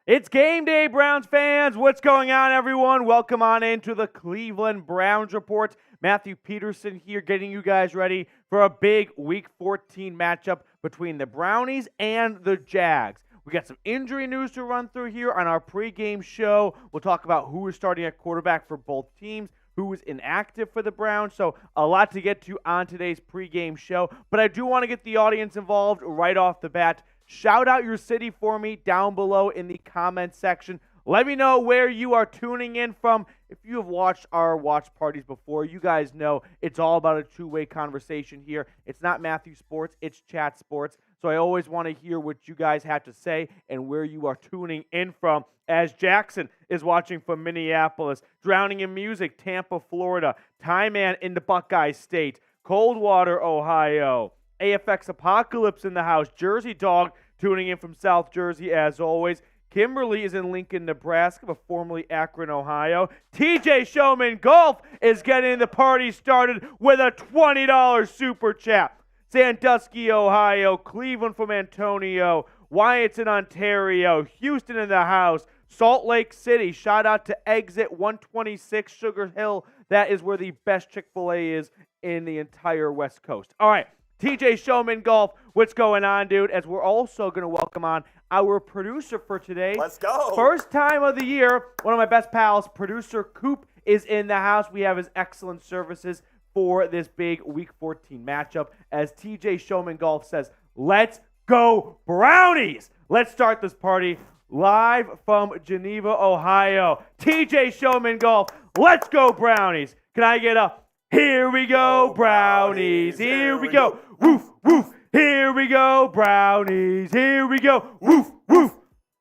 It's game day, Browns fans. What's going on, everyone? Welcome on into the Cleveland Browns Report. Matthew Peterson here getting you guys ready for a big Week 14 matchup between the Brownies and the Jags. We got some injury news to run through here on our pregame show. We'll talk about who is starting at quarterback for both teams, who is inactive for the Browns. So a lot to get to on today's pregame show. But I do want to get the audience involved right off the bat. Shout out your city for me down below in the comment section. Let me know where you are tuning in from. If you have watched our watch parties before, you guys know it's all about a two-way conversation here. It's not Matthew Sports, it's Chat Sports. So I always want to hear what you guys have to say and where you are tuning in from. As Jackson is watching from Minneapolis, Drowning in Music, Tampa, Florida, Tie Man in the Buckeye State, Coldwater, Ohio, AFX Apocalypse in the house, Jersey Dog tuning in from South Jersey as always. Kimberly is in Lincoln, Nebraska, but formerly Akron, Ohio. TJ Showman Golf is getting the party started with a $20 super chat. Sandusky, Ohio, Cleveland from Antonio, Wyatt's in Ontario, Houston in the house, Salt Lake City, shout out to Exit 126 Sugar Hill. That is where the best Chick-fil-A is in the entire West Coast. All right, TJ Showman Golf, what's going on, dude? As we're also going to welcome on our producer for today. Let's go. First time of the year, one of my best pals, producer Coop, is in the house. We have his excellent services for this big Week 14 matchup. As TJ Showman Golf says, let's go Brownies! Let's start this party live from Geneva, Ohio. TJ Showman Golf, let's go Brownies! Can I get a here we go Brownies, here we go, woof, woof, here we go Brownies, here we go, woof, woof.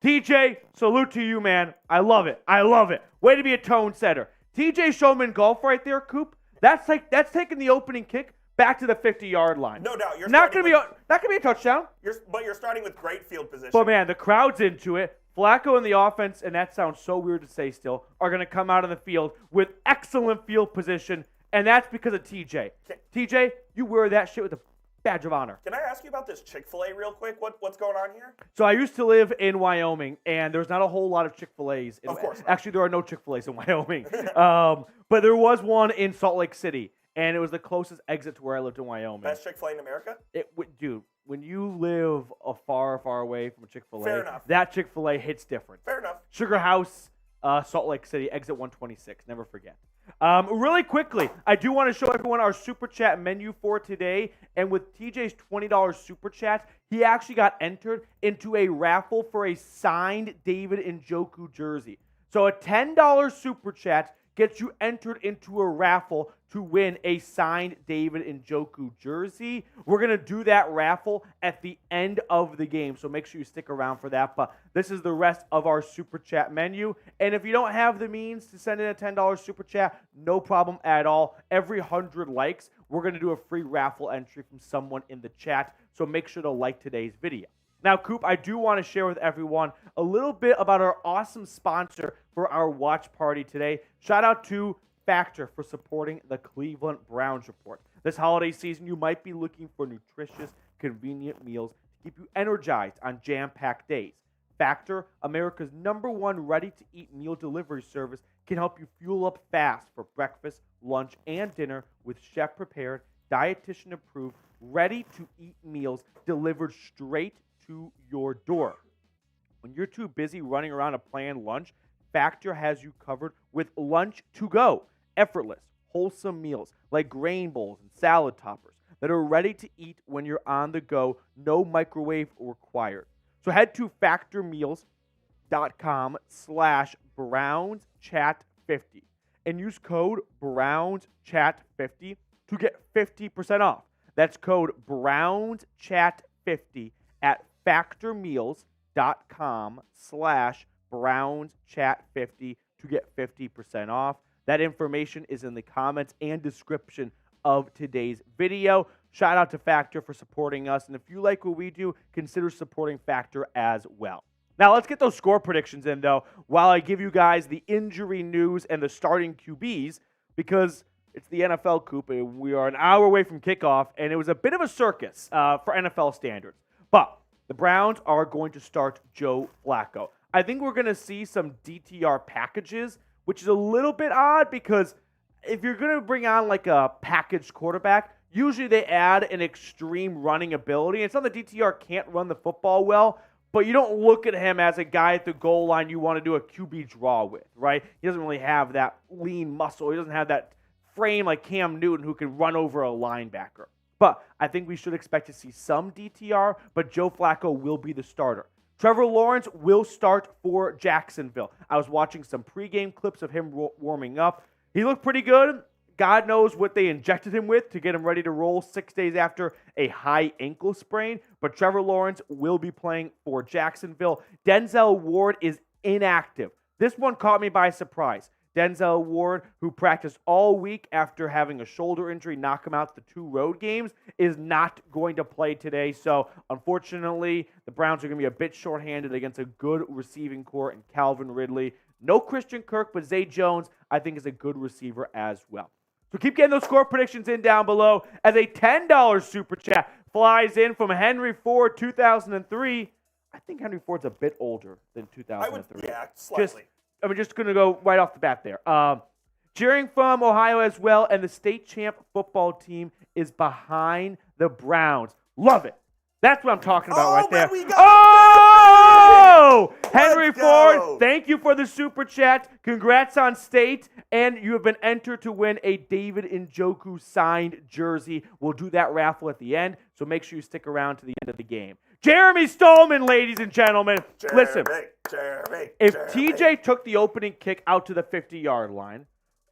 TJ, salute to you, man. I love it. I love it. Way to be a tone setter. TJ Showman Golf right there, Coop. That's taking the opening kick back to the 50-yard line. No doubt. Not gonna be a touchdown. But you're starting with great field position. But man, the crowd's into it. Flacco and the offense, and that sounds so weird to say still, are gonna come out on the field with excellent field position, and that's because of TJ. TJ, you wear that shit with a badge of honor. Can I ask you about this Chick-fil-A real quick? What's going on here? So I used to live in Wyoming, and there's not a whole lot of Chick-fil-A's. Of course not. Actually, there are no Chick-fil-A's in Wyoming. But there was one in Salt Lake City, and it was the closest exit to where I lived in Wyoming. Best Chick-fil-A in America? Dude, when you live far, far away from a Chick-fil-A, Fair enough. that Chick-fil-A hits different. Fair enough. Sugar House, Salt Lake City, exit 126. Never forget. Really quickly, I do want to show everyone our Super Chat menu for today. And with TJ's $20 Super Chat, he actually got entered into a raffle for a signed David Njoku jersey. So a $10 Super Chat gets you entered into a raffle to win a signed David Njoku jersey. We're going to do that raffle at the end of the game, so make sure you stick around for that. But this is the rest of our Super Chat menu. And if you don't have the means to send in a $10 Super Chat, no problem at all. Every 100 likes, we're going to do a free raffle entry from someone in the chat, so make sure to like today's video. Now, Coop, I do want to share with everyone a little bit about our awesome sponsor for our watch party today. Shout out to Factor for supporting the Cleveland Browns Report. This holiday season, you might be looking for nutritious, convenient meals to keep you energized on jam-packed days. Factor, America's #1 ready-to-eat meal delivery service, can help you fuel up fast for breakfast, lunch, and dinner with chef-prepared, dietitian-approved, ready-to-eat meals delivered straight to your door. When you're too busy running around a planned lunch, Factor has you covered with lunch to go. Effortless, wholesome meals like grain bowls and salad toppers that are ready to eat when you're on the go, no microwave required. So head to factormeals.com/BrownsChat50 and use code BrownsChat50 to get 50% off. That's code BrownsChat50 at factormeals.com/BrownsChat50 to get 50% off. That information is in the comments and description of today's video. Shout out to Factor for supporting us. And if you like what we do, consider supporting Factor as well. Now, let's get those score predictions in, though, while I give you guys the injury news and the starting QBs, because it's the NFL, Coop, and we are an hour away from kickoff, and it was a bit of a circus for NFL standards. But the Browns are going to start Joe Flacco. I think we're going to see some DTR packages, which is a little bit odd because if you're going to bring on like a packaged quarterback, usually they add an extreme running ability. It's not that DTR can't run the football well, but you don't look at him as a guy at the goal line you want to do a QB draw with, right? He doesn't really have that lean muscle. He doesn't have that frame like Cam Newton who can run over a linebacker. But I think we should expect to see some DTR, but Joe Flacco will be the starter. Trevor Lawrence will start for Jacksonville. I was watching some pregame clips of him warming up. He looked pretty good. God knows what they injected him with to get him ready to roll 6 days after a high ankle sprain. But Trevor Lawrence will be playing for Jacksonville. Denzel Ward is inactive. This one caught me by surprise. Denzel Ward, who practiced all week after having a shoulder injury knock him out the 2 road games, is not going to play today. So, unfortunately, the Browns are going to be a bit shorthanded against a good receiving core in Calvin Ridley. No Christian Kirk, but Zay Jones, I think, is a good receiver as well. So keep getting those score predictions in down below as a $10 super chat flies in from Henry Ford, 2003. I think Henry Ford's a bit older than 2003. Slightly. I'm just going to go right off the bat there. Cheering from Ohio as well, and the state champ football team is behind the Browns. Love it. That's what I'm talking about right there. Henry Ford, thank you for the super chat. Congrats on state, and you have been entered to win a David Njoku signed jersey. We'll do that raffle at the end, so make sure you stick around to the end of the game. Jeremy Stallman, ladies and gentlemen. Listen, if TJ took the opening kick out to the 50-yard line,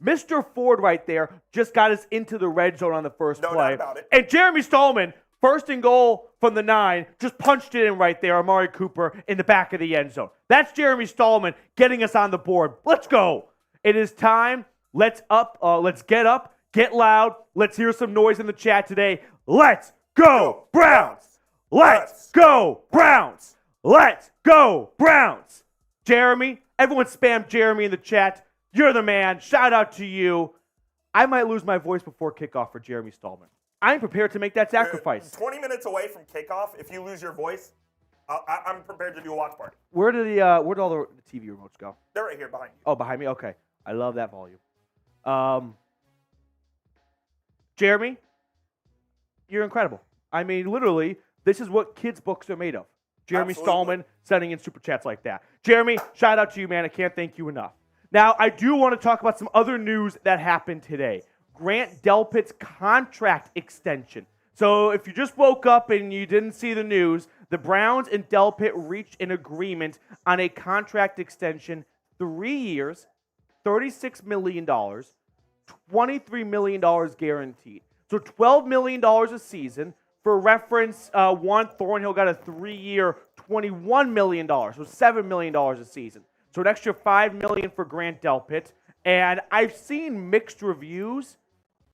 Mr. Ford right there just got us into the red zone on the first play. No doubt about it. And Jeremy Stallman, first and goal from the 9, just punched it in right there, Amari Cooper, in the back of the end zone. That's Jeremy Stallman getting us on the board. Let's go. It is time. Let's get up, get loud. Let's hear some noise in the chat today. Let's go, Browns. Let's go, Browns. Let's go, Browns. Jeremy, everyone spam Jeremy in the chat. You're the man. Shout out to you. I might lose my voice before kickoff for Jeremy Stallman. I'm prepared to make that sacrifice. 20 minutes away from kickoff, if you lose your voice, I'm prepared to do a watch party. Where did all the TV remotes go? They're right here behind you. Oh, behind me? Okay. I love that volume. Jeremy, you're incredible. I mean, literally, this is what kids' books are made of. Jeremy Absolutely. Stallman sending in super chats like that. Jeremy, shout out to you, man. I can't thank you enough. Now, I do want to talk about some other news that happened today. Grant Delpit's contract extension. So if you just woke up and you didn't see the news, the Browns and Delpit reached an agreement on a contract extension, 3 years, $36 million, $23 million guaranteed. So $12 million a season. For reference, Juan Thornhill got a 3-year, $21 million, so $7 million a season. So an extra $5 million for Grant Delpit. And I've seen mixed reviews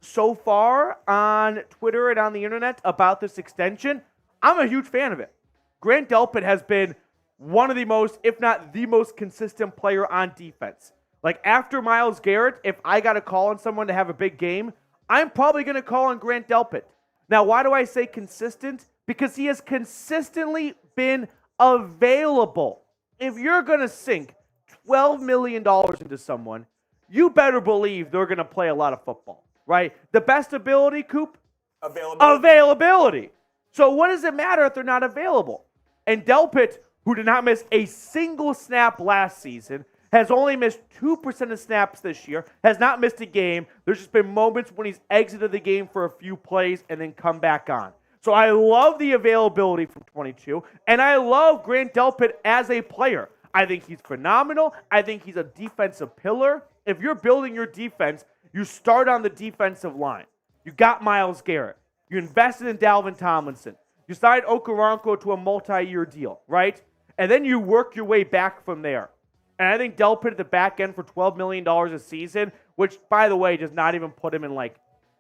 so far on Twitter and on the internet about this extension. I'm a huge fan of it. Grant Delpit has been one of the most, if not the most consistent player on defense. Like after Myles Garrett, if I got to call on someone to have a big game, I'm probably going to call on Grant Delpit. Now, why do I say consistent? Because he has consistently been available. If you're going to sink $12 million into someone, you better believe they're going to play a lot of football, right? The best ability, Coop? Availability. So what does it matter if they're not available? And Delpit, who did not miss a single snap last season, has only missed 2% of snaps this year, has not missed a game. There's just been moments when he's exited the game for a few plays and then come back on. So I love the availability from 22, and I love Grant Delpit as a player. I think he's phenomenal. I think he's a defensive pillar. If you're building your defense, you start on the defensive line. You got Myles Garrett. You invested in Dalvin Tomlinson. You signed Okoronkwo to a multi-year deal, right? And then you work your way back from there. And I think Delpit at the back end for $12 million a season, which, by the way, does not even put him in, like,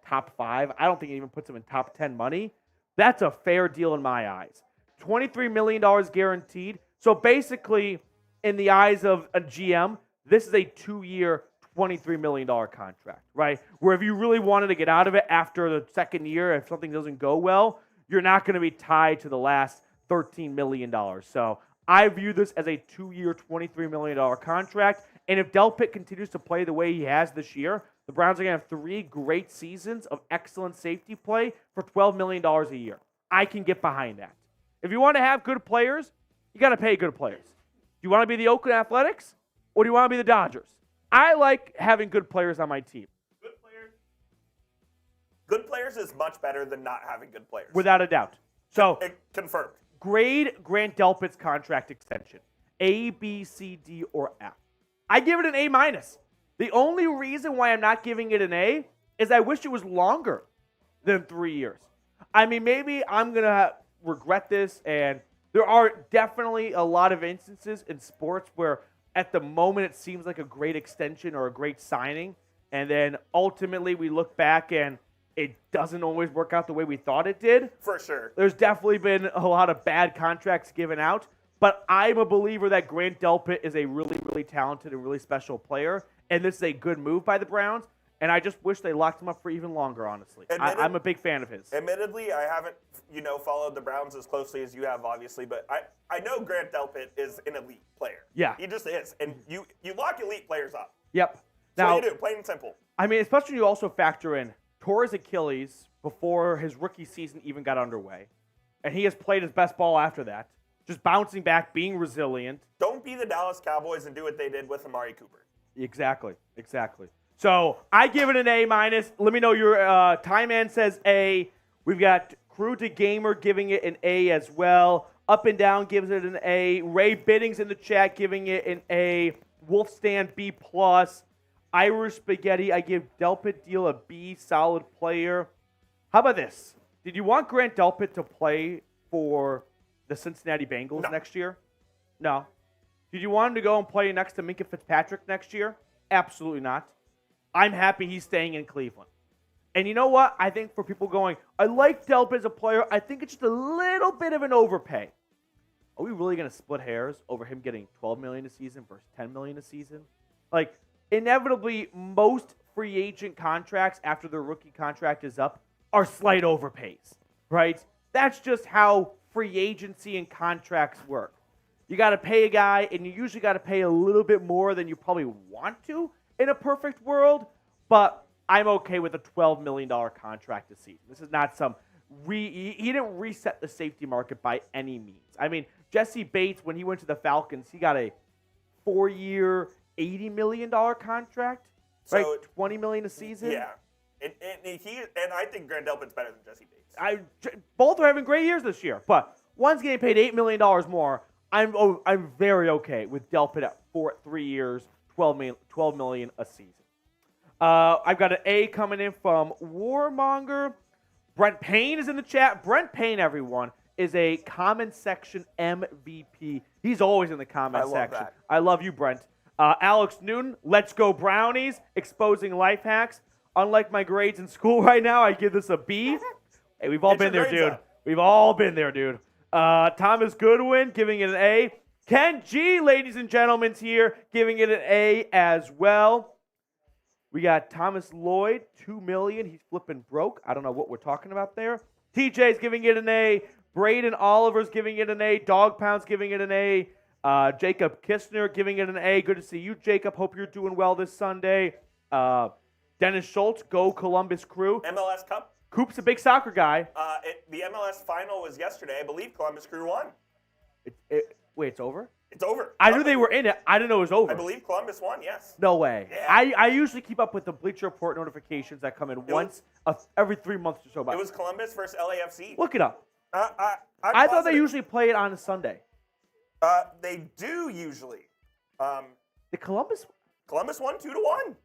top 5. I don't think it even puts him in top 10 money. That's a fair deal in my eyes. $23 million guaranteed. So basically, in the eyes of a GM, this is a 2-year, $23 million contract, right? Where if you really wanted to get out of it after the second year, if something doesn't go well, you're not going to be tied to the last $13 million. So I view this as a 2-year, $23 million contract. And if Delpit continues to play the way he has this year, the Browns are going to have 3 great seasons of excellent safety play for $12 million a year. I can get behind that. If you want to have good players, you got to pay good players. Do you want to be the Oakland Athletics or do you want to be the Dodgers? I like having good players on my team. Good players is much better than not having good players. Without a doubt. So, confirmed. Grade Grant Delpit's contract extension. A, B, C, D, or F. I give it an A-. The only reason why I'm not giving it an A is I wish it was longer than 3 years. I mean, maybe I'm going to regret this, and there are definitely a lot of instances in sports where at the moment it seems like a great extension or a great signing, and then ultimately we look back and it doesn't always work out the way we thought it did. For sure. There's definitely been a lot of bad contracts given out, but I'm a believer that Grant Delpit is a really, really talented and really special player, and this is a good move by the Browns, and I just wish they locked him up for even longer, honestly. I'm a big fan of his. Admittedly, I haven't, followed the Browns as closely as you have, obviously, but I know Grant Delpit is an elite player. Yeah. He just is, and you lock elite players up. Yep. That's what you do, plain and simple. I mean, especially when you also factor in tore his Achilles before his rookie season even got underway. And he has played his best ball after that. Just bouncing back, being resilient. Don't be the Dallas Cowboys and do what they did with Amari Cooper. Exactly. So I give it an A-. Let me know your Time Man says A. We've got Crew to Gamer giving it an A as well. Up and Down gives it an A. Ray Biddings in the chat giving it an A. Wolfstand B+. Irish Spaghetti, I give Delpit Deal a B, solid player. How about this? Did you want Grant Delpit to play for the Cincinnati Bengals next year? No. Did you want him to go and play next to Minkah Fitzpatrick next year? Absolutely not. I'm happy he's staying in Cleveland. And you know what? I think for people going, I like Delpit as a player, I think it's just a little bit of an overpay. Are we really going to split hairs over him getting $12 million a season versus $10 million a season? Like, inevitably, most free agent contracts after their rookie contract is up are slight overpays, right? That's just how free agency and contracts work. You got to pay a guy, and you usually got to pay a little bit more than you probably want to in a perfect world, but I'm okay with a $12 million contract this season. This is not some he didn't reset the safety market by any means. I mean, Jesse Bates, when he went to the Falcons, he got a 4-year, $80 million contract, right? $20 million a season. Yeah, and I think Grant Delpit's better than Jesse Bates. Both are having great years this year, but one's getting paid $8 million more. I'm very okay with Delpit at 3 years, $12 million a season. I've got an A coming in from Warmonger. Brent Payne is in the chat. Brent Payne, everyone, is a comment section MVP. He's always in the comment section. That. I love you, Brent. Alex Newton, let's go Brownies, exposing life hacks. Unlike my grades in school right now, I give this a B. Hey, we've all been there, dude. We've all been there, dude. Thomas Goodwin giving it an A. Ken G, ladies and gentlemen, here giving it an A as well. We got Thomas Lloyd, $2 million. He's flipping broke. I don't know what we're talking about there. TJ's giving it an A. Braden Oliver's giving it an A. Dog Pound's giving it an A. Jacob Kistner giving it an A. Good to see you, Jacob. Hope you're doing well this Sunday. Dennis Schultz, go Columbus Crew. MLS Cup. Coop's a big soccer guy. The MLS final was yesterday. I believe Columbus Crew won. Wait, it's over? It's over. I knew they were in it. I didn't know it was over. I believe Columbus won, yes. No way. Yeah. I usually keep up with the Bleacher Report notifications that come in every 3 months or so. It was Columbus versus LAFC. Look it up. I thought they usually play it on a Sunday. They do usually. The Columbus won 2-1.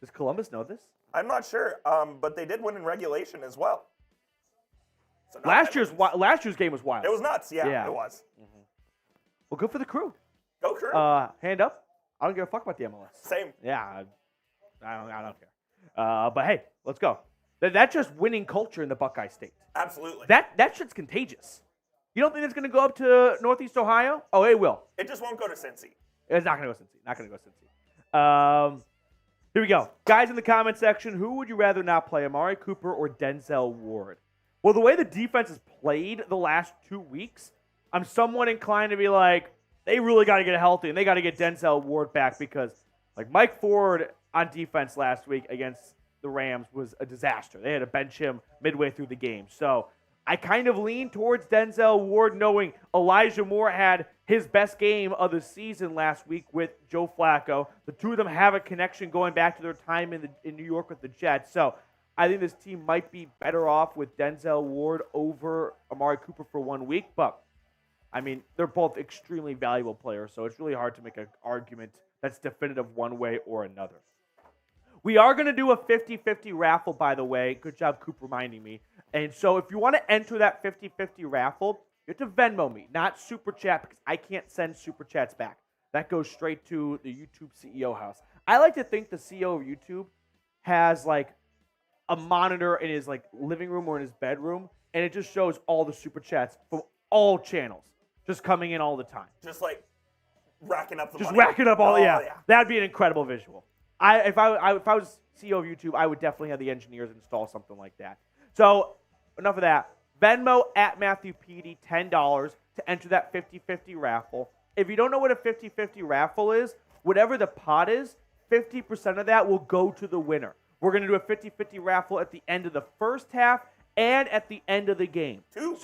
Does Columbus know this? I'm not sure, but they did win in regulation as well. So last year's game was wild. It was nuts. Yeah. It was. Mm-hmm. Well, good for the Crew. Go Crew. Hand up. I don't give a fuck about the MLS. Same. Yeah, I don't care. But hey, let's go. That's just winning culture in the Buckeye State. Absolutely. That shit's contagious. You don't think it's going to go up to Northeast Ohio? Oh, it will. It just won't go to Cincy. It's not going to go Cincy. Not going to go Cincy. Here we go. Guys in the comment section, who would you rather not play, Amari Cooper or Denzel Ward? Well, the way the defense has played the last 2 weeks, I'm somewhat inclined to be like, they really got to get healthy, and they got to get Denzel Ward back because, like, Mike Ford on defense last week against the Rams was a disaster. They had to bench him midway through the game. So I kind of lean towards Denzel Ward, knowing Elijah Moore had his best game of the season last week with Joe Flacco. The two of them have a connection going back to their time in New York with the Jets. So I think this team might be better off with Denzel Ward over Amari Cooper for 1 week. But, I mean, they're both extremely valuable players, so it's really hard to make an argument that's definitive one way or another. We are going to do a 50-50 raffle, by the way. Good job, Coop, reminding me. And so if you want to enter that 50-50 raffle, you have to Venmo me, not Super Chat, because I can't send Super Chats back. That goes straight to the YouTube CEO house. I like to think the CEO of YouTube has, like, a monitor in his, like, living room or in his bedroom, and it just shows all the Super Chats from all channels just coming in all the time. Just, like, racking up the money. Just racking up all, yeah. That'd be an incredible visual. If I was CEO of YouTube, I would definitely have the engineers install something like that. So, enough of that. Venmo at Matthew Petey, $10 to enter that 50-50 raffle. If you don't know what a 50-50 raffle is, whatever the pot is, 50% of that will go to the winner. We're going to do a 50-50 raffle at the end of the first half and at the end of the game. Two.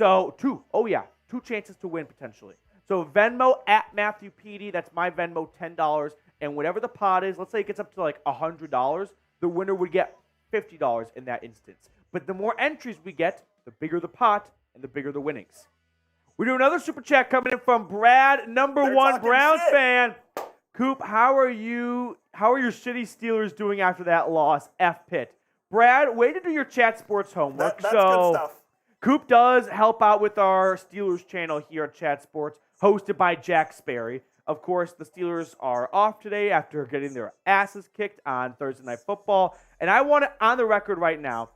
Oh yeah, 2 chances to win potentially. So Venmo at Matthew Petey, that's my Venmo, $10. And whatever the pot is, let's say it gets up to like $100, the winner would get $50 in that instance. But the more entries we get, the bigger the pot and the bigger the winnings. We do another super chat coming in from Brad, number one Browns fan. Coop, how are your shitty Steelers doing after that loss? F-Pit. Brad, way to do your chat sports homework. That's good stuff. Coop does help out with our Steelers channel here at Chat Sports, hosted by Jack Sperry. Of course, the Steelers are off today after getting their asses kicked on Thursday Night Football. And I want it on the record right now,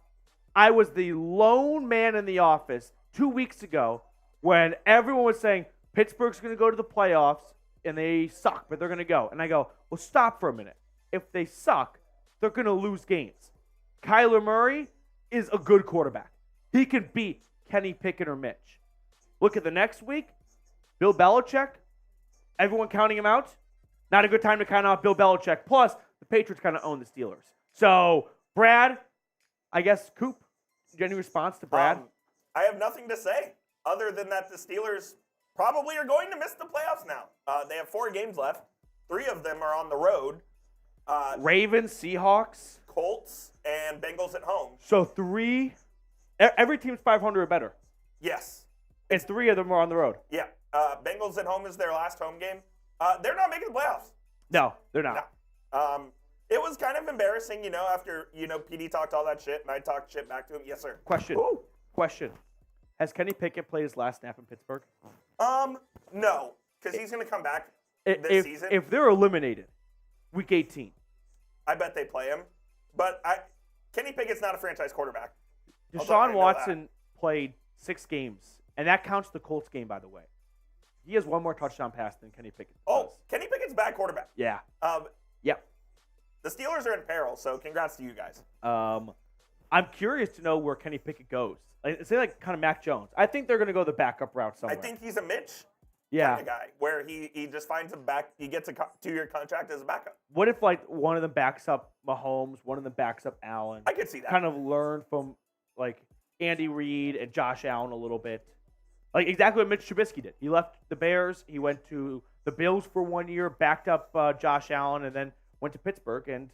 I was the lone man in the office 2 weeks ago when everyone was saying Pittsburgh's going to go to the playoffs and they suck, but they're going to go. And I go, well, stop for a minute. If they suck, they're going to lose games. Kyler Murray is a good quarterback. He can beat Kenny Pickett or Mitch. Look at the next week, Bill Belichick. Everyone counting him out. Not a good time to count out Bill Belichick. Plus, the Patriots kind of own the Steelers. So, Brad, I guess, Coop, any response to Brad? I have nothing to say other than that the Steelers probably are going to miss the playoffs now. They have 4 games left. 3 of them are on the road. Ravens, Seahawks, Colts, and Bengals at home. So every team's 500 or better. Yes. And 3 of them are on the road. Yeah. Bengals at home is their last home game. They're not making the playoffs. No, they're not. No. It was kind of embarrassing, after, PD talked all that shit and I talked shit back to him. Yes, sir. Question. Has Kenny Pickett played his last snap in Pittsburgh? No, because he's going to come back this season. If they're eliminated, week 18. I bet they play him. But Kenny Pickett's not a franchise quarterback. Deshaun Watson played 6 games, and that counts the Colts game, by the way. He has 1 more touchdown pass than Kenny Pickett does. Kenny Pickett's a bad quarterback. Yeah. Yep. The Steelers are in peril, so congrats to you guys. I'm curious to know where Kenny Pickett goes. Say like kind of Mac Jones. I think they're going to go the backup route somewhere. I think he's a Mitch kind of guy, where he just finds a back. He gets a 2-year contract as a backup. What if like one of them backs up Mahomes, one of them backs up Allen? I could see that. Kind of learn from like Andy Reid and Josh Allen a little bit. Like exactly what Mitch Trubisky did. He left the Bears. He went to the Bills for 1 year, backed up Josh Allen, and then went to Pittsburgh and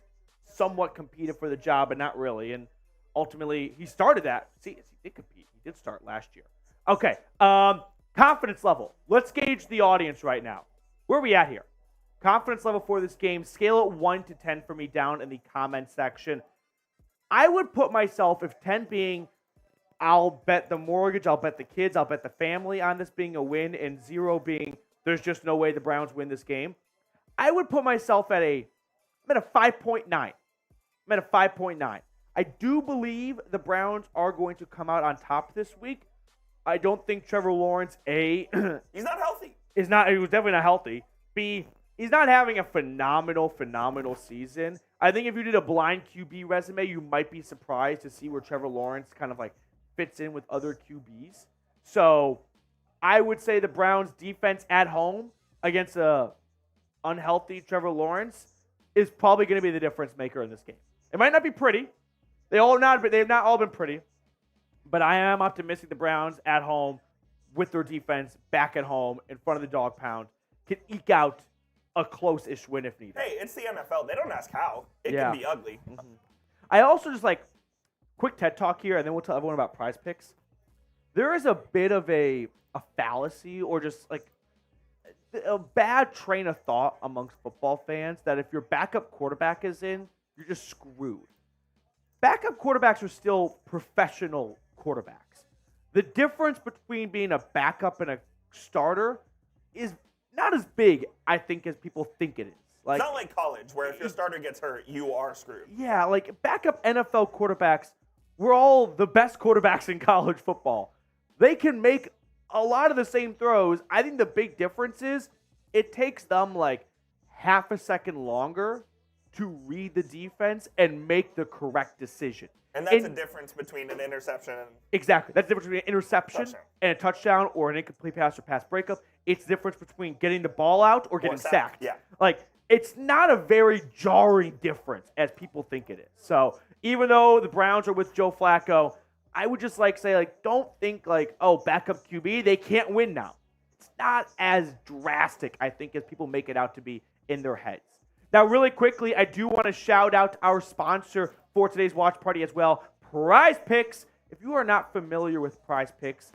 somewhat competed for the job, but not really. And ultimately, he started that. See, he did compete. He did start last year. Okay. Confidence level. Let's gauge the audience right now. Where are we at here? Confidence level for this game. Scale it 1 to 10 for me down in the comment section. I would put myself, if 10 being I'll bet the mortgage, I'll bet the kids, I'll bet the family on this being a win, and 0 being there's just no way the Browns win this game. I would put myself at a 5.9. I'm at a 5.9. I do believe the Browns are going to come out on top this week. I don't think Trevor Lawrence, A, he's not healthy. He was definitely not healthy. B, he's not having a phenomenal season. I think if you did a blind QB resume, you might be surprised to see where Trevor Lawrence kind of like fits in with other QBs. So I would say the Browns defense at home against a unhealthy Trevor Lawrence is probably going to be the difference maker in this game. It might not be pretty. They've not all been pretty. But I am optimistic the Browns at home with their defense back at home in front of the dog pound can eke out a close-ish win if needed. Hey, it's the NFL. They don't ask how. It can be ugly. Mm-hmm. I also just quick TED talk here, and then we'll tell everyone about Prize Picks. There is a bit of a fallacy or just a bad train of thought amongst football fans that if your backup quarterback is in, you're just screwed. Backup quarterbacks are still professional quarterbacks. The difference between being a backup and a starter is not as big, I think, as people think it is. It's not like college, where if your starter gets hurt, you are screwed. Yeah, backup NFL quarterbacks, we're all the best quarterbacks in college football. They can make a lot of the same throws. I think the big difference is it takes them half a second longer to read the defense and make the correct decision. And that's the difference between an interception and exactly. That's the difference between an interception and a touchdown or an incomplete pass or pass breakup. It's the difference between getting the ball out or getting sacked. Yeah. It's not a very jarring difference as people think it is. So even though the Browns are with Joe Flacco, I would just say don't think backup QB, they can't win now. It's not as drastic, I think, as people make it out to be in their heads. Now, really quickly, I do want to shout out our sponsor for today's watch party as well, Prize Picks. If you are not familiar with Prize Picks,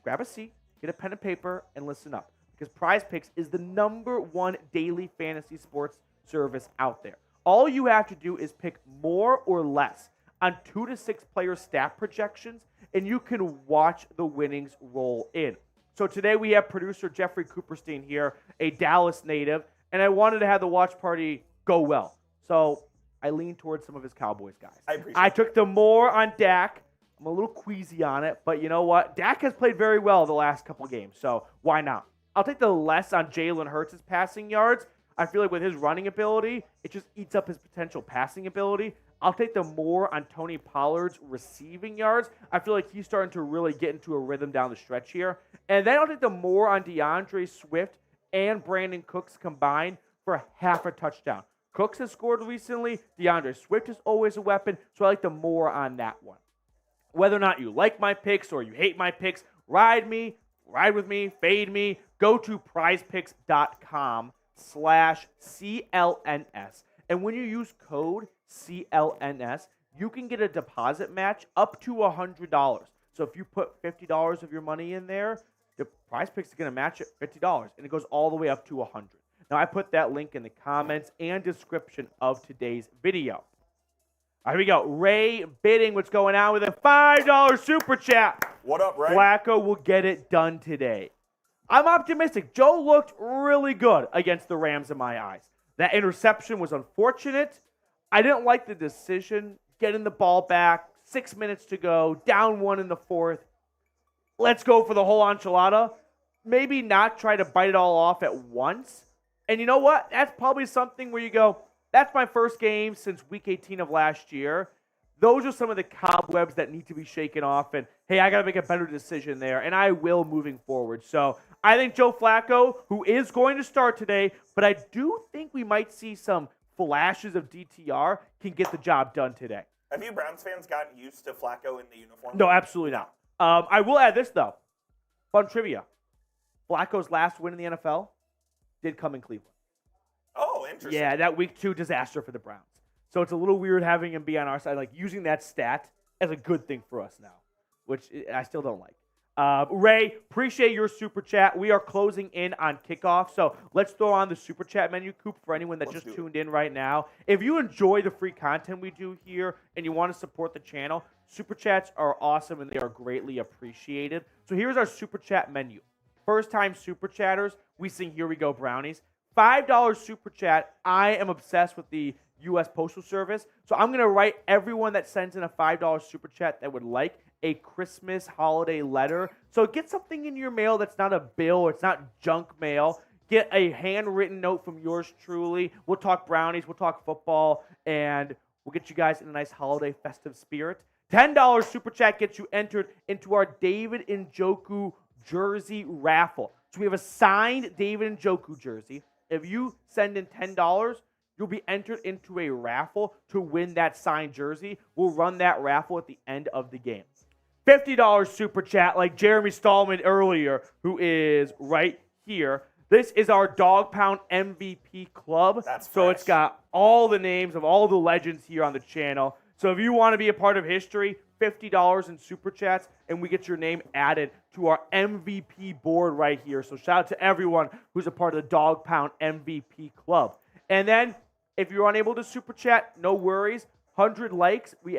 grab a seat, get a pen and paper, and listen up. Because Prize Picks is the #1 daily fantasy sports service out there. All you have to do is pick more or less on 2 to 6 player stat projections, and you can watch the winnings roll in. So today we have producer Jeffrey Cooperstein here, a Dallas native, and I wanted to have the watch party go well. So I leaned towards some of his Cowboys guys. I took the more on Dak. I'm a little queasy on it, but you know what? Dak has played very well the last couple games, so why not? I'll take the less on Jalen Hurts' passing yards. I feel like with his running ability, it just eats up his potential passing ability. I'll take the more on Tony Pollard's receiving yards. I feel like he's starting to really get into a rhythm down the stretch here. And then I'll take the more on DeAndre Swift and Brandon Cooks combined for half a touchdown. Cooks has scored recently. DeAndre Swift is always a weapon, so I like the more on that one. Whether or not you like my picks or you hate my picks, ride with me, fade me. Go to prizepicks.com/CLNS. And when you use code CLNS, you can get a deposit match up to $100. So if you put $50 of your money in there, the Prize Picks is going to match it $50, and it goes all the way up to $100. Now, I put that link in the comments and description of today's video. All right, here we go. Ray bidding what's going on with a $5 super chat. What up, Ray? Flacco will get it done today. I'm optimistic. Joe looked really good against the Rams in my eyes. That interception was unfortunate. I didn't like the decision, getting the ball back, 6 minutes to go, down 1 in the 4th. Let's go for the whole enchilada. Maybe not try to bite it all off at once. And you know what? That's probably something where you go, that's my first game since week 18 of last year. Those are some of the cobwebs that need to be shaken off. And, hey, I got to make a better decision there. And I will moving forward. So I think Joe Flacco, who is going to start today, but I do think we might see some flashes of DTR, can get the job done today. Have you Browns fans gotten used to Flacco in the uniform? No, absolutely not. I will add this, though. Fun trivia. Flacco's last win in the NFL did come in Cleveland. Oh, interesting. Yeah, that week 2 disaster for the Browns. So it's a little weird having him be on our side, using that stat as a good thing for us now, which I still don't like. Ray, appreciate your super chat. We are closing in on kickoff, so let's throw on the super chat menu, Coop, for anyone that just tuned in right now. If you enjoy the free content we do here and you want to support the channel, super chats are awesome and they are greatly appreciated. So here's our super chat menu. First-time super chatters, we sing Here We Go Brownies. $5 super chat. I am obsessed with the U.S. Postal Service. So I'm going to write everyone that sends in a $5 super chat that would like a Christmas holiday letter. So get something in your mail that's not a bill. It's not junk mail. Get a handwritten note from yours truly. We'll talk brownies. We'll talk football. And we'll get you guys in a nice holiday festive spirit. $10 super chat gets you entered into our David Njoku jersey raffle. So we have a signed David Njoku jersey. If you send in $10, you'll be entered into a raffle to win that signed jersey. We'll run that raffle at the end of the game. $50 super chat like Jeremy Stallman earlier, who is right here. This is our Dog Pound MVP Club. That's so fresh. It's got all the names of all the legends here on the channel. So if you want to be a part of history, $50 in super chats, and we get your name added to our MVP board right here. So shout out to everyone who's a part of the Dog Pound MVP Club. And then if you're unable to super chat, no worries. 100 likes, we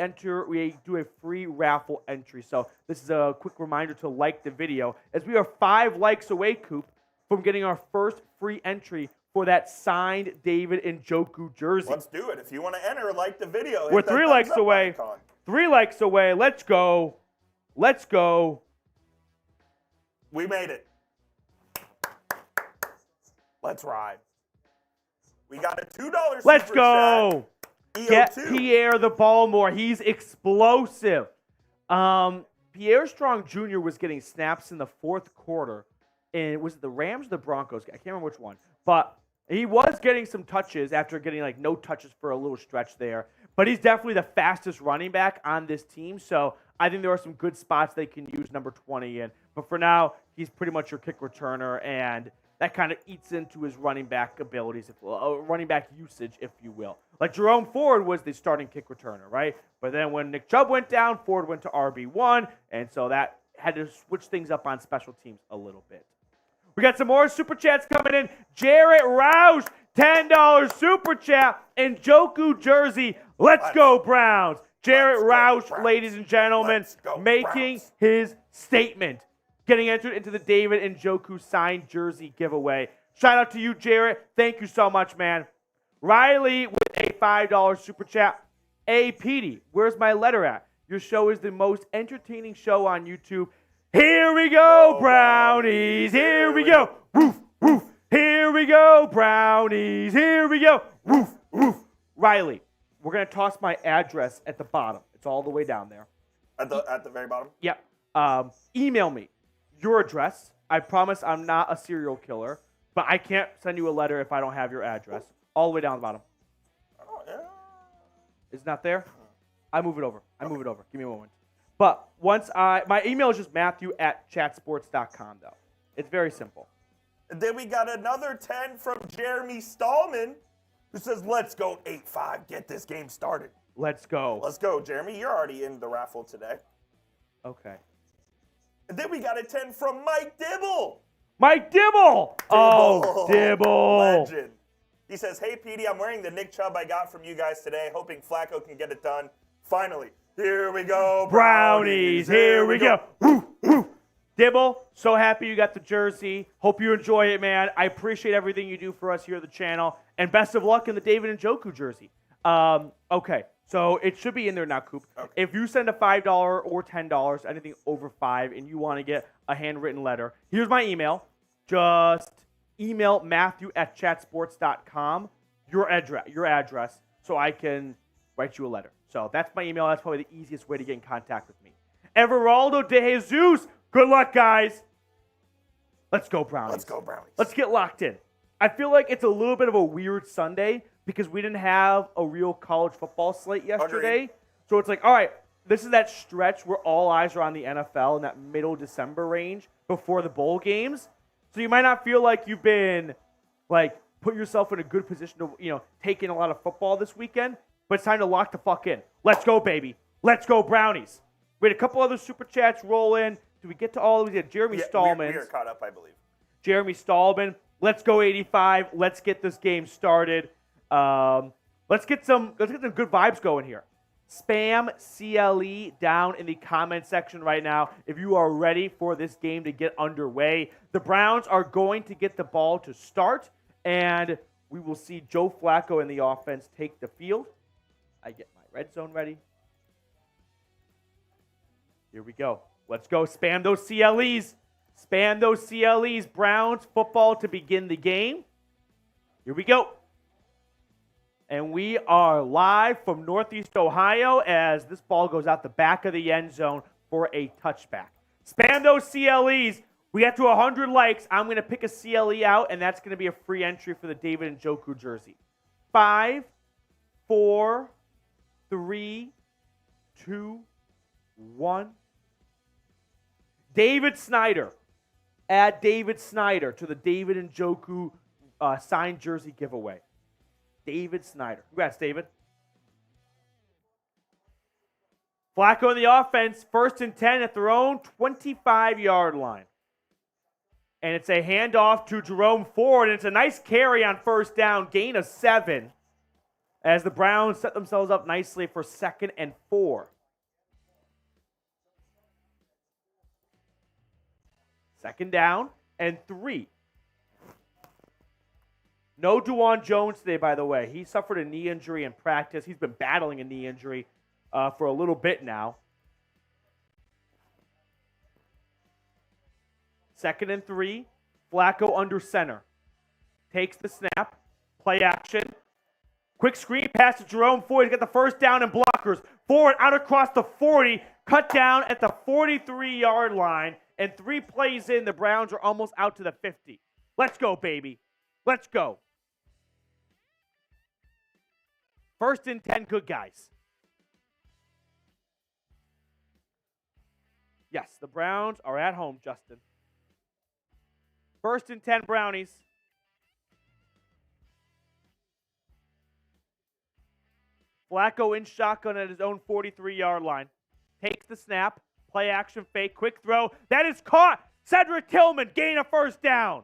do a free raffle entry. So this is a quick reminder to like the video, as we are 5 likes away, Coop, from getting our first free entry for that signed David Njoku jersey. Let's do it. If you want to enter, like the video. We're 3 likes away. Icon. 3 likes away. Let's go. Let's go. We made it. Let's ride. We got a $2 Let's super go. chat. Get EO2. Pierre the ball more. He's explosive. Pierre Strong Jr. was getting snaps in the fourth quarter. And was it the Rams or the Broncos? I can't remember which one. But he was getting some touches after getting like no touches for a little stretch there. But he's definitely the fastest running back on this team. So I think there are some good spots they can use number 20 in. But for now, he's pretty much your kick returner. And that kind of eats into his running back abilities, running back usage, if you will. Like Jerome Ford was the starting kick returner, right? But then when Nick Chubb went down, Ford went to RB1. And so that had to switch things up on special teams a little bit. We got some more super chats coming in. Jarrett Roush, $10 super chat. Njoku jersey. Let's go, Browns. Jarrett Roush, Browns. ladies and gentlemen, making Browns. his statement. Getting entered into the David Njoku signed jersey giveaway. Shout out to you, Jarrett. Thank you so much, man. Riley with a $5 super chat. Hey, Petey, where's my letter at? Your show is the most entertaining show on YouTube. Here we go, Brownies. Here we go. Woof, woof. Here we go, Brownies. Here we go. Woof, woof. Riley, we're going to toss my address at the bottom. It's all the way down there. At the very bottom? Yep. Email me your address. I promise I'm not a serial killer, but I can't send you a letter if I don't have your address. All the way down the bottom. Oh, yeah. It's not there? I move it over. Give me a moment. But my email is just matthew@chatsports.com, though. It's very simple. And then we got another 10 from Jeremy Stallman, who says, let's go 8-5. Get this game started. Let's go. Let's go, Jeremy. You're already in the raffle today. Okay. And then we got a 10 from Mike Dibble. Mike Dibble! Oh, Dibble. Legend. He says, hey, Petey, I'm wearing the Nick Chubb I got from you guys today, hoping Flacco can get it done. Finally. Here we go, Brownies. Here we go. Woo, woo. Dibble, so happy you got the jersey. Hope you enjoy it, man. I appreciate everything you do for us here at the channel. And best of luck in the David Njoku jersey. Okay, so it should be in there now, Coop. Okay. If you send a $5 or $10, anything over $5, and you want to get a handwritten letter, here's my email. Just email matthew@chatsports.com, your address, so I can write you a letter. So that's my email. That's probably the easiest way to get in contact with me. Everaldo De Jesus, good luck, guys. Let's go, Brownies. Let's go, Brownies. Let's get locked in. I feel like it's a little bit of a weird Sunday because we didn't have a real college football slate yesterday. Agreed. So it's like, all right, this is that stretch where all eyes are on the NFL in that middle December range before the bowl games. So you might not feel like you've been, like, put yourself in a good position to, take in a lot of football this weekend. But it's time to lock the fuck in. Let's go, baby. Let's go, Brownies. We had a couple other super chats roll in. Did we get to all of these? We had Jeremy Stallman. We are caught up, I believe. Jeremy Stallman. Let's go 85. Let's get this game started. Let's get some good vibes going here. Spam CLE down in the comment section right now if you are ready for this game to get underway. The Browns are going to get the ball to start, and we will see Joe Flacco in the offense take the field. I get my red zone ready. Here we go. Let's go. Spam those CLEs. Spam those CLEs. Browns football to begin the game. Here we go. And we are live from Northeast Ohio as this ball goes out the back of the end zone for a touchback. Spam those CLEs. We get to 100 likes. I'm going to pick a CLE out, and that's going to be a free entry for the David Njoku jersey. 5, 4, 3, 2, 1. David Snyder. Add David Snyder to the David Njoku signed jersey giveaway. David Snyder. Congrats, David. Flacco in the offense, 1st and 10 at their own 25-yard line. And it's a handoff to Jerome Ford, and it's a nice carry on 1st down, gain of 7, as the Browns set themselves up nicely for 2nd and 4. 2nd down and 3. No Juwan Jones today, by the way. He suffered a knee injury in practice. He's been battling a knee injury for a little bit now. 2nd and 3. Flacco under center. Takes the snap. Play action. Quick screen pass to Jerome Ford. He's got the 1st down and blockers. Ford out across the 40. Cut down at the 43-yard line. And 3 plays in, the Browns are almost out to the 50. Let's go, baby. Let's go. 1st and 10, good guys. Yes, the Browns are at home, Justin. 1st and 10, Brownies. Flacco in shotgun at his own 43-yard line. Takes the snap. Play action fake. Quick throw. That is caught. Cedric Tillman gain a 1st down.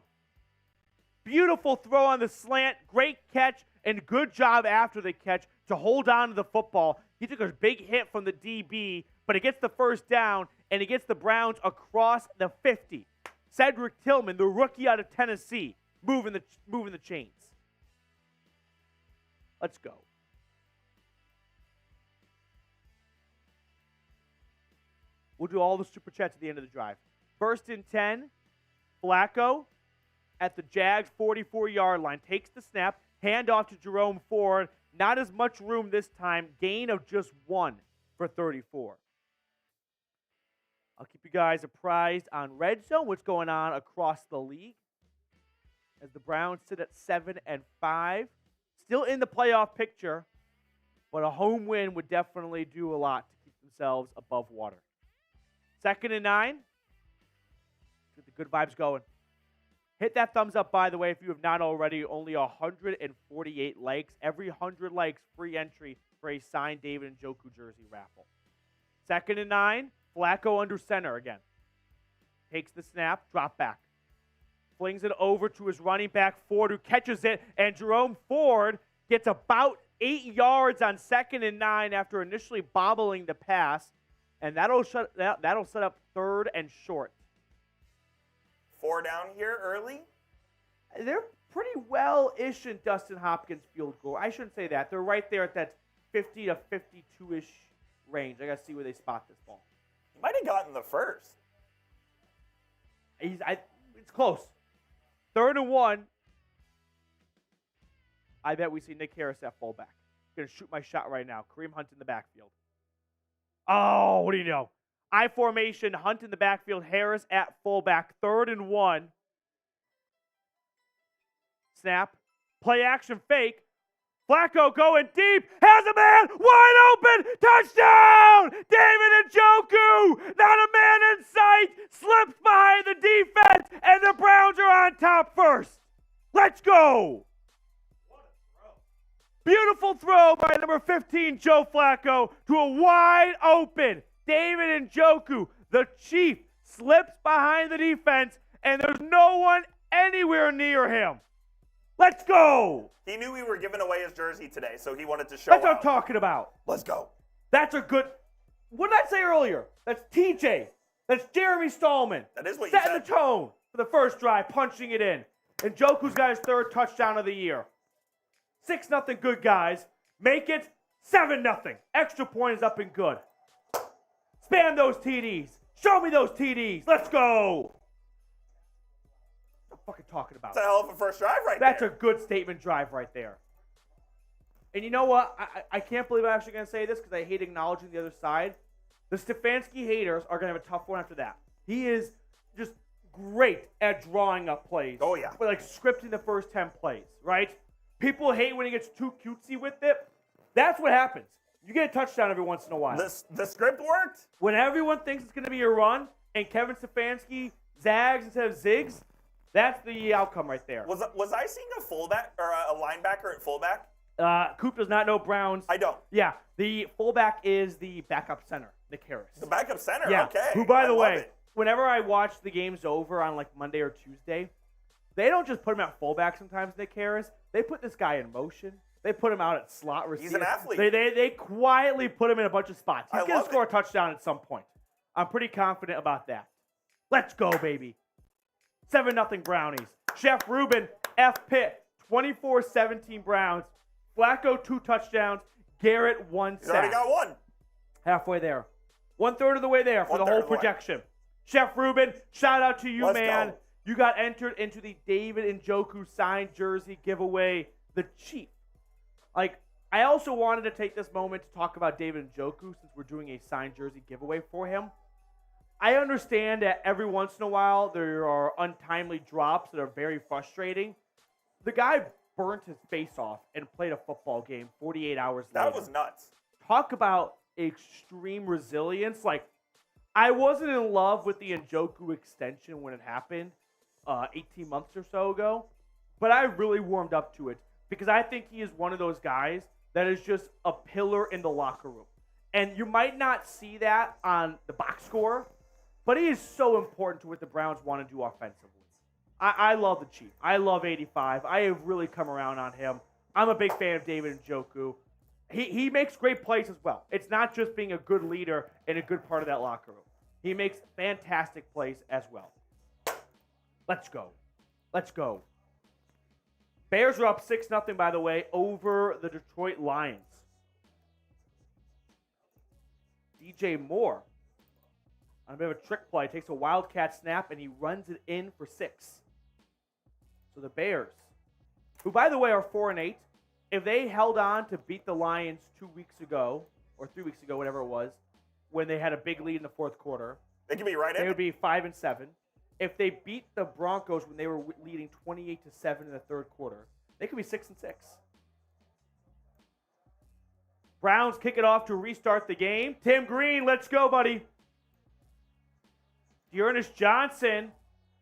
Beautiful throw on the slant. Great catch and good job after the catch to hold on to the football. He took a big hit from the DB, but he gets the 1st down, and he gets the Browns across the 50. Cedric Tillman, the rookie out of Tennessee, moving the chains. Let's go. We'll do all the super chats at the end of the drive. 1st and 10, Flacco at the Jags 44-yard line. Takes the snap, handoff to Jerome Ford. Not as much room this time. Gain of just 1 for 34. I'll keep you guys apprised on Red Zone, what's going on across the league. As the Browns sit at 7 and 5. Still in the playoff picture, but a home win would definitely do a lot to keep themselves above water. 2nd and 9. Get the good vibes going. Hit that thumbs up, by the way, if you have not already. Only 148 likes. Every 100 likes, free entry for a signed David Njoku jersey raffle. 2nd and 9. Flacco under center again. Takes the snap, drop back. Flings it over to his running back, Ford, who catches it. And Jerome Ford gets about 8 yards on 2nd and 9 after initially bobbling the pass. And that'll set up 3rd and short. 4 down here early? They're pretty well-ish in Dustin Hopkins' field goal. I shouldn't say that. They're right there at that 50 to 52-ish range. I got to see where they spot this ball. He might have gotten the 1st. It's close. 3rd and 1. I bet we see Nick Harris at fullback. Going to shoot my shot right now. Kareem Hunt in the backfield. Oh, what do you know? I formation, Hunt in the backfield, Harris at fullback, 3rd and 1. Snap. Play action fake. Flacco going deep. Has a man wide open. Touchdown! David Njoku! Not a man in sight. Slips behind the defense, and the Browns are on top first. Let's go! Beautiful throw by number 15, Joe Flacco, to a wide open David Njoku. The Chief slips behind the defense, and there's no one anywhere near him. Let's go. He knew we were giving away his jersey today, so he wanted to show That's out. what I'm talking about. Let's go. That's a good. What did I say earlier? That's TJ. That's Jeremy Stallman. That is what you Setting said. the tone for the first drive, punching it in. And Njoku's got his 3rd touchdown of the year. 6-0 good guys. Make it 7-0. Extra point is up and good. Spam those TDs. Show me those TDs. Let's go. What am I fucking talking about? That's a hell of a first drive right That's there. a good statement drive right there. And you know what? I can't believe I'm actually going to say this because I hate acknowledging the other side. The Stefanski haters are going to have a tough one after that. He is just great at drawing up plays. Oh, yeah. But like scripting the first 10 plays, right? People hate when he gets too cutesy with it. That's what happens. You get a touchdown every once in a while. The script worked. When everyone thinks it's going to be a run and Kevin Stefanski zags instead of zigs, that's the outcome right there. Was I seeing a fullback or a linebacker at fullback? Coop does not know Browns. I don't. Yeah, the fullback is the backup center, Nick Harris. The backup center, yeah. okay. Who, by the love way, it. whenever I watch the games over on like Monday or Tuesday, they don't just put him at fullback sometimes, Nick Harris. They put this guy in motion. They put him out at slot receiver. He's an athlete. They quietly put him in a bunch of spots. He's going to score it. a touchdown at some point. I'm pretty confident about that. Let's go, baby. 7-0 Brownies. Chef Rubin, F. Pitt, 24-17 Browns. Flacco, 2 touchdowns. Garrett, 1 sack. He's already got one. Halfway there. 1/3 of the way there for the 1/3 whole of the way. projection. Chef Rubin, shout out to you, Let's man. go. You got entered into the David Njoku signed jersey giveaway, the Chief. Like, I also wanted to take this moment to talk about David Njoku since we're doing a signed jersey giveaway for him. I understand that every once in a while there are untimely drops that are very frustrating. The guy burnt his face off and played a football game 48 hours later. That was nuts. Talk about extreme resilience. Like, I wasn't in love with the Njoku extension when it happened 18 months or so ago, but I really warmed up to it because I think he is one of those guys that is just a pillar in the locker room. And you might not see that on the box score, but he is so important to what the Browns want to do offensively. I love the Chief. I love 85. I have really come around on him. I'm a big fan of David Njoku. He makes great plays as well. It's not just being a good leader and a good part of that locker room. He makes fantastic plays as well. Let's go. Let's go. Bears are up 6-0, by the way, over the Detroit Lions. DJ Moore, on a bit of a trick play, takes a wildcat snap and he runs it in for 6. So the Bears, who, by the way, are 4-8, if they held on to beat the Lions 2 weeks ago, or 3 weeks ago, whatever it was, when they had a big lead in the fourth quarter, they could be right in. They would be 5-7. If they beat the Broncos when they were leading 28-7 in the third quarter, they could be 6-6. Browns kick it off to restart the game. Tim Green, let's go, buddy. Dearness Johnson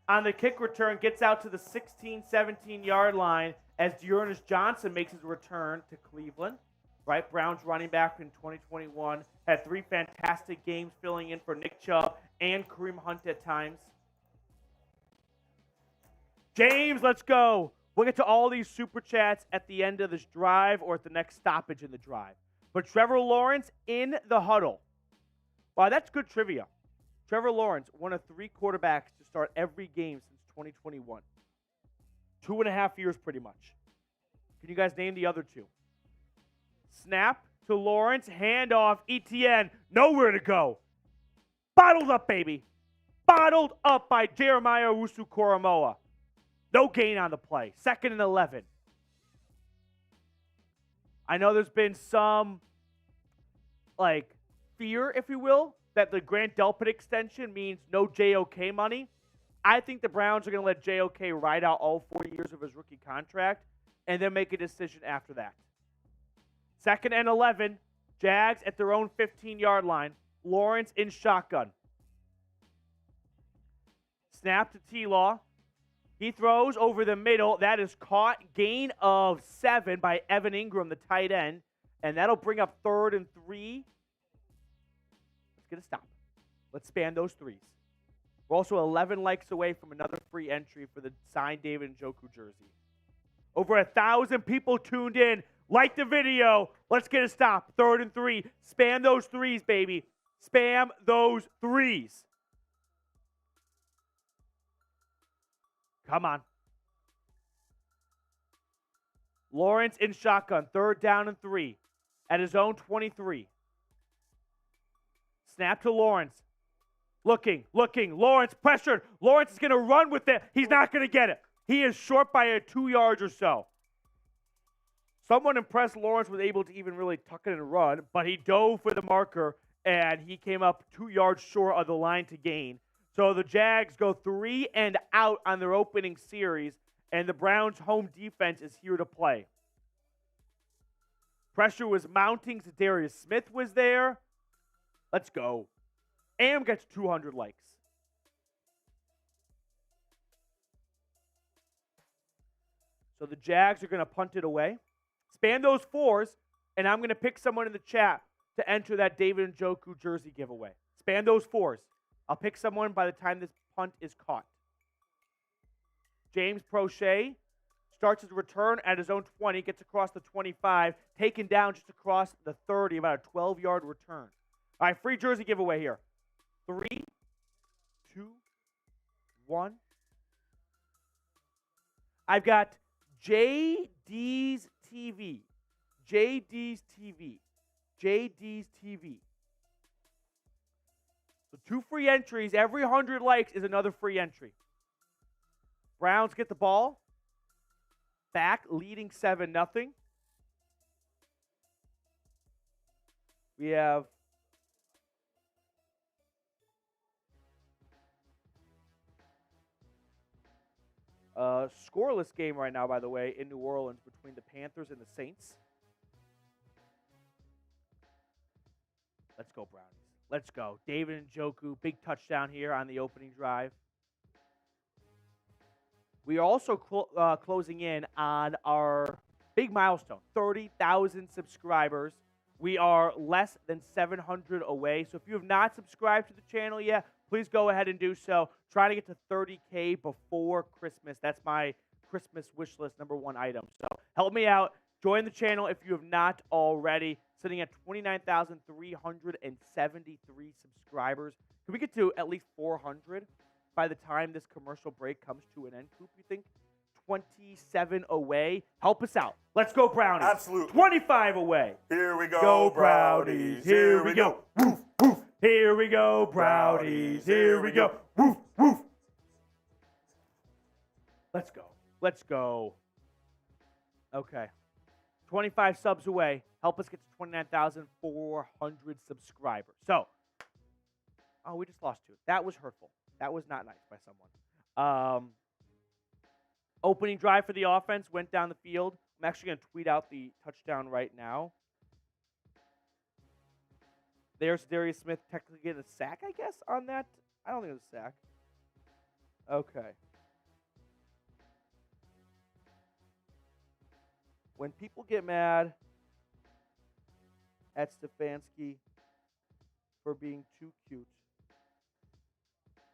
on the kick return gets out to the 16-17-yard line as Dearness Johnson makes his return to Cleveland. Right, Browns running back in 2021 had 3 fantastic games filling in for Nick Chubb and Kareem Hunt at times. James, let's go. We'll get to all these super chats at the end of this drive or at the next stoppage in the drive. But Trevor Lawrence in the huddle. Wow, that's good trivia. Trevor Lawrence, one of 3 quarterbacks to start every game since 2021. 2.5 years pretty much. Can you guys name the other 2? Snap to Lawrence, handoff, ETN, nowhere to go. Bottled up, baby. Bottled up by Jeremiah Owusu-Koramoah. No gain on the play. 2nd and 11. I know there's been some, fear, if you will, that the Grant Delpit extension means no JOK money. I think the Browns are going to let JOK ride out all 4 years of his rookie contract and then make a decision after that. 2nd and 11. Jags at their own 15-yard line. Lawrence in shotgun. Snap to T-Law. He throws over the middle. That is caught. Gain of 7 by Evan Ingram, the tight end. And that'll bring up 3rd and 3. Let's get a stop. Let's span those 3s. We're also 11 likes away from another free entry for the signed David Njoku jersey. Over 1,000 people tuned in. Like the video. Let's get a stop. 3rd and 3. Spam those 3s, baby. Spam those 3s. Come on. Lawrence in shotgun. 3rd down and 3. At his own 23. Snap to Lawrence. Looking. Lawrence pressured. Lawrence is going to run with it. He's not going to get it. He is short by 2 yards or so. Someone impressed Lawrence was able to even really tuck it and run, but he dove for the marker, and he came up 2 yards short of the line to gain. So the Jags go 3 and out on their opening series, and the Browns' home defense is here to play. Pressure was mounting. Darius Smith was there. Let's go. Am gets 200 likes. So the Jags are going to punt it away. Spam those 4s, and I'm going to pick someone in the chat to enter that David Njoku jersey giveaway. Spam those 4s. I'll pick someone by the time this punt is caught. James Prochet starts his return at his own 20, gets across the 25, taken down just across the 30, about a 12-yard return. All right, free jersey giveaway here. 3, 2, 1. I've got JD's TV. JD's TV. JD's TV. So 2 free entries. Every 100 likes is another free entry. Browns get the ball. Back, leading 7-0. We have a scoreless game right now, by the way, in New Orleans between the Panthers and the Saints. Let's go, Brownies. Let's go. David Njoku, big touchdown here on the opening drive. We are also closing in on our big milestone, 30,000 subscribers. We are less than 700 away. So if you have not subscribed to the channel yet, please go ahead and do so. Trying to get to 30K before Christmas. That's my Christmas wish list #1 item. So help me out. Join the channel if you have not already. Sitting at 29,373 subscribers. Can we get to at least 400 by the time this commercial break comes to an end, Coop? You think 27 away? Help us out. Let's go, Brownies. Absolutely. 25 away. Here we go, Go, Brownies. Here we go. Woof, woof. Here we go, Brownies. Here we go. Woof, woof. Let's go. Let's go. Okay. 25 subs away. Help us get to 29,400 subscribers. So, oh, we just lost 2. That was hurtful. That was not nice by someone. Opening drive for the offense went down the field. I'm actually going to tweet out the touchdown right now. There's Darius Smith technically getting a sack, I guess, on that. I don't think it was a sack. Okay. When people get mad at Stefanski for being too cute,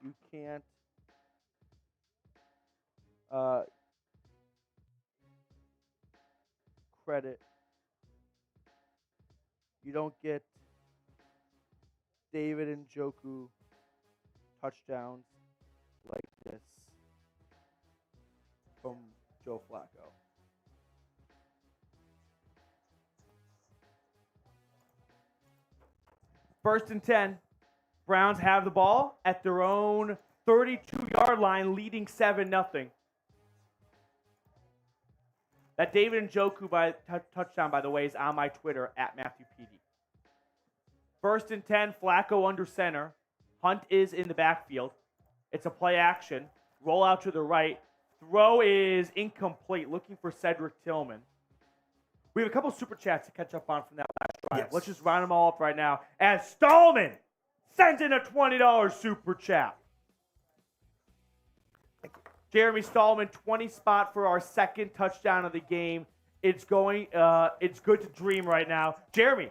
you can't credit. You don't get David Njoku touchdowns like this from Joe Flacco. First and 10. Browns have the ball at their own 32-yard line, leading 7-0. That David Njoku touchdown, by the way, is on my Twitter at Matthew PD. First and 10, Flacco under center. Hunt is in the backfield. It's a play action. Roll out to the right. Throw is incomplete. Looking for Cedric Tillman. We have a couple super chats to catch up on from that last drive. Yes. Let's just round them all up right now. As Stallman sends in a $20 super chat. Jeremy Stallman, 20 spot for our second touchdown of the game. It's good to dream right now. Jeremy,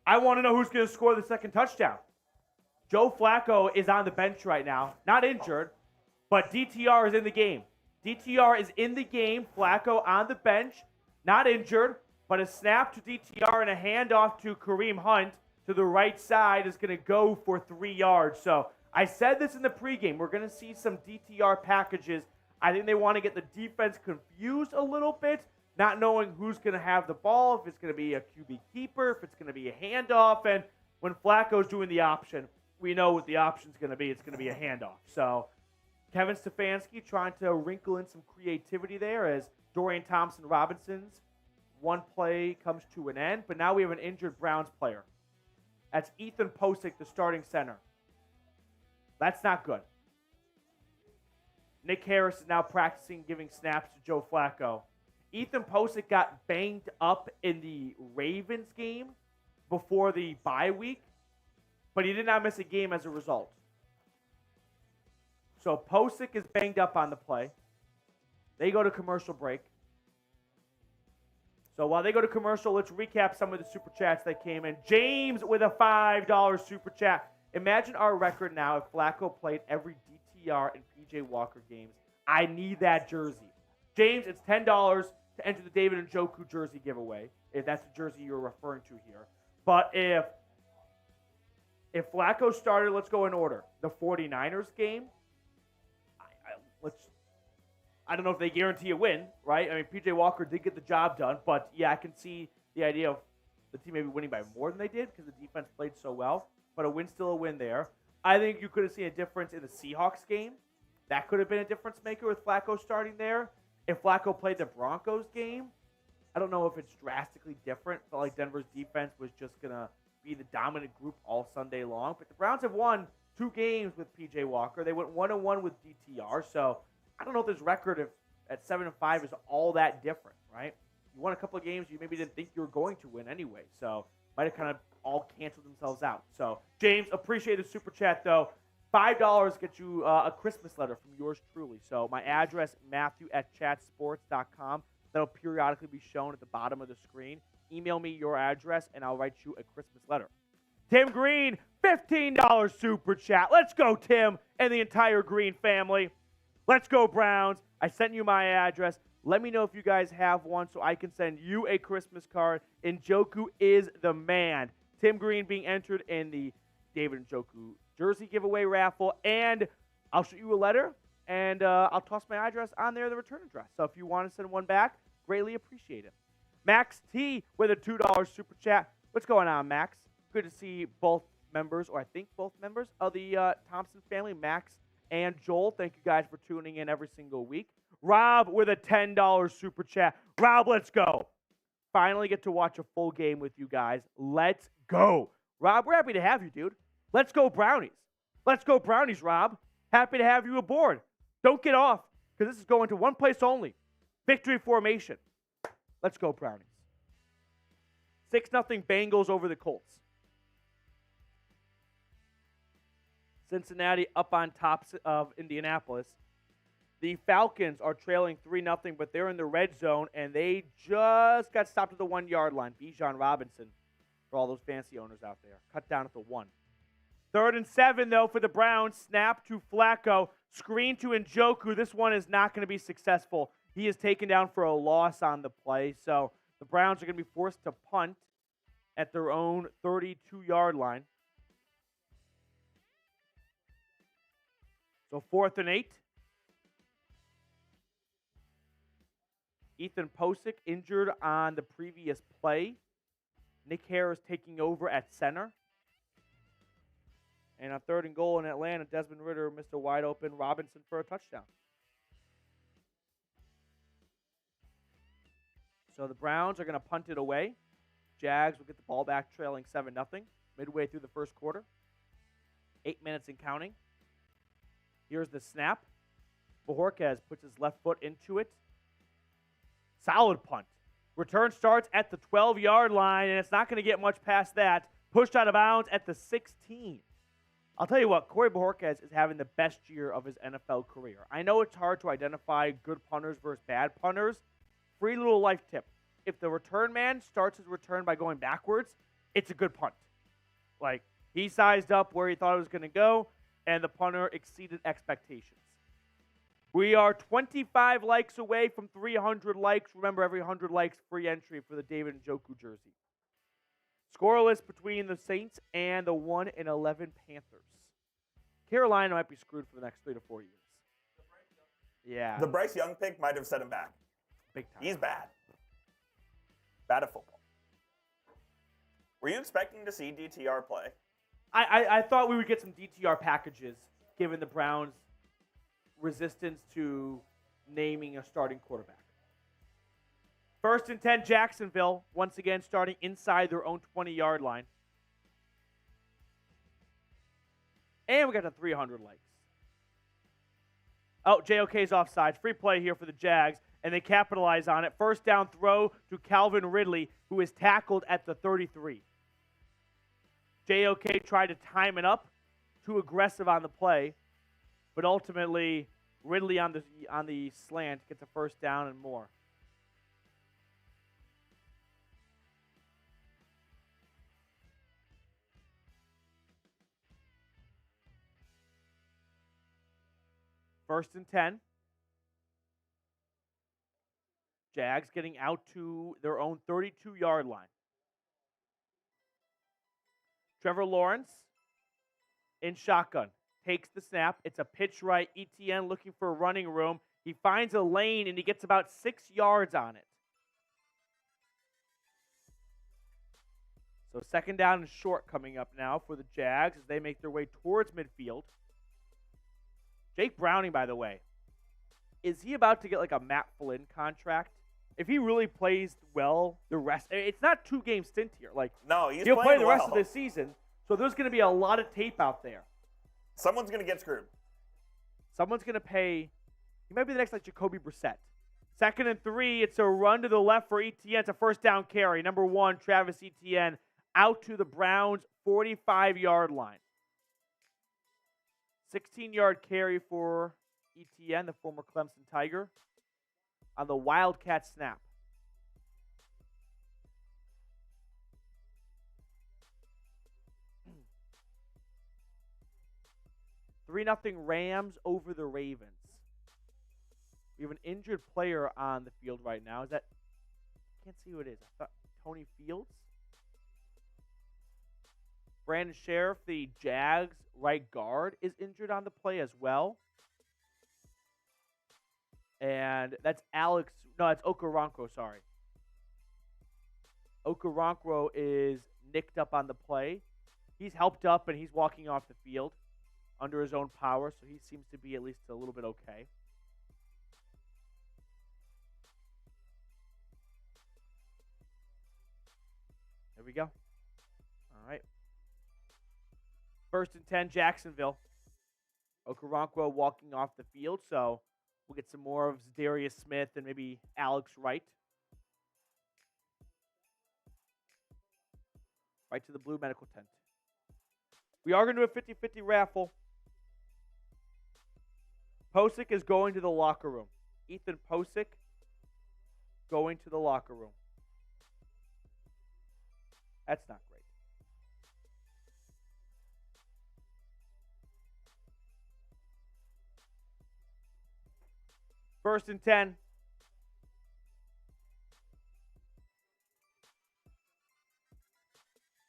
I want to know who's going to score the second touchdown. Joe Flacco is on the bench right now. Not injured, but DTR is in the game. DTR is in the game. Flacco on the bench. Not injured, but a snap to DTR and a handoff to Kareem Hunt to the right side is going to go for 3 yards. So I said this in the pregame. We're going to see some DTR packages. I think they want to get the defense confused a little bit, not knowing who's going to have the ball, if it's going to be a QB keeper, if it's going to be a handoff. And when Flacco's doing the option, we know what the option's going to be. It's going to be a handoff. So Kevin Stefanski trying to wrinkle in some creativity there as Dorian Thompson-Robinson's one play comes to an end. But now we have an injured Browns player. That's Ethan Posick, the starting center. That's not good. Nick Harris is now practicing giving snaps to Joe Flacco. Ethan Posick got banged up in the Ravens game before the bye week, but he did not miss a game as a result. So Posick is banged up on the play. They go to commercial break. So while they go to commercial, let's recap some of the Super Chats that came in. James with a $5 Super Chat. Imagine our record now if Flacco played every DTR and PJ Walker games. I need that jersey. James, it's $10 to enter the David Njoku jersey giveaway, if that's the jersey you're referring to here. But if Flacco started, let's go in order. The 49ers game, I don't know if they guarantee a win, right? I mean, PJ Walker did get the job done, but yeah, I can see the idea of the team maybe winning by more than they did because the defense played so well. But a win's still a win there. I think you could have seen a difference in the Seahawks game. That could have been a difference maker with Flacco starting there. If Flacco played the Broncos game, I don't know if it's drastically different. Felt like Denver's defense was just going to be the dominant group all Sunday long. But the Browns have won 2 games with PJ Walker. They went 1-1 with DTR, so I don't know if this record at 7-5 is all that different, right? You won a couple of games you maybe didn't think you were going to win anyway, so might have kind of all canceled themselves out. So, James, appreciate the Super Chat, though. $5 gets you a Christmas letter from yours truly. So my address, Matthew@chatsports.com. That'll periodically be shown at the bottom of the screen. Email me your address, and I'll write you a Christmas letter. Tim Green, $15 Super Chat. Let's go, Tim, and the entire Green family. Let's go, Browns. I sent you my address. Let me know if you guys have one so I can send you a Christmas card. Njoku is the man. Tim Green being entered in the David Njoku jersey giveaway raffle. And I'll shoot you a letter, and I'll toss my address on there, the return address. So if you want to send one back, greatly appreciate it. Max T with a $2 Super Chat. What's going on, Max? Good to see both members, or I think both members, of the Thompson family, Max and Joel. Thank you guys for tuning in every single week. Rob with a $10 Super Chat. Rob, let's go. Finally get to watch a full game with you guys. Let's go. Rob, we're happy to have you, dude. Let's go, Brownies. Let's go, Brownies, Rob. Happy to have you aboard. Don't get off, because this is going to one place only. Victory formation. Let's go, Brownies. 6-0 Bengals over the Colts. Cincinnati up on top of Indianapolis. The Falcons are trailing 3-0, but they're in the red zone, and they just got stopped at the 1-yard line. Bijan Robinson, for all those fancy owners out there. Cut down at the 1. 3rd and 7, though, for the Browns. Snap to Flacco. Screen to Njoku. This one is not going to be successful. He is taken down for a loss on the play. So the Browns are going to be forced to punt at their own 32-yard line. So 4th and 8. Ethan Posick injured on the previous play. Nick Harris taking over at center. And on 3rd and goal in Atlanta, Desmond Ridder missed a wide open Robinson for a touchdown. So the Browns are going to punt it away. Jags will get the ball back trailing 7-0 midway through the first quarter. 8 minutes and counting. Here's the snap. Bojorquez puts his left foot into it. Solid punt. Return starts at the 12-yard line, and it's not going to get much past that. Pushed out of bounds at the 16. I'll tell you what, Corey Bojorquez is having the best year of his NFL career. I know it's hard to identify good punters versus bad punters. Free little life tip. If the return man starts his return by going backwards, it's a good punt. Like, he sized up where he thought it was going to go, and the punter exceeded expectations. We are 25 likes away from 300 likes. Remember, every 100 likes, free entry for the David Njoku jersey. Scoreless between the Saints and the 1-11 Panthers. Carolina might be screwed for the next 3 to 4 years. Yeah. The Bryce Young pick might have set him back. Big time. He's bad. Bad at football. Were you expecting to see DTR play? I thought we would get some DTR packages, given the Browns' resistance to naming a starting quarterback. 1st and 10, Jacksonville, once again starting inside their own 20-yard line. And we got to 300 likes. Oh, JOK's offside. Free play here for the Jags, and they capitalize on it. First down throw to Calvin Ridley, who is tackled at the 33. JOK tried to time it up, too aggressive on the play, but ultimately Ridley on the slant gets a first down and more. First and 10. Jags getting out to their own 32-yard line. Trevor Lawrence in shotgun. Takes the snap. It's a pitch right. ETN looking for running room. He finds a lane, and he gets about 6 yards on it. So second down and short coming up now for the Jags as they make their way towards midfield. Jake Browning, by the way, is he about to get like a Matt Flynn contract? If he really plays well the rest, it's not 2-game stint here. Like, no, he'll play the rest of this season. So there's going to be a lot of tape out there. Someone's going to get screwed. Someone's going to pay. He might be the next like Jacoby Brissett. Second and 3. It's a run to the left for ETN. It's a first down carry. Number 1, Travis Etienne, out to the Browns' 45-yard line. 16-yard carry for ETN, the former Clemson Tiger, on the Wildcat snap. 3-0 Rams over the Ravens. We have an injured player on the field right now. Is that? I can't see who it is. I thought Tony Fields. Brandon Sheriff, the Jags right guard, is injured on the play as well. And that's Alex. No, it's Okoronkwo, sorry. Okoronkwo is nicked up on the play. He's helped up and he's walking off the field under his own power, so he seems to be at least a little bit okay. There we go. All right. First and 10, Jacksonville. Okoronkwo walking off the field, so we'll get some more of Darius Smith and maybe Alex Wright. Right to the blue medical tent. We are going to do a 50-50 raffle. Posick is going to the locker room. Ethan Posick going to the locker room. That's not great. First and 10.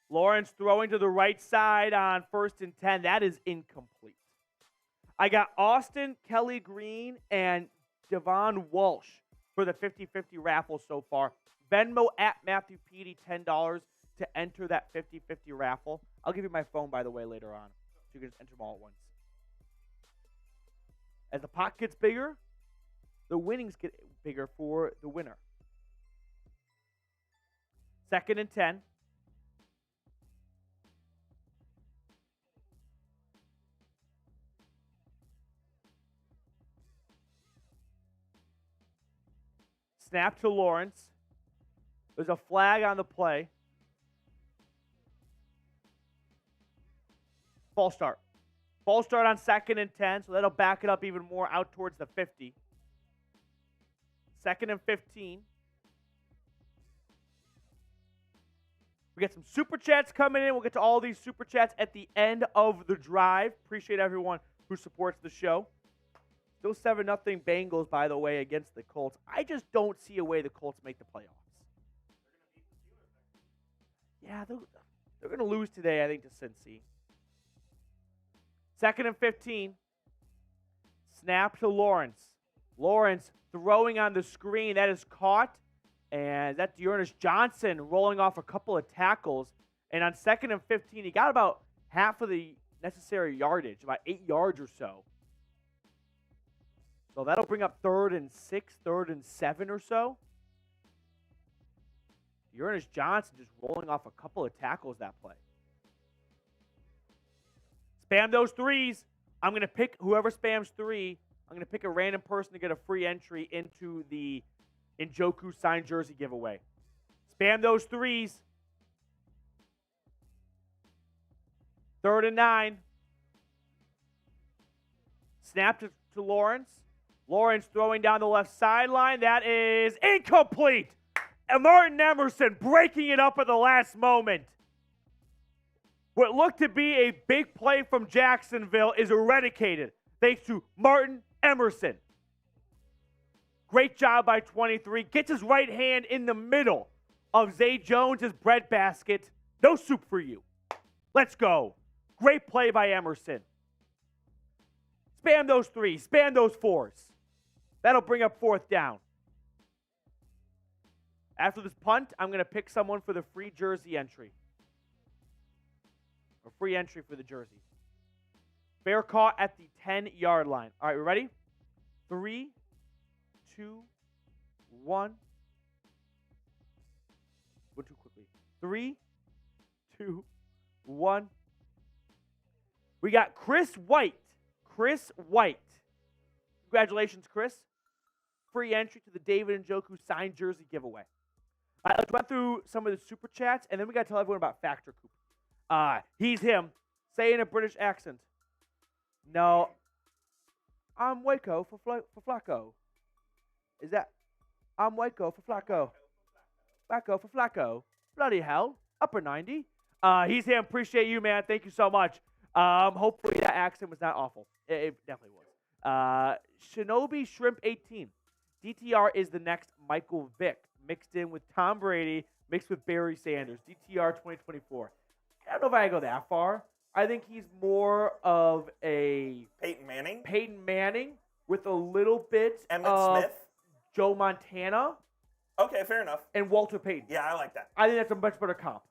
Lawrence throwing to the right side on first and 10. That is incomplete. I got Austin, Kelly Green, and Devon Walsh for the 50-50 raffle so far. Venmo at Matthew Petey, $10 to enter that 50-50 raffle. I'll give you my phone, by the way, later on, so you can just enter them all at once. As the pot gets bigger, the winnings get bigger for the winner. Second and 10. Snap to Lawrence. There's a flag on the play. False start. False start on second and 10, so that'll back it up even more out towards the 50. Second and 15. We get some super chats coming in. We'll get to all these super chats at the end of the drive. Appreciate everyone who supports the show. Still 7-0 Bengals, by the way, against the Colts. I just don't see a way the Colts make the playoffs. Yeah, they're going to lose today, I think, to Cincy. Second and 15. Snap to Lawrence. Lawrence throwing on the screen. That is caught. And that's Dearness Johnson rolling off a couple of tackles. And on second and 15, he got about half of the necessary yardage, about 8 yards or so. So that'll bring up 3rd and 6, 3rd and 7 or so. Dearness Johnson just rolling off a couple of tackles that play. Spam those threes. I'm going to pick whoever spams 3 I'm going to pick a random person to get a free entry into the Njoku signed jersey giveaway. Spam those threes. 3rd and 9. Snap to Lawrence. Lawrence throwing down the left sideline. That is incomplete. And Martin Emerson breaking it up at the last moment. What looked to be a big play from Jacksonville is eradicated thanks to Martin Emerson. Great job by 23. Gets his right hand in the middle of Zay Jones' breadbasket. No soup for you. Let's go. Great play by Emerson. Spam those threes. Spam those fours. That'll bring up 4th down. After this punt, I'm going to pick someone for the free jersey entry. A free entry for the jersey. Fair caught at the 10-yard line. All right, we ready? 3, 2, 1. Go too quickly. 3, 2, 1. We got Chris White. Chris White. Congratulations, Chris. Free entry to the David Njoku signed jersey giveaway. All right, let's run through some of the super chats, and then we got to tell everyone about Factor Coop. He's him. Say in a British accent. No, I'm Waco for Flacco. Is that? I'm Waco for Flacco. Flacco for Flacco. Bloody hell. Upper 90. He's him. Appreciate you, man. Thank you so much. Hopefully that accent was not awful. It definitely was. Shinobi Shrimp 18. DTR is the next Michael Vick, mixed in with Tom Brady, mixed with Barry Sanders. DTR 2024. I don't know if I go that far. I think he's more of a Peyton Manning with a little bit of Smith. Joe Montana. Okay, fair enough. And Walter Payton. Yeah, I like that. I think that's a much better comp.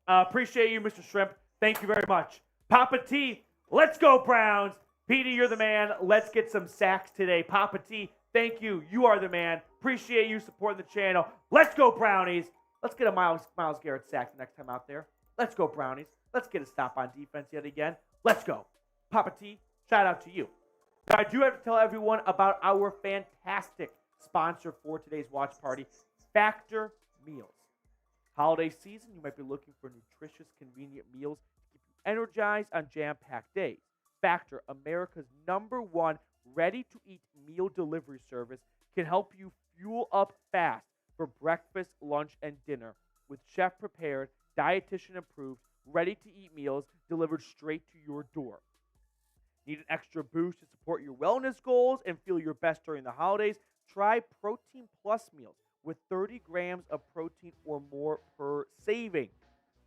Appreciate you, Mr. Shrimp. Thank you very much. Papa T, let's go Browns. Petey, you're the man. Let's get some sacks today. Papa T, thank you. You are the man. Appreciate you supporting the channel. Let's go Brownies. Let's get a Myles Garrett sack next time out there. Let's go Brownies. Let's get a stop on defense yet again. Let's go. Papa T, shout out to you. Now, I do have to tell everyone about our fantastic sponsor for today's watch party, Factor Meals. Holiday season, you might be looking for nutritious, convenient meals to keep you energized on jam-packed days. Factor, America's #1 ready-to-eat meal delivery service, can help you fuel up fast for breakfast, lunch, and dinner with chef-prepared, dietitian-approved, ready-to-eat meals delivered straight to your door. Need an extra boost to support your wellness goals and feel your best during the holidays? Try Protein Plus meals with 30 grams of protein or more per saving.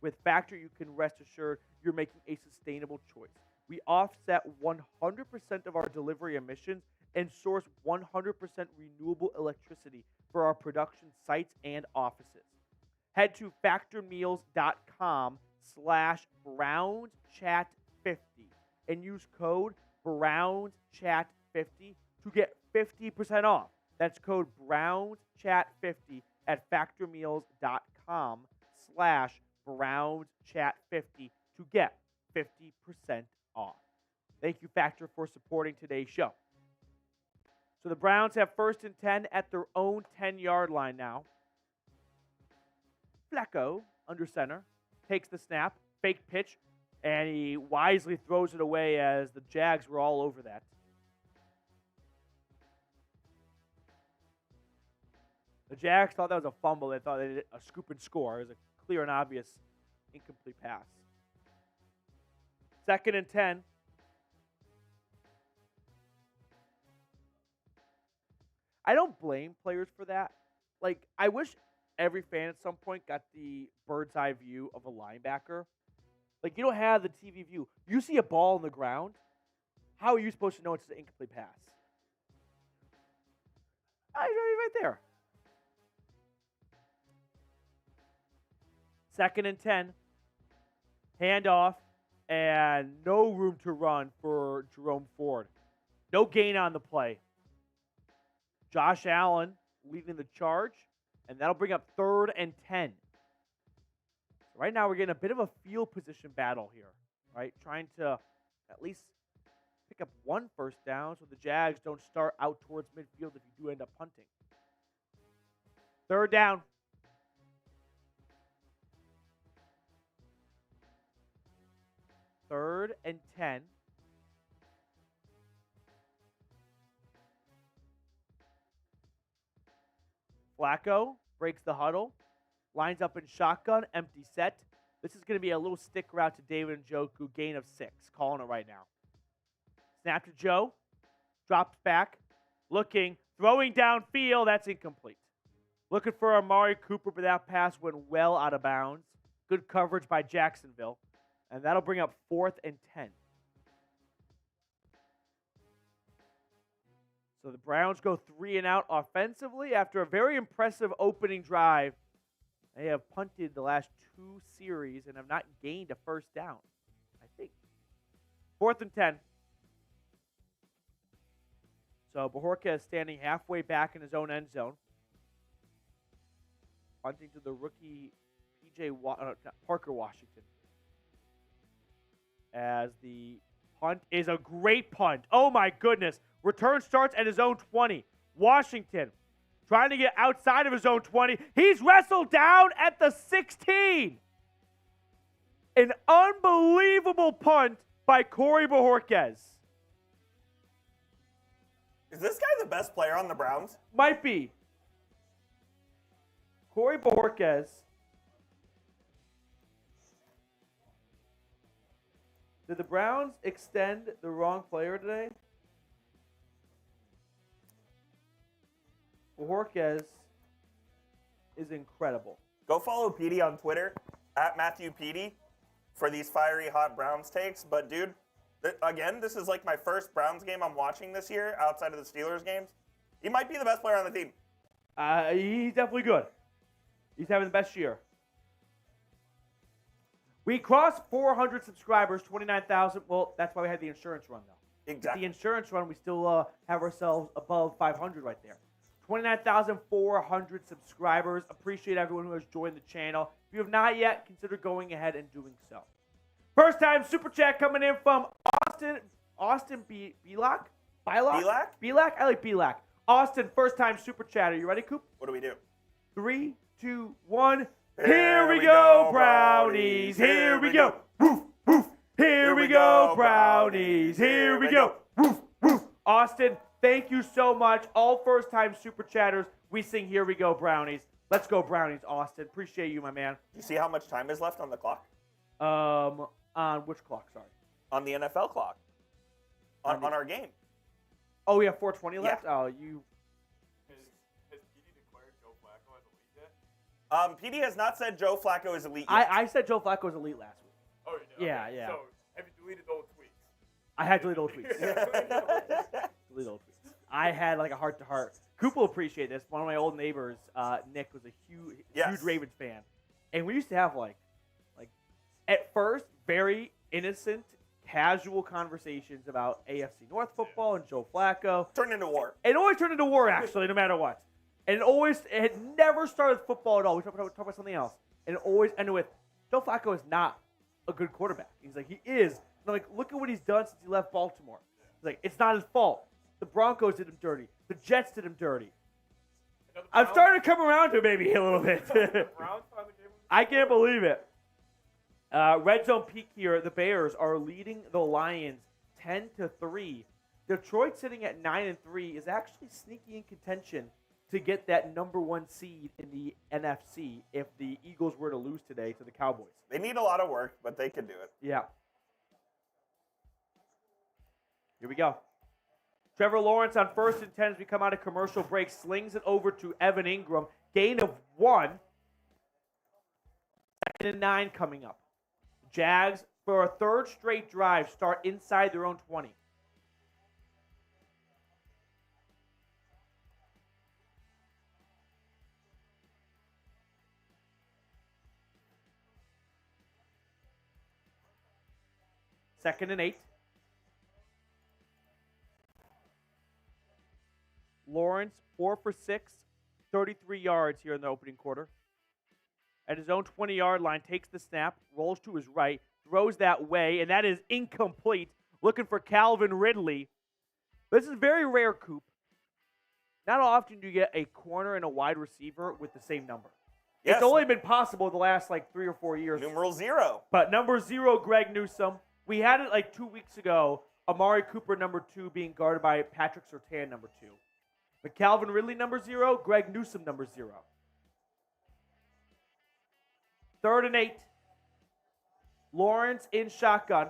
With Factor, you can rest assured you're making a sustainable choice. We offset 100% of our delivery emissions and source 100% renewable electricity for our production sites and offices. Head to factormeals.com/BrownsChat50 and use code BrownsChat50 to get 50% off. That's code BrownsChat50 at factormeals.com/BrownsChat50 to get 50% off. Thank you, Factor, for supporting today's show. So the Browns have 1st and 10 at their own 10-yard line now. Flacco, under center, takes the snap, fake pitch, and he wisely throws it away as the Jags were all over that. The Jags thought that was a fumble. They thought they did a scoop and score. It was a clear and obvious incomplete pass. 2nd and 10. I don't blame players for that. Like, I wish every fan at some point got the bird's eye view of a linebacker. Like, you don't have the TV view. You see a ball on the ground, how are you supposed to know it's an incomplete pass? Right there. 2nd and 10. Handoff, and no room to run for Jerome Ford. No gain on the play. Josh Allen leading the charge, and that'll bring up 3rd and 10. Right now, we're getting a bit of a field position battle here, right? Trying to at least pick up 1 first down so the Jags don't start out towards midfield if you do end up punting. 3rd down. Third and 10. Flacco breaks the huddle, lines up in shotgun, empty set. This is going to be a little stick route to David Njoku, gain of 6. Calling it right now. Snap to Joe, drops back, looking, throwing downfield. That's incomplete. Looking for Amari Cooper, but that pass went well out of bounds. Good coverage by Jacksonville, and that'll bring up 4th and 10. So the Browns go 3 and out offensively after a very impressive opening drive. They have punted the last 2 series and have not gained a first down, I think. 4th and 10. So Bajorquez is standing halfway back in his own end zone. Punting to the rookie Parker Washington. As the punt is a great punt. Oh my goodness. Return starts at his own 20. Washington trying to get outside of his own 20. He's wrestled down at the 16. An unbelievable punt by Corey Bajorquez. Is this guy the best player on the Browns? Might be. Corey Bajorquez. Did the Browns extend the wrong player today? Bajorquez is incredible. Go follow Petey on Twitter, at Matthew Petey, for these fiery hot Browns takes. But, dude, again, this is like my first Browns game I'm watching this year outside of the Steelers games. He might be the best player on the team. He's definitely good. He's having the best year. We crossed 400 subscribers, 29,000. Well, that's why we had the insurance run, though. Exactly. The insurance run, we still have ourselves above 500 right there. 29,400 subscribers. Appreciate everyone who has joined the channel. If you have not yet, consider going ahead and doing so. First time super chat coming in from Austin Belak? Belak? I like Belak. Austin, first time super chatter. You ready, Coop? What do we do? 3, 2, 1. Here we go, Brownies. Here we go. Woof, woof. Here we go, Brownies. Here we go. Woof, woof. Austin, thank you so much. All first-time super chatters, we sing Here We Go, Brownies. Let's go, Brownies, Austin. Appreciate you, my man. You see how much time is left on the clock? On which clock, sorry? On the NFL clock. On our game. Oh, we have 4:20 left? Yeah. Oh, you... Has Petey declared Joe Flacco as elite yet? Petey has not said Joe Flacco is elite yet. I said Joe Flacco was elite last week. Oh, you did? Yeah, Okay. yeah. So, have you deleted old tweets? I had to delete old tweets. Delete old tweets. I had like a heart-to-heart. Coop will appreciate this. One of my old neighbors, Nick, was a huge Ravens fan. And we used to have like at first, very innocent, casual conversations about AFC North football and Joe Flacco. Turned into war. It always turned into war, actually, no matter what. And it had never started with football at all. We talk about something else. And it always ended with, Joe Flacco is not a good quarterback. He's like, he is. And I'm like, look at what he's done since he left Baltimore. He's like, it's not his fault. The Broncos did him dirty. The Jets did him dirty. I'm starting to come around to it maybe a little bit. I can't believe it. Red zone peak here. The Bears are leading the Lions 10-3. Detroit sitting at 9-3 is actually sneaky in contention to get that number 1 seed in the NFC if the Eagles were to lose today to the Cowboys. They need a lot of work, but they can do it. Yeah. Here we go. Trevor Lawrence on 1st and 10 as we come out of commercial break. Slings it over to Evan Ingram. Gain of 1. 2nd and 9 coming up. Jags, for a 3rd straight drive, start inside their own 20. Second and 8. Lawrence, 4 for 6, 33 yards here in the opening quarter. At his own 20-yard line, takes the snap, rolls to his right, throws that way, and that is incomplete. looking for Calvin Ridley. This is very rare, Coop. Not often do you get a corner and a wide receiver with the same number. Yes. It's only been possible the last 3 or 4 years. Numeral 0. But number 0, Greg Newsome. We had it 2 weeks ago. Amari Cooper, number 2, being guarded by Patrick Surtain, number 2. But Calvin Ridley, number 0. Greg Newsome, number 0. 3rd and 8. Lawrence in shotgun.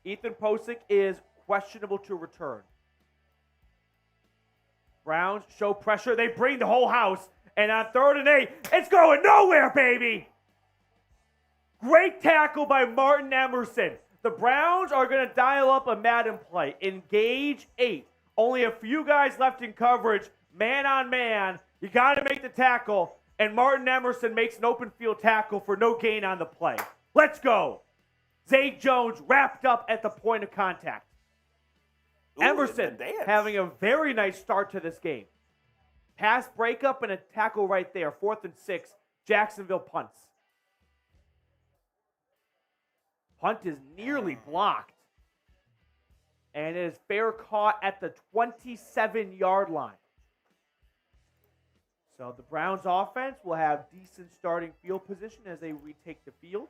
Ethan Posick is questionable to return. Browns show pressure. They bring the whole house. And on 3rd and 8, it's going nowhere, baby. Great tackle by Martin Emerson. The Browns are going to dial up a Madden play. Engage 8. Only a few guys left in coverage. Man on man. You got to make the tackle. And Martin Emerson makes an open field tackle for no gain on the play. Let's go. Zay Jones wrapped up at the point of contact. Ooh, Emerson the dance. having a very nice start to this game. Pass breakup and a tackle right there. 4th and 6. Jacksonville punts. Punt is nearly blocked. And it is fair caught at the 27-yard line. So the Browns offense will have decent starting field position as they retake the field.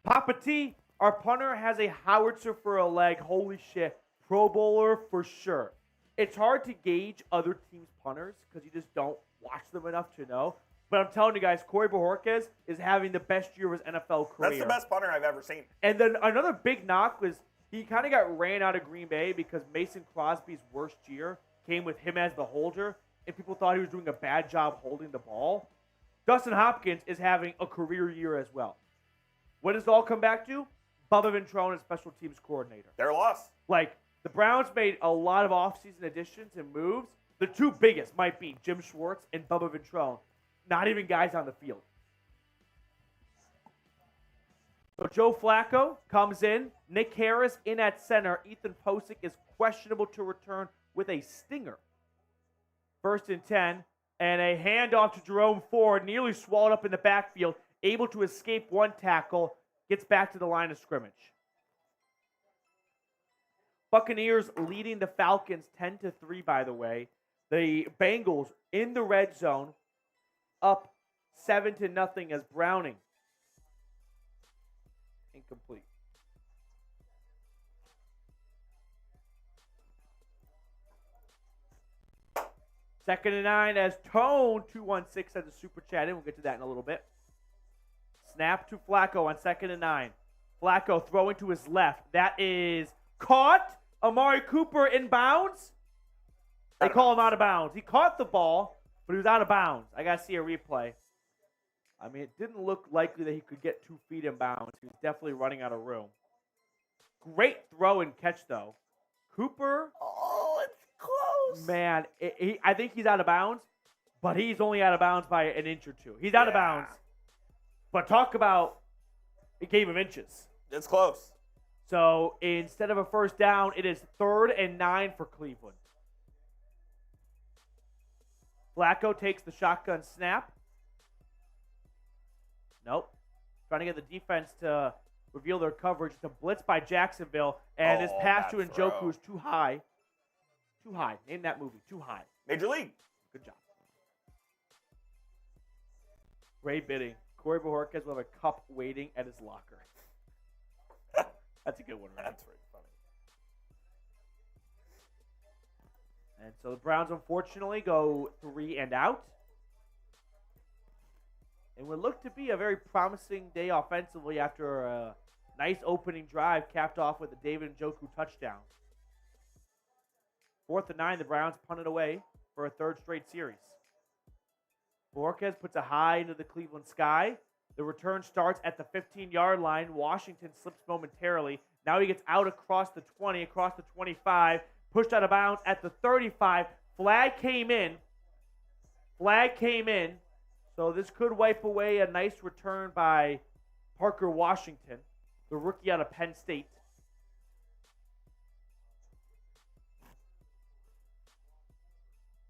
Papa T, our punter, has a howitzer for a leg. Holy shit. Pro Bowler for sure. It's hard to gauge other teams' punters because you just don't watch them enough to know. But I'm telling you guys, Corey Bojorquez is having the best year of his NFL career. That's the best punter I've ever seen. And then another big knock was he kind of got ran out of Green Bay because Mason Crosby's worst year came with him as the holder, and people thought he was doing a bad job holding the ball. Dustin Hopkins is having a career year as well. What does it all come back to? Bubba Ventrone as special teams coordinator. They're lost. The Browns made a lot of offseason additions and moves. The 2 biggest might be Jim Schwartz and Bubba Ventrone. Not even guys on the field. So Joe Flacco comes in. Nick Harris in at center. Ethan Posick is questionable to return with a stinger. 1st and 10. And a handoff to Jerome Ford. Nearly swallowed up in the backfield. Able to escape one tackle. Gets back to the line of scrimmage. Buccaneers leading the Falcons 10-3, by the way. The Bengals in the red zone, up 7-0 as Browning. Incomplete. Second and 9 as Tone 216 has a super chat in. We'll get to that in a little bit. Snap to Flacco on 2nd and 9. Flacco throwing to his left. That is caught. Amari Cooper in bounds. They call him out of bounds. He caught the ball, but he was out of bounds. I got to see a replay. I mean, it didn't look likely that he could get 2 feet in bounds. He was definitely running out of room. Great throw and catch, though. Cooper. Oh, it's close. Man, I think he's out of bounds, but he's only out of bounds by an inch or 2. He's out of bounds. But talk about a game of inches. It's close. So instead of a first down, it is 3rd and 9 for Cleveland. Flacco takes the shotgun snap. Nope. Trying to get the defense to reveal their coverage. The blitz by Jacksonville. And this pass to Njoku is too high. Too high. Name that movie. Too high. Major League. Good job. Great bidding. Corey Bojorquez will have a cup waiting at his locker. That's a good one, right? That's really funny. And so the Browns, unfortunately, go 3 and out. And would look to be a very promising day offensively after a nice opening drive capped off with a David Njoku touchdown. 4th and 9, the Browns punted away for a 3rd straight series. Bojorquez puts a high into the Cleveland sky. The return starts at the 15-yard line. Washington slips momentarily. Now he gets out across the 20, across the 25, pushed out of bounds at the 35. Flag came in. So this could wipe away a nice return by Parker Washington, the rookie out of Penn State.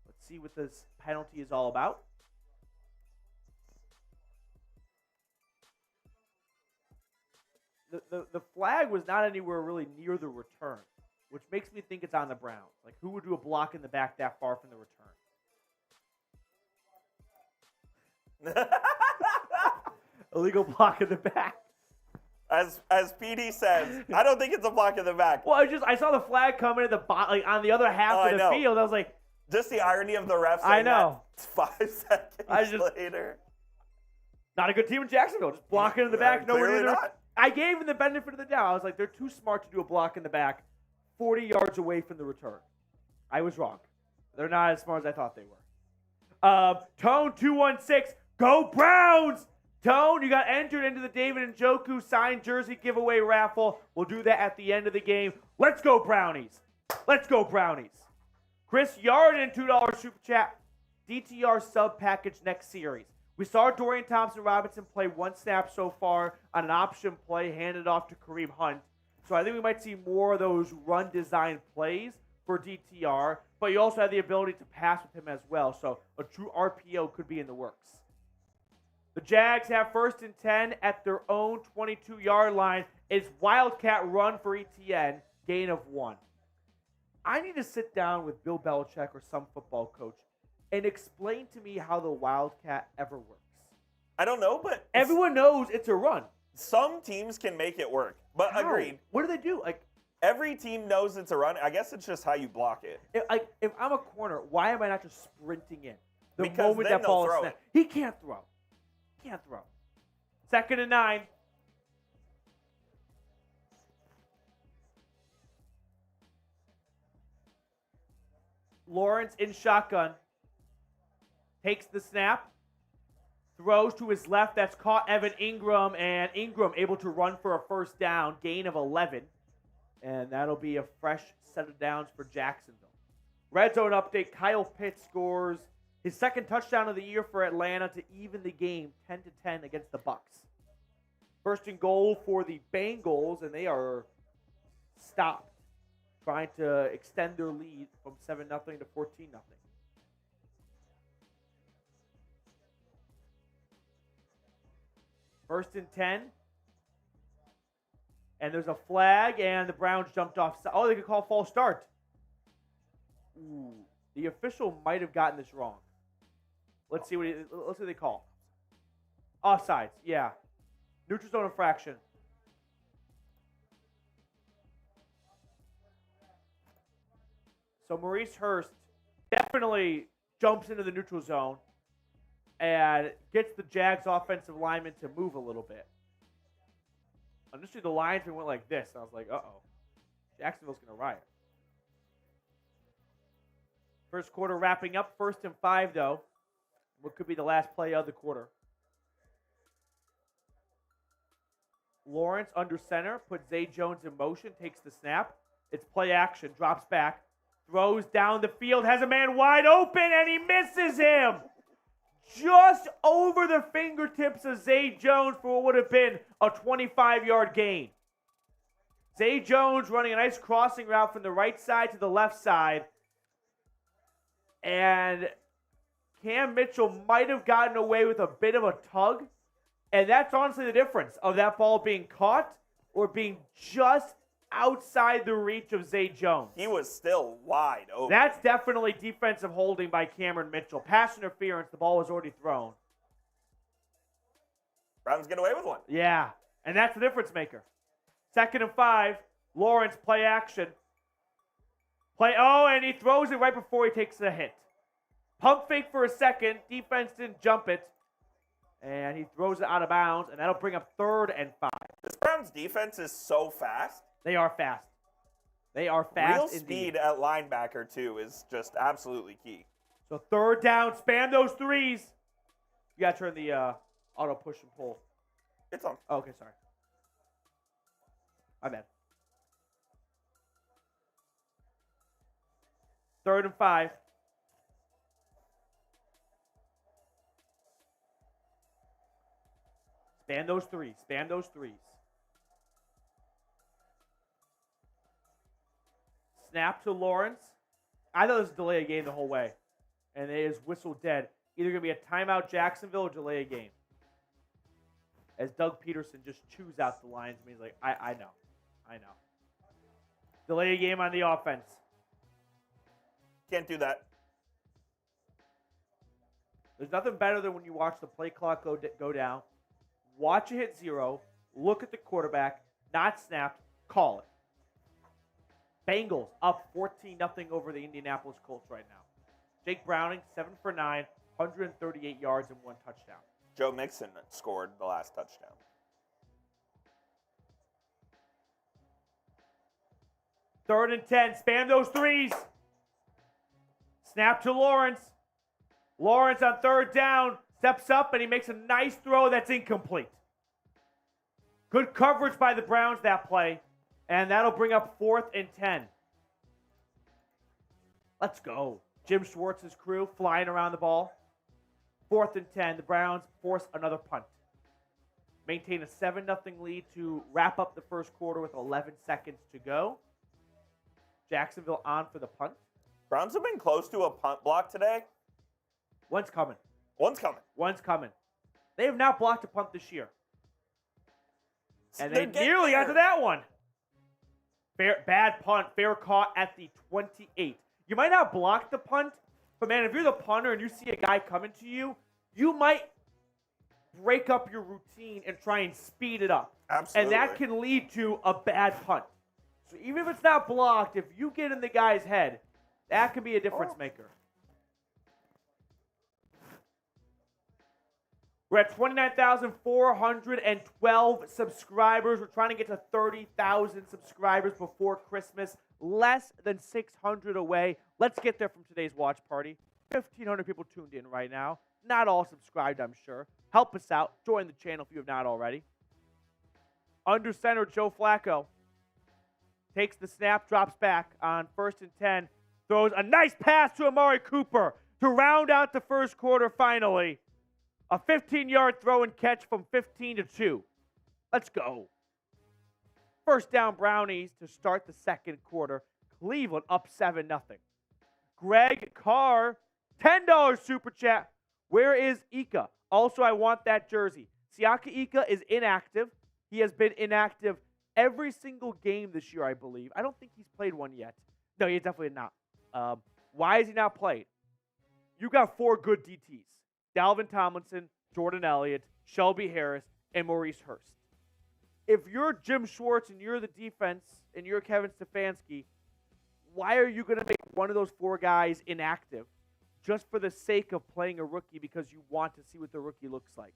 Let's see what this penalty is all about. the flag was not anywhere really near the return, which makes me think it's on the Browns. Like, who would do a block in the back that far from the return? Illegal block in the back. As PD says, I don't think it's a block in the back. Well, I saw the flag coming at like on the other half of the field. I was like, just the irony of the refs. I know. 5 seconds later. Not a good team in Jacksonville. Just blocking in the back. Clearly not. I gave them the benefit of the doubt. I was like, they're too smart to do a block in the back 40 yards away from the return. I was wrong. They're not as smart as I thought they were. Tone 216. Go Browns! Tone, you got entered into the David Njoku signed jersey giveaway raffle. We'll do that at the end of the game. Let's go Brownies. Let's go Brownies. Chris Yarden, $2 super chat. DTR sub package next series. We saw Dorian Thompson-Robinson play 1 snap so far on an option play handed off to Kareem Hunt. So I think we might see more of those run design plays for DTR, but you also have the ability to pass with him as well. So a true RPO could be in the works. The Jags have 1st and 10 at their own 22-yard line. It's Wildcat run for ETN, gain of 1. I need to sit down with Bill Belichick or some football coach and explain to me how the Wildcat ever works. I don't know, but everyone knows it's a run. Some teams can make it work, but How? Agreed. What do they do? Like, every team knows it's a run. I guess it's just how you block it. If I'm a corner, why am I not just sprinting in the Because moment then that ball they'll is throw snapped? He can't throw. 2nd and 9. Lawrence in shotgun. Takes the snap. Throws to his left. That's caught Evan Ingram. And Ingram able to run for a 1st down. Gain of 11. And that'll be a fresh set of downs for Jacksonville. Red zone update. Kyle Pitts scores his 2nd touchdown of the year for Atlanta to even the game 10-10 against the Bucks. 1st and goal for the Bengals, and they are stopped, trying to extend their lead from 7-0 to 14-0. First and 10. And there's a flag, and the Browns jumped off. Oh, they could call false start. Ooh, the official might have gotten this wrong. Let's see what they call. Offsides, yeah. Neutral zone infraction. So Maurice Hurst definitely jumps into the neutral zone and gets the Jags offensive lineman to move a little bit. Initially, the linesman went like this. I was like, uh-oh. Jacksonville's going to riot. First quarter wrapping up. 1st and 5, though. What could be the last play of the quarter. Lawrence under center, puts Zay Jones in motion, takes the snap. It's play action, drops back, throws down the field, has a man wide open, and he misses him. Just over the fingertips of Zay Jones for what would have been a 25-yard gain. Zay Jones running a nice crossing route from the right side to the left side. And Cam Mitchell might have gotten away with a bit of a tug. And that's honestly the difference of that ball being caught or being just outside the reach of Zay Jones. He was still wide open. That's definitely defensive holding by Cameron Mitchell. Pass interference, the ball was already thrown. Browns get away with one. Yeah, and that's the difference maker. 2nd and 5, Lawrence play action. And he throws it right before he takes the hit. Pump fake for a second, defense didn't jump it. And he throws it out of bounds, and that'll bring up 3rd and 5. This Browns defense is so fast. They are fast. They are fast. Real indeed. speed at linebacker, too, is just absolutely key. So 3rd down, spam those threes. You got to turn the auto push and pull. It's on. Oh, okay, sorry. My bad. 3rd and 5. Spam those threes. Spam those threes. Snap to Lawrence. I thought this was a delay a game the whole way. And it is whistle dead. Either going to be a timeout Jacksonville or delay a game. as Doug Peterson just chews out the lines. I mean, he's like, I know. Delay game on the offense. Can't do that. There's nothing better than when you watch the play clock go down, watch it hit 0, look at the quarterback, not snapped, call it. Bengals up 14-0 over the Indianapolis Colts right now. Jake Browning, 7 for 9, 138 yards and 1 touchdown. Joe Mixon scored the last touchdown. Third and 10. Spam those threes. Snap to Lawrence. Lawrence on third down steps up and he makes a nice throw that's incomplete. Good coverage by the Browns that play. And that'll bring up 4th and 10. Let's go. Jim Schwartz's crew flying around the ball. 4th and 10. The Browns force another punt. Maintain a 7-0 lead to wrap up the first quarter with 11 seconds to go. Jacksonville on for the punt. Browns have been close to a punt block today. One's coming. One's coming. They have not blocked a punt this year. And they They're nearly got there. to that one. Bad punt. Fair caught at the 28. You might not block the punt, but man, if you're the punter and you see a guy coming to you, you might break up your routine and try and speed it up. Absolutely. And that can lead to a bad punt. So even if it's not blocked, if you get in the guy's head, that can be a difference maker. We're at 29,412 subscribers. We're trying to get to 30,000 subscribers before Christmas. Less than 600 away. Let's get there from today's watch party. 1,500 people tuned in right now. Not all subscribed, I'm sure. Help us out. Join the channel if you have not already. Under center, Joe Flacco takes the snap, drops back on 1st and 10. Throws a nice pass to Amari Cooper to round out the first quarter finally. A 15-yard throw and catch from 15 to 2. Let's go. First down Brownies to start the second quarter. Cleveland up 7-0. Greg Carr, $10 super chat. Where is Ika? Also, I want that jersey. Siaka Ika is inactive. He has been inactive every single game this year, I believe. I don't think he's played one yet. No, he's definitely not. Why is he not played? You got 4 good DTs. Dalvin Tomlinson, Jordan Elliott, Shelby Harris, and Maurice Hurst. If you're Jim Schwartz and you're the defense and you're Kevin Stefanski, why are you going to make one of those 4 guys inactive just for the sake of playing a rookie because you want to see what the rookie looks like?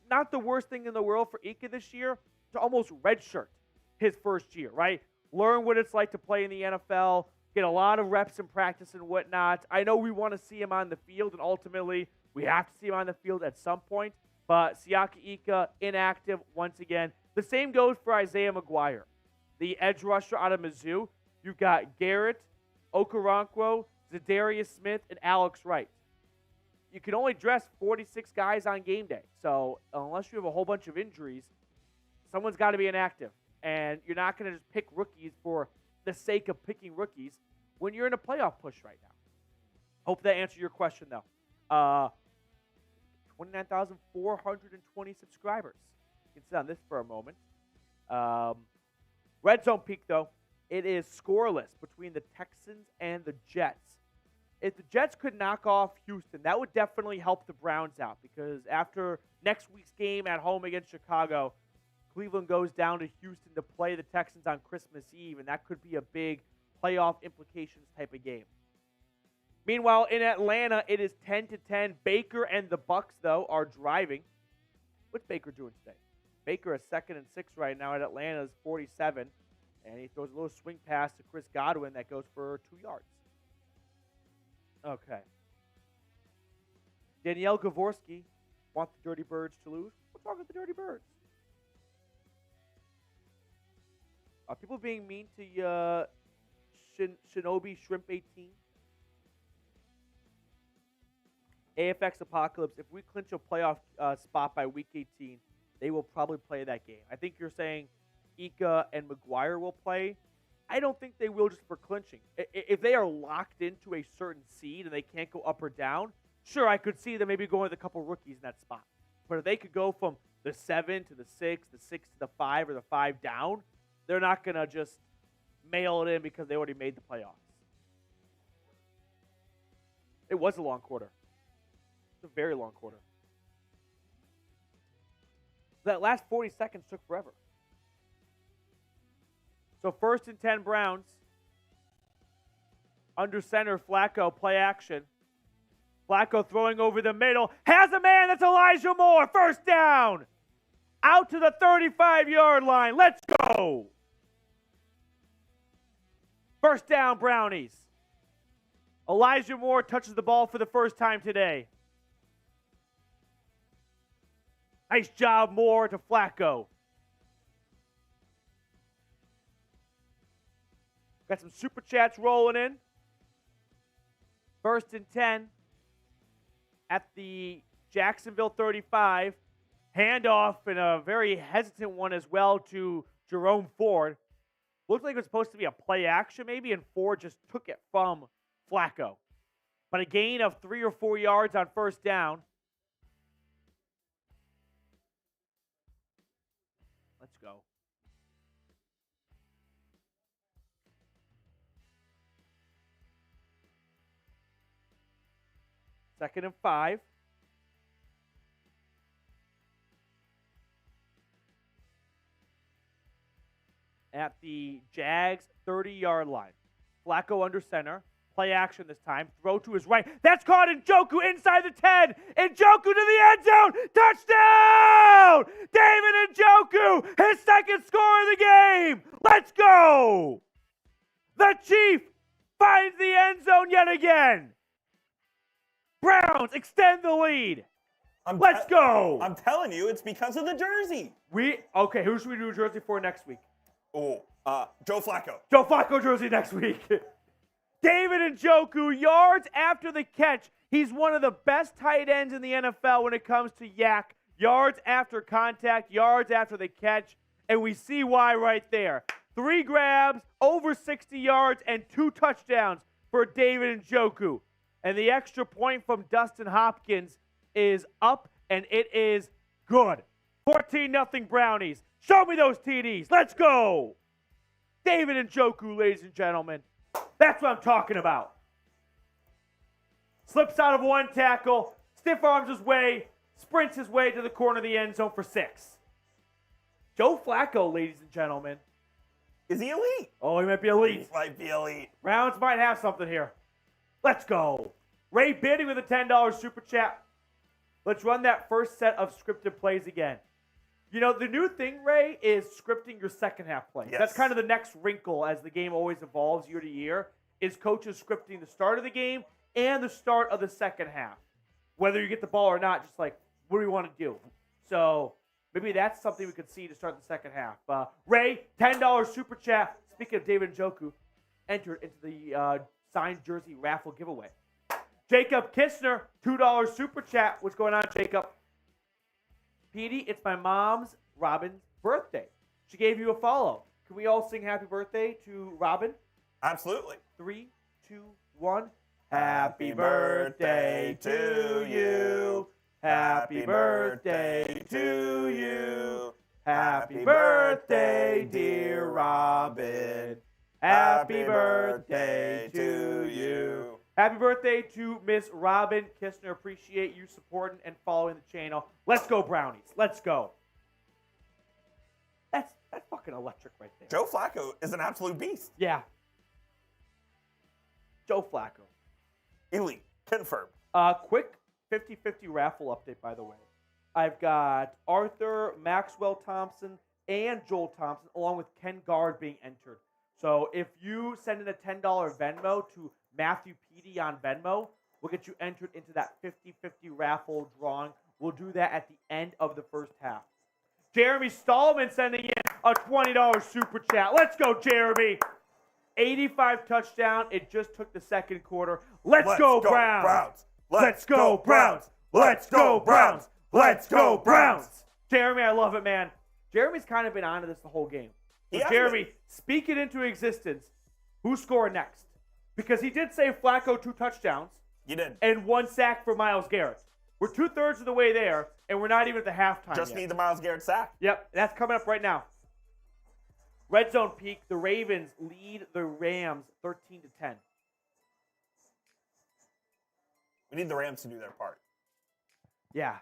Not the worst thing in the world for Ika this year to almost redshirt his first year, right? Learn what it's like to play in the NFL, get a lot of reps in practice and whatnot. I know we want to see him on the field, and ultimately we have to see him on the field at some point. But Siaka Ika, inactive once again. The same goes for Isaiah McGuire, the edge rusher out of Mizzou. You've got Garrett, Okoronkwo, Zadarius Smith, and Alex Wright. You can only dress 46 guys on game day. So unless you have a whole bunch of injuries, someone's got to be inactive. And you're not going to just pick rookies for the sake of picking rookies when you're in a playoff push right now. Hope that answered your question, though. 29,420 subscribers. You can sit on this for a moment. Red Zone Peak, though, it is scoreless between the Texans and the Jets. If the Jets could knock off Houston, that would definitely help the Browns out because after next week's game at home against Chicago, Cleveland goes down to Houston to play the Texans on Christmas Eve, and that could be a big playoff implications type of game. Meanwhile, in Atlanta, it is 10-10. Baker and the Bucks, though, are driving. What's Baker doing today? Baker is 2nd and 6 right now at Atlanta's 47, and he throws a little swing pass to Chris Godwin that goes for 2 yards. Okay. Danielle Gavorsky wants the Dirty Birds to lose. What's wrong with the Dirty Birds? Are people being mean to Shinobi Shrimp 18? AFX Apocalypse, if we clinch a playoff spot by week 18, they will probably play that game. I think you're saying Ika and McGuire will play. I don't think they will just for clinching. If they are locked into a certain seed and they can't go up or down, sure, I could see them maybe going with a couple rookies in that spot. But if they could go from the 7 to the 6, the 6 to the 5, or the 5 down. They're not going to just mail it in because they already made the playoffs. It was a long quarter. It's a very long quarter. That last 40 seconds took forever. So 1st and 10 Browns. Under center, Flacco, play action. Flacco throwing over the middle. Has a man, that's Elijah Moore. 1st down. Out to the 35-yard line. Let's go. 1st down, Brownies. Elijah Moore touches the ball for the first time today. Nice job, Moore to Flacco. Got some super chats rolling in. 1st and 10 at the Jacksonville 35. Handoff and a very hesitant one as well to Jerome Ford. Looked like it was supposed to be a play action maybe, and Ford just took it from Flacco. But a gain of 3 or 4 yards on 1st down. Let's go. Second and 5. At the Jags 30-yard line. Flacco under center. Play action this time. Throw to his right. That's caught Njoku inside the 10. Njoku to the end zone. Touchdown! David Njoku, his 2nd score of the game. Let's go! The Chief finds the end zone yet again. Browns extend the lead. Let's go. I'm telling you, it's because of the jersey. Okay, who should we do a jersey for next week? Oh, Joe Flacco. Joe Flacco jersey next week. David Njoku, yards after the catch. He's one of the best tight ends in the NFL when it comes to yak. Yards after contact, yards after the catch. And we see why right there. 3 grabs, over 60 yards, and 2 touchdowns for David Njoku. And the extra point from Dustin Hopkins is up, and it is good. 14-0 Brownies. Show me those TDs. Let's go. David Njoku, ladies and gentlemen. That's what I'm talking about. Slips out of 1 tackle, stiff arms his way, sprints his way to the corner of the end zone for 6. Joe Flacco, ladies and gentlemen. Is he elite? Oh, he might be elite. He might be elite. Browns might have something here. Let's go. Ray Biddy with a $10 super chat. Let's run that first set of scripted plays again. You know, the new thing, Ray, is scripting your second half plays. Yes. That's kind of the next wrinkle as the game always evolves year to year, is coaches scripting the start of the game and the start of the second half. Whether you get the ball or not, just like, what do we want to do? So maybe that's something we could see to start the second half. Ray, $10 super chat. Speaking of David Njoku, entered into the signed jersey raffle giveaway. Jacob Kistner, $2 super chat. What's going on, Jacob? Petey, it's my mom's, Robin's, birthday. She gave you a follow. Can we all sing happy birthday to Robin? Absolutely. 3, 2, 1. Happy birthday to you. Happy birthday to you. Happy birthday, dear Robin. Happy birthday to you. Happy birthday to Miss Robin Kistner. Appreciate you supporting and following the channel. Let's go, Brownies. Let's go. That's fucking electric right there. Joe Flacco is an absolute beast. Yeah. Joe Flacco. Elite. Confirmed. Quick 50-50 raffle update, by the way. I've got Arthur, Maxwell Thompson, and Joel Thompson, along with Ken Gard being entered. So if you send in a $10 Venmo to Matthew Peterson on Venmo, we'll get you entered into that 50-50 raffle drawing. We'll do that at the end of the first half. Jeremy Stallman sending in a $20 super chat. Let's go, Jeremy. 85 touchdown. It just took the second quarter. Let's go, Browns. Let's go, Browns. Let's go, Browns. Let's go, Browns. Jeremy, I love it, man. Jeremy's kind of been on to this the whole game. So Jeremy, speak it into existence. Who's scoring next? Because he did say Flacco 2 touchdowns. You did. And 1 sack for Myles Garrett. We're 2/3 of the way there, and we're not even at the halftime Just yet. need the Myles Garrett sack. Yep, that's coming up right now. Red zone peak. The Ravens lead the Rams 13-10. We need the Rams to do their part. Yeah,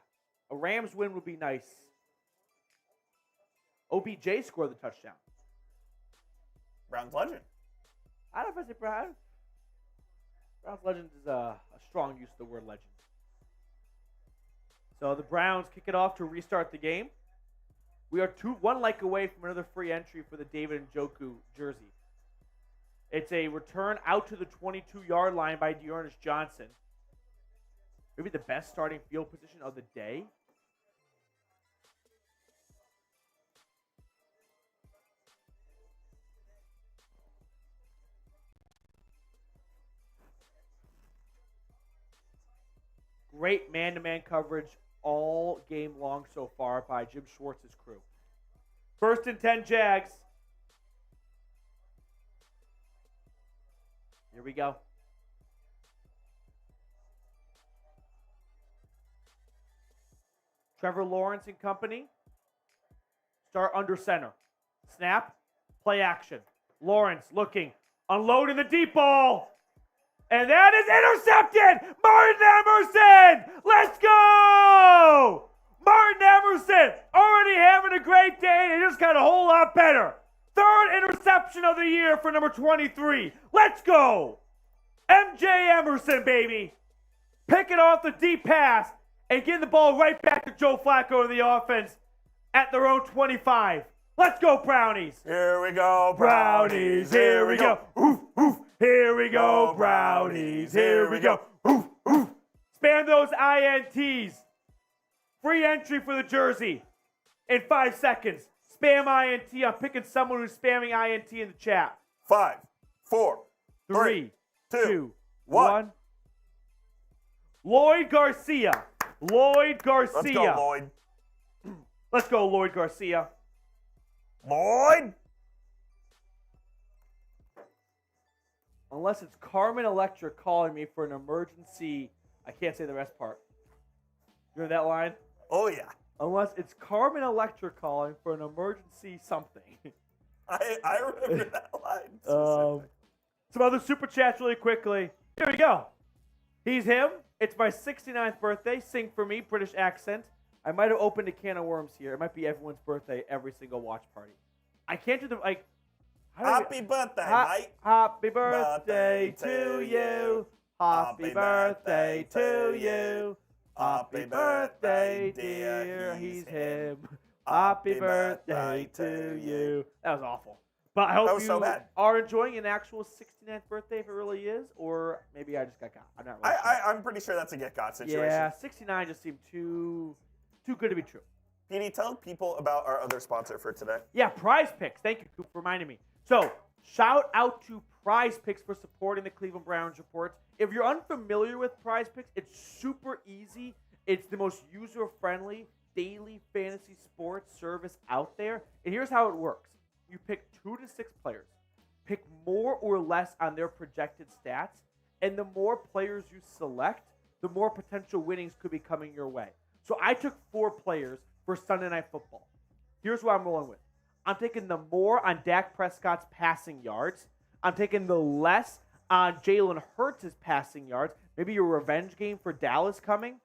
a Rams win would be nice. OBJ scored the touchdown. Browns legend. I don't know if I say Browns. Browns legend is a strong use of the word legend. So the Browns kick it off to restart the game. We are 1 like away from another free entry for the David Njoku jersey. It's a return out to the 22-yard line by Dearness Johnson. Maybe the best starting field position of the day. Great man-to-man coverage all game long so far by Jim Schwartz's crew. 1st and 10 Jags. Here we go. Trevor Lawrence and company. Start under center. Snap. Play action. Lawrence looking. Unloading the deep ball. And that is intercepted! Martin Emerson! Let's go! Martin Emerson already having a great day, and it just got a whole lot better. 3rd interception of the year for number 23. Let's go! MJ Emerson, baby. Picking off the deep pass and getting the ball right back to Joe Flacco to the offense at their own 25. Let's go, Brownies. Here we go, Brownies. Here we go. Oof, oof. Here we go, Brownies. Here we go. Oof, oof. Spam those INTs. Free entry for the jersey in 5 seconds. Spam INT. I'm picking someone who's spamming INT in the chat. 5, 4, 3, 2, 2, 1. 1. Lloyd Garcia. Lloyd Garcia. Let's go, Lloyd. Let's go, Lloyd Garcia. Lloyd? Unless it's Carmen Electra calling me for an emergency. I can't say the rest part. You know that line? Oh, yeah. Unless it's Carmen Electra calling for an emergency something. I remember that line. Some other super chats really quickly. Here we go. He's him. It's my 69th birthday. Sing for me, British accent. I might have opened a can of worms here. It might be everyone's birthday every single watch party. I can't do the, like... Happy birthday, mate. Happy birthday to you. Happy birthday to you. Happy birthday, dear. He's him. Happy birthday to you. That was awful. But I hope you are enjoying an actual 69th birthday if it really is, or maybe I just got got. I'm not really sure. I'm pretty sure that's a get-got situation. Yeah, 69 just seemed too good to be true. Petey, tell people about our other sponsor for today. Yeah, Prize Picks. Thank you, Coop, for reminding me. So, shout out to Prize Picks for supporting the Cleveland Browns reports. If you're unfamiliar with Prize Picks, it's super easy. It's the most user-friendly daily fantasy sports service out there. And here's how it works. You pick 2 to 6 players. Pick more or less on their projected stats. And the more players you select, the more potential winnings could be coming your way. So I took 4 players for Sunday Night Football. Here's what I'm rolling with. I'm taking the more on Dak Prescott's passing yards. I'm taking the less on Jalen Hurts' passing yards. Maybe a revenge game for Dallas coming.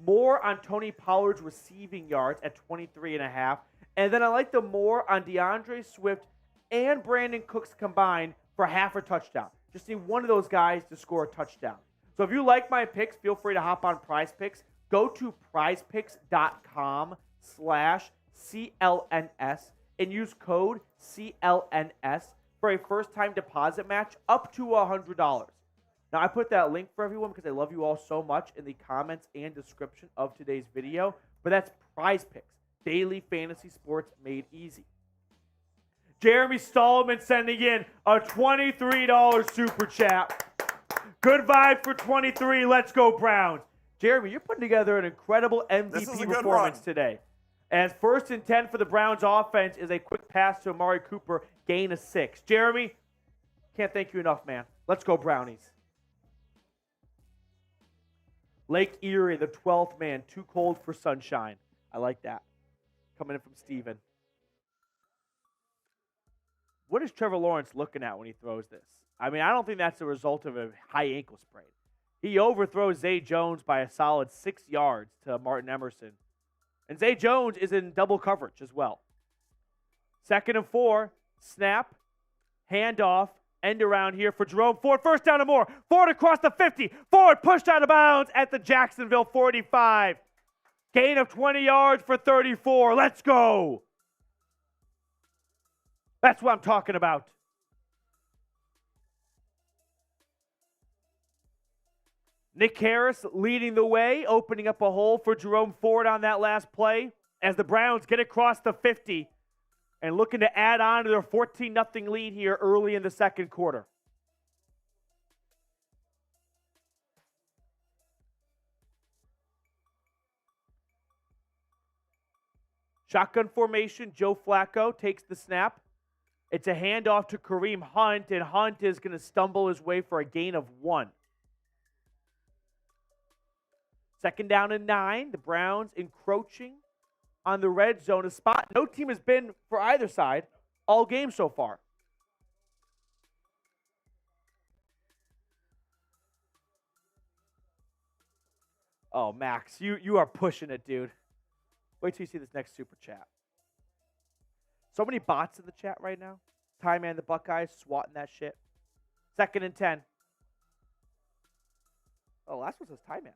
More on Tony Pollard's receiving yards at 23.5. And then I like the more on DeAndre Swift and Brandon Cooks combined for half a touchdown. Just need one of those guys to score a touchdown. So if you like my picks, feel free to hop on Prize Picks. Go to prizepicks.com/CLNS and use code CLNS for a first-time deposit match up to $100. Now, I put that link for everyone because I love you all so much in the comments and description of today's video. But that's Prize Picks, daily fantasy sports made easy. Jeremy Stallman sending in a $23 super chat. Good vibe for 23. Let's go, Browns. Jeremy, you're putting together an incredible MVP performance today. As 1st and 10 for the Browns offense is a quick pass to Amari Cooper, gain of 6. Jeremy, can't thank you enough, man. Let's go, Brownies. Lake Erie, the 12th man, too cold for sunshine. I like that. Coming in from Steven. What is Trevor Lawrence looking at when he throws this? I mean, I don't think that's a result of a high ankle sprain. He overthrows Zay Jones by a solid 6 yards to Martin Emerson. And Zay Jones is in double coverage as well. 2nd and 4, snap, handoff, end around here for Jerome Ford. First down and more. Ford across the 50. Ford pushed out of bounds at the Jacksonville 45. Gain of 20 yards for 34. Let's go. That's what I'm talking about. Nick Harris leading the way, opening up a hole for Jerome Ford on that last play as the Browns get across the 50 and looking to add on to their 14-0 lead here early in the second quarter. Shotgun formation, Joe Flacco takes the snap. It's a handoff to Kareem Hunt, and Hunt is going to stumble his way for a gain of 1. 2nd down and 9. The Browns encroaching on the red zone, a spot no team has been for either side all game so far. Oh, Max, you are pushing it, dude. Wait till you see this next super chat. So many bots in the chat right now. Ty Man, the Buckeyes, swatting that shit. 2nd and 10. Oh, last one says Ty Man.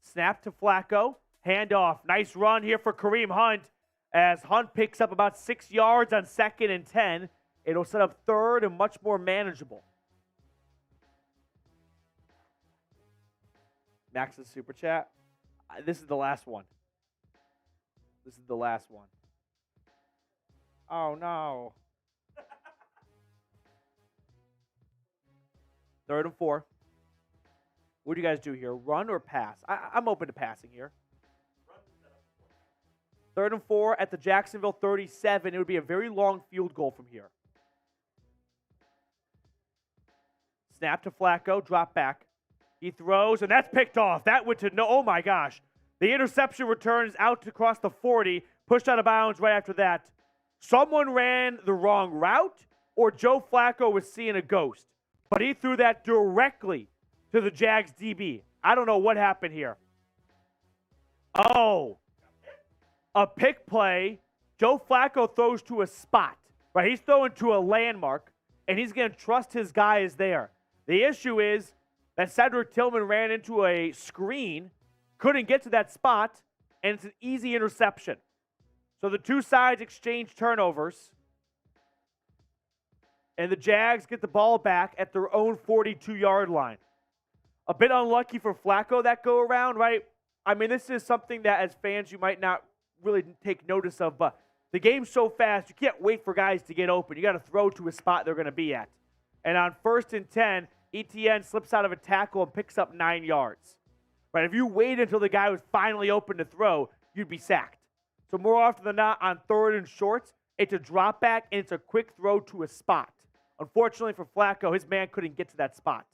Snap to Flacco. Handoff. Nice run here for Kareem Hunt as Hunt picks up about 6 yards on 2nd and 10. It'll set up 3rd and much more manageable. Max's super chat. This is the last one. This is the last one. Oh, no. 3rd and 4. What do you guys do here? Run or pass? I'm open to passing here. 3rd and 4 at the Jacksonville 37. It would be a very long field goal from here. Snap to Flacco. Drop back. He throws, and that's picked off. That went to no. Oh, my gosh. The interception returns out across the 40. Pushed out of bounds right after that. Someone ran the wrong route, or Joe Flacco was seeing a ghost. But he threw that directly to the Jags DB. I don't know what happened here. Oh, a pick play. Joe Flacco throws to a spot, right? He's throwing to a landmark, and he's going to trust his guy is there. The issue is that Cedric Tillman ran into a screen, couldn't get to that spot, and it's an easy interception. So the two sides exchange turnovers, and the Jags get the ball back at their own 42-yard line. A bit unlucky for Flacco that go around, right? I mean, this is something that as fans you might not really take notice of, but the game's so fast, you can't wait for guys to get open. You got to throw to a spot they're going to be at. And on 1st and 10, ETN slips out of a tackle and picks up 9 yards. Right? If you wait until the guy was finally open to throw, you'd be sacked. So more often than not, on 3rd and shorts, it's a drop back and it's a quick throw to a spot. Unfortunately for Flacco, his man couldn't get to that spot.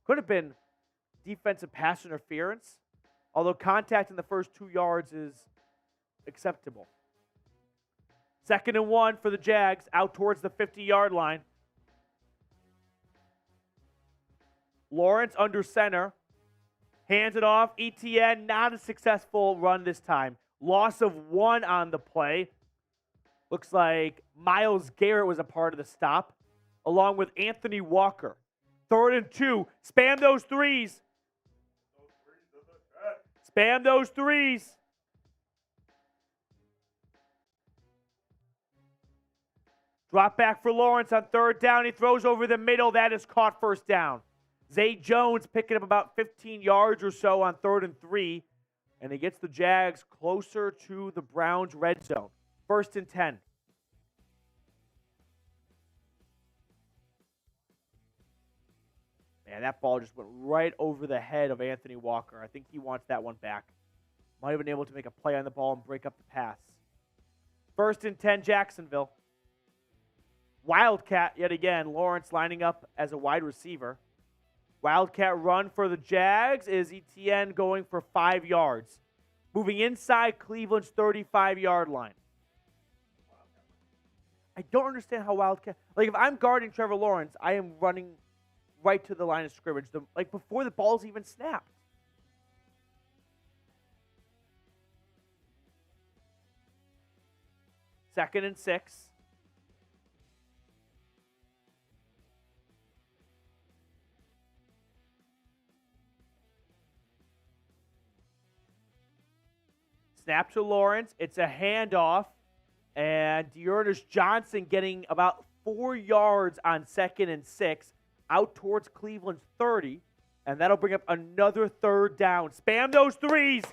Could have been defensive pass interference, although contact in the first 2 yards is acceptable. 2nd and 1 for the Jags, out towards the 50-yard line. Lawrence under center, hands it off. ETN, not a successful run this time. Loss of 1 on the play. Looks like Myles Garrett was a part of the stop, along with Anthony Walker. 3rd and 2. Spam those threes. Spam those threes. Drop back for Lawrence on 3rd down. He throws over the middle. That is caught 1st down. Zay Jones picking up about 15 yards or so on 3rd and 3. And he gets the Jags closer to the Browns' red zone. 1st and 10. Man, that ball just went right over the head of Anthony Walker. I think he wants that one back. Might have been able to make a play on the ball and break up the pass. 1st and 10, Jacksonville. Wildcat yet again. Lawrence lining up as a wide receiver. Wildcat run for the Jags is Etienne going for 5 yards. Moving inside Cleveland's 35-yard line. I don't understand how Wildcat... Like, if I'm guarding Trevor Lawrence, I am running right to the line of scrimmage, before the ball's even snapped. Second and 6. Snap to Lawrence. It's a handoff. And Dearness Johnson getting about 4 yards on 2nd and 6 out towards Cleveland's 30. And that'll bring up another 3rd down. Spam those threes.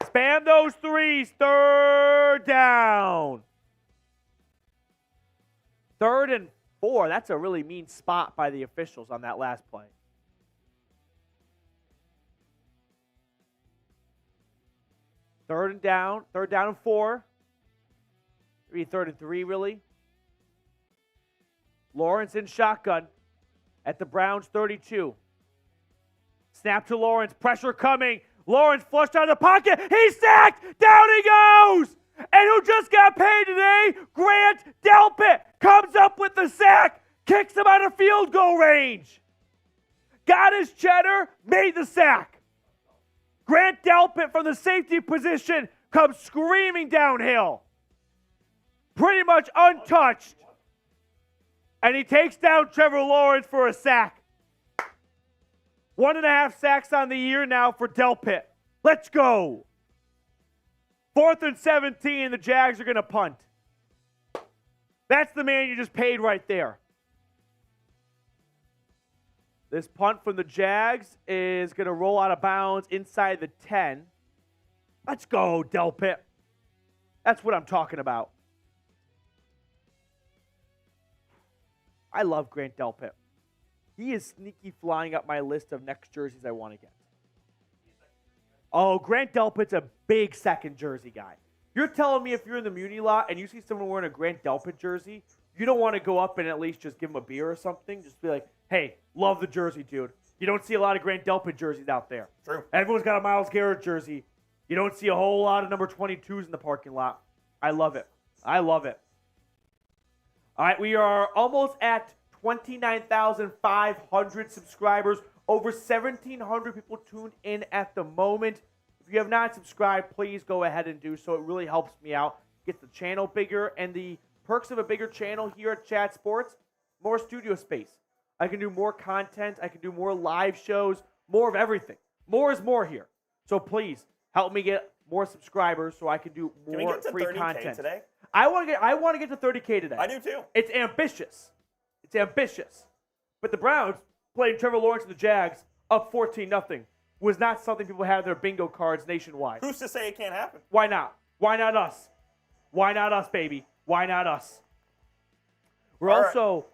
Spam those threes. 3rd down. 3rd and 4. That's a really mean spot by the officials on that last play. Third down and 4. Maybe 3rd and 3, really. Lawrence in shotgun at the Browns 32. Snap to Lawrence. Pressure coming. Lawrence flushed out of the pocket. He's sacked. Down he goes. And who just got paid today? Grant Delpit comes up with the sack. Kicks him out of field goal range. Got his cheddar. Made the sack. Grant Delpit from the safety position comes screaming downhill. Pretty much untouched. And he takes down Trevor Lawrence for a sack. 1.5 sacks on the year now for Delpit. Let's go. 4th and 17, the Jags are going to punt. That's the man you just paid right there. This punt from the Jags is going to roll out of bounds inside the 10. Let's go, Delpit. That's what I'm talking about. I love Grant Delpit. He is sneaky flying up my list of next jerseys I want to get. Oh, Grant Delpit's a big second jersey guy. You're telling me if you're in the Muni lot and you see someone wearing a Grant Delpit jersey, you don't want to go up and at least just give him a beer or something? Just be like, hey, love the jersey, dude. You don't see a lot of Grant Delpit jerseys out there. True. Everyone's got a Myles Garrett jersey. You don't see a whole lot of number 22s in the parking lot. I love it. I love it. All right, we are almost at 29,500 subscribers. Over 1,700 people tuned in at the moment. If you have not subscribed, please go ahead and do so. It really helps me out. Get the channel bigger, and the perks of a bigger channel here at Chat Sports, more studio space. I can do more content. I can do more live shows, more of everything. More is more here. So please help me get more subscribers so I can do more Can we get to free 30K content today? I want to get to 30K today. I do too. It's ambitious. It's ambitious. But the Browns playing Trevor Lawrence and the Jags up 14-0 was not something people had in their bingo cards nationwide. Who's to say it can't happen? Why not? Why not us? Why not us, baby? Why not us? We're also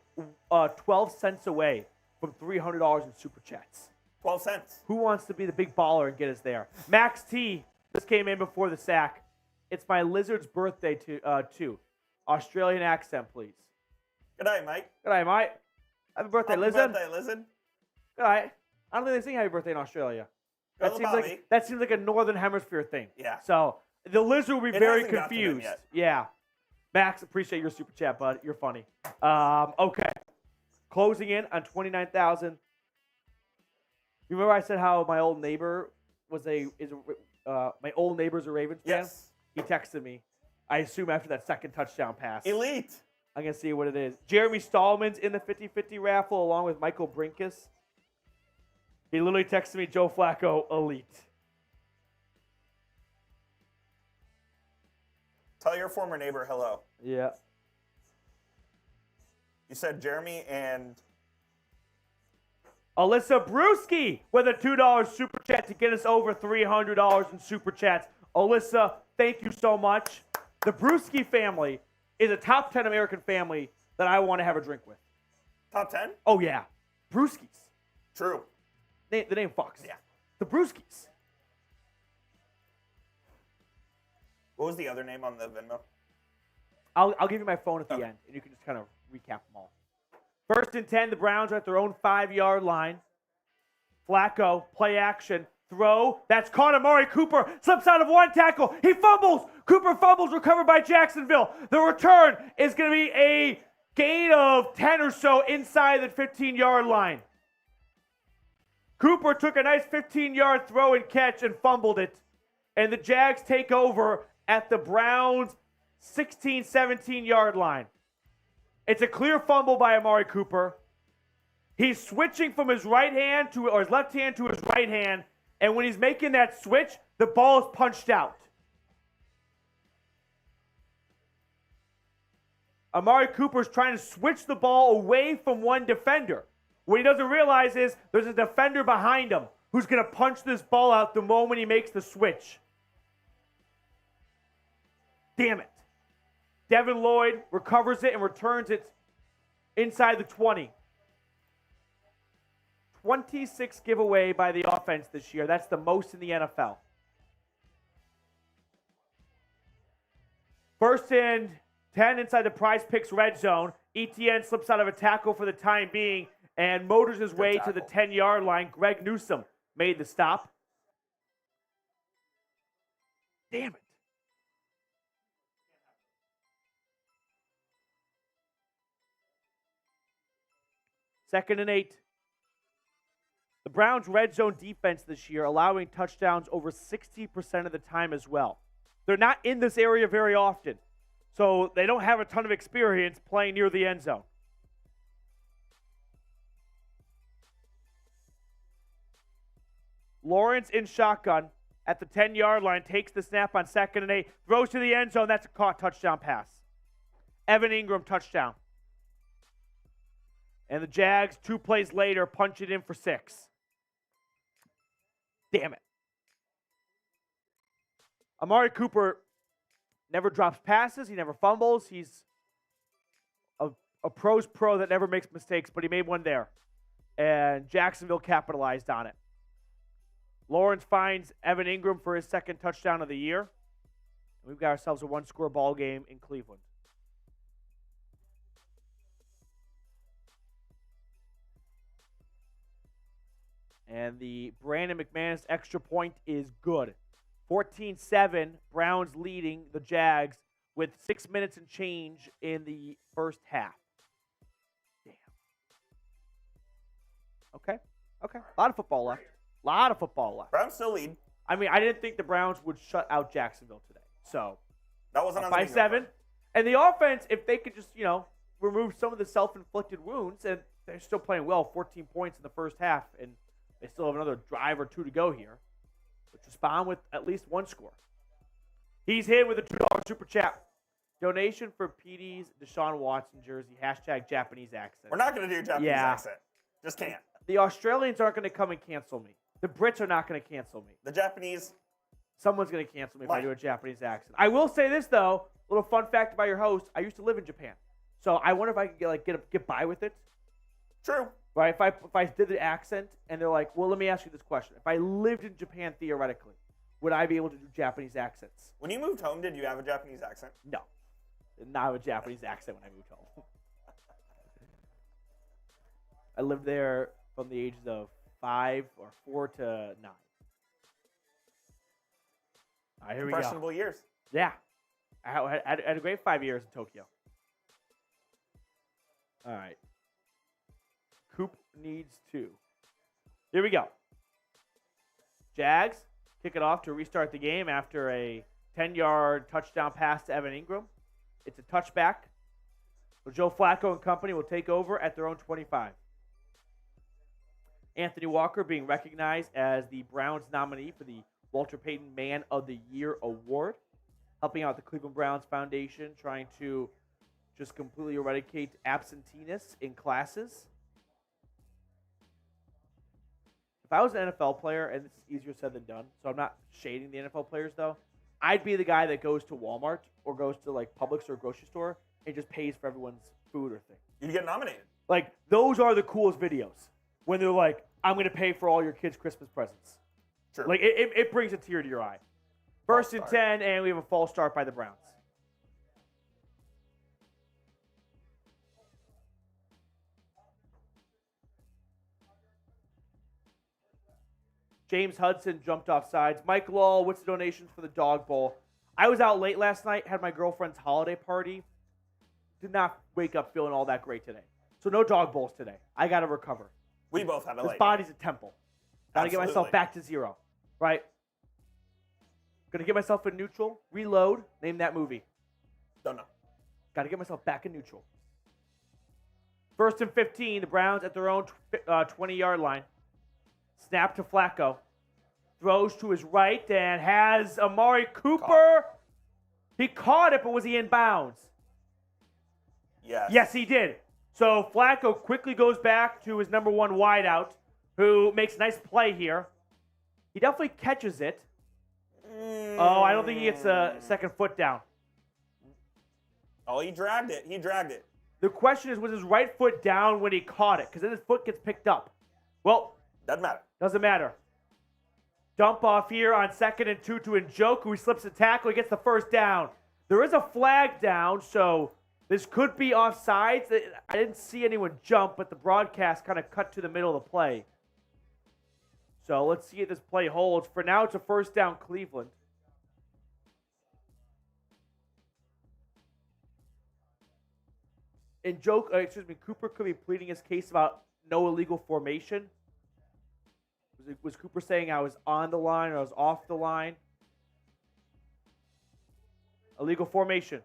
12 cents away from $300 in Super Chats. 12 cents. Who wants to be the big baller and get us there? Max T, this came in before the sack. It's my lizard's birthday too. Australian accent, please. Good night, Mike. Good night, mate. Happy birthday, Happy lizard. birthday, lizard. Good night. I don't think they sing happy birthday in Australia. Go That to seems, Bobby. like a northern hemisphere thing. Yeah. So the lizard will be It very hasn't got to them confused. yet. Yeah. Max, appreciate your super chat, bud. You're funny. Okay. Closing in on 29,000. You remember I said how my old neighbor my old neighbor's a Ravens fan? Yes. He texted me. I assume after that second touchdown pass. Elite. I'm going to see what it is. Jeremy Stallman's in the 50-50 raffle along with Michael Brinkus. He literally texted me, Joe Flacco, elite. Tell your former neighbor hello. Yeah. You said Jeremy and Alyssa Brewski with a $2 super chat to get us over $300 in super chats. Alyssa, thank you so much. The Brewski family is a top 10 American family that I want to have a drink with. top 10? Oh, yeah. Brewskis. True. The name fucks. Yeah. The Brewskis. What was the other name on the Venmo? I'll give you my phone at the Okay. end, and you can just kind of recap them all. 1st and 10, the Browns are at their own 5-yard line. Flacco, play action, throw. That's caught. Amari Cooper slips out of one tackle. He fumbles. Cooper fumbles, recovered by Jacksonville. The return is going to be a gain of 10 or so inside the 15-yard line. Cooper took a nice 15-yard throw and catch and fumbled it. And the Jags take over at the Browns' 16, 17-yard line. It's a clear fumble by Amari Cooper. He's switching from his right hand or his left hand to his right hand. And when he's making that switch, the ball is punched out. Amari Cooper's trying to switch the ball away from one defender. What he doesn't realize is there's a defender behind him who's going to punch this ball out the moment he makes the switch. Damn it. Devin Lloyd recovers it and returns it inside the 20. 26 giveaway by the offense this year. That's the most in the NFL. 1st and 10 inside the Prize Picks red zone. ETN slips out of a tackle for the time being and motors his way to the 10-yard line. Greg Newsome made the stop. Damn it. 2nd and 8. The Browns' red zone defense this year allowing touchdowns over 60% of the time as well. They're not in this area very often, so they don't have a ton of experience playing near the end zone. Lawrence in shotgun at the 10-yard line, takes the snap on 2nd and 8, throws to the end zone. That's a caught touchdown pass. Evan Ingram touchdown. And the Jags, 2 plays later, punch it in for 6. Damn it. Amari Cooper never drops passes. He never fumbles. He's a pro's pro that never makes mistakes, but he made one there. And Jacksonville capitalized on it. Lawrence finds Evan Ingram for his 2nd touchdown of the year. We've got ourselves a 1-score ball game in Cleveland. And the Brandon McManus extra point is good. 14-7, Browns leading the Jags with 6 minutes and change in the first half. Damn. Okay. A lot of football left. Browns still lead. I mean, I didn't think the Browns would shut out Jacksonville today. So, that wasn't on the by 7. And the offense, if they could just, remove some of the self-inflicted wounds, and they're still playing well, 14 points in the first half, and they still have another drive or 2 to go here. But respond with at least 1 score. He's hit with a $2 super chat. Donation for PD's Deshaun Watson jersey. # Japanese accent. We're not going to do Japanese accent. Just can't. The Australians aren't going to come and cancel me. The Brits are not going to cancel me. The Japanese. Someone's going to cancel me if I do a Japanese accent. I will say this, though. Little fun fact about your host. I used to live in Japan. So I wonder if I could get by with it. True. Right, if I did the accent, and they're like, well, let me ask you this question. If I lived in Japan, theoretically, would I be able to do Japanese accents? When you moved home, did you have a Japanese accent? No. Did not have a Japanese accent when I moved home. I lived there from the ages of 4 to 9. All right, here we go. Impressionable years. Yeah. I had a great 5 years in Tokyo. All right. Coop needs 2. Here we go. Jags kick it off to restart the game after a 10-yard touchdown pass to Evan Ingram. It's a touchback. So Joe Flacco and company will take over at their own 25. Anthony Walker being recognized as the Browns nominee for the Walter Payton Man of the Year Award, helping out the Cleveland Browns Foundation, trying to just completely eradicate absenteeism in classes. If I was an NFL player, and this is easier said than done, so I'm not shading the NFL players though, I'd be the guy that goes to Walmart or goes to like Publix or grocery store and just pays for everyone's food or thing. You'd get nominated. Like, those are the coolest videos when they're like, I'm going to pay for all your kids' Christmas presents. Sure. Like, it brings a tear to your eye. First and 10, and we have a false start by the Browns. James Hudson jumped off sides. Mike Lowell, what's the donations for the dog bowl? I was out late last night, had my girlfriend's holiday party. Did not wake up feeling all that great today. So no dog bowls today. I got to recover. We both have a This late. body's a temple. Got to get Absolutely. myself back to zero. Right? Going to get myself in neutral. Reload. Name that movie. Don't know. Got to get myself back in neutral. 1st and 15. The Browns at their own 20-yard line. Snap to Flacco. Throws to his right and has Amari Cooper. He caught it, but was he in bounds? Yes. Yes, he did. So Flacco quickly goes back to his number one wideout, who makes a nice play here. He definitely catches it. Oh, I don't think he gets a second foot down. Oh, he dragged it. He dragged it. The question is, was his right foot down when he caught it? Because then his foot gets picked up. Well, Doesn't matter. doesn't matter. Dump off here on 2nd and 2 to Njoku. He slips a tackle. He gets the first down. There is a flag down, so this could be offsides. I didn't see anyone jump, but the broadcast kind of cut to the middle of the play. So let's see if this play holds. For now, it's a first down Cleveland. Cooper could be pleading his case about no illegal formation. Was Cooper saying I was on the line or I was off the line? Illegal formation.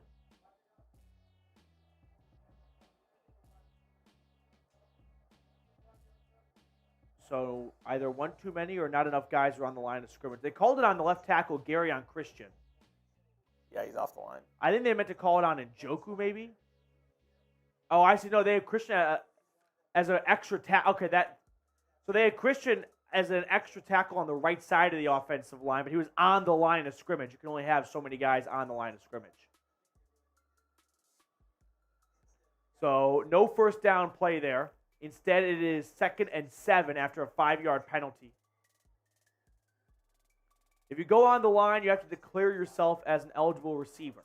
So either one too many or not enough guys are on the line of scrimmage. They called it on the left tackle, Gary on Christian. Yeah, he's off the line. I think they meant to call it on Njoku, maybe. Oh, I see. No, they had Christian as an extra tackle. Okay, so they had Christian as an extra tackle on the right side of the offensive line, but he was on the line of scrimmage. You can only have so many guys on the line of scrimmage. So no first down play there. Instead, it is 2nd and 7 after a 5-yard penalty. If you go on the line, you have to declare yourself as an eligible receiver.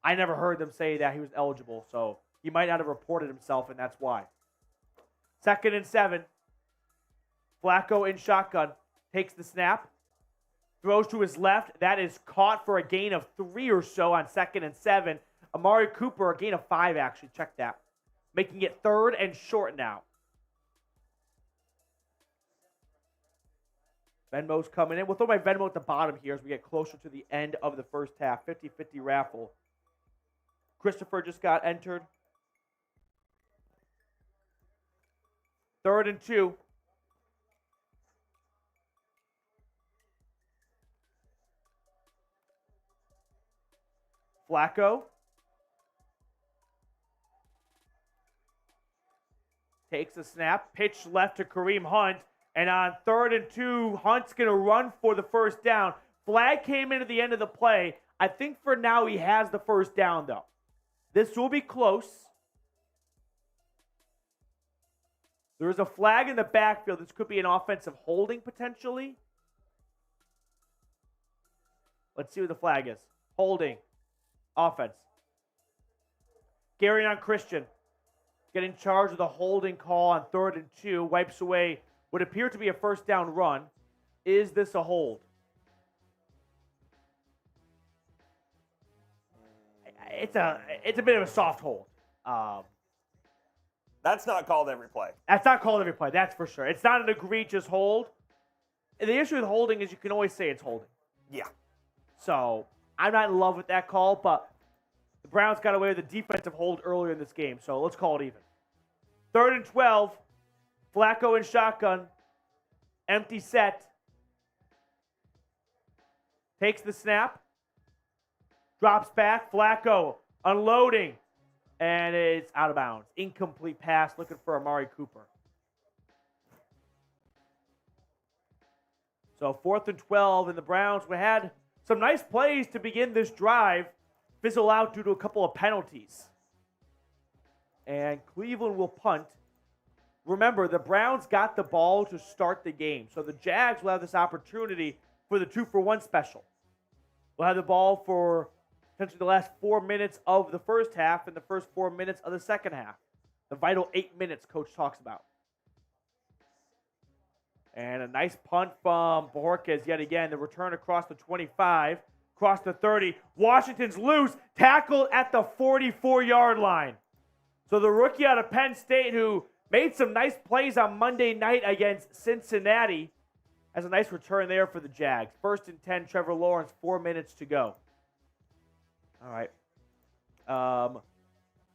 I never heard them say that he was eligible, so he might not have reported himself, and that's why. 2nd and 7. Flacco in shotgun. Takes the snap. Throws to his left. That is caught for a gain of 3 or so on 2nd and 7. Amari Cooper, a gain of 5, actually. Check that. Making it 3rd and short now. Venmo's coming in. We'll throw my Venmo at the bottom here as we get closer to the end of the first half. 50-50 raffle. Christopher just got entered. 3rd and 2. Flacco. Takes the snap. Pitch left to Kareem Hunt. And on 3rd and 2, Hunt's going to run for the first down. Flag came in at the end of the play. I think for now he has the first down, though. This will be close. There is a flag in the backfield. This could be an offensive holding, potentially. Let's see what the flag is. Holding. Offense. Gary on Christian. Get in charge of the holding call on 3rd and 2. Wipes away what appeared to be a first down run. Is this a hold? It's a bit of a soft hold. That's not called every play. That's not called every play, that's for sure. It's not an egregious hold. And the issue with holding is you can always say it's holding. Yeah. So I'm not in love with that call, but the Browns got away with a defensive hold earlier in this game, so let's call it even. 3rd and 12. Flacco in shotgun. Empty set. Takes the snap. Drops back. Flacco unloading. And it's out of bounds. Incomplete pass looking for Amari Cooper. So 4th and 12, and the Browns had some nice plays to begin this drive. Fizzle out due to a couple of penalties. And Cleveland will punt. Remember, the Browns got the ball to start the game. So the Jags will have this opportunity for the 2-for-1 special. We'll have the ball for potentially the last 4 minutes of the first half and the first 4 minutes of the second half. The vital 8 minutes Coach talks about. And a nice punt from Borges yet again. The return across the 25, across the 30. Washington's loose, tackled at the 44-yard line. So the rookie out of Penn State who made some nice plays on Monday night against Cincinnati has a nice return there for the Jags. 1st and 10, Trevor Lawrence, 4 minutes to go. All right.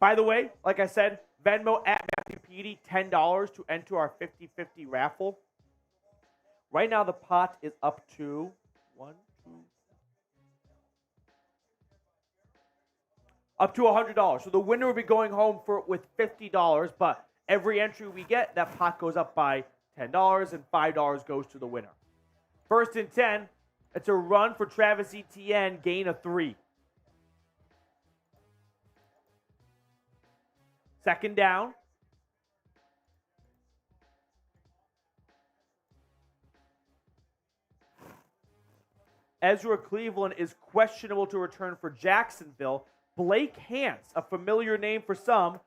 By the way, like I said, Venmo at Matthew Petey, $10 to enter our 50-50 raffle. Right now the pot is up to up to $100. So the winner will be going home with $50, but every entry we get, that pot goes up by $10 and $5 goes to the winner. 1st and 10, it's a run for Travis Etienne, gain of 3. 2nd down. Ezra Cleveland is questionable to return for Jacksonville. Blake Hance, a familiar name for some,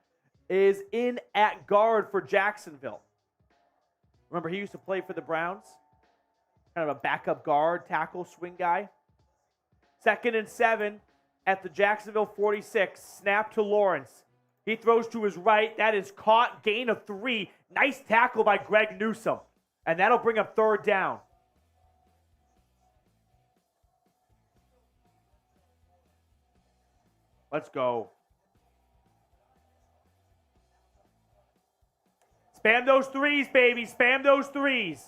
is in at guard for Jacksonville. Remember, he used to play for the Browns. Kind of a backup guard, tackle, swing guy. 2nd and 7 at the Jacksonville 46. Snap to Lawrence. He throws to his right. That is caught. Gain of 3. Nice tackle by Greg Newsome. And that'll bring up 3rd down. Let's go. Spam those 3s, baby. Spam those 3s.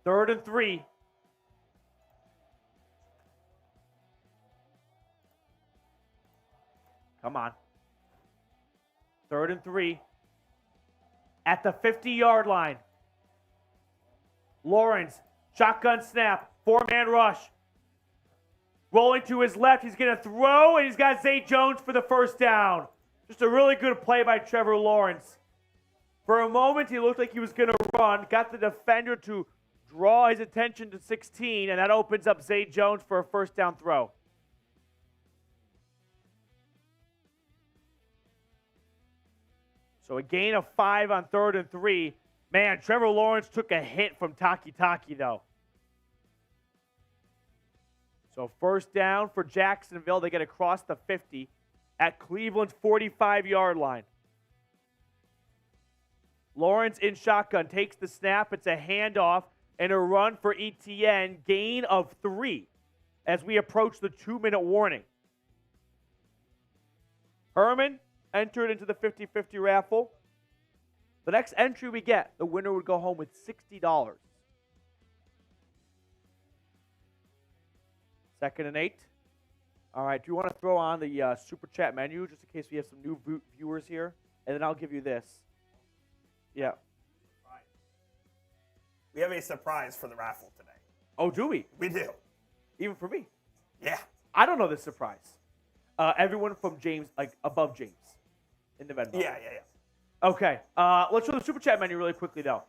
3rd and 3. Come on. 3rd and 3. At the 50-yard line. Lawrence, shotgun snap, 4-man rush. Rolling to his left, he's going to throw, and he's got Zay Jones for the 1st down. Just a really good play by Trevor Lawrence. For a moment, he looked like he was going to run, got the defender to draw his attention to 16, and that opens up Zay Jones for a 1st down throw. So a gain of 5 on 3rd and 3. Man, Trevor Lawrence took a hit from Taki, though. So 1st down for Jacksonville. They get across the 50 at Cleveland's 45-yard line. Lawrence in shotgun takes the snap. It's a handoff and a run for Etienne. Gain of 3 as we approach the 2-minute warning. Herman entered into the 50-50 raffle. The next entry we get, the winner would go home with $60. 2nd and 8. All right, do you want to throw on the Super Chat menu just in case we have some new viewers here? And then I'll give you this. Yeah. We have a surprise for the raffle today. Oh, do we? We do. Even for me? Yeah. I don't know this surprise. Everyone from James, like above James in the Venmo. Yeah. Okay, let's show the Super Chat menu really quickly, though.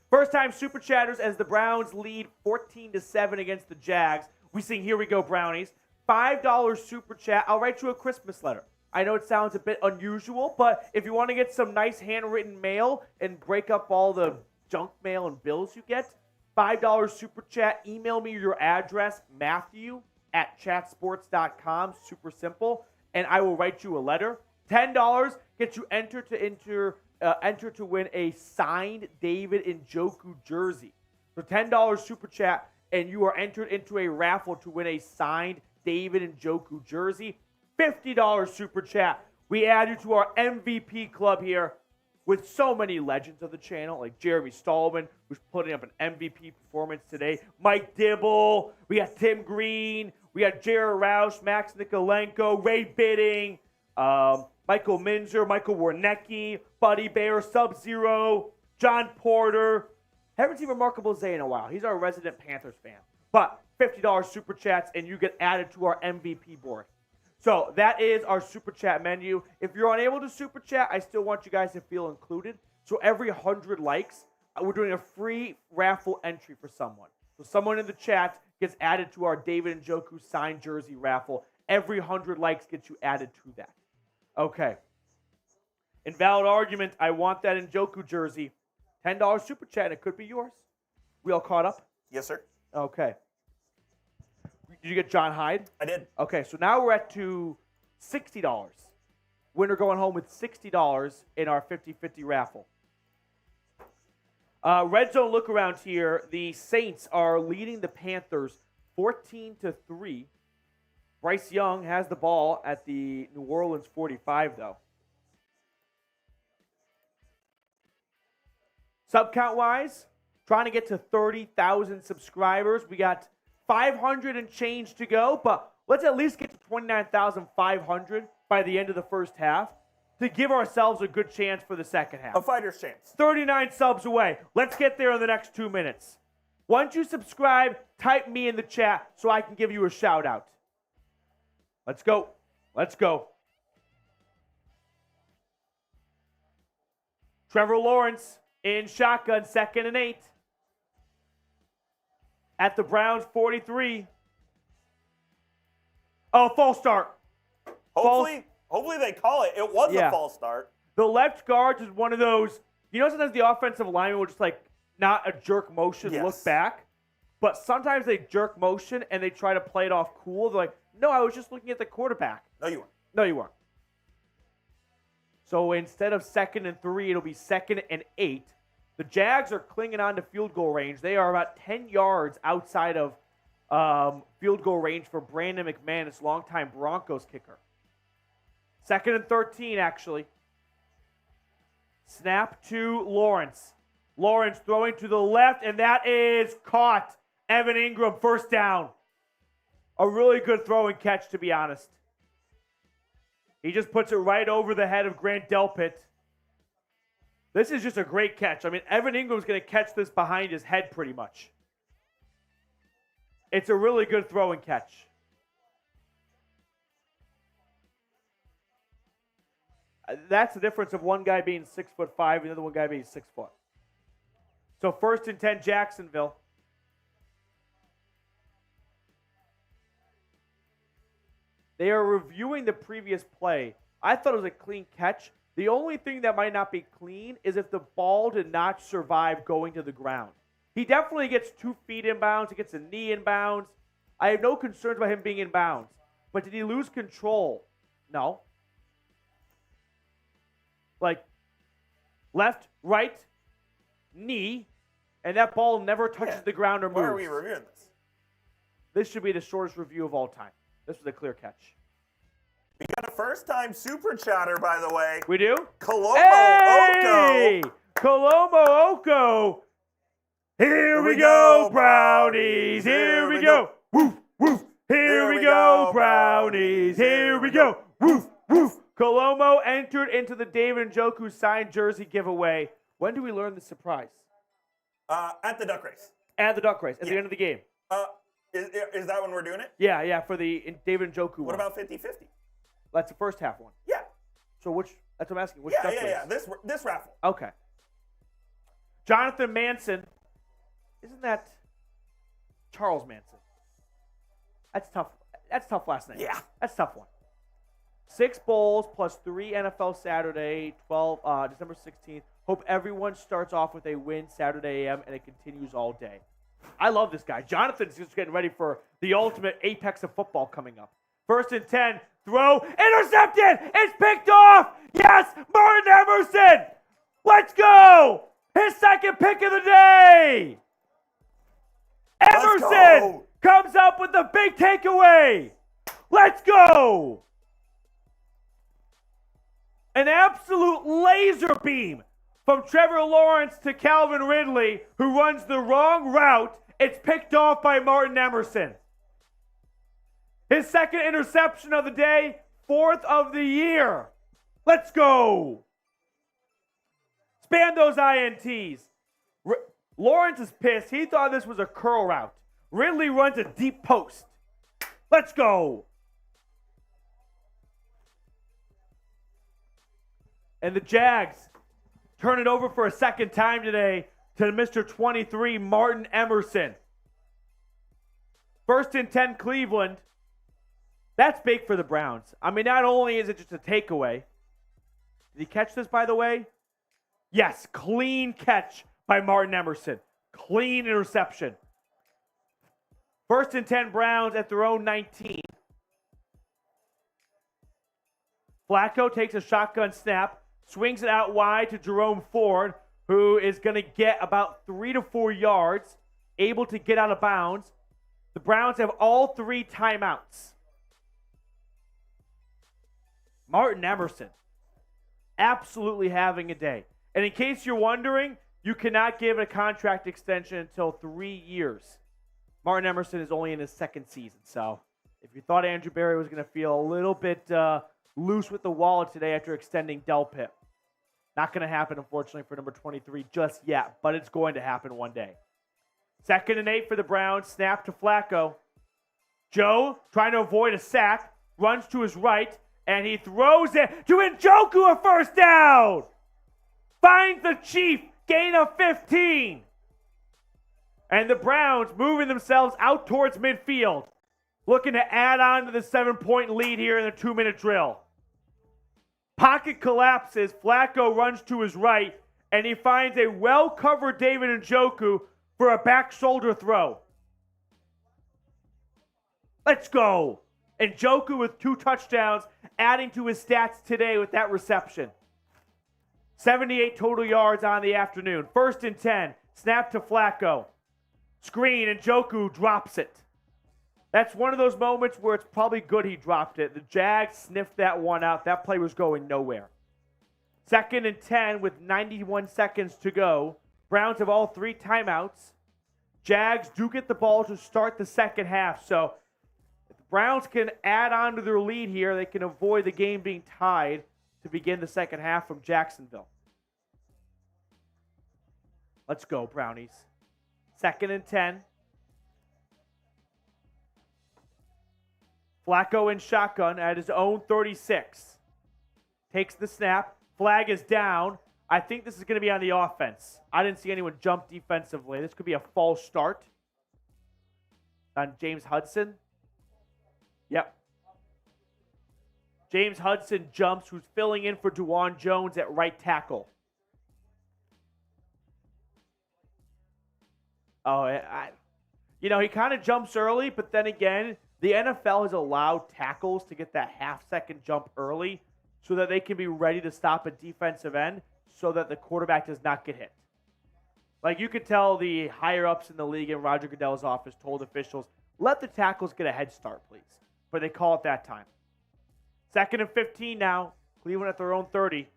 First-time Super Chatters as the Browns lead 14-7 against the Jags. We sing Here We Go Brownies. $5 Super Chat. I'll write you a Christmas letter. I know it sounds a bit unusual, but if you want to get some nice handwritten mail and break up all the junk mail and bills you get, $5 Super Chat. Email me your address, Matthew@chatsports.com. Super simple. And I will write you a letter. $10 gets you enter to win a signed David Njoku jersey. So $10 Super Chat, and you are entered into a raffle to win a signed David Njoku jersey. $50 Super Chat. We add you to our MVP club here with so many legends of the channel, like Jeremy Stallman, who's putting up an MVP performance today. Mike Dibble. We got Tim Green. We got Jared Roush, Max Nikolenko, Ray Bidding, Michael Minzer, Michael Warnecki, Buddy Bear, Sub-Zero, John Porter. Haven't seen Remarkable Zay in a while. He's our resident Panthers fan. But $50 Super Chats, and you get added to our MVP board. So that is our Super Chat menu. If you're unable to Super Chat, I still want you guys to feel included. So every 100 likes, we're doing a free raffle entry for someone. So someone in the chat gets added to our David Njoku signed jersey raffle. Every 100 likes gets you added to that. Okay. Invalid argument. I want that Njoku jersey. $10 super chat. It could be yours. We all caught up? Yes, sir. Okay. Did you get John Hyde? I did. Okay, so now we're at to $60. Winner going home with $60 in our 50-50 raffle. Red zone look around here. The Saints are leading the Panthers 14-3. Bryce Young has the ball at the New Orleans 45, though. Sub count wise, trying to get to 30,000 subscribers. We got 500 and change to go, but let's at least get to 29,500 by the end of the first half to give ourselves a good chance for the second half. A fighter's chance. 39 subs away. Let's get there in the next 2 minutes. Once you subscribe, type me in the chat so I can give you a shout out. Let's go. Let's go. Trevor Lawrence in shotgun, 2nd and 8. At the Browns 43. Oh, false start. Hopefully they call it. It was a false start. The left guard is one of those, sometimes the offensive lineman will just not a jerk motion, look back. But sometimes they jerk motion and they try to play it off cool. They're like, no, I was just looking at the quarterback. No, you weren't. No, you weren't. So instead of 2nd and 3, it'll be 2nd and 8. The Jags are clinging on to field goal range. They are about 10 yards outside of field goal range for Brandon McManus, longtime Broncos kicker. 2nd and 13, actually. Snap to Lawrence. Lawrence throwing to the left, and that is caught. Evan Ingram, first down. A really good throw and catch, to be honest. He just puts it right over the head of Grant Delpit. This is just a great catch. I mean, Evan Ingram's going to catch this behind his head pretty much. It's a really good throw and catch. That's the difference of one guy being 6'5" and the other one guy being 6 foot. So 1st and 10, Jacksonville. They are reviewing the previous play. I thought it was a clean catch. The only thing that might not be clean is if the ball did not survive going to the ground. He definitely gets 2 feet in bounds. He gets a knee in bounds. I have no concerns about him being in bounds. But did he lose control? No. Left, right, knee, and that ball never touches the ground or moves. Why are we reviewing this? This should be the shortest review of all time. This was a clear catch. We got a first-time super chatter, by the way. We do? Colombo Hey! Oko. Colombo Oko. Here we go, Brownies. Here we go. Woof, woof. Here we go, Brownies. Here we go. Woof, woof. Colombo entered into the David Njoku signed jersey giveaway. When do we learn the surprise? At the duck race. At the duck race, at the end of the game. Is that when we're doing it? Yeah, for the David Njoku one. What about 50-50? That's the first half one. Yeah. So that's what I'm asking. Which duck race? Yeah. This raffle. Okay. Jonathan Manson. Isn't that Charles Manson? That's tough. That's tough last name. Yeah. That's a tough one. 6 bowls plus 3 NFL Saturday, December 16th. Hope everyone starts off with a win Saturday AM and it continues all day. I love this guy. Jonathan's just getting ready for the ultimate apex of football coming up. 1st and 10, throw, intercepted! It's picked off! Yes, Martin Emerson! Let's go! His 2nd pick of the day! Emerson comes up with the big takeaway! Let's go! An absolute laser beam from Trevor Lawrence to Calvin Ridley, who runs the wrong route. It's picked off by Martin Emerson. His 2nd interception of the day, 4th of the year. Let's go. Span those INTs. Lawrence is pissed. He thought this was a curl route. Ridley runs a deep post. Let's go. And the Jags turn it over for a 2nd time today to Mr. 23, Martin Emerson. 1st and 10, Cleveland. That's big for the Browns. I mean, not only is it just a takeaway, Did he catch this, by the way? Yes, clean catch by Martin Emerson. Clean interception. 1st and 10 Browns at their own 19. Flacco takes a shotgun snap, swings it out wide to Jerome Ford, who is going to get about 3 to 4 yards, able to get out of bounds. The Browns have all 3 timeouts. Martin Emerson, absolutely having a day. And in case you're wondering, you cannot give a contract extension until 3 years. Martin Emerson is only in his 2nd season. So if you thought Andrew Berry was going to feel a little bit loose with the wallet today after extending Delpit, not going to happen, unfortunately, for number 23 just yet, but it's going to happen one day. 2nd and 8 for the Browns. Snap to Flacco. Joe, trying to avoid a sack, runs to his right, and he throws it to Njoku, a first down. Finds the Chief, gain of 15. And the Browns moving themselves out towards midfield, looking to add on to the 7-point lead here in the 2-minute drill. Pocket collapses. Flacco runs to his right, and he finds a well-covered David Njoku for a back shoulder throw. Let's go. Njoku with 2 touchdowns, adding to his stats today with that reception. 78 total yards on the afternoon. 1st and 10. Snap to Flacco. Screen, Njoku drops it. That's one of those moments where it's probably good he dropped it. The Jags sniffed that one out. That play was going nowhere. 2nd and 10 with 91 seconds to go. Browns have all 3 timeouts. Jags do get the ball to start the second half. So if the Browns can add on to their lead here, they can avoid the game being tied to begin the second half from Jacksonville. Let's go, Brownies. 2nd and 10. Flacco in shotgun at his own 36. Takes the snap. Flag is down. I think this is going to be on the offense. I didn't see anyone jump defensively. This could be a false start on James Hudson. Yep. James Hudson jumps, who's filling in for DeJuan Jones at right tackle. Oh, he kind of jumps early, but then again, the NFL has allowed tackles to get that half-second jump early so that they can be ready to stop a defensive end so that the quarterback does not get hit. Like, you could tell the higher-ups in the league and Roger Goodell's office told officials, let the tackles get a head start, please. But they call it that time. 2nd and 15 now. Cleveland at their own 30.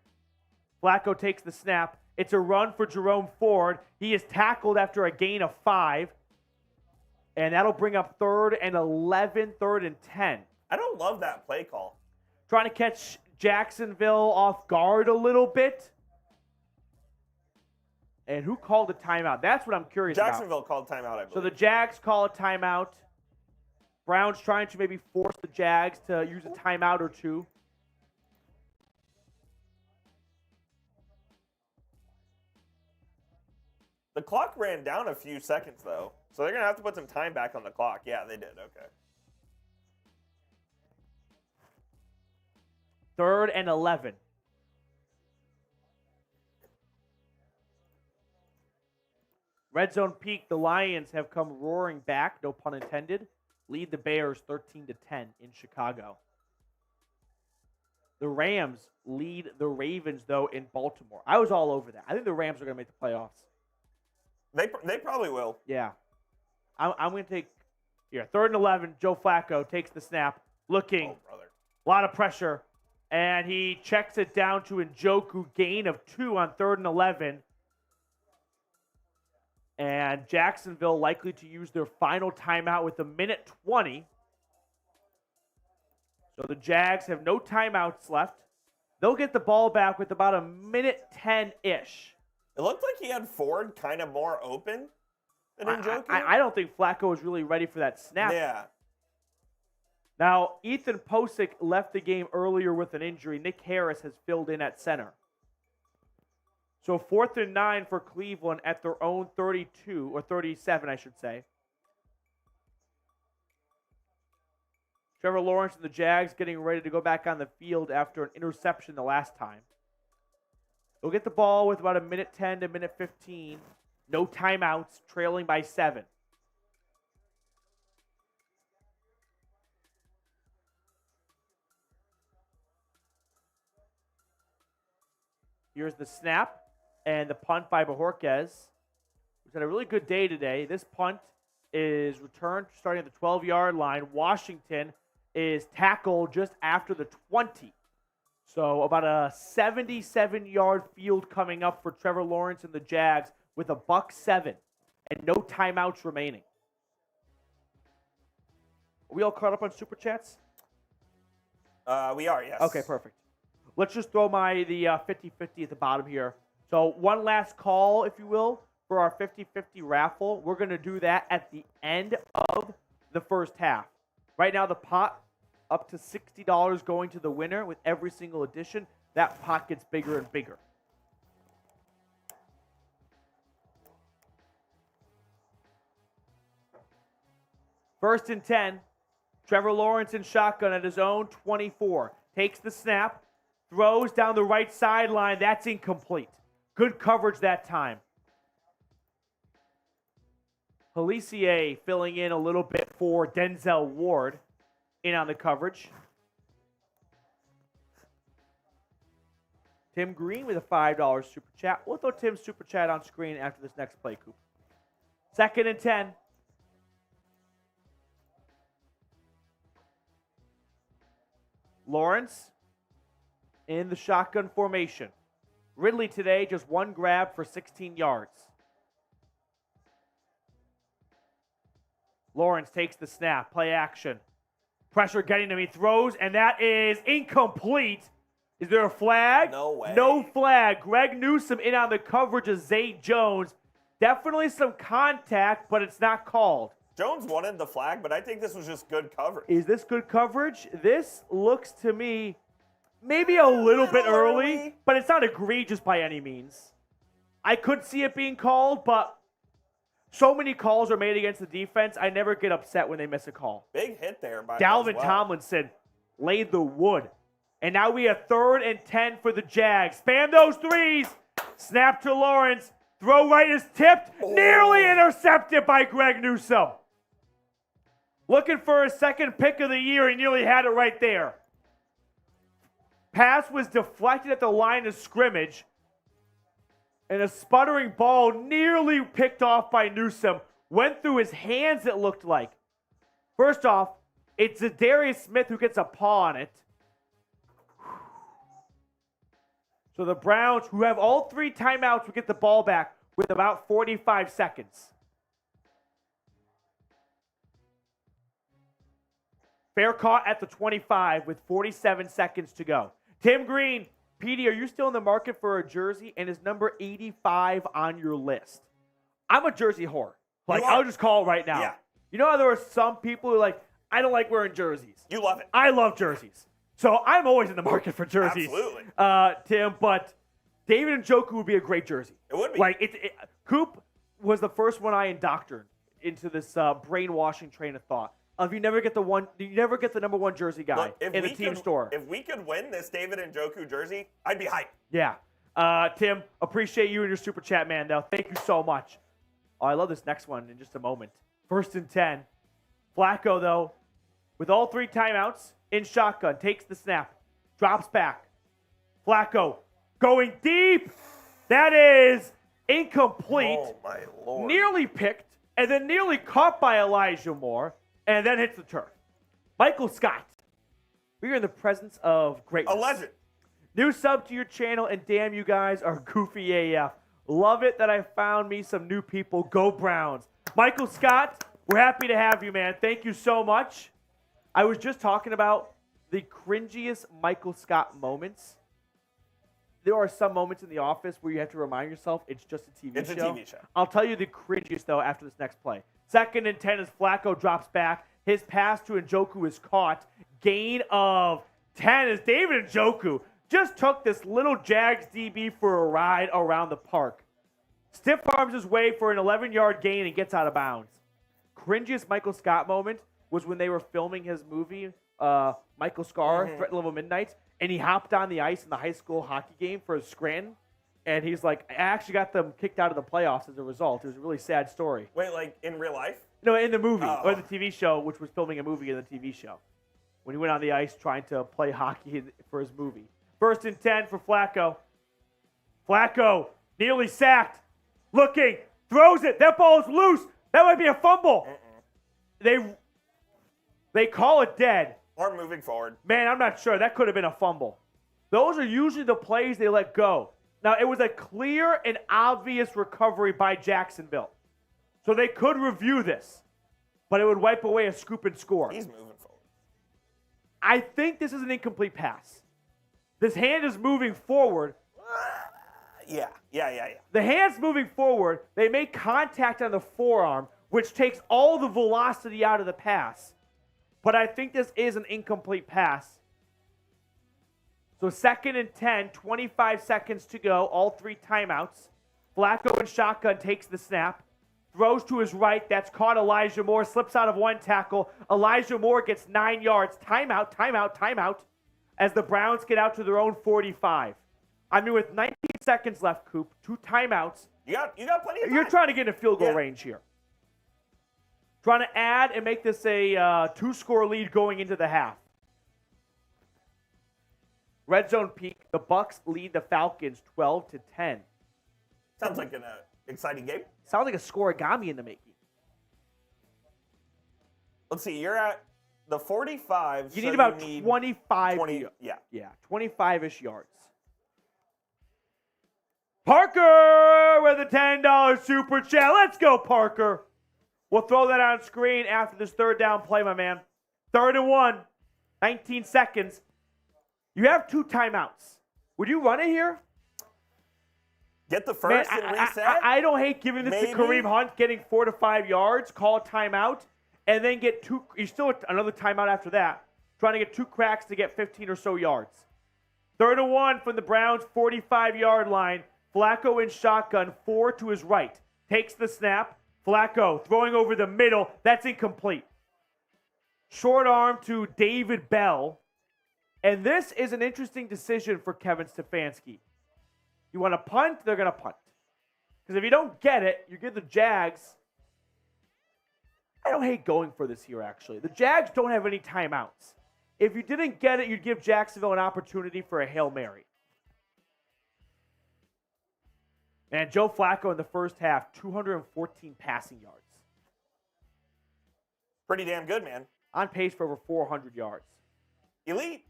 Flacco takes the snap. It's a run for Jerome Ford. He is tackled after a gain of 5. And that'll bring up 3rd and 11, 3rd and 10. I don't love that play call. Trying to catch Jacksonville off guard a little bit. And who called a timeout? That's what I'm curious about. Jacksonville called timeout, I believe. So the Jags call a timeout. Browns trying to maybe force the Jags to use a timeout or 2. The clock ran down a few seconds, though. So they're going to have to put some time back on the clock. Yeah, they did. Okay. 3rd and 11. Red zone peak. The Lions have come roaring back, no pun intended. Lead the Bears 13-10 in Chicago. The Rams lead the Ravens, though, in Baltimore. I was all over that. I think the Rams are going to make the playoffs. They probably will. Yeah. I'm going to take, 3rd and 11. Joe Flacco takes the snap, looking. Oh, brother. A lot of pressure. And he checks it down to Njoku, gain of 2 on 3rd and 11. And Jacksonville likely to use their final timeout with 1:20. So the Jags have no timeouts left. They'll get the ball back with about 1:10-ish. It looked like he had Ford kind of more open than Njoku. I don't think Flacco was really ready for that snap. Yeah. Now, Ethan Posick left the game earlier with an injury. Nick Harris has filled in at center. So 4th and 9 for Cleveland at their own 32, or 37, I should say. Trevor Lawrence and the Jags getting ready to go back on the field after an interception the last time. They'll get the ball with about a minute 10 to minute 15. No timeouts, trailing by 7. Here's the snap and the punt by Bajorquez, who's had a really good day today. This punt is returned starting at the 12-yard line. Washington is tackled just after the 20. So about a 77-yard field coming up for Trevor Lawrence and the Jags with a $1.07 and no timeouts remaining. Are we all caught up on Super Chats? We are, yes. Okay, perfect. Let's just throw the 50-50 at the bottom here. So one last call, if you will, for our 50-50 raffle. We're going to do that at the end of the first half. Right now, the pot up to $60 going to the winner with every single edition. That pot gets bigger and bigger. First and 10. Trevor Lawrence in shotgun at his own 24. Takes the snap. Throws down the right sideline. That's incomplete. Good coverage that time. Pellissier filling in a little bit for Denzel Ward in on the coverage. Tim Green with a $5 super chat. We'll throw Tim's super chat on screen after this next play, Coop. Second and 10. Lawrence in the shotgun formation. Ridley today, just one grab for 16 yards. Lawrence takes the snap, play action. Pressure getting him, he throws, and that is incomplete. Is there a flag? No way. No flag. Greg Newsome in on the coverage of Zay Jones. Definitely some contact, but it's not called. Jones wanted the flag, but I think this was just good coverage. Is this good coverage? This looks to me maybe a little bit early, but it's not egregious by any means. I could see it being called, but so many calls are made against the defense, I never get upset when they miss a call. Big hit there by Dalvin Tomlinson laid the wood. And now we have 3rd and 10 for the Jags. Spam those threes. Snap to Lawrence. Throw right is tipped. Oh. Nearly intercepted by Greg Newsome. Looking for his second pick of the year. He nearly had it right there. Pass was deflected at the line of scrimmage. And a sputtering ball nearly picked off by Newsome. Went through his hands, it looked like. First off, it's Zadarius Smith who gets a paw on it. So the Browns, who have all 3 timeouts, will get the ball back with about 45 seconds. Fair caught at the 25 with 47 seconds to go. Tim Green, Petey, are you still in the market for a jersey? And is number 85 on your list? I'm a jersey whore. Like, I'll just call it right now. Yeah. You know how there are some people who are like, I don't like wearing jerseys. You love it. I love jerseys. So I'm always in the market for jerseys. Absolutely. Tim, but David Njoku would be a great jersey. It would be. Like, Coop was the first one I indoctrinated into this brainwashing train of thought. You never get the number 1 jersey guy in the team store. If we could win this David Njoku jersey, I'd be hyped. Yeah. Tim, appreciate you and your super chat, man. Now, thank you so much. Oh, I love this next one in just a moment. 1st and 10. Flacco, though, with all 3 timeouts, in shotgun, takes the snap, drops back. Flacco going deep. That is incomplete. Oh, my Lord. Nearly picked, and then nearly caught by Elijah Moore, and then hits the turf. Michael Scott, we are in the presence of greatness. A legend. New sub to your channel, and damn, you guys are goofy AF. Love it that I found me some new people. Go Browns. Michael Scott, we're happy to have you, man. Thank you so much. I was just talking about the cringiest Michael Scott moments. There are some moments in The Office where you have to remind yourself it's just a TV show. It's a TV show. I'll tell you the cringiest, though, after this next play. 2nd and 10 as Flacco drops back. His pass to Njoku is caught. Gain of 10 as David Njoku just took this little Jags DB for a ride around the park. Stiff arms his way for an 11-yard gain and gets out of bounds. Cringiest Michael Scott moment was when they were filming his movie, Michael Scar, Threat Level Midnight, and he hopped on the ice in the high school hockey game for Scranton, And he's like, I actually got them kicked out of the playoffs as a result. It was a really sad story. Wait, like in real life? No, in the movie, Oh. or the TV show, which was filming a movie in the TV show. When he went on the ice trying to play hockey for his movie. 1st and 10 for Flacco. Flacco, nearly sacked. Looking, throws it. That ball is loose. That might be a fumble. They call it dead. Or moving forward. Man, I'm not sure. That could have been a fumble. Those are usually the plays they let go. Now, it was a clear and obvious recovery by Jacksonville. So they could review this, but it would wipe away a scoop and score. He's moving forward. I think this is an incomplete pass. This hand is moving forward. Yeah. The hand's moving forward. They make contact on the forearm, which takes all the velocity out of the pass. But I think this is an incomplete pass. So 2nd and 10, 25 seconds to go, all 3 timeouts. Flacco in shotgun takes the snap, throws to his right. That's caught Elijah Moore, slips out of 1 tackle. Elijah Moore gets 9 yards. Timeout, as the Browns get out to their own 45. I mean, with 19 seconds left, Coop, 2 timeouts. You got plenty of time. You're trying to get in a field goal range here. Trying to add and make this a 2-score lead going into the half. Red zone peak. The Bucs lead the Falcons 12-10. Sounds like an exciting game. Sounds like a scoregami in the making. Let's see. You're at the 45. You so need about you need 25. 20. Yeah. Yeah, 25-ish yards. Parker with a $10 super chat. Let's go, Parker. We'll throw that on screen after this 3rd down play, my man. 3rd and 1. 19 seconds. You have 2 timeouts. Would you run it here? Get the first and reset? I don't hate giving this to Kareem Hunt, getting 4 to 5 yards, call a timeout, and then get 2. You still another timeout after that. Trying to get 2 cracks to get 15 or so yards. 3rd and 1 from the Browns' 45-yard line. Flacco in shotgun, 4 to his right. Takes the snap. Flacco throwing over the middle. That's incomplete. Short arm to David Bell. And this is an interesting decision for Kevin Stefanski. You want to punt, they're going to punt. Because if you don't get it, you give the Jags. I don't hate going for this here, actually. The Jags don't have any timeouts. If you didn't get it, you'd give Jacksonville an opportunity for a Hail Mary. And Joe Flacco in the first half, 214 passing yards. Pretty damn good, man. On pace for over 400 yards. Elite.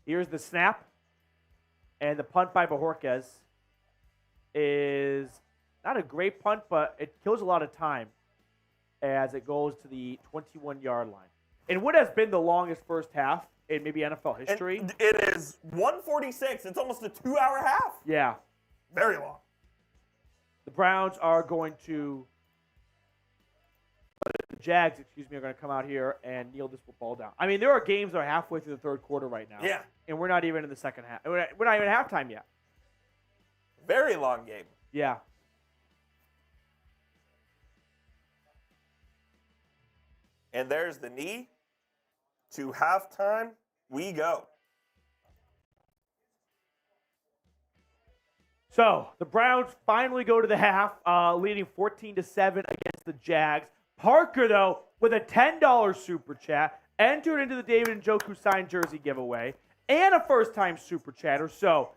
Here's the snap. And the punt by Bajorquez is not a great punt, but it kills a lot of time as it goes to the 21-yard line. And what has been the longest first half in maybe NFL history? And it is 1:46. It's almost a 2-hour half. Yeah. Very long. The Browns are going to, the Jags, are going to come out here and kneel this football down. I mean, there are games that are halfway through the 3rd quarter right now. Yeah. And we're not even in the second half. We're not even at halftime yet. Very long game. Yeah. And there's the knee. To halftime, we go. So the Browns finally go to the half, leading 14-7 against the Jags. Parker, though, with a $10 super chat, entered into the David Njoku signed jersey giveaway, and a first-time super chatter. So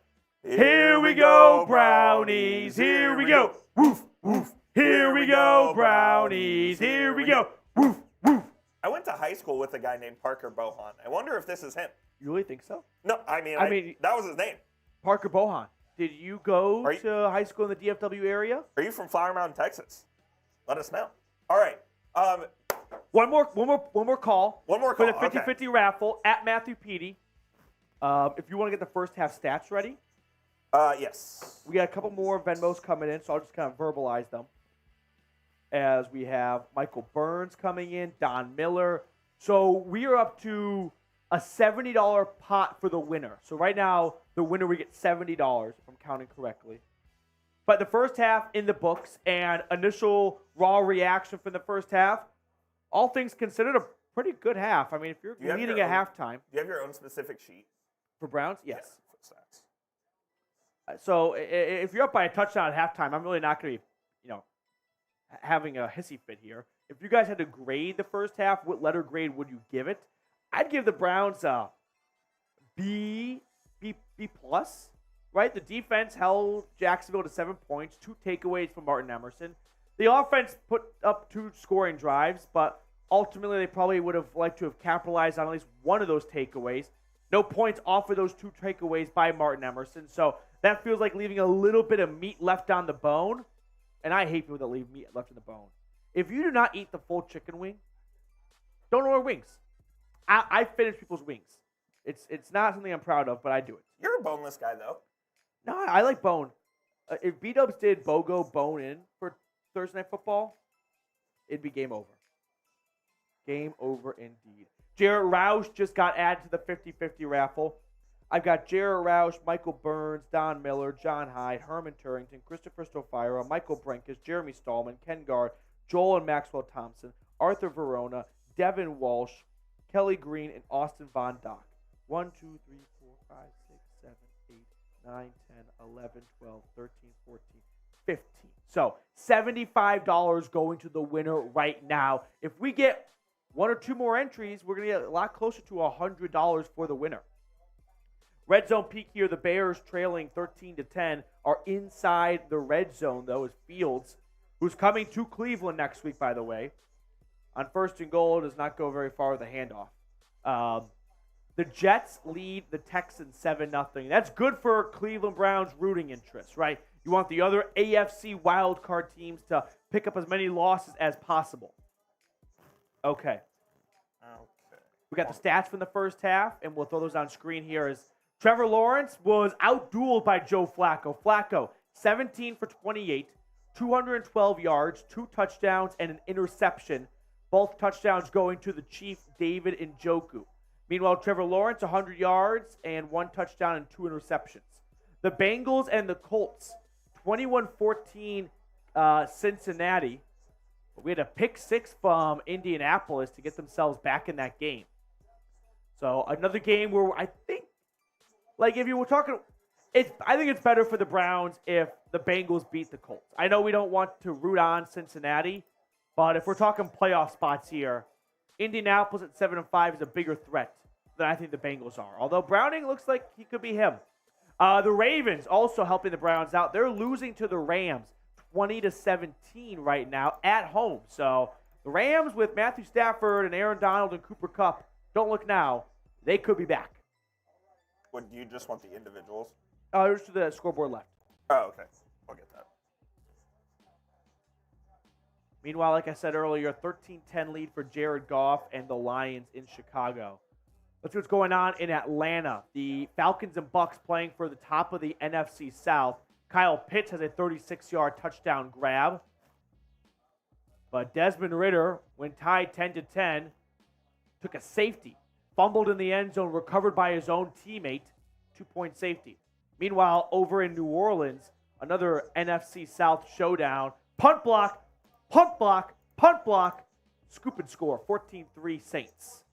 here we go, Brownies. Here we go. Woof, woof. Here we go, Brownies. Here we go. Woof, woof. I went to high school with a guy named Parker Bohan. I wonder if this is him. You really think so? No, I mean that was his name. Parker Bohan. Did you go to high school in the DFW area? Are you from Flower Mound, Texas? Let us know. All right. One more call. One more call. For the 50-50 raffle at Matthew Peterson. If you want to get the first half stats ready. Yes. We got a couple more Venmos coming in, so I'll just kind of verbalize them. As we have Michael Burns coming in, Don Miller. So we are up to a $70 pot for the winner. So right now, the winner, we get $70, if I'm counting correctly. But the first half in the books and initial raw reaction from the first half, all things considered, a pretty good half. I mean, if you're leading at halftime. Do you have your own specific sheet? For Browns? Yes. stats. So if you're up by a touchdown at halftime, I'm really not going to be, having a hissy fit here. If you guys had to grade the first half, what letter grade would you give it? I'd give the Browns a B plus. Right, the defense held Jacksonville to 7 points, 2 takeaways from Martin Emerson. The offense put up 2 scoring drives, but ultimately they probably would have liked to have capitalized on at least one of those takeaways. No points off of those 2 takeaways by Martin Emerson, so that feels like leaving a little bit of meat left on the bone. And I hate people that leave meat left in the bone. If you do not eat the full chicken wing, don't order wings. I finish people's wings. It's not something I'm proud of, but I do it. You're a boneless guy, though. No, I like bone. If B-Dubs did BOGO bone in for Thursday Night Football, it'd be game over. Game over indeed. Jarrett Roush just got added to the 50-50 raffle. I've got Jarrett Roush, Michael Burns, Don Miller, John Hyde, Herman Turrington, Christopher Stofira, Michael Brinkus, Jeremy Stallman, Ken Gard, Joel and Maxwell Thompson, Arthur Verona, Devin Walsh, Kelly Green, and Austin Von Dock. 1, 2, 3, 4, 5, 6, 7, 8, 9, 10, 11, 12, 13, 14, 15. So $75 going to the winner right now. If we get 1 or 2 more entries, we're going to get a lot closer to $100 for the winner. Red zone peak here. The Bears trailing 13-10 are inside the red zone, though, as Fields, who's coming to Cleveland next week, by the way, on 1st and goal, does not go very far with the handoff. The Jets lead the Texans 7-0. That's good for Cleveland Browns' rooting interests, right? You want the other AFC wildcard teams to pick up as many losses as possible. Okay. We got the stats from the first half, and we'll throw those on screen here. As Trevor Lawrence was outdueled by Joe Flacco. Flacco, 17 for 28, 212 yards, 2 touchdowns, and an interception. Both touchdowns going to the Chief, David Njoku. Meanwhile, Trevor Lawrence, 100 yards and 1 touchdown and 2 interceptions. The Bengals and the Colts, 21-14 Cincinnati. We had a pick 6 from Indianapolis to get themselves back in that game. So another game where I think, like if you were talking, I think it's better for the Browns if the Bengals beat the Colts. I know we don't want to root on Cincinnati, but if we're talking playoff spots here, Indianapolis at 7-5 is a bigger threat than I think the Bengals are. Although Browning looks like he could be him. The Ravens also helping the Browns out. They're losing to the Rams 20-17 right now at home. So the Rams with Matthew Stafford and Aaron Donald and Cooper Kupp, don't look now. They could be back. Would you just want the individuals? Just to the scoreboard left. Oh, okay. I'll get that. Meanwhile, like I said earlier, 13-10 lead for Jared Goff and the Lions in Chicago. Let's see what's going on in Atlanta. The Falcons and Bucks playing for the top of the NFC South. Kyle Pitts has a 36-yard touchdown grab. But Desmond Ridder, when tied 10-10, took a safety. Fumbled in the end zone, recovered by his own teammate. 2-point safety. Meanwhile, over in New Orleans, another NFC South showdown. Punt block, punt block, punt block. Scoop and score. 14-3 Saints.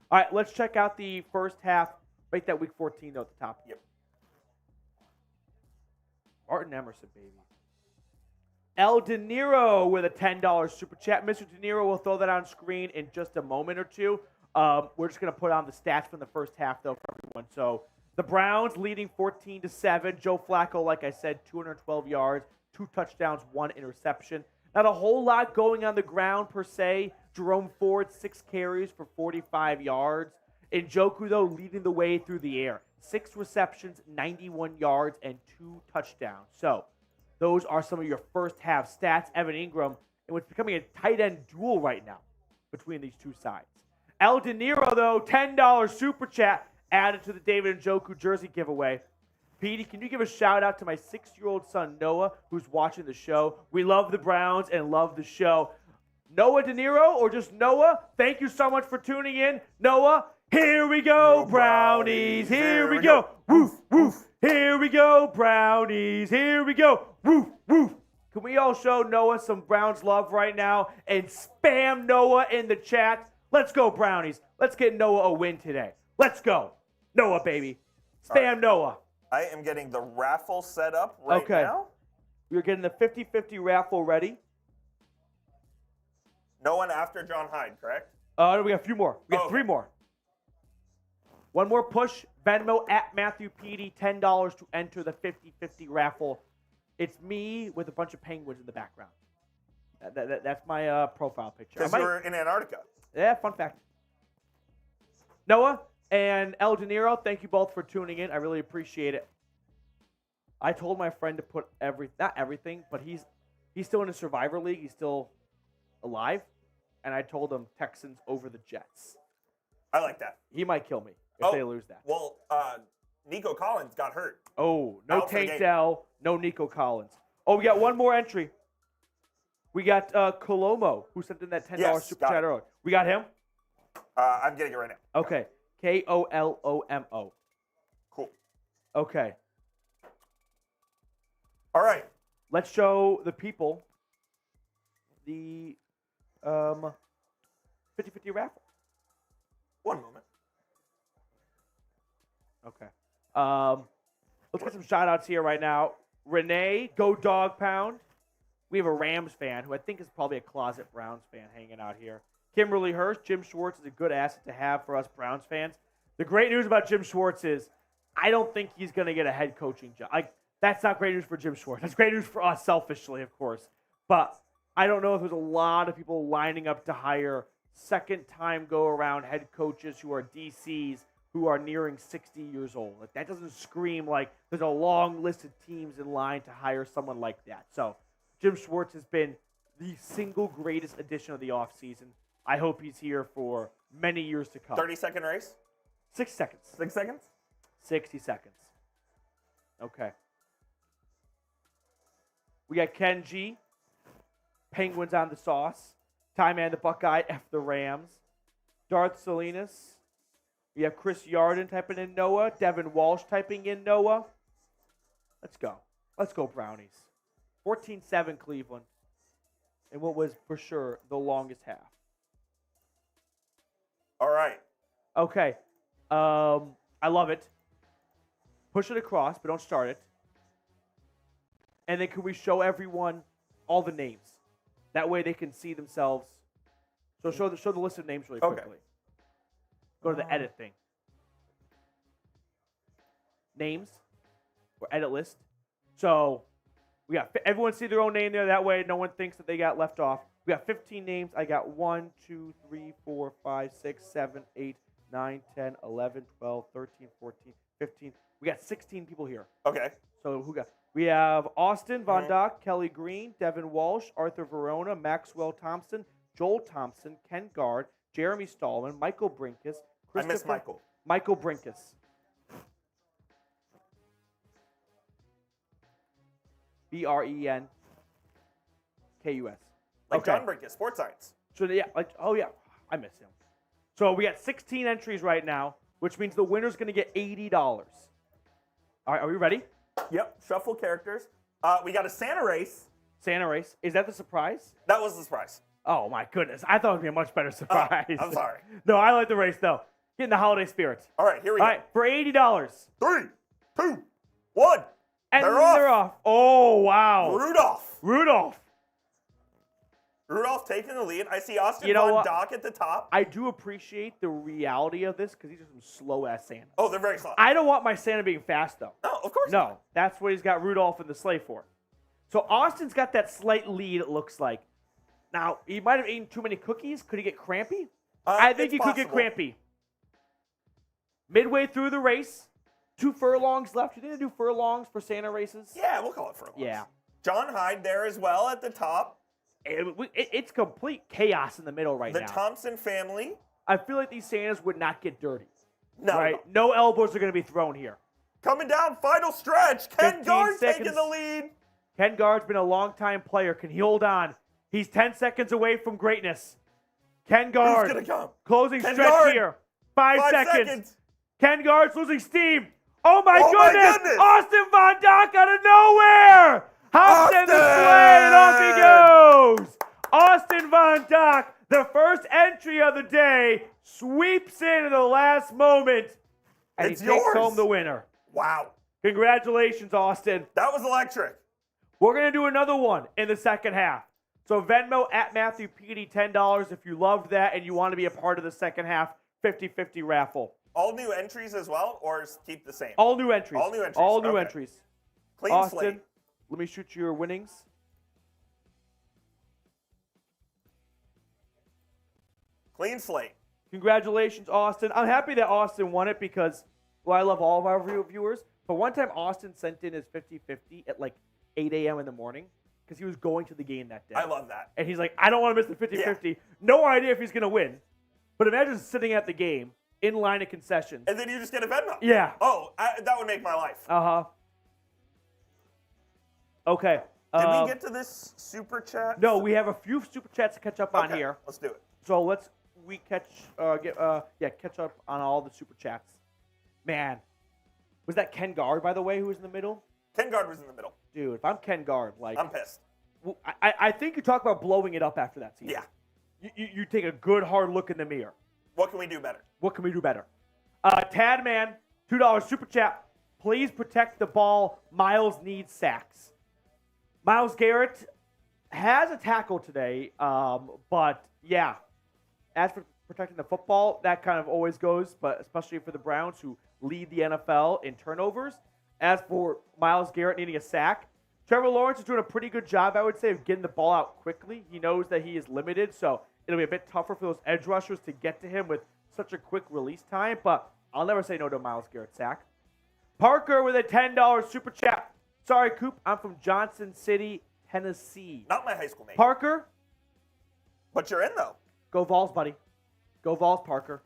All right, let's check out the first half. Make that week 14 though at the top. Yep. Martin Emerson, baby. El De Niro with a $10 super chat. Mr. De Niro will throw that on screen in just a moment or two. We're just going to put on the stats from the first half, though, for everyone. So the Browns leading 14-7. Joe Flacco, like I said, 212 yards, 2 touchdowns, 1 interception. Not a whole lot going on the ground, per se. Jerome Ford, 6 carries for 45 yards. Njoku, though, leading the way through the air. 6 receptions, 91 yards, and 2 touchdowns. So those are some of your first half stats. Evan Ingram, and what's becoming a tight end duel right now between these two sides. El De Niro, though, $10 super chat added to the David Njoku jersey giveaway. Petey, can you give a shout-out to my 6-year-old son, Noah, who's watching the show? We love the Browns and love the show. Noah De Niro or just Noah, thank you so much for tuning in. Noah, here we go, Brownies. Here we go. Woof, woof. Here we go, Brownies. Here we go. Woof, woof. Can we all show Noah some Browns love right now and spam Noah in the chat? Let's go, Brownies. Let's get Noah a win today. Let's go. Noah, baby. Spam Noah. I am getting the raffle set up right Okay. now. We're getting the 50-50 raffle ready. No one after John Hyde, correct? No, we got a few more. We got Oh, 3 more. One more push. Venmo at Matthew Petey, $10 to enter the 50-50 raffle. It's me with a bunch of penguins in the background. That's my profile picture. Because you were in Antarctica. Yeah, fun fact. Noah and El De Niro, thank you both for tuning in. I really appreciate it. I told my friend to put not everything, but he's still in a Survivor League. He's still alive. And I told him Texans over the Jets. I like that. He might kill me if they lose that. Well, Nico Collins got hurt. Oh, no Out for the Tank game. Dell, no Nico Collins. Oh, we got one more entry. We got Colomo, who sent in that $10 Yes, super got chat it. earlier. We got him? I'm getting it right now. Okay. Kolomo. Cool. Okay. All right. Let's show the people the 50-50 raffle. One moment. Okay. Let's get some shout-outs here right now. Renee, go Dog Pound. We have a Rams fan who I think is probably a closet Browns fan hanging out here. Kimberly Hurst, Jim Schwartz is a good asset to have for us Browns fans. The great news about Jim Schwartz is I don't think he's going to get a head coaching job. That's not great news for Jim Schwartz. That's great news for us selfishly, of course. But I don't know if there's a lot of people lining up to hire second-time go-around head coaches who are DCs who are nearing 60 years old. That doesn't scream like there's a long list of teams in line to hire someone like that. So Jim Schwartz has been the single greatest addition of the offseason. I hope he's here for many years to come. 30-second race? 6 seconds. 6 seconds? 60 seconds. Okay. We got Ken G. Penguins on the sauce. Ty Man the Buckeye, F the Rams. Darth Salinas. We have Chris Yarden typing in Noah. Devin Walsh typing in Noah. Let's go. Let's go, Brownies. 14-7 Cleveland. And what was, for sure, the longest half. All right. Okay. I love it. Push it across, but don't start it. And then can we show everyone all the names? That way they can see themselves. So show the list of names really Okay. quickly. Go to the edit thing. Names or edit list. So we got everyone see their own name there. That way no one thinks that they got left off. We got 15 names. I got 1, 2, 3, 4, 5, 6, 7, 8, 9, 10, 11, 12, 13, 14, 15. We got 16 people here. Okay. So we have Austin Von Dock, Kelly Green, Devin Walsh, Arthur Verona, Maxwell Thompson, Joel Thompson, Ken Gard, Jeremy Stallman, Michael Brinkus, I miss Michael. Michael Brinkus. Brenkus. Like John Brinkus, sports science. So yeah, I miss him. So we got 16 entries right now, which means the winner's going to get $80. All right, are we ready? Yep. Shuffle characters. We got a Santa race. Santa race. Is that the surprise? That was the surprise. Oh my goodness. I thought it would be a much better surprise. I'm sorry. No, I like the race though. Getting the holiday spirits. All right, here we All go. right, for $80. 3, 2, 1. And They're off. Oh, wow. Rudolph taking the lead. I see Austin Von Dock at the top. I do appreciate the reality of this because these are some slow-ass Santa. Oh, they're very slow. I don't want my Santa being fast, though. No, of course No, not. that's what he's got Rudolph in the sleigh for. So Austin's got that slight lead, it looks like. Now, he might have eaten too many cookies. Could he get crampy? I think he could get crampy. Midway through the race, 2 furlongs left. You think they do furlongs for Santa races? Yeah, we'll call it furlongs. Yeah. John Hyde there as well at the top. It's complete chaos in the middle right The now. Thompson family. I feel like these Santas would not get dirty. No. Right? No elbows are going to be thrown here. Coming down, final stretch. Ken 15 Gard seconds. taking the lead. Ken Gard's been a long-time player. Can he hold on? He's 10 seconds away from greatness. Ken Gard. Who's going to come? Closing Ken stretch Gard. here. 5 seconds. Ken Gard's losing steam. Oh my Oh my goodness! goodness. Austin Von Dock out of nowhere! Hops in the sleigh and off he goes! Austin Von Dock, the first entry of the day, sweeps in at the last moment. And It's he takes yours. home the winner. Wow. Congratulations, Austin. That was electric. We're going to do another one in the second half. So Venmo at Matthew Petey, $10 if you loved that and you want to be a part of the second half 50-50 raffle. All new entries as well, or keep the same? All new entries. All new entries. All new Okay. entries. Clean Austin, slate. let me shoot you your winnings. Clean slate. Congratulations, Austin. I'm happy that Austin won it because, well, I love all of our viewers. But one time Austin sent in his 50-50 at like 8 a.m. in the morning because he was going to the game that day. I love that. And he's like, I don't want to miss the 50-50. No idea if he's going to win. But imagine sitting at the game in line of concessions. And then you just get a Venmo. Yeah. Oh, that would make my life. Uh-huh. Okay. Did we get to this super chat? No, we have a few super chats to catch up on Okay, here. let's do it. So catch up on all the super chats. Man, was that Ken Gard, by the way, who was in the middle? Ken Gard was in the middle. Dude, if I'm Ken Gard, like, I'm pissed. I think you talk about blowing it up after that season. Yeah. You take a good hard look in the mirror. What can we do better? What can we do better? Tadman, $2 super chat. Please protect the ball. Miles needs sacks. Myles Garrett has a tackle today, but yeah. As for protecting the football, that kind of always goes, but especially for the Browns who lead the NFL in turnovers. As for Myles Garrett needing a sack, Trevor Lawrence is doing a pretty good job, I would say, of getting the ball out quickly. He knows that he is limited, so it'll be a bit tougher for those edge rushers to get to him with such a quick release time, but I'll never say no to Myles Garrett sack. Parker with a $10 super chat. Sorry, Coop, I'm from Johnson City, Tennessee. Not my high school mate. Parker, But you're in, though. go Vols, buddy. Go Vols, Parker.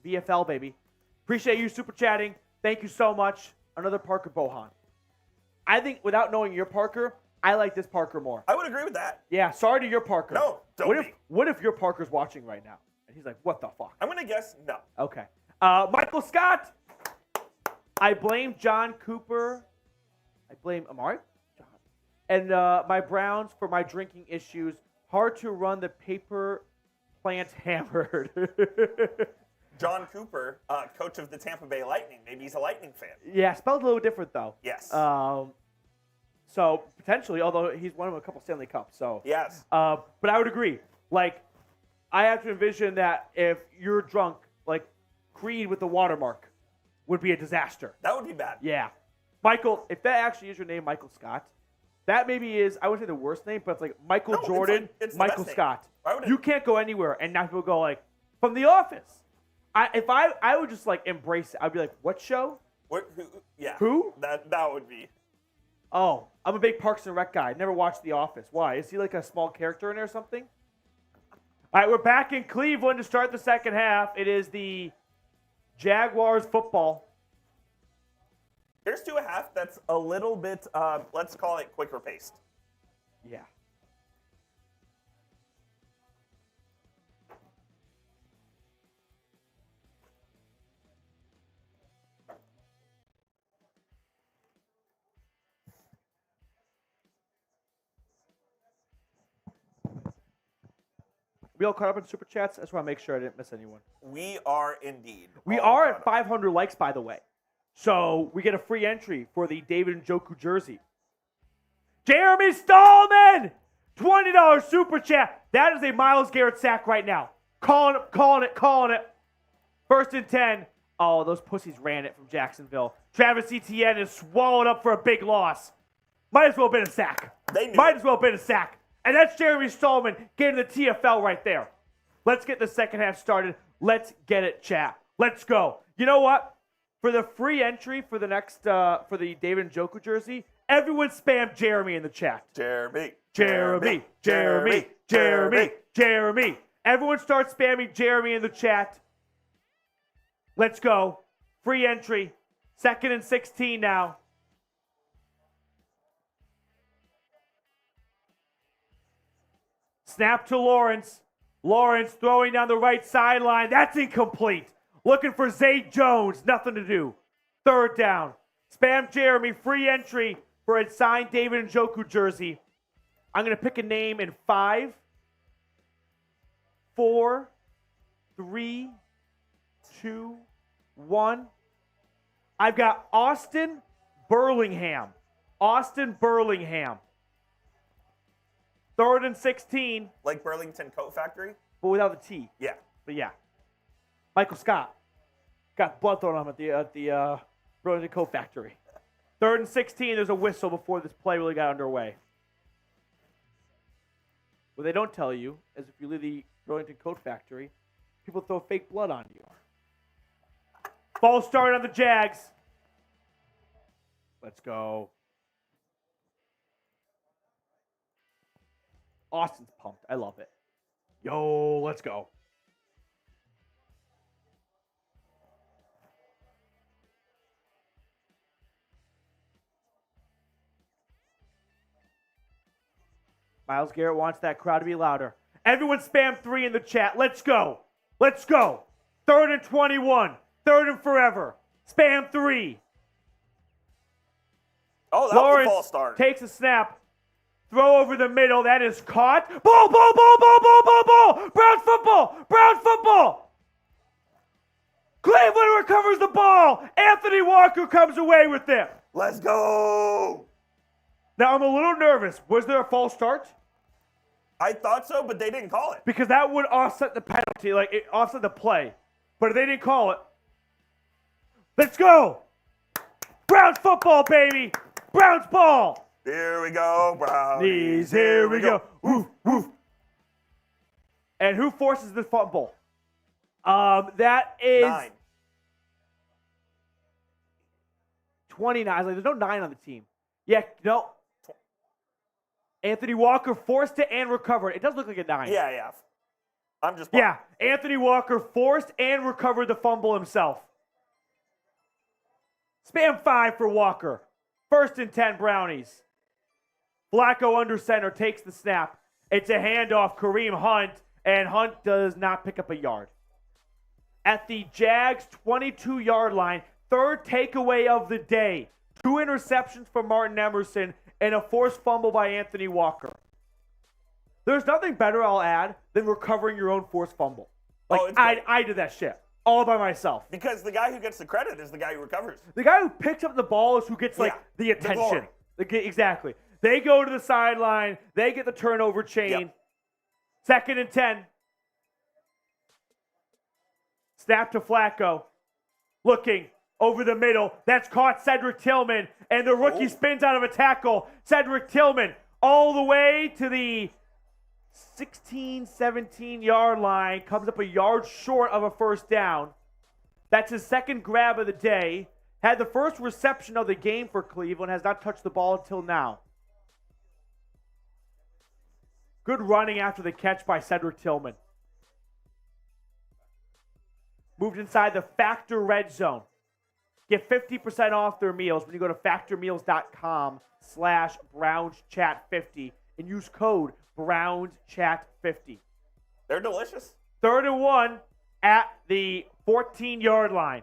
VFL, baby. Appreciate you super chatting. Thank you so much. Another Parker Bohan. I think without knowing your Parker, I like this Parker more. I would agree with that. Yeah, sorry to your Parker. No, don't what be. What if your Parker's watching right now? And he's like, what the fuck? I'm going to guess no. Okay. Michael Scott. I blame John Cooper. I blame Amari. John. And my Browns for my drinking issues. Hard to run the paper plant hammered. John Cooper, coach of the Tampa Bay Lightning. Maybe he's a Lightning fan. Yeah, spelled a little different though. Yes. So potentially, although he's won a couple Stanley Cups. So Yes. but I would agree. Like, I have to envision that if you're drunk, like Creed with the watermark would be a disaster. That would be bad. Yeah. Michael, if that actually is your name, Michael Scott, that maybe is, I wouldn't say the worst name, but it's like Michael No, it's Jordan, like- it's the Michael best name. Scott. Why would it- You can't go anywhere, and now people go like, from The Office. I would just like embrace it. I'd be like, what show? What, yeah. Who? That would be. Oh, I'm a big Parks and Rec guy. Never watched The Office. Why? Is he like a small character in there or something? All right, we're back in Cleveland to start the second half. It is the Jaguars football. Here's to a half that's a little bit, let's call it quicker paced. Yeah. We all caught up in Super Chats? I just want to make sure I didn't miss anyone. We are indeed. We all are caught at up. 500 likes, by the way. So we get a free entry for the David Njoku jersey. Jeremy Stallman! $20 Super Chat. That is a Myles Garrett sack right now. Calling it. First and 10. Oh, those pussies ran it from Jacksonville. Travis Etienne is swallowed up for a big loss. Might as well have been a sack. They knew Might it. as well have been a sack. And that's Jeremy Stallman getting the TFL right there. Let's get the second half started. Let's get it, chat. Let's go. You know what? For the free entry for the next, for the David Njoku jersey, everyone spam Jeremy in the chat. Jeremy. Jeremy. Everyone start spamming Jeremy in the chat. Let's go. Free entry. 2nd and 16 now. Snap to Lawrence. Lawrence throwing down the right sideline. That's incomplete. Looking for Zay Jones. Nothing to do. 3rd down. Spam Jeremy. Free entry for a signed David Njoku jersey. I'm going to pick a name in 5, 4, 3, 2, 1. I've got Austin Burlingham. Austin Burlingham. 3rd and 16. Like Burlington Coat Factory? But without the T. Yeah. But yeah. Michael Scott. Got blood thrown on him at the Burlington Coat Factory. 3rd and 16, there's a whistle before this play really got underway. What they don't tell you is if you leave the Burlington Coat Factory, people throw fake blood on you. False start on the Jags. Let's go. Austin's pumped. I love it. Yo, let's go. Myles Garrett wants that crowd to be louder. Everyone spam 3 in the chat. Let's go. Let's go. 3rd and 21. 3rd and forever. Spam 3. Oh, that Lawrence was a false start. takes a snap. Throw over the middle. That is caught. Ball, ball, ball, ball, ball, ball, ball. Browns football. Browns football. Cleveland recovers the ball. Anthony Walker comes away with it. Let's go. Now, I'm a little nervous. Was there a false start? I thought so, but they didn't call it. Because that would offset the penalty, like it offset the play. But if they didn't call it, let's go. Browns football, baby. Browns ball. Here we go, Brownies. Here we go. Woof, woof. And who forces the fumble? That is 9. 29. I was like, there's no 9 on the team. Yeah, no. Anthony Walker forced it and recovered. It does look like a 9. Yeah. I'm just. Yeah, Anthony Walker forced and recovered the fumble himself. Spam 5 for Walker. 1st and 10 Brownies. Flacco under center takes the snap. It's a handoff, Kareem Hunt, and Hunt does not pick up a yard. At the Jags 22-yard line, 3rd takeaway of the day. 2 interceptions for Martin Emerson and a forced fumble by Anthony Walker. There's nothing better, I'll add, than recovering your own forced fumble. Like, I did that shit all by myself. Because the guy who gets the credit is the guy who recovers. The guy who picks up the ball is who gets, the attention. Exactly. They go to the sideline. They get the turnover chain. Yep. 2nd and 10. Snap to Flacco. Looking. Over the middle. That's caught Cedric Tillman. And the rookie spins out of a tackle. Cedric Tillman all the way to the 16, 17-yard line. Comes up a yard short of a first down. That's his 2nd grab of the day. Had the first reception of the game for Cleveland. Has not touched the ball until now. Good running after the catch by Cedric Tillman. Moved inside the Factor Red Zone. Get 50% off their meals when you go to factormeals.com/BrownsChat50 and use code BrownsChat50. They're delicious. 3rd and 1 at the 14-yard line.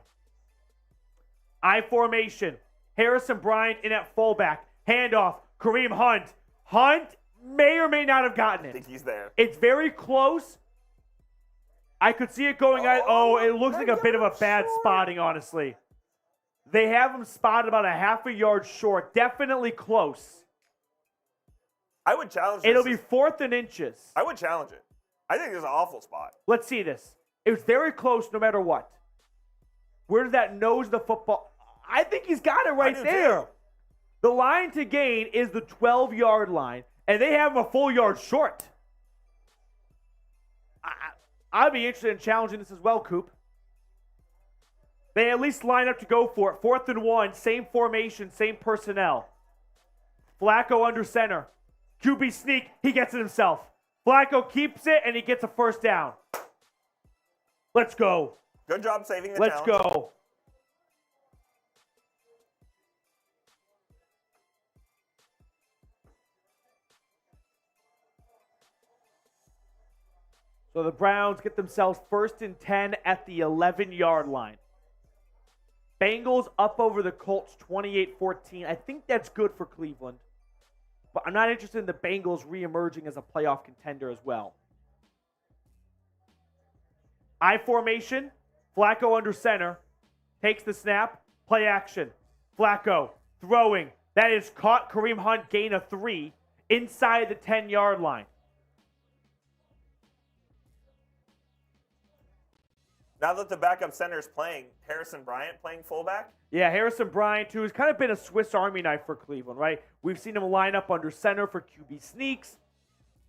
I formation. Harrison Bryant in at fullback. Handoff. Kareem Hunt. Hunt may or may not have gotten it. I think he's there. It's very close. I could see it going out. Oh, it looks like a bit of a bad spotting, honestly. They have him spotted about a half a yard short. Definitely close. I would challenge this. It'll be 4th and inches. I would challenge it. I think there's an awful spot. Let's see this. It was very close no matter what. Where does that nose the football? I think he's got it right there. Too. The line to gain is the 12-yard line, and they have him a full yard short. I'd be interested in challenging this as well, Coop. They at least line up to go for it. 4th and 1, same formation, same personnel. Flacco under center. QB sneak, he gets it himself. Flacco keeps it, and he gets a first down. Let's go. Good job saving the Let's challenge. go. So the Browns get themselves 1st and 10 at the 11-yard line. Bengals up over the Colts 28-14. I think that's good for Cleveland. But I'm not interested in the Bengals re-emerging as a playoff contender as well. I formation. Flacco under center. Takes the snap. Play action. Flacco throwing. That is caught. Kareem Hunt gain of 3 inside the 10-yard line. Now that the backup center is playing, Harrison Bryant playing fullback? Yeah, Harrison Bryant, too, has kind of been a Swiss Army knife for Cleveland, right? We've seen him line up under center for QB sneaks,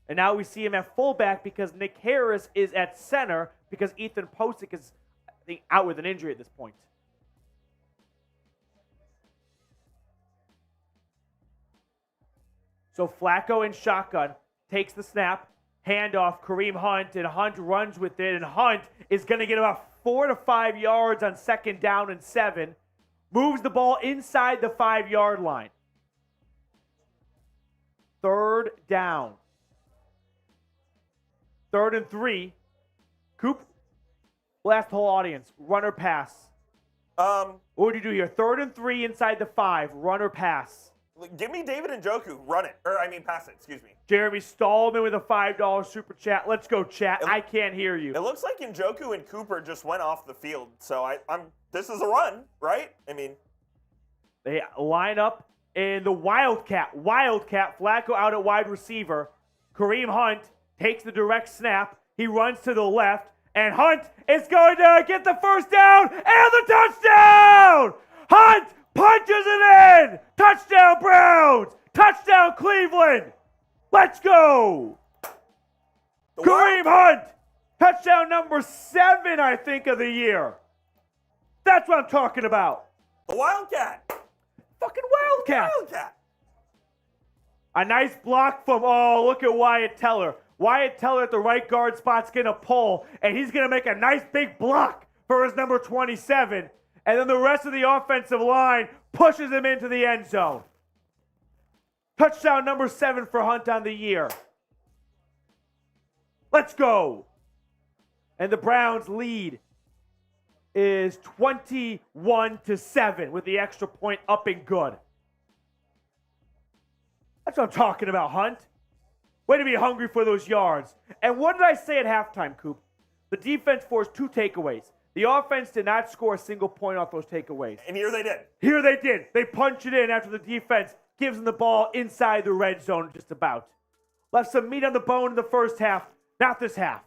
and now we see him at fullback because Nick Harris is at center because Ethan Posick is, I think, out with an injury at this point. So Flacco in shotgun takes the snap, handoff, Kareem Hunt, and Hunt runs with it, and Hunt is going to get about 4 to 5 yards on 2nd down and 7, moves the ball inside the 5-yard line. 3rd down. 3rd and 3. Coop, we'll ask the whole audience, run or pass? What would you do here? 3rd and 3 inside the 5, run or pass? Give me David Njoku. Run it. Pass it. Excuse me. Jeremy Stallman with a $5 super chat. Let's go, chat. I can't hear you. It looks like Njoku and Cooper just went off the field. So this is a run, right? I mean, they line up in the Wildcat. Flacco out at wide receiver. Kareem Hunt takes the direct snap. He runs to the left. And Hunt is going to get the 1st down and the touchdown! Hunt punches it in! Touchdown Browns! Touchdown Cleveland! Let's go! Kareem Hunt! Touchdown number 7, I think, of the year. That's what I'm talking about. The Wildcat. Fucking Wildcat. Wildcat. A nice block from, look at Wyatt Teller. Wyatt Teller at the right guard spot's going to pull, and he's going to make a nice big block for his number 27. And then the rest of the offensive line pushes him into the end zone. Touchdown number 7 for Hunt on the year. Let's go. And the Browns lead is 21-7 with the extra point up and good. That's what I'm talking about, Hunt. Way to be hungry for those yards. And what did I say at halftime, Coop? The defense forced 2 takeaways. The offense did not score a single point off those takeaways. And here they did. Here they did. They punch it in after the defense gives them the ball inside the red zone just about. Left some meat on the bone in the first half. Not this half.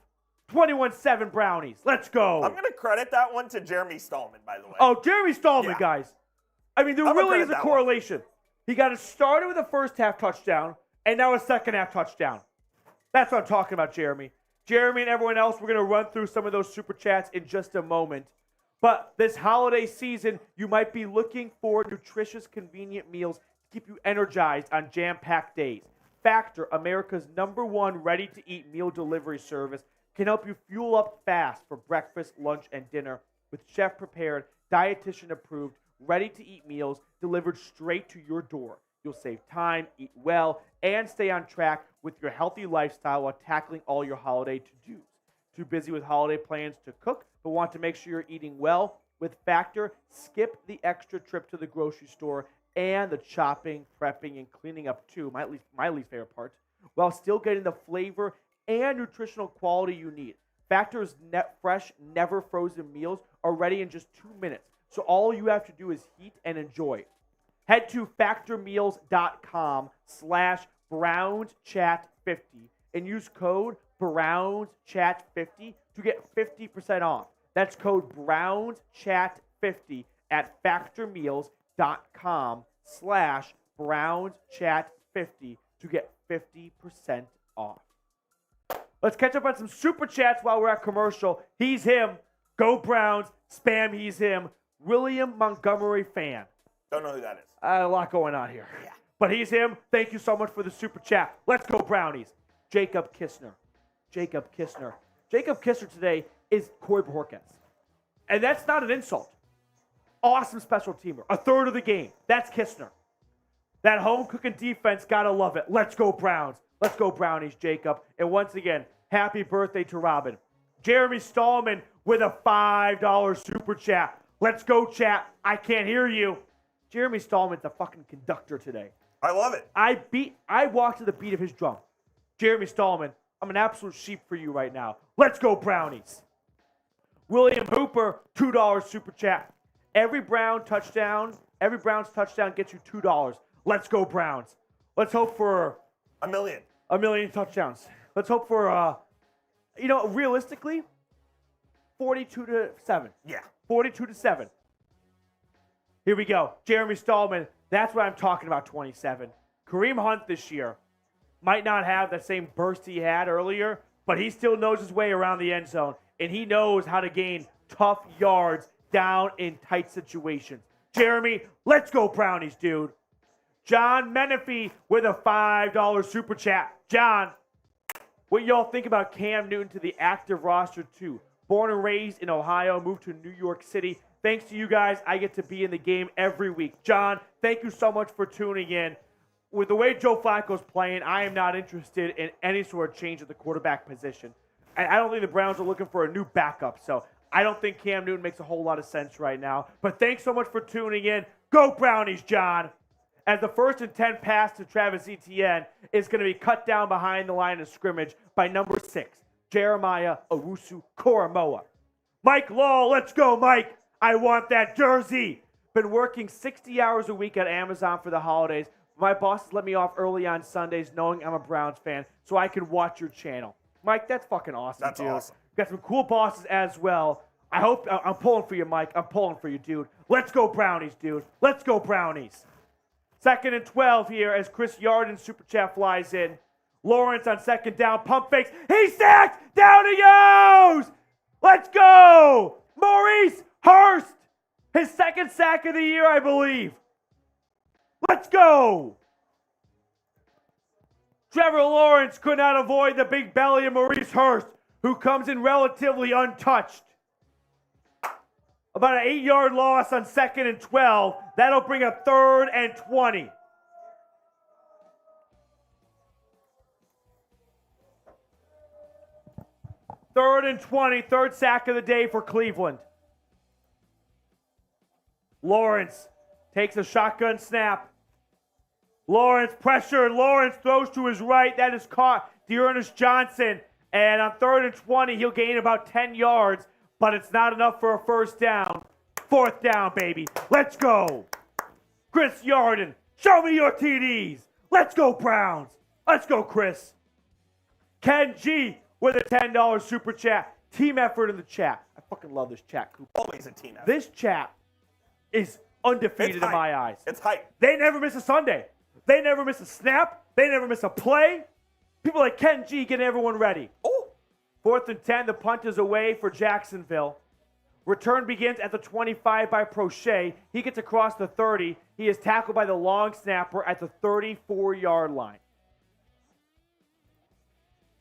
21-7 Brownies. Let's go. I'm going to credit that one to Jeremy Stallman, by the way. Oh, Jeremy Stallman, guys. I mean, there really is a correlation. He got it started with a first half touchdown and now a second half touchdown. That's what I'm talking about, Jeremy. Jeremy and everyone else, we're going to run through some of those super chats in just a moment. But this holiday season, you might be looking for nutritious, convenient meals to keep you energized on jam-packed days. Factor, America's #1 ready-to-eat meal delivery service, can help you fuel up fast for breakfast, lunch, and dinner with chef-prepared, dietitian-approved, ready-to-eat meals delivered straight to your door. You'll save time, eat well, and stay on track with your healthy lifestyle while tackling all your holiday to-dos. Too busy with holiday plans to cook, but want to make sure you're eating well? With Factor, skip the extra trip to the grocery store and the chopping, prepping, and cleaning up too, my least favorite part, while still getting the flavor and nutritional quality you need. Factor's fresh, never frozen meals are ready in just 2 minutes, so all you have to do is heat and enjoy. Head to factormeals.com/BrownsChat50 and use code BrownsChat50 to get 50% off. That's code BrownsChat50 at factormeals.com/BrownsChat50 to get 50% off. Let's catch up on some super chats while we're at commercial. He's him. Go Browns. Spam he's him. William Montgomery fan. Don't know who that is. A lot going on here. Yeah. But he's him. Thank you so much for the super chat. Let's go Brownies. Jacob Kistner today is Corey Bojorquez. And that's not an insult. Awesome special teamer. A third of the game. That's Kistner. That home cooking defense, gotta love it. Let's go Browns. Let's go Brownies, Jacob. And once again, happy birthday to Robin. Jeremy Stallman with a $5 super chat. Let's go, chat. I can't hear you. Jeremy Stallman's a fucking conductor today. I love it. I walked to the beat of his drum. Jeremy Stallman, I'm an absolute sheep for you right now. Let's go Brownies. William Hooper, $2 super chat. Every Brown touchdown Every Browns touchdown gets you $2. Let's go, Browns. Let's hope for A million. a million touchdowns. Let's hope for, realistically, 42-7. Yeah. 42-7. Here we go. Jeremy Stallman. That's what I'm talking about, 27. Kareem Hunt this year might not have that same burst he had earlier, but he still knows his way around the end zone, and he knows how to gain tough yards down in tight situations. Jeremy, let's go Brownies, dude. John Menifee with a $5 super chat. John, what y'all think about Cam Newton to the active roster too? Born and raised in Ohio, moved to New York City. Thanks to you guys, I get to be in the game every week. John, thank you so much for tuning in. With the way Joe Flacco's playing, I am not interested in any sort of change at the quarterback position. And I don't think the Browns are looking for a new backup, so I don't think Cam Newton makes a whole lot of sense right now. But thanks so much for tuning in. Go Brownies, John. As the 1st and 10 pass to Travis Etienne is going to be cut down behind the line of scrimmage by number 6, Jeremiah Owusu-Koramoah. Mike Law, let's go, Mike. I want that jersey. Been working 60 hours a week at Amazon for the holidays. My bosses let me off early on Sundays knowing I'm a Browns fan so I can watch your channel. Mike, that's fucking awesome, That's dude. awesome. Got some cool bosses as well. I'm pulling for you, Mike. I'm pulling for you, dude. Let's go Brownies, dude. Let's go Brownies. 2nd and 12 here as Chris Yarden super chat flies in. Lawrence on 2nd down, pump fakes. He sacked! Down he goes! Let's go! Maurice Hurst! His 2nd sack of the year, I believe. Let's go! Trevor Lawrence could not avoid the big belly of Maurice Hurst, who comes in relatively untouched. About an 8-yard loss on 2nd and 12. That'll bring up 3rd and 20. Third and 20, 3rd sack of the day for Cleveland. Lawrence takes a shotgun snap. Lawrence pressure. Lawrence throws to his right. That is caught. Dearness Johnson. And on 3rd and 20, he'll gain about 10 yards, but it's not enough for a 1st down. 4th down, baby. Let's go. Chris Yarden, show me your TDs. Let's go, Browns. Let's go, Chris. Ken G with a $10 super chat. Team effort in the chat. I fucking love this chat, Cooper. Always a team effort. This chat is undefeated in my eyes. It's hype. They never miss a Sunday. They never miss a snap. They never miss a play. People like Ken G getting everyone ready. Oh. 4th and 10, the punt is away for Jacksonville. Return begins at the 25 by Prochet. He gets across the 30. He is tackled by the long snapper at the 34-yard line.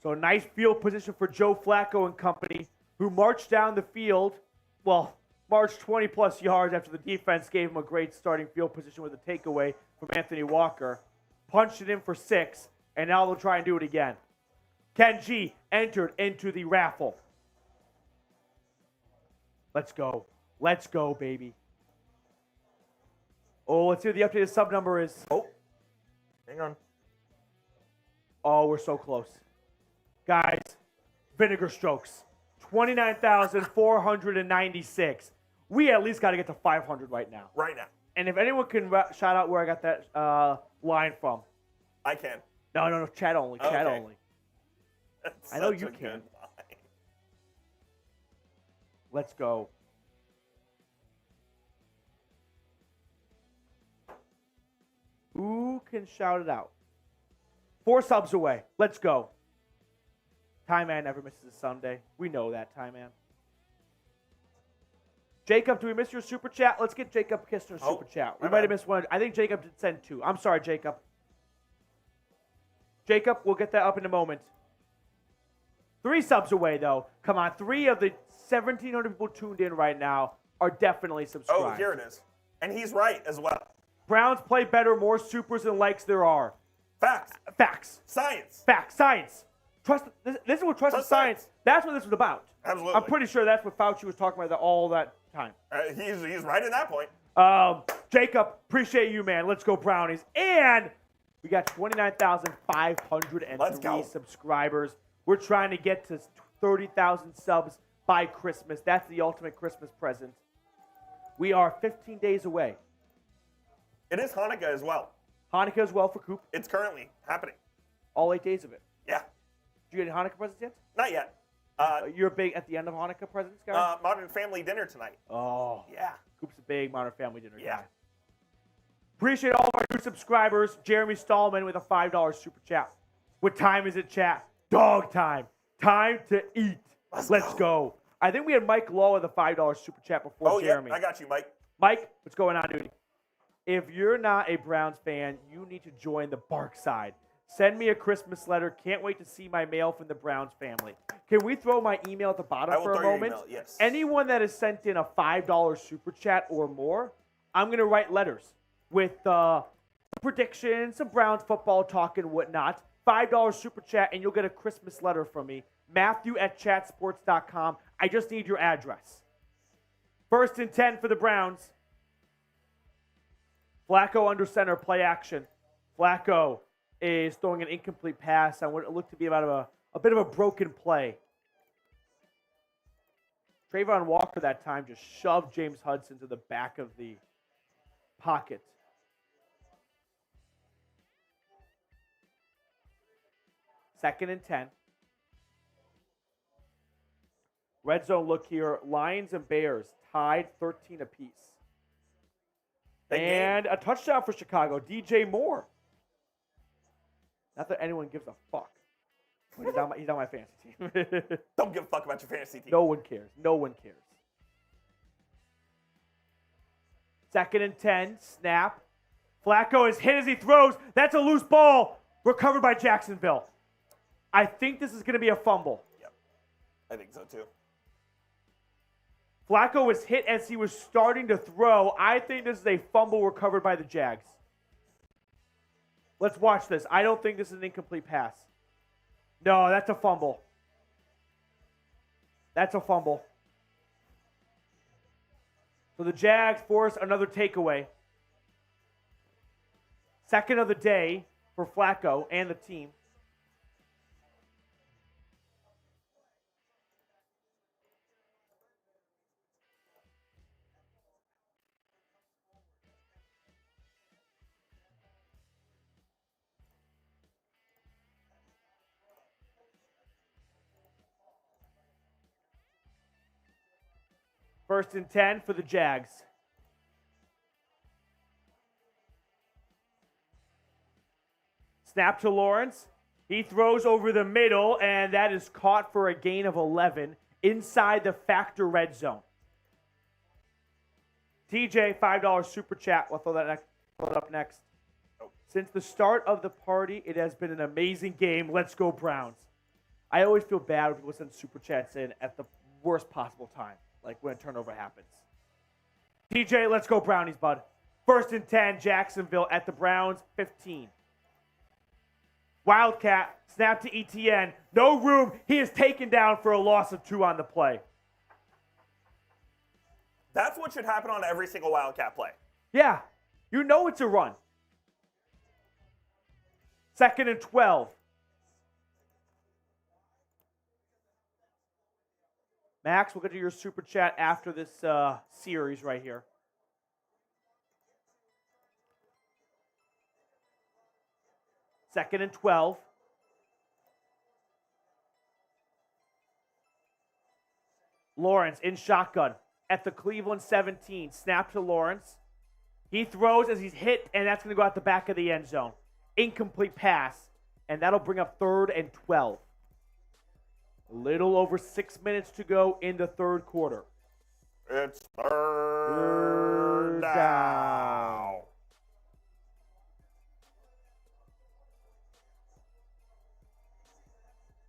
So a nice field position for Joe Flacco and company, who marched down the field, marched 20-plus yards after the defense gave him a great starting field position with a takeaway from Anthony Walker. Punched it in for 6, and now they'll try and do it again. Ken G entered into the raffle. Let's go. Let's go, baby. Oh, let's see what the updated sub number is. Oh. Hang on. Oh, we're so close. Guys, Vinegar Strokes. 29,496. We at least got to get to 500 right now. Right now. And if anyone can shout out where I got that line from. I can. No, chat only, chat Okay. only. That's I know such you a can. good line. Let's go. Who can shout it out? 4 subs away. Let's go. Tie Man never misses a Sunday. We know that, Tie Man. Jacob, do we miss your super chat? Let's get Jacob Kistner's super chat. We might have missed one. I think Jacob did send 2. I'm sorry, Jacob. Jacob, we'll get that up in a moment. 3 subs away, though. Come on, 3 of the 1,700 people tuned in right now are definitely subscribed. Oh, here it is. And he's right as well. Browns play better, more supers than likes there are. Facts. Facts. Science. Facts. Science. Trust. This is what trust in science. That's what this was about. Absolutely. I'm pretty sure that's what Fauci was talking about all that time. He's right in that point. Jacob, appreciate you, man. Let's go, Brownies. And we got 29,503 subscribers. We're trying to get to 30,000 subs by Christmas. That's the ultimate Christmas present. We are 15 days away It is Hanukkah as well. Hanukkah as well for Coop. It's currently happening. All 8 days of it. Yeah. Did you get any Hanukkah presents yet? Not yet. You're big at the end of Hanukkah presents, guy? Modern Family dinner tonight. Oh. Yeah. Coop's a big Modern Family dinner Yeah. guy. Appreciate all of our new subscribers. Jeremy Stallman with a $5 super chat. What time is it, chat? Dog time. Time to eat. Let's go. I think we had Mike Lowe with a $5 super chat before Jeremy. Yeah, I got you, Mike. Mike, what's going on, dude? If you're not a Browns fan, you need to join the Bark side. Send me a Christmas letter. Can't wait to see my mail from the Browns family. Can we throw my email at the bottom for a moment? Email, yes. Anyone that has sent in a $5 super chat or more, I'm going to write letters with predictions, some Browns football talk and whatnot. $5 super chat, and you'll get a Christmas letter from me. Matthew@chatsports.com. I just need your address. 1st and 10 for the Browns. Flacco under center, play action. Flacco is throwing an incomplete pass on what it looked to be about a bit of a broken play. Trayvon Walker that time just shoved James Hudson to the back of the pocket. Second and 10. Red zone look here. Lions and Bears tied 13 apiece. And a touchdown for Chicago. DJ Moore. Not that anyone gives a fuck. He's on my fantasy team. Don't give a fuck about your fantasy team. No one cares. No one cares. 2nd and 10. Snap. Flacco is hit as he throws. That's a loose ball. Recovered by Jacksonville. I think this is going to be a fumble. Yep. I think so too. Flacco was hit as he was starting to throw. I think this is a fumble recovered by the Jags. Let's watch this. I don't think this is an incomplete pass. No, that's a fumble. That's a fumble. So the Jags force another takeaway. Second of the day for Flacco and the team. First and 10 for the Jags. Snap to Lawrence. He throws over the middle, and that is caught for a gain of 11 inside the Factor red zone. TJ, $5 super chat. We'll throw that up next. Since the start of the party, it has been an amazing game. Let's go Browns. I always feel bad when people send super chats in at the worst possible time, like when a turnover happens. TJ, let's go Brownies, bud. 1st and 10, Jacksonville at the Browns, 15. Wildcat, snap to ETN. No room. He is taken down for a loss of 2 on the play. That's what should happen on every single Wildcat play. Yeah, you know it's a run. 2nd and 12. Max, we'll get to your super chat after this series right here. Second and 12. Lawrence in shotgun at the Cleveland 17. Snap to Lawrence. He throws as he's hit, and that's going to go out the back of the end zone. Incomplete pass, and that'll bring up 3rd and 12. A little over 6 minutes to go in the third quarter. It's third down.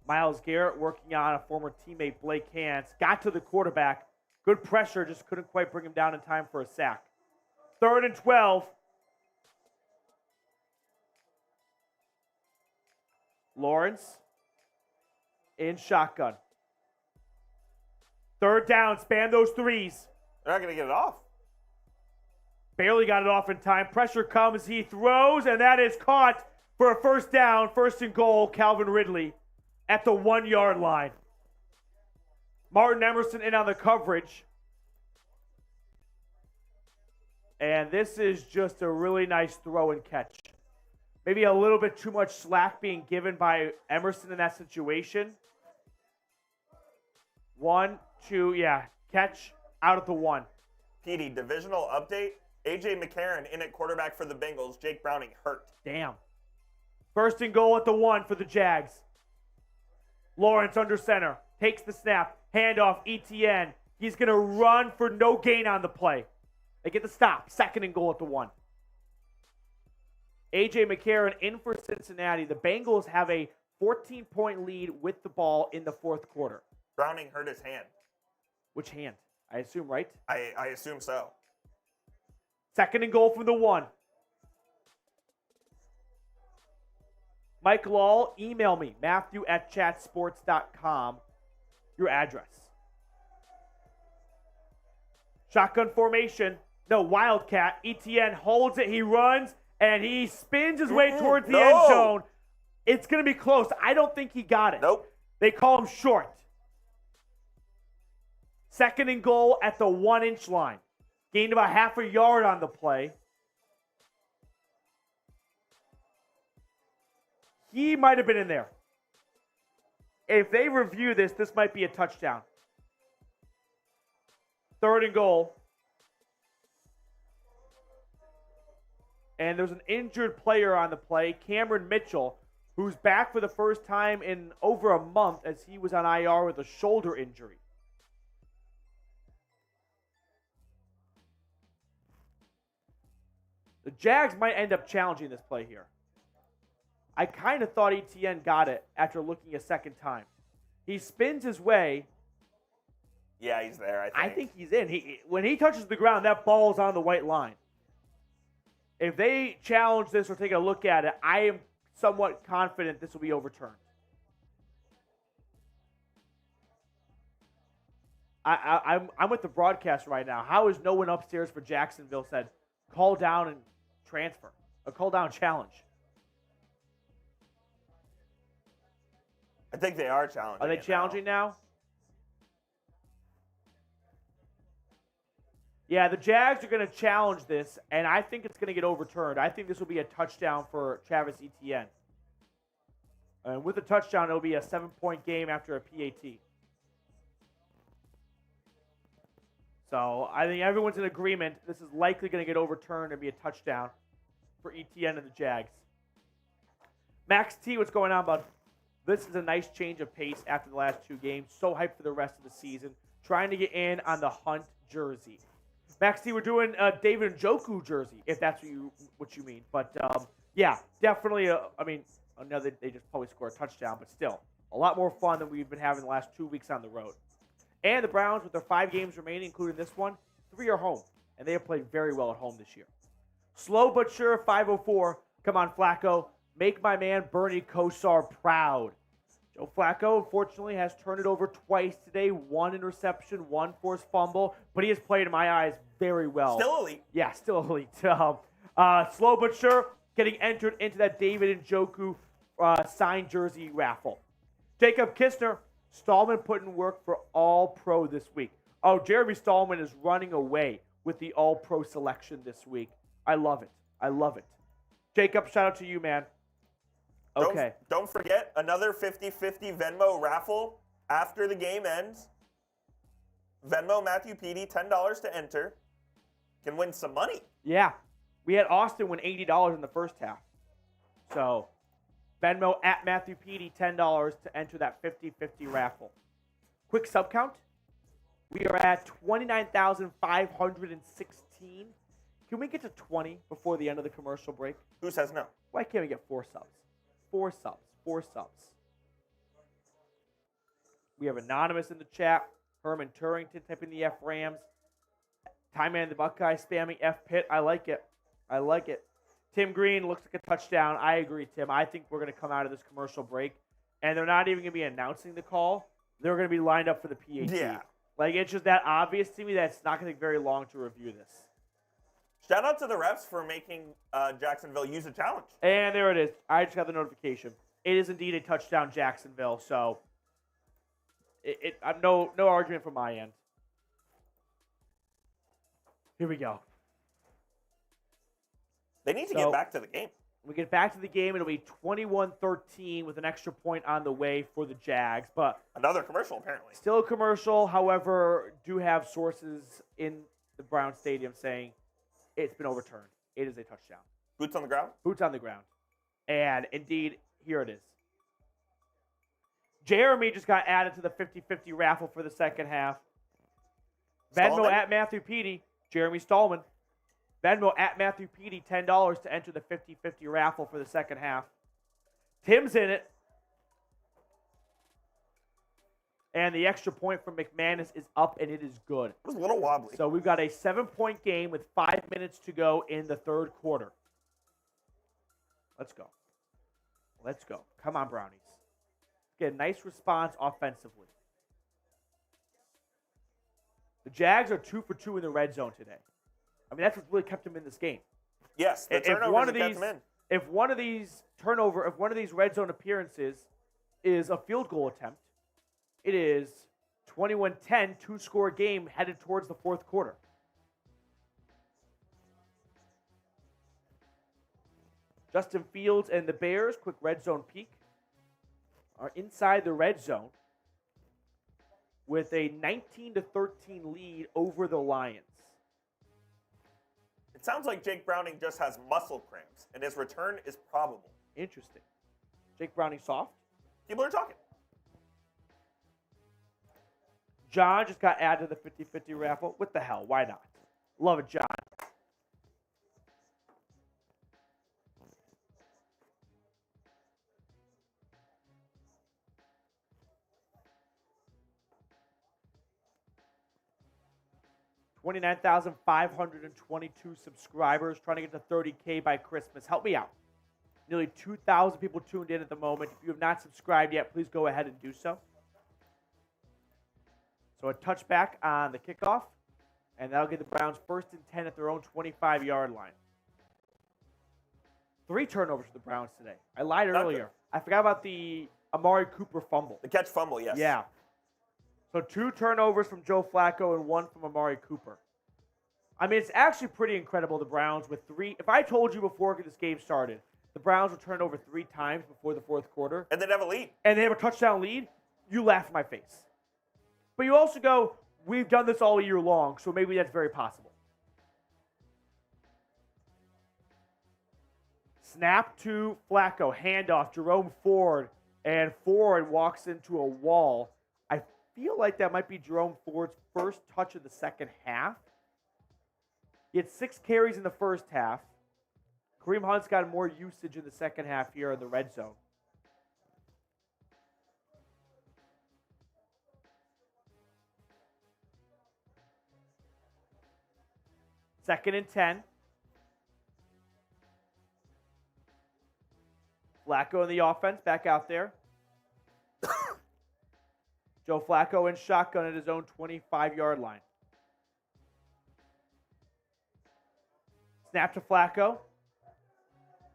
Myles Garrett working on a former teammate, Blake Hance. Got to the quarterback. Good pressure, just couldn't quite bring him down in time for a sack. 3rd and 12. Lawrence in shotgun. 3rd down, span those threes. They're not going to get it off. Barely got it off in time. Pressure comes, he throws, and that is caught for a 1st down. 1st and goal, Calvin Ridley at the 1-yard line. Martin Emerson in on the coverage. And this is just a really nice throw and catch. Maybe a little bit too much slack being given by Emerson in that situation. 1, 2, yeah. Catch out at the 1. Petey, divisional update. A.J. McCarron in at quarterback for the Bengals. Jake Browning hurt. Damn. First and goal at the 1 for the Jags. Lawrence under center. Takes the snap. Handoff, ETN. He's going to run for no gain on the play. They get the stop. Second and goal at the 1. A.J. McCarron in for Cincinnati. The Bengals have a 14-point lead with the ball in the fourth quarter. Browning hurt his hand. Which hand? I assume, right? I assume so. Second and goal from the 1. Mike Lahl, email me, Matthew@chatsports.com, your address. Shotgun formation. No, Wildcat. ETN holds it. He runs, and he spins his way towards the end zone. It's going to be close. I don't think he got it. Nope. They call him short. Second and goal at the 1-inch line. Gained about half a yard on the play. He might have been in there. If they review this, this might be a touchdown. Third and goal. And there's an injured player on the play, Cameron Mitchell, who's back for the first time in over a month as he was on IR with a shoulder injury. The Jags might end up challenging this play here. I kind of thought ETN got it after looking a second time. He spins his way. Yeah, he's there, I think he's in. When he touches the ground, that ball's on the white line. If they challenge this or take a look at it, I am somewhat confident this will be overturned. I'm with the broadcast right now. How is no one upstairs for Jacksonville said, call down and transfer? A call down challenge. I think they are challenging. Are they challenging now? Yeah, the Jags are going to challenge this, and I think it's going to get overturned. I think this will be a touchdown for Travis Etienne. And with a touchdown, it'll be a 7-point game after a PAT. So I think everyone's in agreement. This is likely going to get overturned and be a touchdown for Etienne and the Jags. Max T, what's going on, bud? This is a nice change of pace after the last 2 games. So hyped for the rest of the season. Trying to get in on the Hunt jersey. Max T, we're doing a David Njoku jersey, if that's what you mean. But, yeah, definitely, I know they just probably score a touchdown, but still, a lot more fun than we've been having the last 2 weeks on the road. And the Browns, with their 5 games remaining, including this one, 3 are home, and they have played very well at home this year. Slow but sure, 504. Come on, Flacco. Make my man Bernie Kosar proud. Joe Flacco, unfortunately, has turned it over twice today. 1 interception, 1 forced fumble, but he has played, in my eyes, very well. Still elite. Yeah, still elite. Slow but sure, getting entered into that David Njoku signed jersey raffle. Jacob Kistner, Stallman put in work for All-Pro this week. Oh, Jeremy Stallman is running away with the All-Pro selection this week. I love it. I love it. Jacob, shout out to you, man. Okay. Don't forget, another 50-50 Venmo raffle after the game ends. Venmo Matthew Petey, $10 to enter. Can win some money. Yeah. We had Austin win $80 in the first half. So, Venmo at Matthew Petey, $10 to enter that 50-50 raffle. Quick sub count. We are at 29,516. Can we get to 20 before the end of the commercial break? Who says no? Why can't we get 4 subs? 4 subs. 4 subs. We have Anonymous in the chat. Herman Turrington typing the F Rams. Time Man the Buckeye spamming F Pitt. I like it. I like it. Tim Green looks like a touchdown. I agree, Tim. I think we're going to come out of this commercial break, and they're not even going to be announcing the call. They're going to be lined up for the PAT. Yeah. Like, it's just that obvious to me that it's not going to take very long to review this. Shout out to the refs for making Jacksonville use a challenge. And there it is. I just got the notification. It is indeed a touchdown, Jacksonville. So, no argument from my end. Here we go. They need to get back to the game. We get back to the game. It'll be 21-13 with an extra point on the way for the Jags. But another commercial, apparently. Still a commercial. However, do have sources in the Brown Stadium saying it's been overturned. It is a touchdown. Boots on the ground? Boots on the ground. And indeed, here it is. Jeremy just got added to the 50-50 raffle for the second half. Venmo at Matthew Petey. Jeremy Stallman. Venmo at Matthew Petey, $10 to enter the 50-50 raffle for the second half. Tim's in it. And the extra point from McManus is up, and it is good. It was a little wobbly. So we've got a 7-point game with 5 minutes to go in the third quarter. Let's go. Let's go. Come on, Brownies. Get a nice response offensively. The Jags are 2 for 2 in the red zone today. I mean, that's what really kept them in this game. Yes, the turnovers kept them in. If one of these red zone appearances is a field goal attempt, it is 21-10, two-score game headed towards the fourth quarter. Justin Fields and the Bears, quick red zone peek, are inside the red zone with a 19-13 lead over the Lions. It sounds like Jake Browning just has muscle cramps, and his return is probable. Interesting. Jake Browning soft? People are talking. John just got added to the 50-50 raffle. What the hell? Why not? Love it, John. $29,522 subscribers, trying to get to 30K by Christmas. Help me out. Nearly 2,000 people tuned in at the moment. If you have not subscribed yet, please go ahead and do so. So a touchback on the kickoff, and that'll get the Browns 1st and 10 at their own 25-yard line. 3 turnovers for the Browns today. I lied earlier. I forgot about the Amari Cooper fumble. The catch fumble, yes. Yeah. So 2 turnovers from Joe Flacco and 1 from Amari Cooper. I mean, it's actually pretty incredible, the Browns with 3. If I told you before this game started, the Browns would turn over 3 times before the fourth quarter. And they'd have a lead. And they have a touchdown lead, you laugh in my face. But you also go, we've done this all year long, so maybe that's very possible. Snap to Flacco, handoff, Jerome Ford, and Ford walks into a wall. I feel like that might be Jerome Ford's first touch of the second half. He had 6 carries in the first half. Kareem Hunt's got more usage in the second half here in the red zone. Second and 10. Flacco in the offense, back out there. Joe Flacco in shotgun at his own 25-yard line. Snap to Flacco.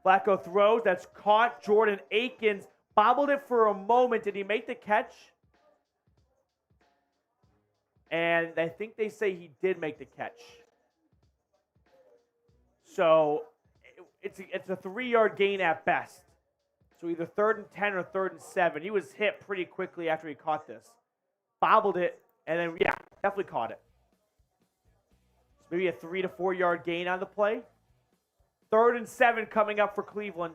Flacco throws. That's caught. Jordan Akins bobbled it for a moment. Did he make the catch? And I think they say he did make the catch. So it's a 3-yard gain at best. So either 3rd and 10 or 3rd and 7. He was hit pretty quickly after he caught this. Bobbled it, and then, yeah, definitely caught it. So maybe a 3 to 4 yard gain on the play. 3rd and 7 coming up for Cleveland.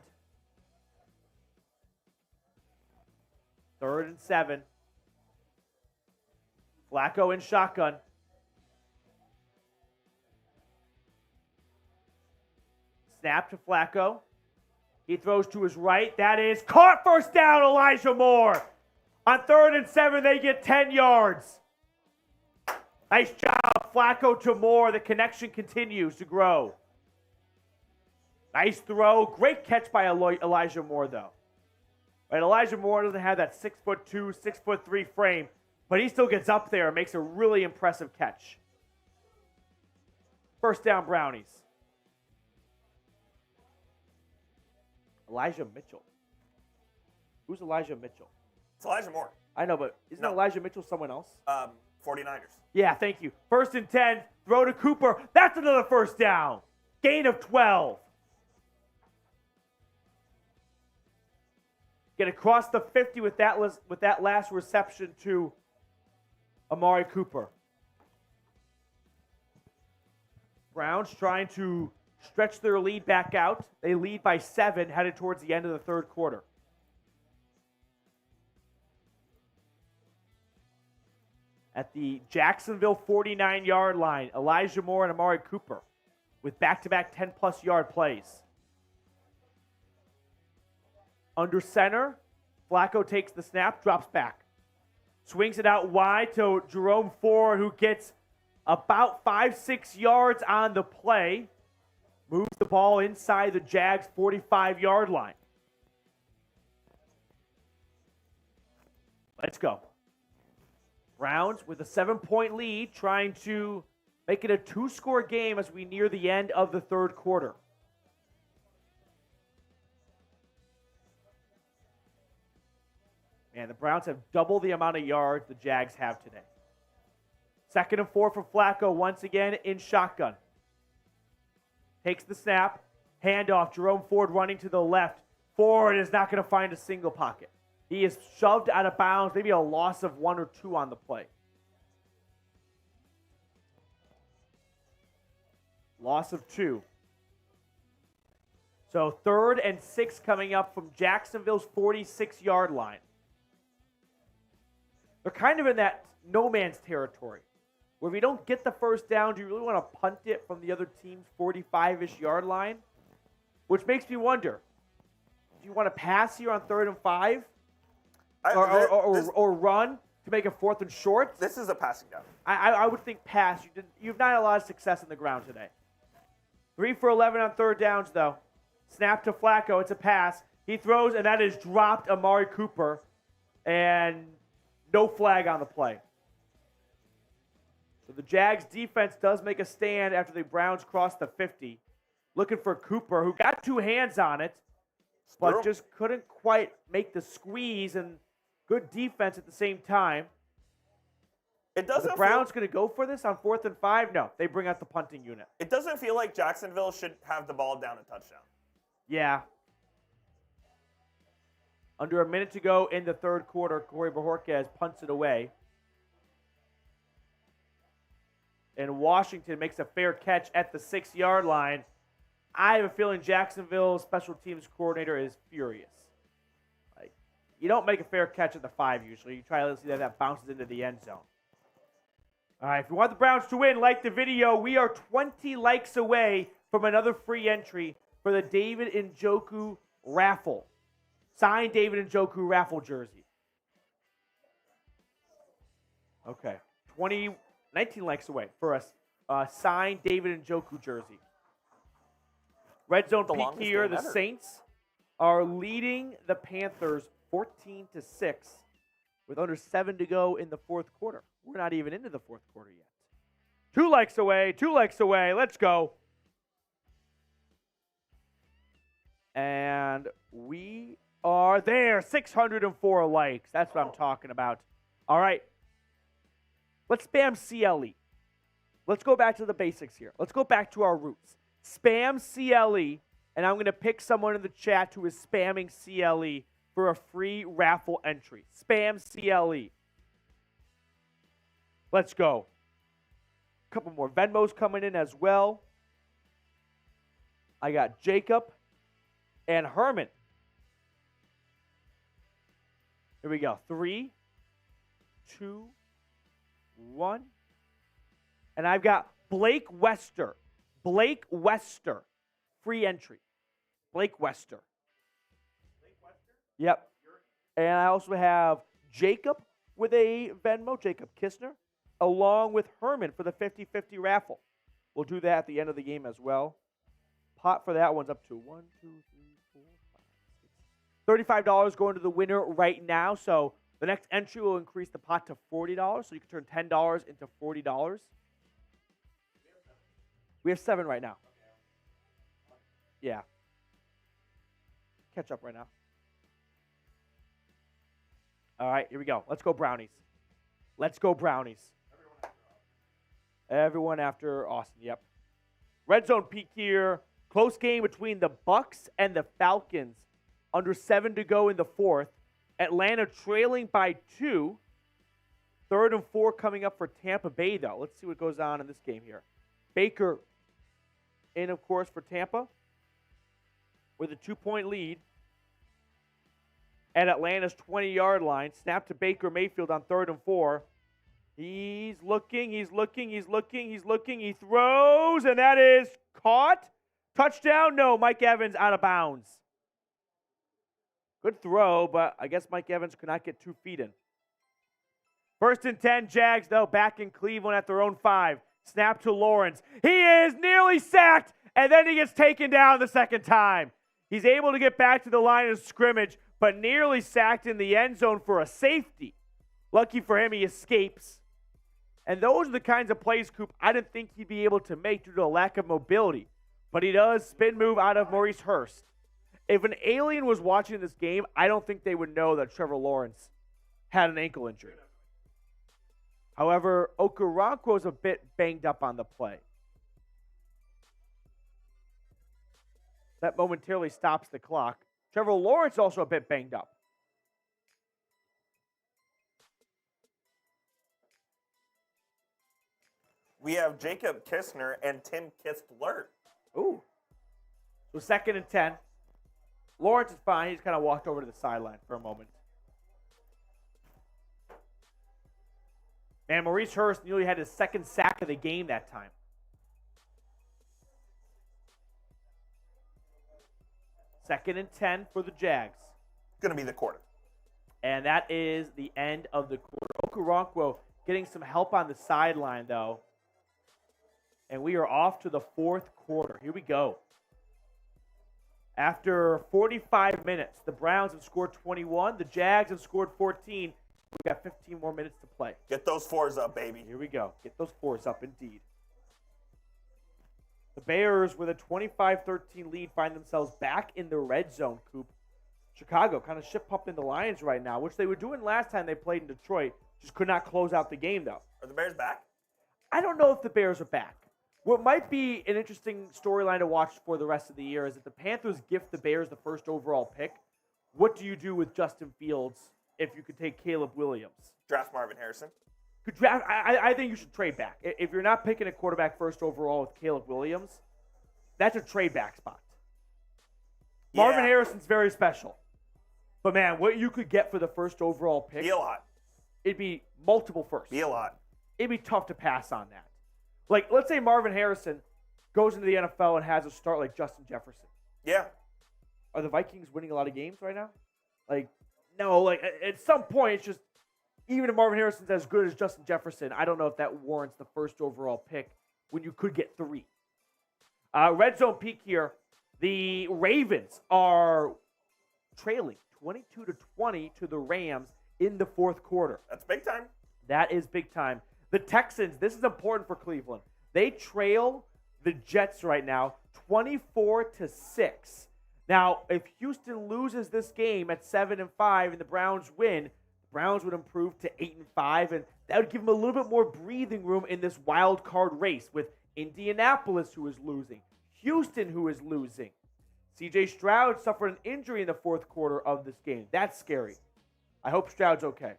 3rd and 7. Flacco in shotgun. Snap to Flacco. He throws to his right. That is caught. First down, Elijah Moore. On 3rd and 7, they get 10 yards. Nice job, Flacco to Moore. The connection continues to grow. Nice throw. Great catch by Elijah Moore, though. Right, Elijah Moore doesn't have that 6'2", 6'3" frame, but he still gets up there and makes a really impressive catch. First down, Brownies. Elijah Mitchell. Who's Elijah Mitchell? It's Elijah Moore. I know, but isn't Elijah Mitchell someone else? 49ers. Yeah, thank you. 1st and 10. Throw to Cooper. That's another first down. Gain of 12. get across the 50 with that last reception to Amari Cooper. Browns trying to stretch their lead back out. They lead by 7 headed towards the end of the third quarter. At the Jacksonville 49-yard line, Elijah Moore and Amari Cooper with back-to-back 10-plus yard plays. Under center, Flacco takes the snap, drops back. Swings it out wide to Jerome Ford, who gets about 5-6 yards on the play. Moves the ball inside the Jags' 45-yard line. Let's go. Browns with a 7-point lead, trying to make it a 2-score game as we near the end of the third quarter. And the Browns have double the amount of yards the Jags have today. 2nd and 4 for Flacco, once again in shotgun. Takes the snap, handoff, Jerome Ford running to the left. Ford is not going to find a single pocket. He is shoved out of bounds, maybe a loss of 1 or 2 on the play. Loss of 2. So 3rd and 6 coming up from Jacksonville's 46-yard line. They're kind of in that no man's territory, where if you don't get the first down, do you really want to punt it from the other team's 45-ish yard line? Which makes me wonder, do you want to pass here on 3rd and 5? Or run to make a 4th and short? This is a passing down. I would think pass. You've not had a lot of success on the ground today. 3 for 11 on 3rd downs, though. Snap to Flacco. It's a pass. He throws, and that is dropped Amari Cooper. And no flag on the play. So the Jags defense does make a stand after the Browns cross the 50. Looking for Cooper, who got 2 hands on it, but just couldn't quite make the squeeze, and good defense at the same time. It doesn't. Are the Browns going to go for this on 4th and 5? No, they bring out the punting unit. It doesn't feel like Jacksonville should have the ball down a touchdown. Yeah. Under a minute to go in the third quarter, Corey Bojorquez punts it away. And Washington makes a fair catch at the 6-yard line. I have a feeling Jacksonville's special teams coordinator is furious. Like, you don't make a fair catch at the 5 usually. You try to see that bounces into the end zone. All right, if you want the Browns to win, like the video. We are 20 likes away from another free entry for the David Njoku raffle. Signed David Njoku raffle jersey. Okay, 19 likes away for a signed David Njoku jersey. Red zone peek here. The Saints are leading the Panthers 14-6 with under 7 to go in the fourth quarter. We're not even into the fourth quarter yet. 2 likes away. Let's go. And we are there. 604 likes. That's what I'm talking about. All right. Let's spam CLE. Let's go back to the basics here. Let's go back to our roots. Spam CLE, and I'm going to pick someone in the chat who is spamming CLE for a free raffle entry. Spam CLE. Let's go. A couple more Venmos coming in as well. I got Jacob and Herman. Here we go. 3, 2, 1. And I've got Blake Wester. Blake Wester. Free entry. Blake Wester. Yep. And I also have Jacob with a Venmo, Jacob Kistner, along with Herman for the 50-50 raffle. We'll do that at the end of the game as well. Pot for that one's up to 1, 2, 3, 4, 5, 6. $35 going to the winner right now. So the next entry will increase the pot to $40. So you can turn $10 into $40. We have 7 right now. Yeah. Catch up right now. All right, here we go. Let's go Brownies. Let's go Brownies. Everyone after Austin, yep. Red zone peek here. Close game between the Bucks and the Falcons Under 7 to go in the fourth. Atlanta trailing by 2. 3rd and 4 coming up for Tampa Bay, though. Let's see what goes on in this game here. Baker in, of course, for Tampa with a 2-point lead at Atlanta's 20-yard line. Snap to Baker Mayfield on 3rd and 4. He's looking. He throws, and that is caught. Touchdown? No, Mike Evans out of bounds. Good throw, but I guess Mike Evans could not get 2 feet in. 1st and 10, Jags, though, back in Cleveland at their own 5. Snap to Lawrence. He is nearly sacked, and then he gets taken down the second time. He's able to get back to the line of scrimmage, but nearly sacked in the end zone for a safety. Lucky for him, he escapes. And those are the kinds of plays, Coop, I didn't think he'd be able to make due to a lack of mobility. But he does spin move out of Maurice Hurst. If an alien was watching this game, I don't think they would know that Trevor Lawrence had an ankle injury. However, Okoronkwo's a bit banged up on the play. That momentarily stops the clock. Trevor Lawrence also a bit banged up. We have Jacob Kistner and Tim Kistler. Ooh. So 2nd and 10. Lawrence is fine. He's kind of walked over to the sideline for a moment. And Maurice Hurst nearly had his 2nd sack of the game that time. Second and 10 for the Jags. Going to be the quarter. And that is the end of the quarter. Okoronkwo getting some help on the sideline, though. And we are off to the 4th quarter. Here we go. After 45 minutes, the Browns have scored 21. The Jags have scored 14. We've got 15 more minutes to play. Get those 4s up, baby. Here we go. Get those 4s up, indeed. The Bears, with a 25-13 lead, find themselves back in the red zone, Coop. Chicago kind of ship-pumping the Lions right now, which they were doing last time they played in Detroit. Just could not close out the game, though. Are the Bears back? I don't know if the Bears are back. What might be an interesting storyline to watch for the rest of the year is that the Panthers gift the Bears the 1st overall pick. What do you do with Justin Fields if you could take Caleb Williams? Draft Marvin Harrison. I think you should trade back. If you're not picking a quarterback 1st overall with Caleb Williams, that's a trade back spot. Yeah. Marvin Harrison's very special. But, man, what you could get for the 1st overall pick, Be a lot. it'd be multiple firsts. Be a lot. It'd be tough to pass on that. Like, let's say Marvin Harrison goes into the NFL and has a start like Justin Jefferson. Yeah. Are the Vikings winning a lot of games right now? Like, no. Like, at some point, it's just, even if Marvin Harrison's as good as Justin Jefferson, I don't know if that warrants the 1st overall pick when you could get 3. Red zone peak here. The Ravens are trailing 22-20 to the Rams in the 4th quarter. That's big time. That is big time. The Texans, this is important for Cleveland. They trail the Jets right now 24-6. Now, if Houston loses this game at 7-5 and the Browns win, the Browns would improve to 8-5, and that would give them a little bit more breathing room in this wild card race with Indianapolis, who is losing, Houston, who is losing. C.J. Stroud suffered an injury in the 4th quarter of this game. That's scary. I hope Stroud's okay.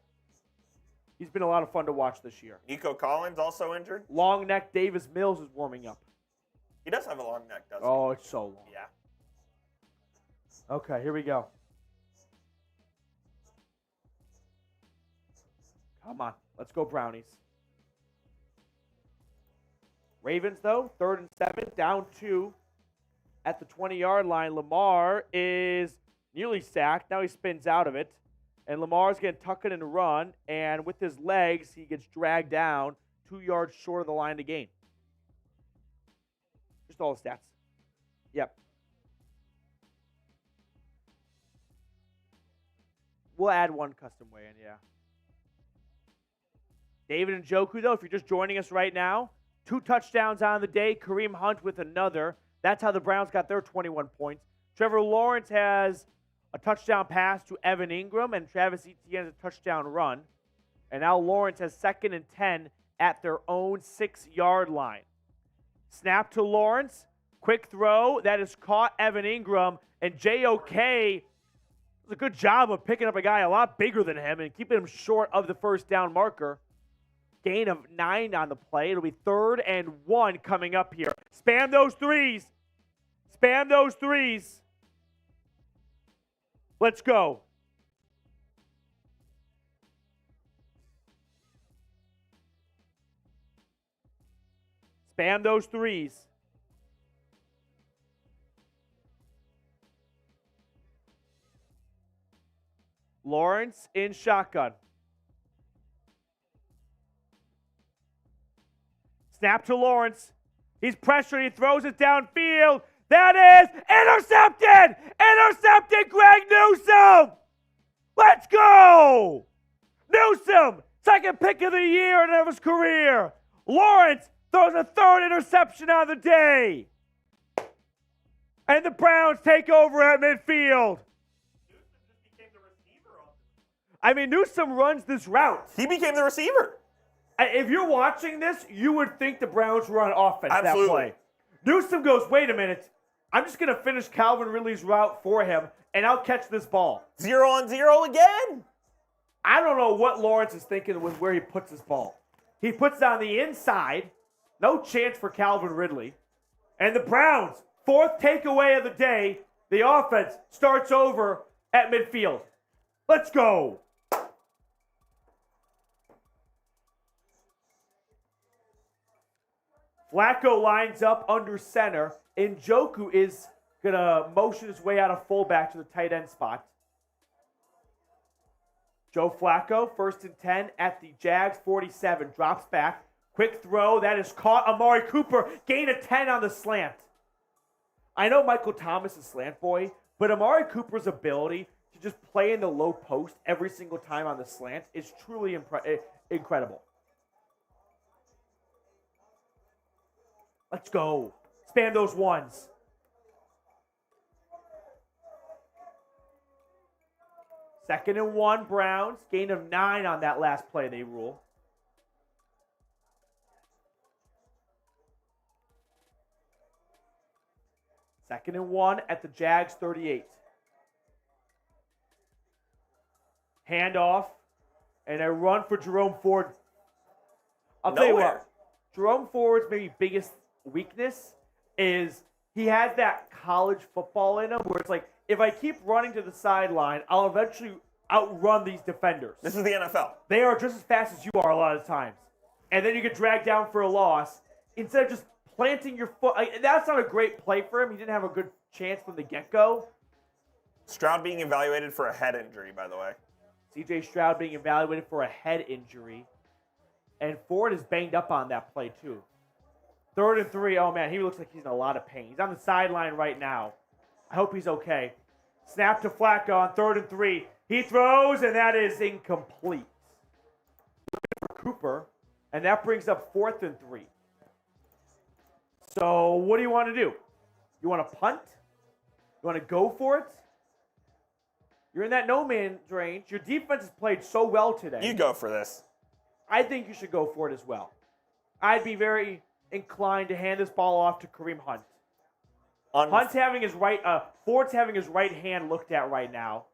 He's been a lot of fun to watch this year. Nico Collins also injured. Long neck Davis Mills is warming up. He does have a long neck, doesn't he? Oh, it's so long. Yeah. Okay, here we go. Come on. Let's go, Brownies. Ravens, though, 3rd and 7, down 2 at the 20-yard line. Lamar is nearly sacked. Now he spins out of it. And Lamar's going to tuck it and run. And with his legs, he gets dragged down 2 yards short of the line to gain. Just all the stats. Yep. We'll add 1 custom weigh in, yeah. David Njoku, though, if you're just joining us right now, 2 touchdowns on the day. Kareem Hunt with another. That's how the Browns got their 21 points. Trevor Lawrence has a touchdown pass to Evan Ingram, and Travis Etienne has a touchdown run. And now Lawrence has 2nd and 10 at their own 6-yard line. Snap to Lawrence. Quick throw. That is caught Evan Ingram. And JOK Does a good job of picking up a guy a lot bigger than him and keeping him short of the first down marker. Gain of 9 on the play. It'll be 3rd and 1 coming up here. Spam those threes. Spam those threes. Let's go. Spam those threes. Lawrence in shotgun. Snap to Lawrence. He's pressured. He throws it downfield. That is intercepted! Intercepted, Greg Newsome! Let's go! Newsome, second pick of the year of his career. Lawrence throws a 3rd interception on the day. And the Browns take over at midfield. I mean, Newsome runs this route. He became the receiver. If you're watching this, you would think the Browns run offense Absolutely. that play. Newsome goes, wait a minute. I'm just going to finish Calvin Ridley's route for him, and I'll catch this ball. 0-on-0 again. I don't know what Lawrence is thinking with where he puts his ball. He puts it on the inside. No chance for Calvin Ridley. And the Browns, 4th takeaway of the day. The offense starts over at midfield. Let's go. Flacco lines up under center. Njoku is going to motion his way out of fullback to the tight end spot. Joe Flacco, 1st and 10 at the Jags 47. Drops back. Quick throw. That is caught. Amari Cooper, gain of 10 on the slant. I know Michael Thomas is slant boy, but Amari Cooper's ability to just play in the low post every single time on the slant is truly incredible. Let's go. Spam those ones. Second and 1, Browns. Gain of 9 on that last play, they rule. Second and 1 at the Jags 38. Handoff. And a run for Jerome Ford. I'll tell you what. Jerome Ford's maybe biggest weakness is he has that college football in him where it's like, if I keep running to the sideline, I'll eventually outrun these defenders. This is the NFL. They are just as fast as you are a lot of times. And then you get dragged down for a loss. Instead of just planting your foot. That's not a great play for him. He didn't have a good chance from the get-go. Stroud being evaluated for a head injury, by the way. C.J. Stroud being evaluated for a head injury. And Ford is banged up on that play, too. 3rd and 3. Oh, man, he looks like he's in a lot of pain. He's on the sideline right now. I hope he's okay. Snap to Flacco on 3rd and 3. He throws, and that is incomplete. Cooper, and that brings up 4th and 3. So what do you want to do? You want to punt? You want to go for it? You're in that no man's range. Your defense has played so well today. You go for this. I think you should go for it as well. I'd be very inclined to hand this ball off to Kareem Hunt. Hunt's having his Ford's having his right hand looked at right now.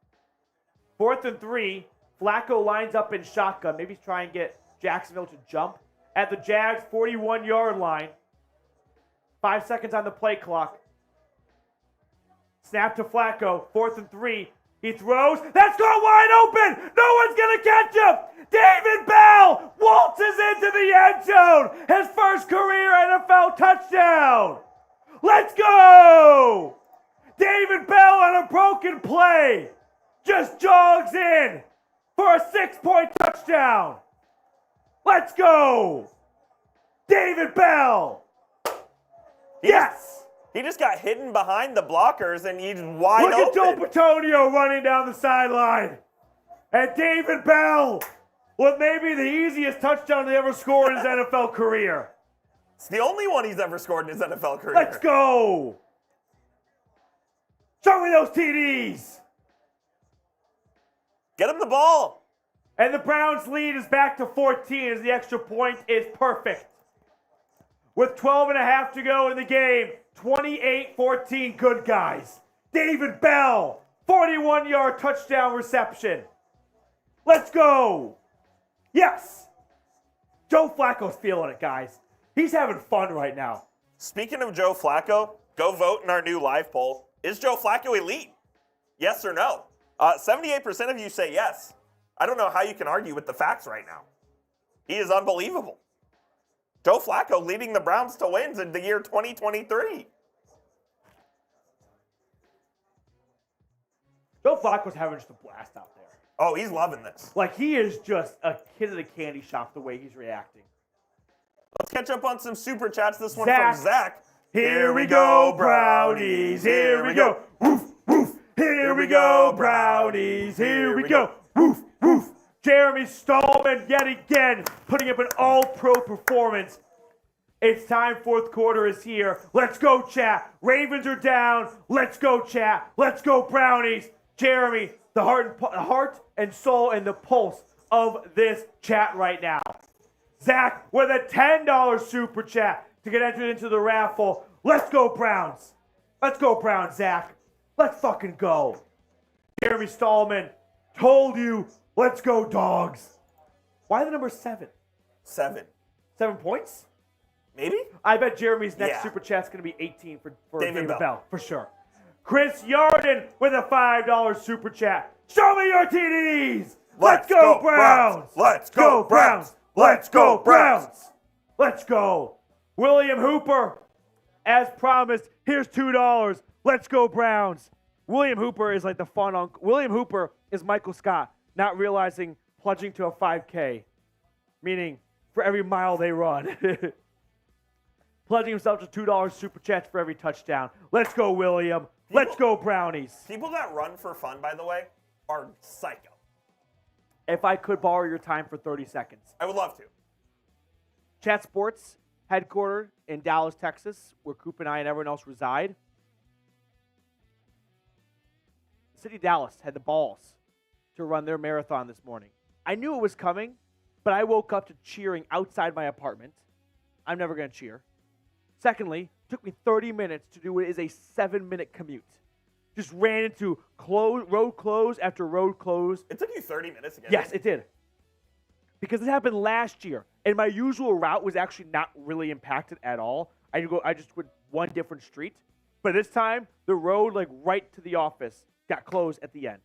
4th and 3. Flacco lines up in shotgun. Maybe try and get Jacksonville to jump at the Jags 41-yard line. 5 seconds on the play clock. Snap to Flacco. 4th and 3. He throws. That's gone wide open. No one's going to catch him. David Bell waltzes into the end zone. His first career NFL touchdown. Let's go. David Bell on a broken play just jogs in for a 6-point touchdown. Let's go. David Bell. Yes. He just got hidden behind the blockers and he's wide open. Look at Delpit running down the sideline. And David Bell with maybe the easiest touchdown he ever scored in his NFL career. It's the only one he's ever scored in his NFL career. Let's go. Show me those TDs. Get him the ball. And the Browns' lead is back to 14 as the extra point is perfect. With 12 and a half to go in the game, 28-14, good guys. David Bell 41-yard touchdown reception. Let's go. Yes. Joe Flacco's feeling it, guys. He's having fun right now. Speaking of Joe Flacco, go vote in our new live poll. Is Joe Flacco elite? Yes or no? 78% of you say yes. I don't know how you can argue with the facts right now. He is unbelievable. Joe Flacco leading the Browns to wins in the year 2023. Joe Flacco's having just a blast out there. Oh, he's loving this. Like, he is just a kid at a candy shop the way he's reacting. Let's catch up on some super chats. This one Zach. from Zach. Here we go, Brownies. Here we go. Woof, woof. Here we go, Brownies. Here we go. Woof, woof. Jeremy Stallman yet again putting up an all-pro performance. It's time. Fourth quarter is here. Let's go, chat. Ravens are down. Let's go, chat. Let's go, Brownies. Jeremy, the heart and soul and the pulse of this chat right now. Zach with a $10 super chat to get entered into the raffle. Let's go, Browns. Let's go, Browns, Zach. Let's fucking go. Jeremy Stallman told you, let's go, dogs. Why the number 7? 7. 7 points? Maybe? I bet Jeremy's next Yeah. super chat's going to be 18 for David Bell, for sure. Chris Yarden with a $5 super chat. Show me your TDs. Let's go, Browns. Let's go, Browns. Let's go, Browns. Let's go. William Hooper, as promised, here's $2. Let's go, Browns. William Hooper is like the fun uncle. William Hooper is Michael Scott, not realizing pledging to a 5K, meaning for every mile they run. Pledging himself to $2 super chats for every touchdown. Let's go, William. Let's go, Brownies. People that run for fun, by the way, are psycho. If I could borrow your time for 30 seconds. I would love to. Chat Sports, headquartered in Dallas, Texas, where Coop and I and everyone else reside. The city of Dallas had the balls to run their marathon this morning. I knew it was coming, but I woke up to cheering outside my apartment. I'm never going to cheer. Secondly, it took me 30 minutes to do what is a 7-minute commute. Just ran into road close after road close. It took you 30 minutes to get Yes, here? it did. Because it happened last year, and my usual route was actually not really impacted at all. I just went one different street. But this time, the road like right to the office got closed at the end.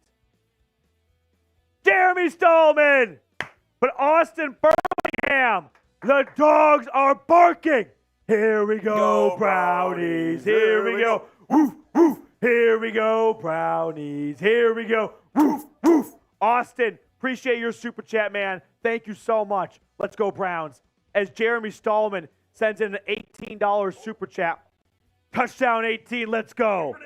Jeremy Stallman! But Austin Birmingham, the dogs are barking. Here we go, Brownies. Here we go. Woof, woof. Here we go, Brownies. Here we go. Woof, woof. Austin, appreciate your super chat, man. Thank you so much. Let's go, Browns. As Jeremy Stallman sends in an $18 super chat. Touchdown 18, let's go.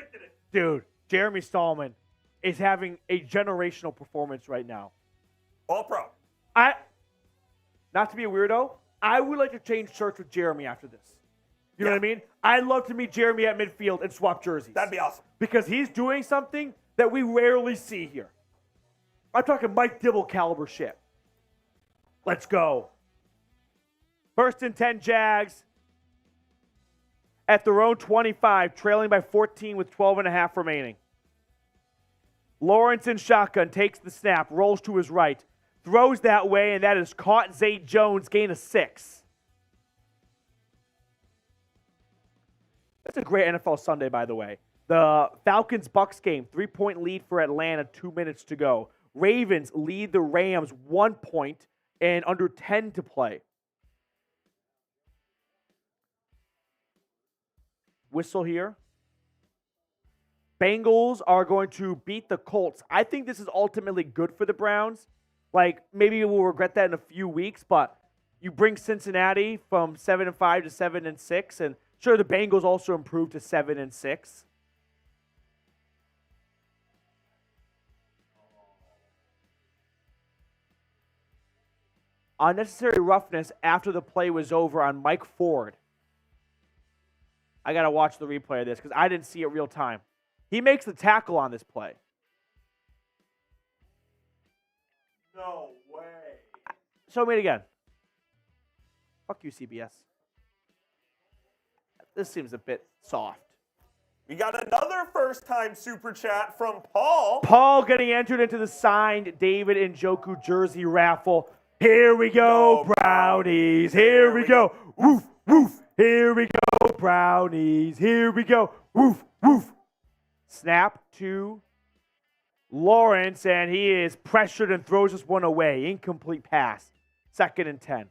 Dude, Jeremy Stallman is having a generational performance right now. All pro. Not to be a weirdo, I would like to change shirts with Jeremy after this. You know what I mean? I'd love to meet Jeremy at midfield and swap jerseys. That'd be awesome. Because he's doing something that we rarely see here. I'm talking Mike Dibble caliber shit. Let's go. First and 10 Jags at their own 25, trailing by 14 with 12.5 remaining. Lawrence in shotgun takes the snap, rolls to his right, throws that way, and that is caught. Zay Jones, gain of 6. That's a great NFL Sunday, by the way. The Falcons-Bucks game, 3-point lead for Atlanta, 2 minutes to go. Ravens lead the Rams 1 point and under 10 to play. Whistle here. Bengals are going to beat the Colts. I think this is ultimately good for the Browns. Like, maybe we'll regret that in a few weeks, but you bring Cincinnati from 7-5 to 7-6, and sure, the Bengals also improved to 7-6. Unnecessary roughness after the play was over on Mike Ford. I got to watch the replay of this because I didn't see it real time. He makes the tackle on this play. No way. Show me it again. Fuck you, CBS. This seems a bit soft. We got another first-time super chat from Paul. Paul getting entered into the signed David Njoku jersey raffle. Here we go, Brownies. Here we go. Woof, woof. Here we go, Brownies. Here we go. Woof, woof. Snap to Lawrence, and he is pressured and throws this one away. Incomplete pass. 2nd and 10.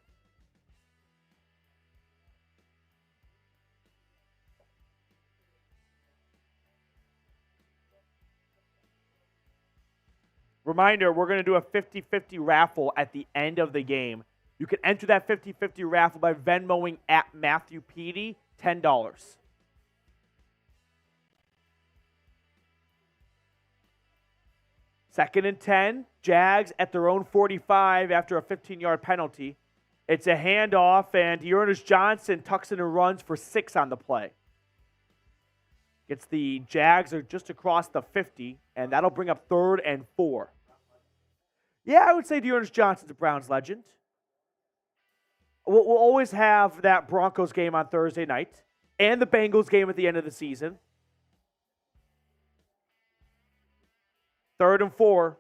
Reminder, we're going to do a 50-50 raffle at the end of the game. You can enter that 50-50 raffle by Venmoing at Matthew Petey, $10. 2nd and 10, Jags at their own 45 after a 15-yard penalty. It's a handoff, and Dearness Johnson tucks in and runs for 6 on the play. Gets the Jags are just across the 50, and that'll bring up 3rd and 4. Yeah, I would say Dearness Johnson's a Browns legend. We'll always have that Broncos game on Thursday night and the Bengals game at the end of the season. 3rd and 4.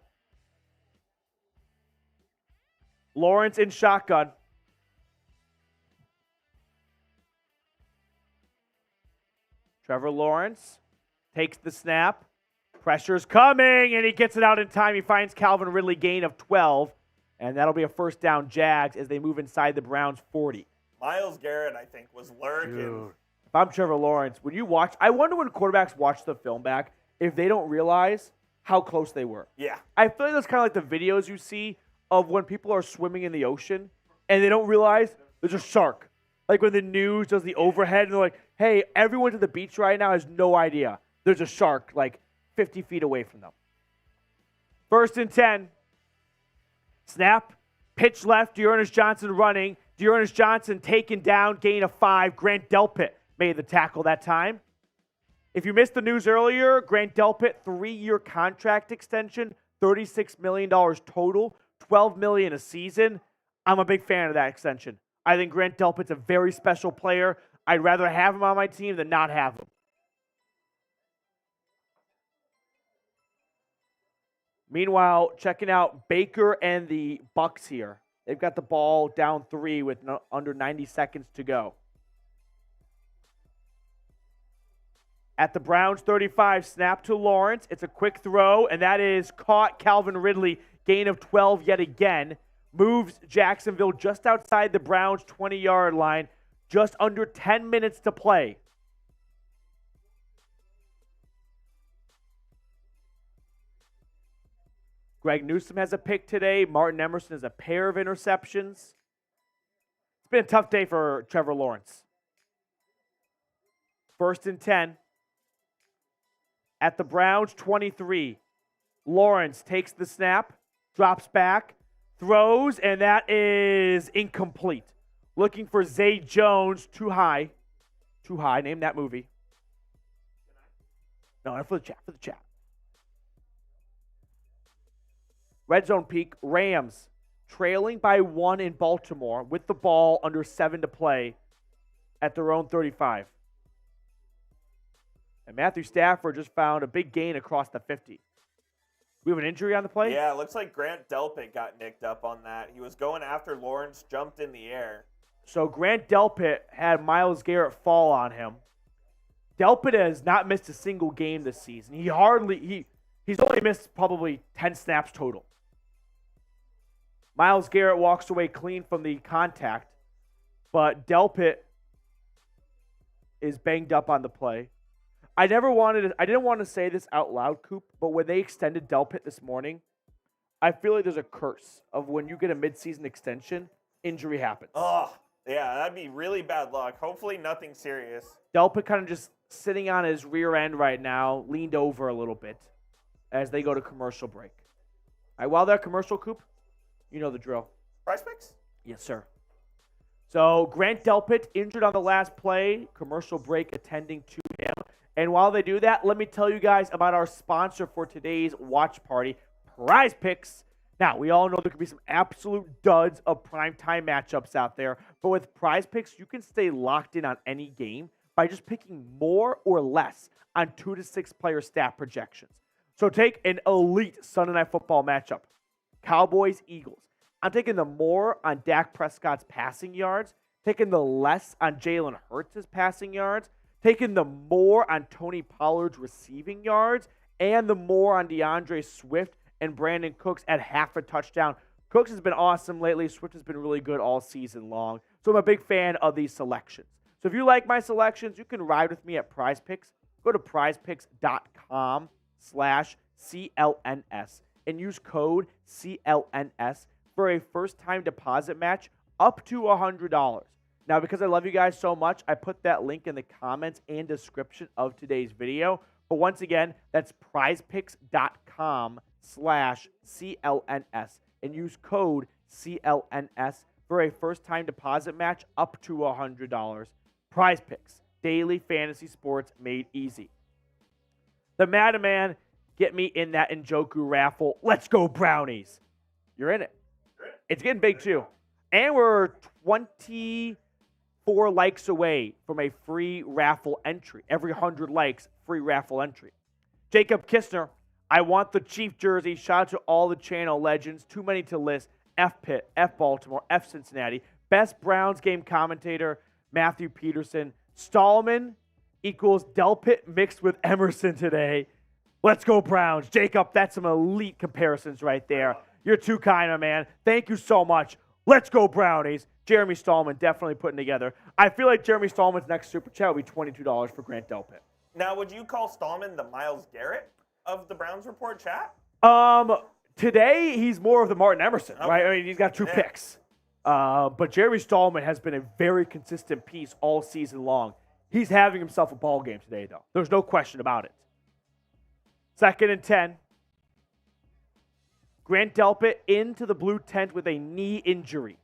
Lawrence in shotgun. Trevor Lawrence takes the snap. Pressure's coming, and he gets it out in time. He finds Calvin Ridley, gain of 12, and that'll be a first down Jags as they move inside the Browns' 40. Myles Garrett, I think, was lurking. Dude. If I'm Trevor Lawrence, when you watch, I wonder when quarterbacks watch the film back if they don't realize how close they were. Yeah. I feel like that's kind of like the videos you see of when people are swimming in the ocean and they don't realize there's a shark. Like when the news does the overhead and they're like, hey, everyone to the beach right now has no idea there's a shark like 50 feet away from them. 1st and 10. Snap. Pitch left. Dearness Johnson running. Dearness Johnson taken down. Gain of 5. Grant Delpit made the tackle that time. If you missed the news earlier, Grant Delpit, 3-year contract extension, $36 million total, $12 million a season. I'm a big fan of that extension. I think Grant Delpit's a very special player. I'd rather have him on my team than not have him. Meanwhile, checking out Baker and the Bucks here. They've got the ball down 3 with under 90 seconds to go. At the Browns 35, snap to Lawrence. It's a quick throw, and that is caught. Calvin Ridley, gain of 12 yet again. Moves Jacksonville just outside the Browns' 20-yard line. Just under 10 minutes to play. Greg Newsome has a pick today. Martin Emerson has a pair of interceptions. It's been a tough day for Trevor Lawrence. 1st and 10. At the Browns 23, Lawrence takes the snap, drops back, throws, and that is incomplete. Looking for Zay Jones, too high. Too high, name that movie. No, for the chat. Red zone peak, Rams trailing by 1 in Baltimore with the ball under 7 to play at their own 35. And Matthew Stafford just found a big gain across the 50. We have an injury on the play? Yeah, it looks like Grant Delpit got nicked up on that. He was going after Lawrence, jumped in the air. So Grant Delpit had Myles Garrett fall on him. Delpit has not missed a single game this season. He's only missed probably 10 snaps total. Myles Garrett walks away clean from the contact, but Delpit is banged up on the play. I didn't want to say this out loud, Coop, but when they extended Delpit this morning, I feel like there's a curse of when you get a midseason extension, injury happens. Oh, yeah, that'd be really bad luck. Hopefully nothing serious. Delpit kind of just sitting on his rear end right now, leaned over a little bit as they go to commercial break. All right, while they're commercial, Coop, you know the drill. Price picks? Yes, sir. So Grant Delpit injured on the last play, commercial break attending to him. And while they do that, let me tell you guys about our sponsor for today's watch party, Prize Picks. Now, we all know there could be some absolute duds of primetime matchups out there, but with Prize Picks, you can stay locked in on any game by just picking more or less on 2 to 6 player stat projections. So take an elite Sunday Night Football matchup, Cowboys-Eagles. I'm taking the more on Dak Prescott's passing yards, taking the less on Jalen Hurts' passing yards, taking the more on Tony Pollard's receiving yards, and the more on DeAndre Swift and Brandon Cooks at half a touchdown. Cooks has been awesome lately. Swift has been really good all season long. So I'm a big fan of these selections. So if you like my selections, you can ride with me at Prize Picks. Go to prizepicks.com/CLNS and use code CLNS for a first-time deposit match up to $100. Now, because I love you guys so much, I put that link in the comments and description of today's video. But once again, that's prizepicks.com/CLNS and use code CLNS for a first-time deposit match up to $100. Prize Picks, daily fantasy sports made easy. The Madman, get me in that Njoku raffle. Let's go, Brownies. You're in it. It's getting big, too. And we're 24 likes away from a free raffle entry. Every 100 likes, free raffle entry. Jacob Kistner, I want the Chief jersey. Shout out to all the channel legends. Too many to list. F Pitt, F Baltimore, F Cincinnati. Best Browns game commentator, Matthew Peterson. Stallman equals Delpit mixed with Emerson today. Let's go, Browns. Jacob, that's some elite comparisons right there. You're too kind, my man. Thank you so much. Let's go, Brownies. Jeremy Stallman definitely putting together. I feel like Jeremy Stallman's next super chat will be $22 for Grant Delpit. Now, would you call Stallman the Myles Garrett of the Browns Report chat? Today, he's more of the Martin Emerson, Okay. right? I mean, he's got 2 picks. But Jeremy Stallman has been a very consistent piece all season long. He's having himself a ball game today, though. There's no question about it. 2nd and 10. Grant Delpit into the blue tent with a knee injury.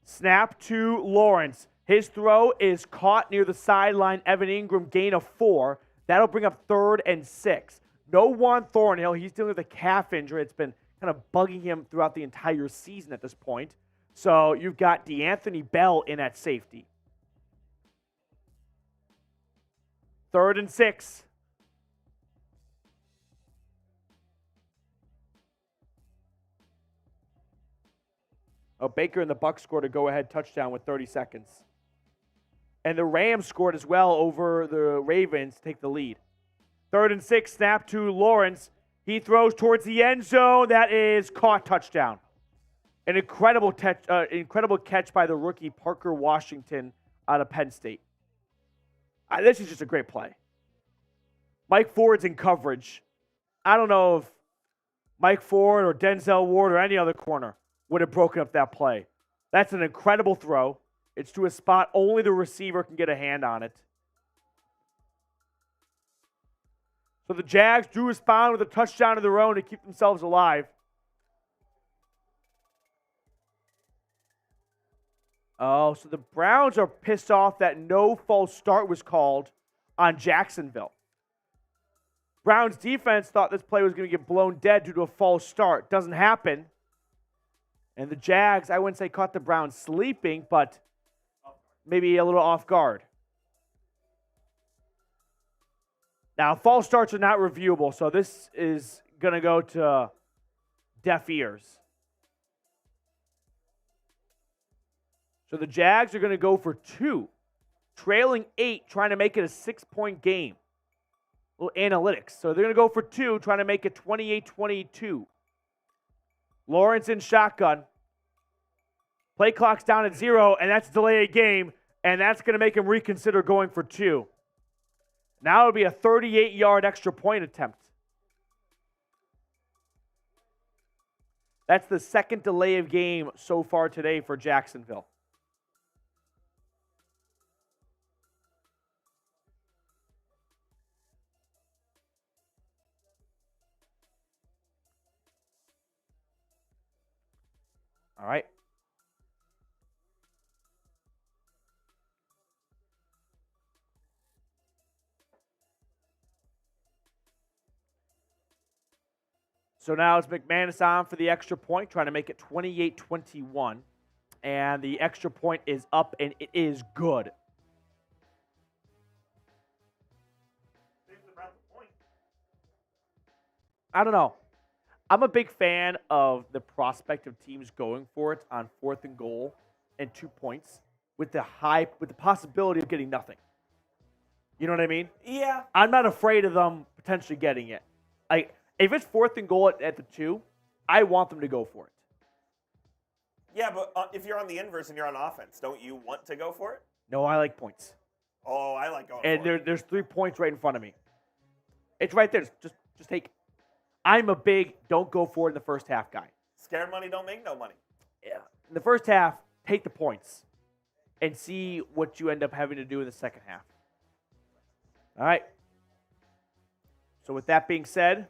Snap to Lawrence. His throw is caught near the sideline. Evan Ingram, gain of 4. That'll bring up 3rd and 6. No Juan Thornhill. He's dealing with a calf injury. It's been kind of bugging him throughout the entire season at this point. So you've got DeAnthony Bell in at safety. 3rd and 6. Oh, Baker and the Bucs scored a go-ahead touchdown with 30 seconds. And the Rams scored as well over the Ravens to take the lead. 3rd and 6, snap to Lawrence. He throws towards the end zone. That is caught, touchdown. An incredible catch by the rookie Parker Washington out of Penn State. This is just a great play. Mike Ford's in coverage. I don't know if Mike Ford or Denzel Ward or any other corner would have broken up that play. That's an incredible throw. It's to a spot only the receiver can get a hand on it. So the Jags do respond with a touchdown of their own to keep themselves alive. Oh, so the Browns are pissed off that no false start was called on Jacksonville. Browns defense thought this play was going to get blown dead due to a false start. Doesn't happen. And the Jags, I wouldn't say caught the Browns sleeping, but maybe a little off guard. Now, false starts are not reviewable, so this is going to go to deaf ears. So the Jags are going to go for 2, trailing 8, trying to make it a 6-point game. A little analytics. So they're going to go for 2, trying to make it 28-22. Lawrence in shotgun. Play clock's down at 0, and that's delay a game, and that's going to make him reconsider going for 2. Now it'll be a 38-yard extra point attempt. That's the 2nd delay of game so far today for Jacksonville. All right. So now it's McManus on for the extra point, trying to make it 28-21. and the extra point is up, and it is good. I don't know. I'm a big fan of the prospect of teams going for it on 4th and goal and 2 points with the possibility of getting nothing. You know what I mean? Yeah. I'm not afraid of them potentially getting it. If it's 4th and goal at the 2, I want them to go for it. Yeah, but if you're on the inverse and you're on offense, don't you want to go for it? No, I like points. Oh, I like going And for it. there's 3 points right in front of me. It's right there. Just take it. I'm a big don't go for it in the first half guy. Scared money don't make no money. Yeah. In the first half, take the points and see what you end up having to do in the second half. All right. So with that being said,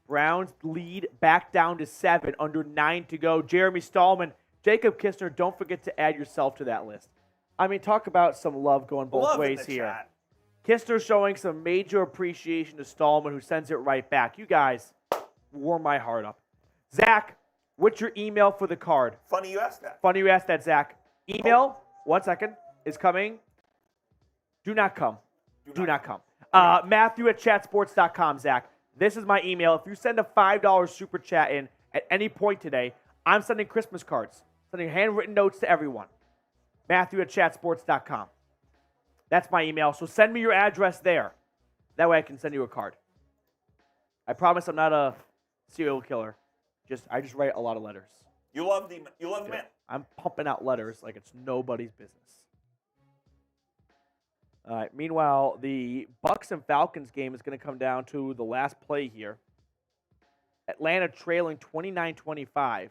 Browns lead back down to 7, under 9 to go. Jeremy Stallman, Jacob Kistner, don't forget to add yourself to that list. I mean, talk about some love going both Love in ways the here. chat. Kistner showing some major appreciation to Stallman, who sends it right back. You guys warm my heart up. Zach, what's your email for the card? Funny you asked that. Funny you asked that, Zach. Email, 1 second, is coming. Do not come. Do not come. Matthew at chatsports.com, Zach. This is my email. If you send a $5 super chat in at any point today, I'm sending Christmas cards, sending handwritten notes to everyone. Matthew at chatsports.com. That's my email. So send me your address there. That way I can send you a card. I promise I'm not a serial killer. I just write a lot of letters. You love the man. I'm pumping out letters like it's nobody's business. All right. Meanwhile, the Bucs and Falcons game is going to come down to the last play here. Atlanta trailing 29-25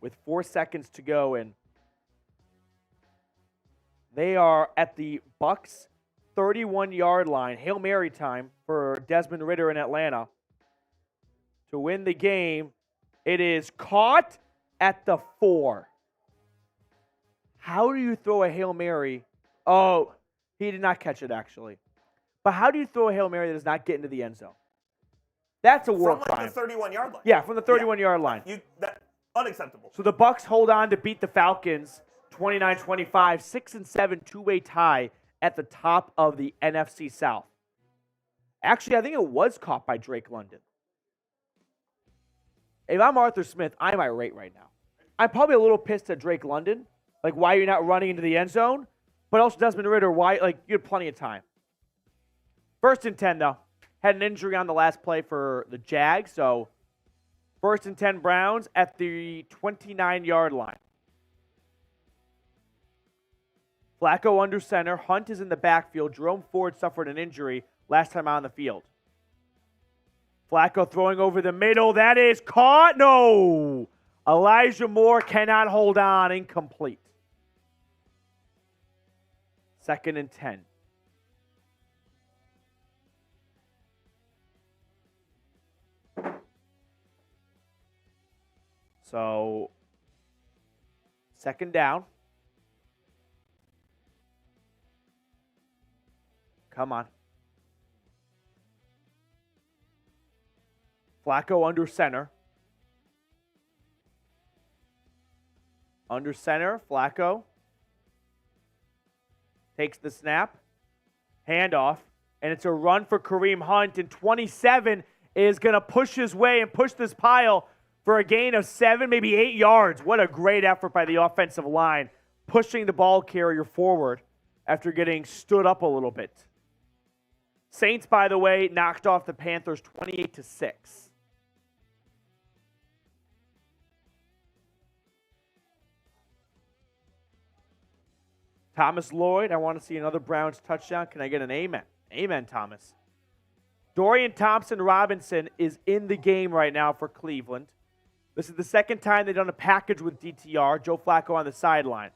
with 4 seconds to go, and they are at the Bucs 31-yard line. Hail Mary time for Desmond Ridder in Atlanta to win the game. It is caught at the 4. How do you throw a Hail Mary? Oh, he did not catch it, actually. But how do you throw a Hail Mary that does not get into the end zone? That's a war crime. From the 31-yard line. Yeah, from the 31-yard line. Unacceptable. So the Bucs hold on to beat the Falcons 29-25, 6-7 two-way tie at the top of the NFC South. Actually, I think it was caught by Drake London. If I'm Arthur Smith, I'm irate right now. I'm probably a little pissed at Drake London. Like, why are you not running into the end zone? But also Desmond Ridder, why? Like, you had plenty of time. 1st and 10, though. Had an injury on the last play for the Jags, so 1st and 10 Browns at the 29-yard line. Flacco under center. Hunt is in the backfield. Jerome Ford suffered an injury last time out on the field. Flacco throwing over the middle. That is caught. No. Elijah Moore cannot hold on. Incomplete. 2nd and 10. So, 2nd down. Come on. Flacco under center. Under center, Flacco takes the snap, handoff, and it's a run for Kareem Hunt, and 27 is going to push his way and push this pile for a gain of 7, maybe 8 yards. What a great effort by the offensive line, pushing the ball carrier forward after getting stood up a little bit. Saints, by the way, knocked off the Panthers 28-6. Thomas Lloyd, I want to see another Browns touchdown. Can I get an amen? Amen, Thomas. Dorian Thompson-Robinson is in the game right now for Cleveland. This is the second time they've done a package with DTR. Joe Flacco on the sideline.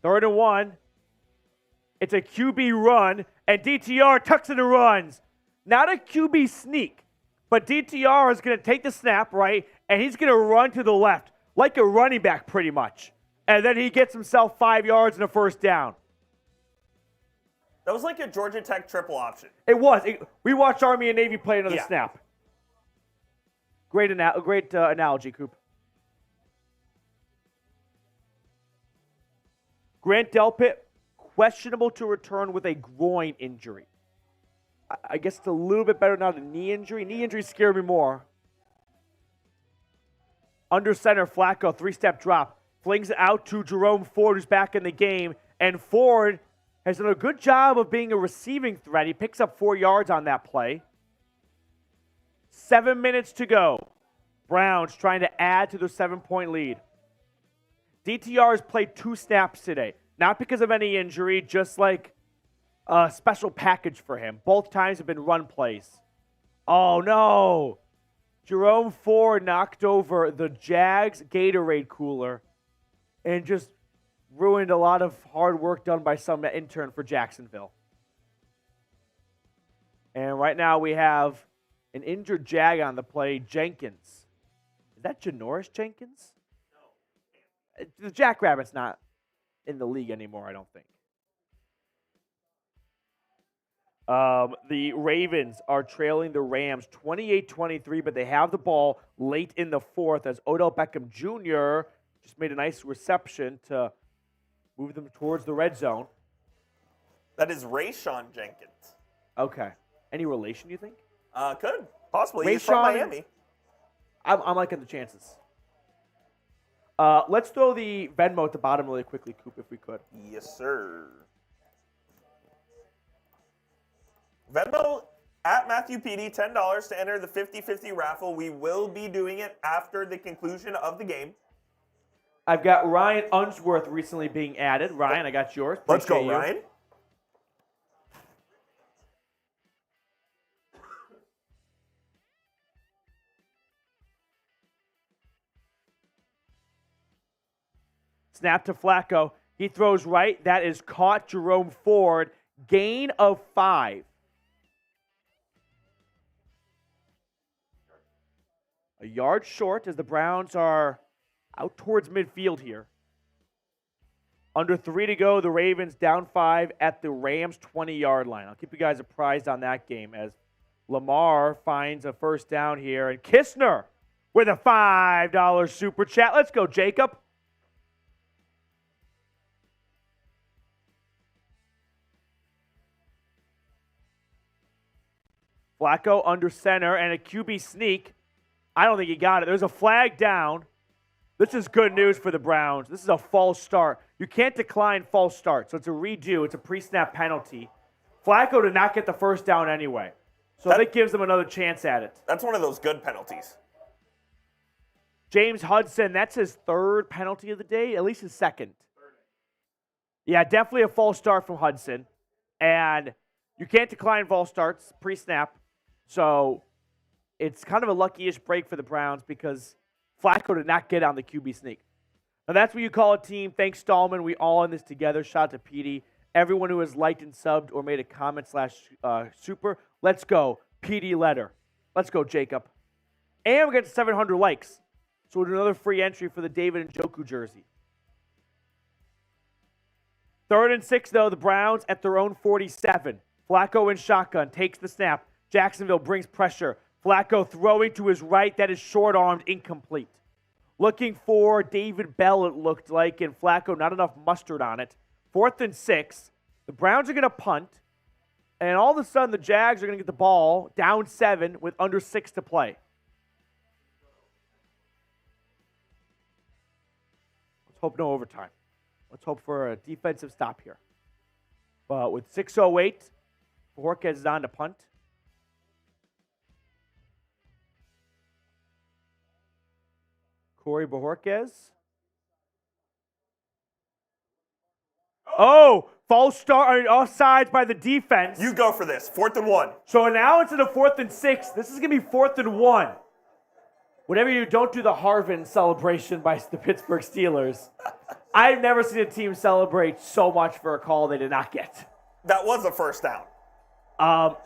3rd and 1. It's a QB run, and DTR tucks it and runs. Not a QB sneak, but DTR is going to take the snap, right, and he's going to run to the left, like a running back pretty much. And then he gets himself 5 yards and a 1st down. That was like a Georgia Tech triple option. It was. We watched Army and Navy play another snap. Great analogy, Coop. Grant Delpit, questionable to return with a groin injury. I guess it's a little bit better not a knee injury. Knee injuries scare me more. Under center, Flacco, 3-step drop. Flings it out to Jerome Ford, who's back in the game. And Ford has done a good job of being a receiving threat. He picks up 4 yards on that play. 7 minutes to go. Browns trying to add to their 7-point lead. DTR has played 2 snaps today. Not because of any injury, just like a special package for him. Both times have been run plays. Oh, no. Jerome Ford knocked over the Jags Gatorade cooler and just ruined a lot of hard work done by some intern for Jacksonville. And right now we have an injured Jag on the play, Jenkins. Is that Janoris Jenkins? No. The Jackrabbit's not in the league anymore, I don't think. The Ravens are trailing the Rams 28-23, but they have the ball late in the fourth as Odell Beckham Jr. just made a nice reception to move them towards the red zone. That is Rayshawn Jenkins. Okay. Any relation, you think? Could. Possibly. He's from Miami. I'm liking the chances. Let's throw the Venmo at the bottom really quickly, Coop, if we could. Yes, sir. Venmo at Matthew PD, $10 to enter the 50-50 raffle. We will be doing it after the conclusion of the game. I've got Ryan Unsworth recently being added. Ryan, I got yours. Let's go, Appreciate you. Ryan. Snap to Flacco. He throws right. That is caught. Jerome Ford. Gain of 5. A yard short as the Browns are out towards midfield here. Under 3 to go, the Ravens down 5 at the Rams' 20-yard line. I'll keep you guys apprised on that game as Lamar finds a first down here. And Kistner with a $5 super chat. Let's go, Jacob. Flacco under center and a QB sneak. I don't think he got it. There's a flag down. This is good news for the Browns. This is a false start. You can't decline false starts, so it's a redo. It's a pre-snap penalty. Flacco did not get the first down anyway, so that gives them another chance at it. That's one of those good penalties. James Hudson, that's his 3rd penalty of the day, at least his 2nd. Yeah, definitely a false start from Hudson. And you can't decline false starts pre-snap, so it's kind of a lucky-ish break for the Browns because Flacco did not get on the QB sneak. Now, that's what you call a team. Thanks, Stallman. We all in this together. Shout out to PD. Everyone who has liked and subbed or made a comment / super. Let's go. PD letter. Let's go, Jacob. And we got to 700 likes. So we'll do another free entry for the David Njoku jersey. 3rd and 6, though. The Browns at their own 47. Flacco in shotgun. Takes the snap. Jacksonville brings pressure. Flacco throwing to his right. That is short-armed, incomplete. Looking for David Bell, it looked like, and Flacco, not enough mustard on it. 4th and 6. The Browns are going to punt, and all of a sudden the Jags are going to get the ball down 7 with under 6 to play. Let's hope no overtime. Let's hope for a defensive stop here. But with 6:08, Bojorquez is on to punt. Corey Bojorquez. Oh, false start, offsides by the defense. You go for this. 4th and 1. So now instead of 4th and 6, this is going to be 4th and 1. Whatever you do, don't do the Harvin celebration by the Pittsburgh Steelers. I've never seen a team celebrate so much for a call they did not get. That was a first down.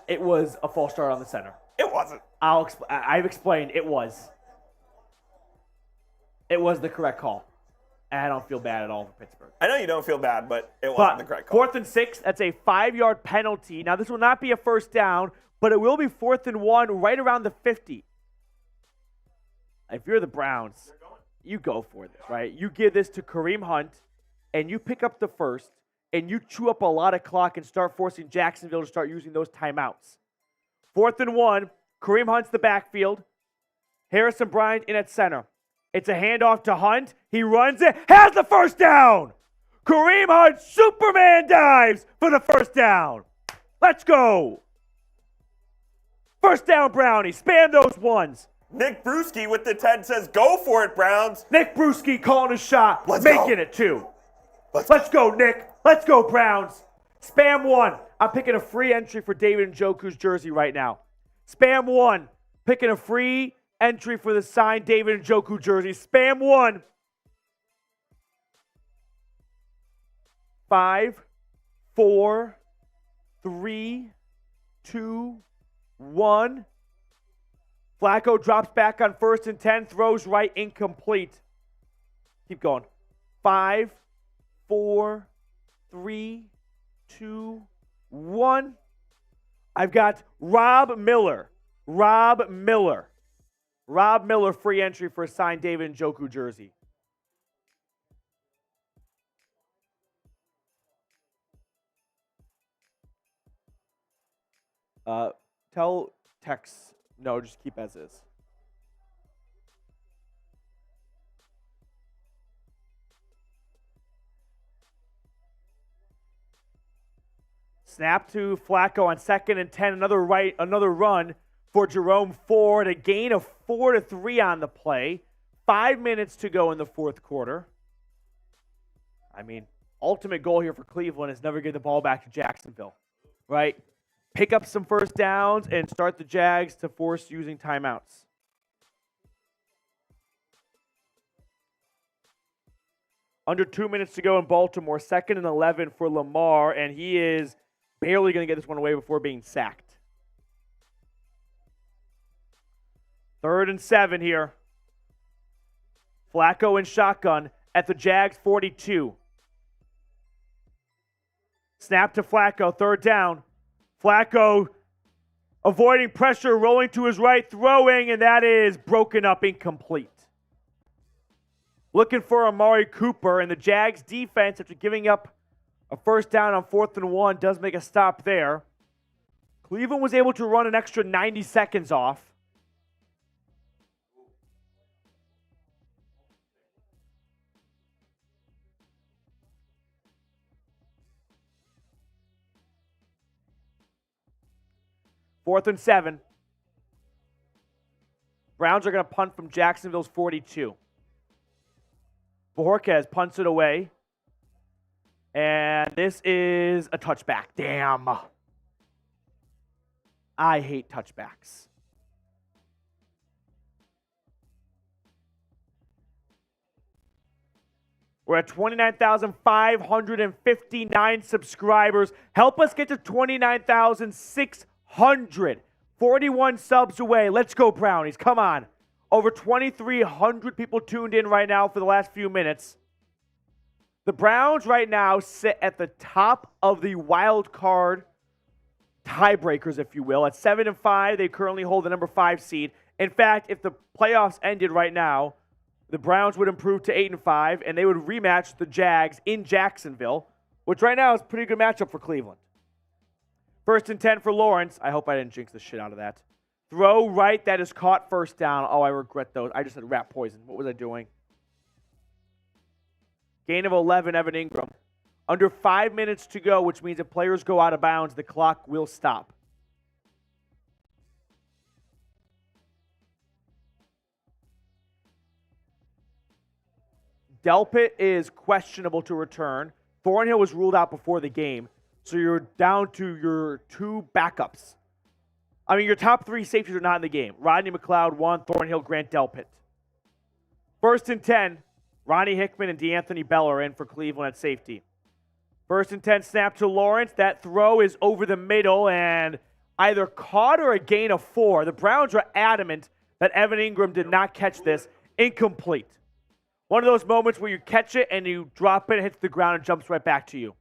It was a false start on the center. It wasn't. I've explained it was. It was the correct call. And I don't feel bad at all for Pittsburgh. I know you don't feel bad, but it wasn't the correct call. 4th and 6, that's a 5-yard penalty. Now, this will not be a first down, but it will be 4th and 1 right around the 50. If you're the Browns, you go for this, right? You give this to Kareem Hunt, and you pick up the first, and you chew up a lot of clock and start forcing Jacksonville to start using those timeouts. 4th and 1, Kareem Hunt's the backfield. Harrison Bryant in at center. It's a handoff to Hunt. He runs it, has the first down. Kareem Hunt Superman dives for the first down. Let's go. First down, Brownie. Spam those ones. Nick Brewski with the 10 says, go for it, Browns. Nick Brewski calling a shot. Let's making go. it too. Let's go, Nick. Let's go, Browns. Spam 1. I'm picking a free entry for David Njoku's jersey right now. Spam 1. Picking a free entry for the signed David Njoku jersey. Spam 1. 5, 4, 3, 2, 1. Flacco drops back on 1st and 10, throws right, incomplete. Keep going. 5, 4, 3, 2, 1. I've got Rob Miller. Rob Miller, free entry for a signed David Njoku jersey. Tell Tex, no, just keep as is. Snap to Flacco on 2nd and 10. Another run for Jerome Ford. A gain of 4-3 on the play. 5 minutes to go in the 4th quarter. I mean, ultimate goal here for Cleveland is never get the ball back to Jacksonville, right? Pick up some first downs and start the Jags to force using timeouts. Under 2 minutes to go in Baltimore. 2nd and 11 for Lamar, and he is barely going to get this one away before being sacked. 3rd and 7 here. Flacco in shotgun at the Jags 42. Snap to Flacco, 3rd down. Flacco avoiding pressure, rolling to his right, throwing, and that is broken up, incomplete. Looking for Amari Cooper, and the Jags defense, after giving up a first down on 4th and 1, does make a stop there. Cleveland was able to run an extra 90 seconds off. Fourth and 7. Browns are going to punt from Jacksonville's 42. Bojorquez punts it away. And this is a touchback. Damn. I hate touchbacks. We're at 29,559 subscribers. Help us get to 29,600. 41 subs away. Let's go, Brownies. Come on. Over 2,300 people tuned in right now for the last few minutes. The Browns right now sit at the top of the wild card tiebreakers, if you will. At 7-5, they currently hold the number 5 seed. In fact, if the playoffs ended right now, the Browns would improve to 8-5, and they would rematch the Jags in Jacksonville, which right now is a pretty good matchup for Cleveland. 1st and 10 for Lawrence. I hope I didn't jinx the shit out of that. Throw right, that is caught, 1st down. Oh, I regret those. I just had rat poison. What was I doing? Gain of 11, Evan Ingram. Under 5 minutes to go, which means if players go out of bounds, the clock will stop. Delpit is questionable to return. Thornhill was ruled out before the game. So you're down to your 2 backups. I mean, your top 3 safeties are not in the game. Rodney McLeod, 1, Thornhill, Grant Delpit. 1st and 10, Ronnie Hickman and DeAnthony Bell are in for Cleveland at safety. 1st and 10, snap to Lawrence. That throw is over the middle and either caught or a gain of 4. The Browns are adamant that Evan Ingram did not catch this. Incomplete. One of those moments where you catch it and you drop it, hits the ground, and jumps right back to you.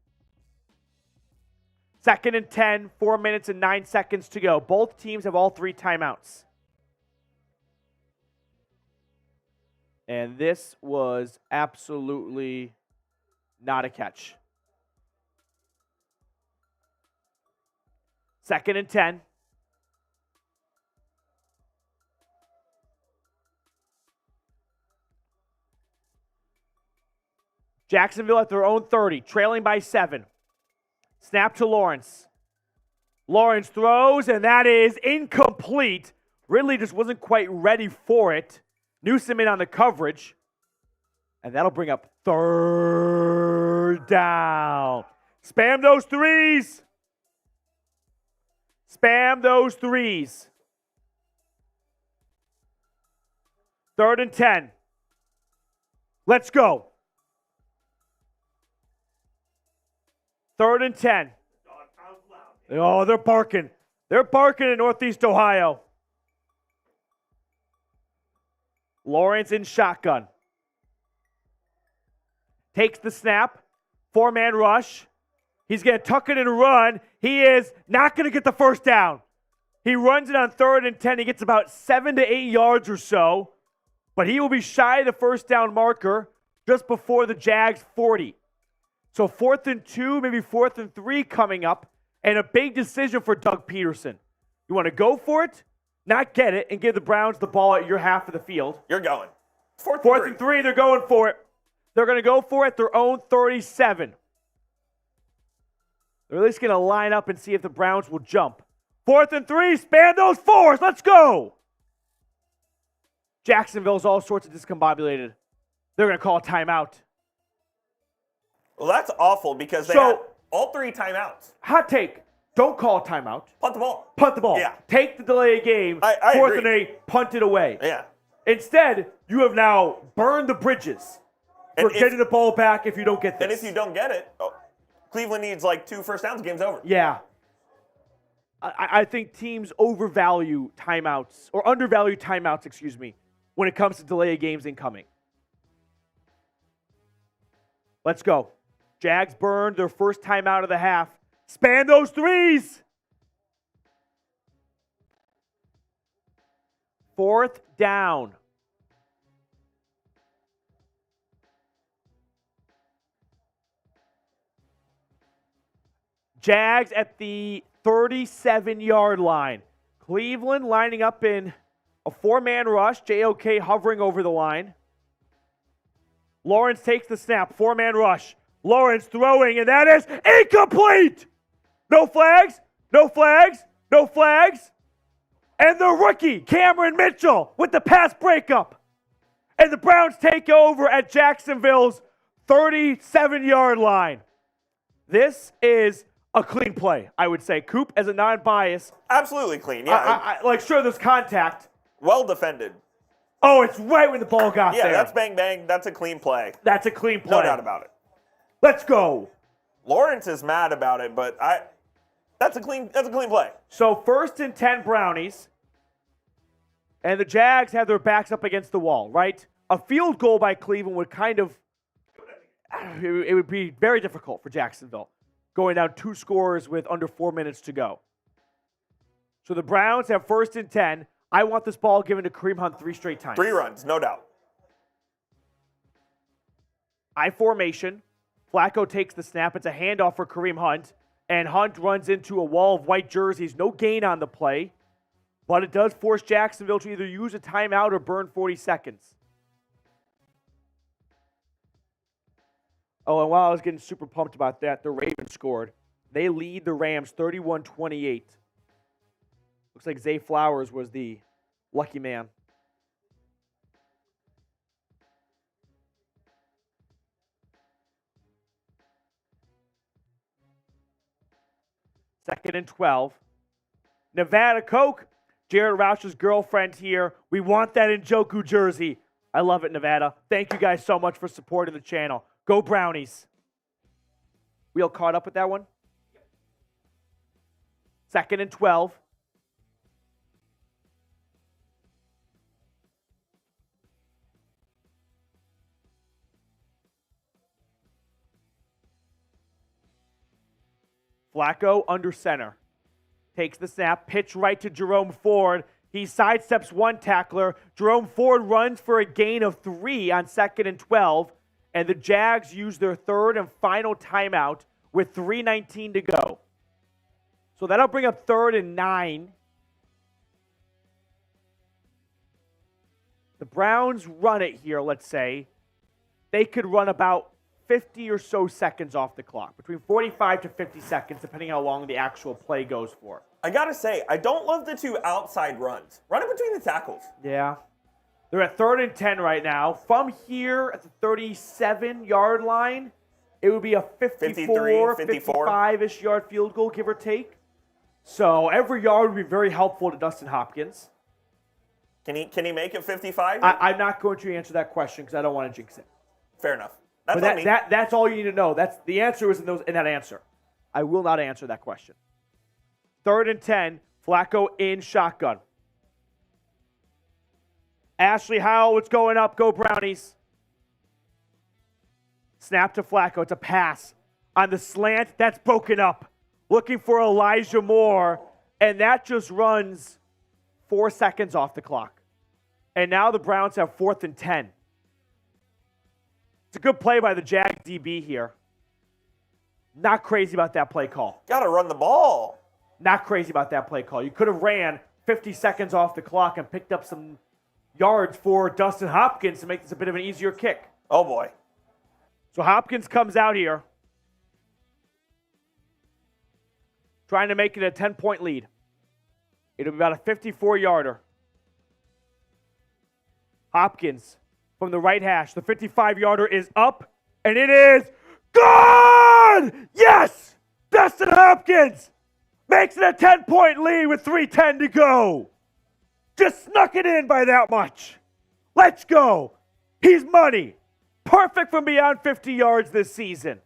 2nd and 10, 4 minutes and 9 seconds to go. Both teams have all 3 timeouts. And this was absolutely Not a catch. 2nd and 10. Jacksonville at their own 30, trailing by 7. Snap to Lawrence. Lawrence throws, and that is incomplete. Ridley just wasn't quite ready for it. Newsome in on the coverage. And that'll bring up 3rd down. Spam those threes. Spam those threes. 3rd and 10. Let's go. 3rd and 10. Oh, they're barking. They're barking in Northeast Ohio. Lawrence in shotgun. Takes the snap. 4-man rush. He's going to tuck it and run. He is not going to get the first down. He runs it on 3rd and 10. He gets about 7 to 8 yards or so. But he will be shy of the first down marker just before the Jags 40. So 4th and 2, maybe 4th and 3 coming up. And a big decision for Doug Peterson. You want to go for it, not get it, and give the Browns the ball at your half of the field. You're going. 4th and 3, they're going for it. They're going to go for it at their own 37. They're at least going to line up and see if the Browns will jump. 4th and 3, span those fours. Let's go. Jacksonville's all sorts of discombobulated. They're going to call a timeout. Well, that's awful because they had all 3 timeouts. Hot take. Don't call a timeout. Punt the ball. Punt the ball. Yeah. Take the delay of game. I 4th agree. and 8, punt it away. Yeah. Instead, you have now burned the bridges for And getting the ball back if you don't get this. And if you don't get it, Cleveland needs like 2 first downs, game's over. Yeah. I think teams overvalue timeouts, or undervalue timeouts, when it comes to delay of games incoming. Let's go. Jags burned their first timeout of the half. Span those threes. 4th down. Jags at the 37-yard line. Cleveland lining up in a 4-man rush. JOK hovering over the line. Lawrence takes the snap. 4-man rush. Lawrence throwing, and that is incomplete. No flags, no flags, no flags. And the rookie, Cameron Mitchell, with the pass breakup. And the Browns take over at Jacksonville's 37-yard line. This is a clean play, I would say. Coop, as a non-bias. Absolutely clean, yeah. Sure, there's contact. Well defended. Oh, it's right when the ball got there. Yeah, that's bang, bang. That's a clean play. That's a clean play. No doubt about it. Let's go. Lawrence is mad about it, but that's a clean play. So 1st and 10 Brownies. And the Jags have their backs up against the wall, right? A field goal by Cleveland would it would be very difficult for Jacksonville, going down 2 scores with under 4 minutes to go. So the Browns have 1st and 10. I want this ball given to Kareem Hunt 3 straight times. 3 runs, no doubt. I formation. Flacco takes the snap. It's a handoff for Kareem Hunt. And Hunt runs into a wall of white jerseys. No gain on the play. But it does force Jacksonville to either use a timeout or burn 40 seconds. Oh, and while I was getting super pumped about that, the Ravens scored. They lead the Rams 31-28. Looks like Zay Flowers was the lucky man. Second and 12. Nevada Coke. Jared Roush's girlfriend here. We want that Njoku jersey. I love it, Nevada. Thank you guys so much for supporting the channel. Go Brownies. We all caught up with that one? Second and 12. Flacco under center. Takes the snap, pitch right to Jerome Ford. He sidesteps one tackler. Jerome Ford runs for a gain of 3 on 2nd and 12. And the Jags use their third and final timeout with 3:19 to go. So that'll bring up 3rd and 9. The Browns run it here, let's say. They could run about 50 or so seconds off the clock, between 45 to 50 seconds, depending how long the actual play goes for. I got to say, I don't love the 2 outside runs. Run it between the tackles. Yeah. They're at 3rd and 10 right now. From here at the 37-yard line, it would be a 54, 55-ish yard field goal, give or take. So every yard would be very helpful to Dustin Hopkins. Can he make it 55? I'm not going to answer that question because I don't want to jinx it. Fair enough. That's all you need to know. That's the answer is in that answer. I will not answer that question. 3rd and 10, Flacco in shotgun. Ashley Howell, what's going up? Go Brownies. Snap to Flacco. It's a pass. On the slant, that's broken up. Looking for Elijah Moore, and that just runs 4 seconds off the clock. And now the Browns have 4th and 10. It's a good play by the Jags DB here. Not crazy about that play call. Got to run the ball. Not crazy about that play call. You could have ran 50 seconds off the clock and picked up some yards for Dustin Hopkins to make this a bit of an easier kick. Oh, boy. So Hopkins comes out here, trying to make it a 10-point lead. It'll be about a 54-yarder. Hopkins from the right hash. The 55-yarder is up, and it is good! Yes! Dustin Hopkins makes it a 10-point lead with 3:10 to go. Just snuck it in by that much. Let's go. He's money. Perfect from beyond 50 yards this season.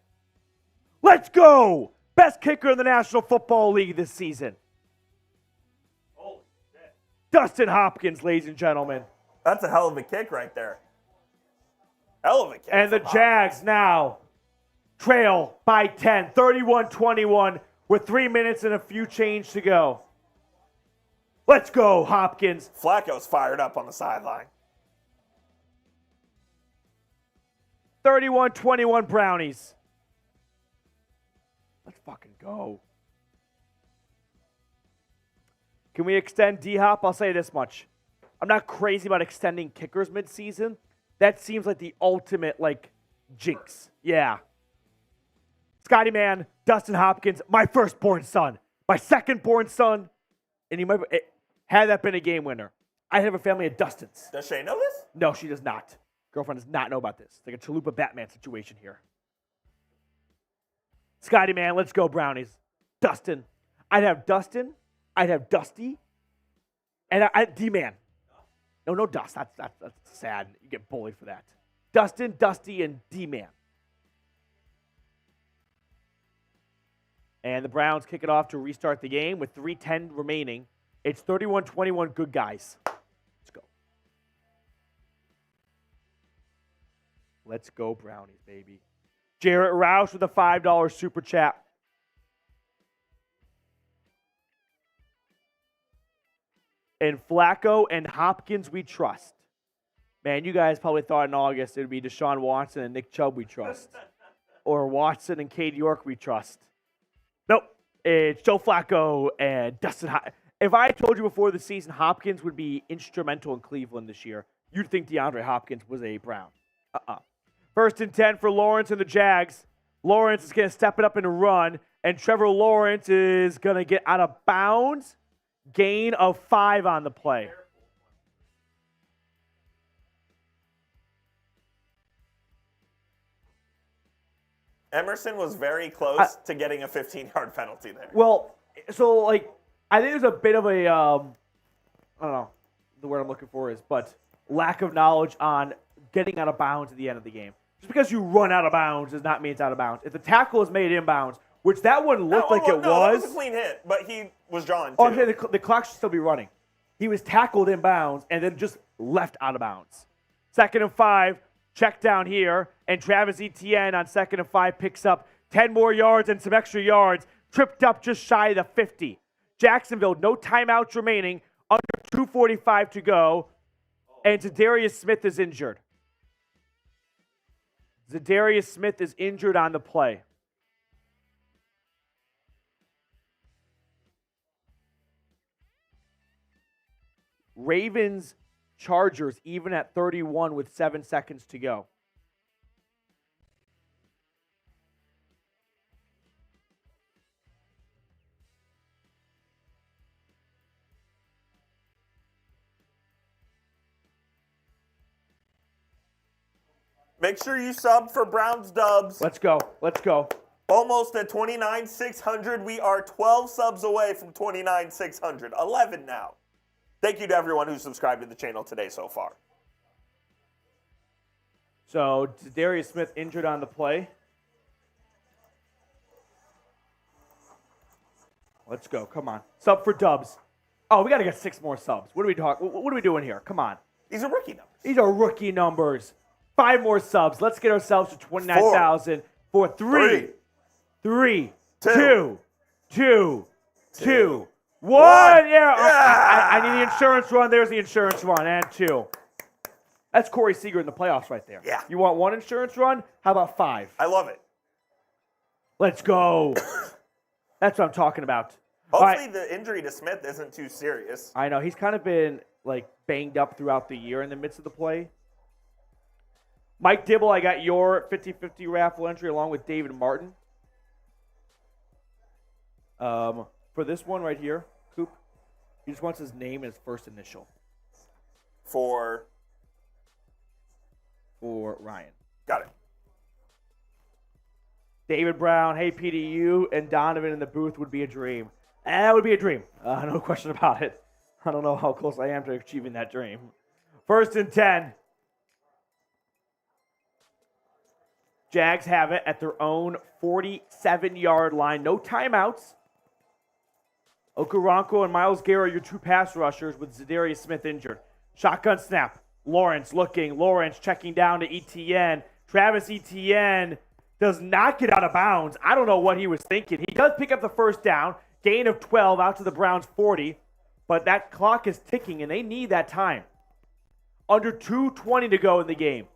Let's go. Best kicker in the National Football League this season. Holy shit. Dustin Hopkins, ladies and gentlemen. That's a hell of a kick right there. Hell of a kick. And the Jags now trail by 10, 31-21 with 3 minutes and a few change to go. Let's go, Hopkins. Flacco's fired up on the sideline. 31-21 Brownies. Let's fucking go. Can we extend D-Hop? I'll say this much. I'm not crazy about extending kickers mid-season. That seems like the ultimate, jinx. Yeah. Scotty Man, Dustin Hopkins, my firstborn son. My second-born son. And had that been a game winner, I have a family of Dustins. Does Shay know this? No, she does not. Girlfriend does not know about this. It's like a Chalupa Batman situation here. Scotty Man, let's go Brownies. Dustin. I'd have Dustin. I'd have Dusty. And D-Man. No Dust. That's sad. You get bullied for that. Dustin, Dusty, and D-Man. And the Browns kick it off to restart the game with 3:10 remaining. It's 31-21 good guys. Let's go. Let's go Brownies, baby. Jarrett Roush with a $5 super chat. And Flacco and Hopkins we trust. Man, you guys probably thought in August it would be Deshaun Watson and Nick Chubb we trust. Or Watson and Cade York we trust. Nope. It's Joe Flacco and Dustin Hopkins. If I told you before the season Hopkins would be instrumental in Cleveland this year, you'd think DeAndre Hopkins was a Brown. 1st and 10 for Lawrence and the Jags. Lawrence is going to step it up and run, and Trevor Lawrence is going to get out of bounds. Gain of 5 on the play. Emerson was very close to getting a 15-yard penalty there. Well, so, I think there's a bit of a, I don't know, the word I'm looking for is, but lack of knowledge on getting out of bounds at the end of the game. Just because you run out of bounds does not mean it's out of bounds. If the tackle is made inbounds, which that one looked like it was. That was a clean hit, but he was drawn too. Oh, I'm saying the clock should still be running. He was tackled in bounds and then just left out of bounds. 2nd and 5, check down here, and Travis Etienne on 2nd and 5 picks up 10 more yards and some extra yards, tripped up just shy of the 50. Jacksonville, no timeouts remaining, under 2:45 to go, and Zadarius Smith is injured. Zadarius Smith is injured on the play. Ravens, Chargers, even at 31 with 7 seconds to go. Make sure you sub for Browns dubs. Let's go. Let's go. Almost at 29,600. We are 12 subs away from 29,600. 11 now. Thank you to everyone who subscribed to the channel today so far. So, Darius Smith injured on the play. Let's go. Come on. Sub for dubs. Oh, we got to get 6 more subs. What are we talking? What are we doing here? Come on. These are rookie numbers. These are rookie numbers. 5 more subs. Let's get ourselves to 29,000 for 3, 2, 1. Yeah. I need the insurance run. There's the insurance run. And 2. That's Corey Seager in the playoffs right there. Yeah. You want 1 insurance run? How about 5? I love it. Let's go. That's what I'm talking about. Hopefully the injury to Smith isn't too serious. I know. He's kind of been banged up throughout the year in the midst of the play. Mike Dibble, I got your 50-50 raffle entry along with David Martin. For this one right here, Coop, he just wants his name and his first initial. For Ryan. Got it. David Brown, hey PDU, and Donovan in the booth would be a dream. That would be a dream. No question about it. I don't know how close I am to achieving that dream. 1st and 10. Jags have it at their own 47-yard line. No timeouts. Okoronkwo and Myles Garrett are your 2 pass rushers with Zadarius Smith injured. Shotgun snap. Lawrence looking. Lawrence checking down to Etienne. Travis Etienne does not get out of bounds. I don't know what he was thinking. He does pick up the first down. Gain of 12 out to the Browns 40. But that clock is ticking, and they need that time. Under 2:20 to go in the game.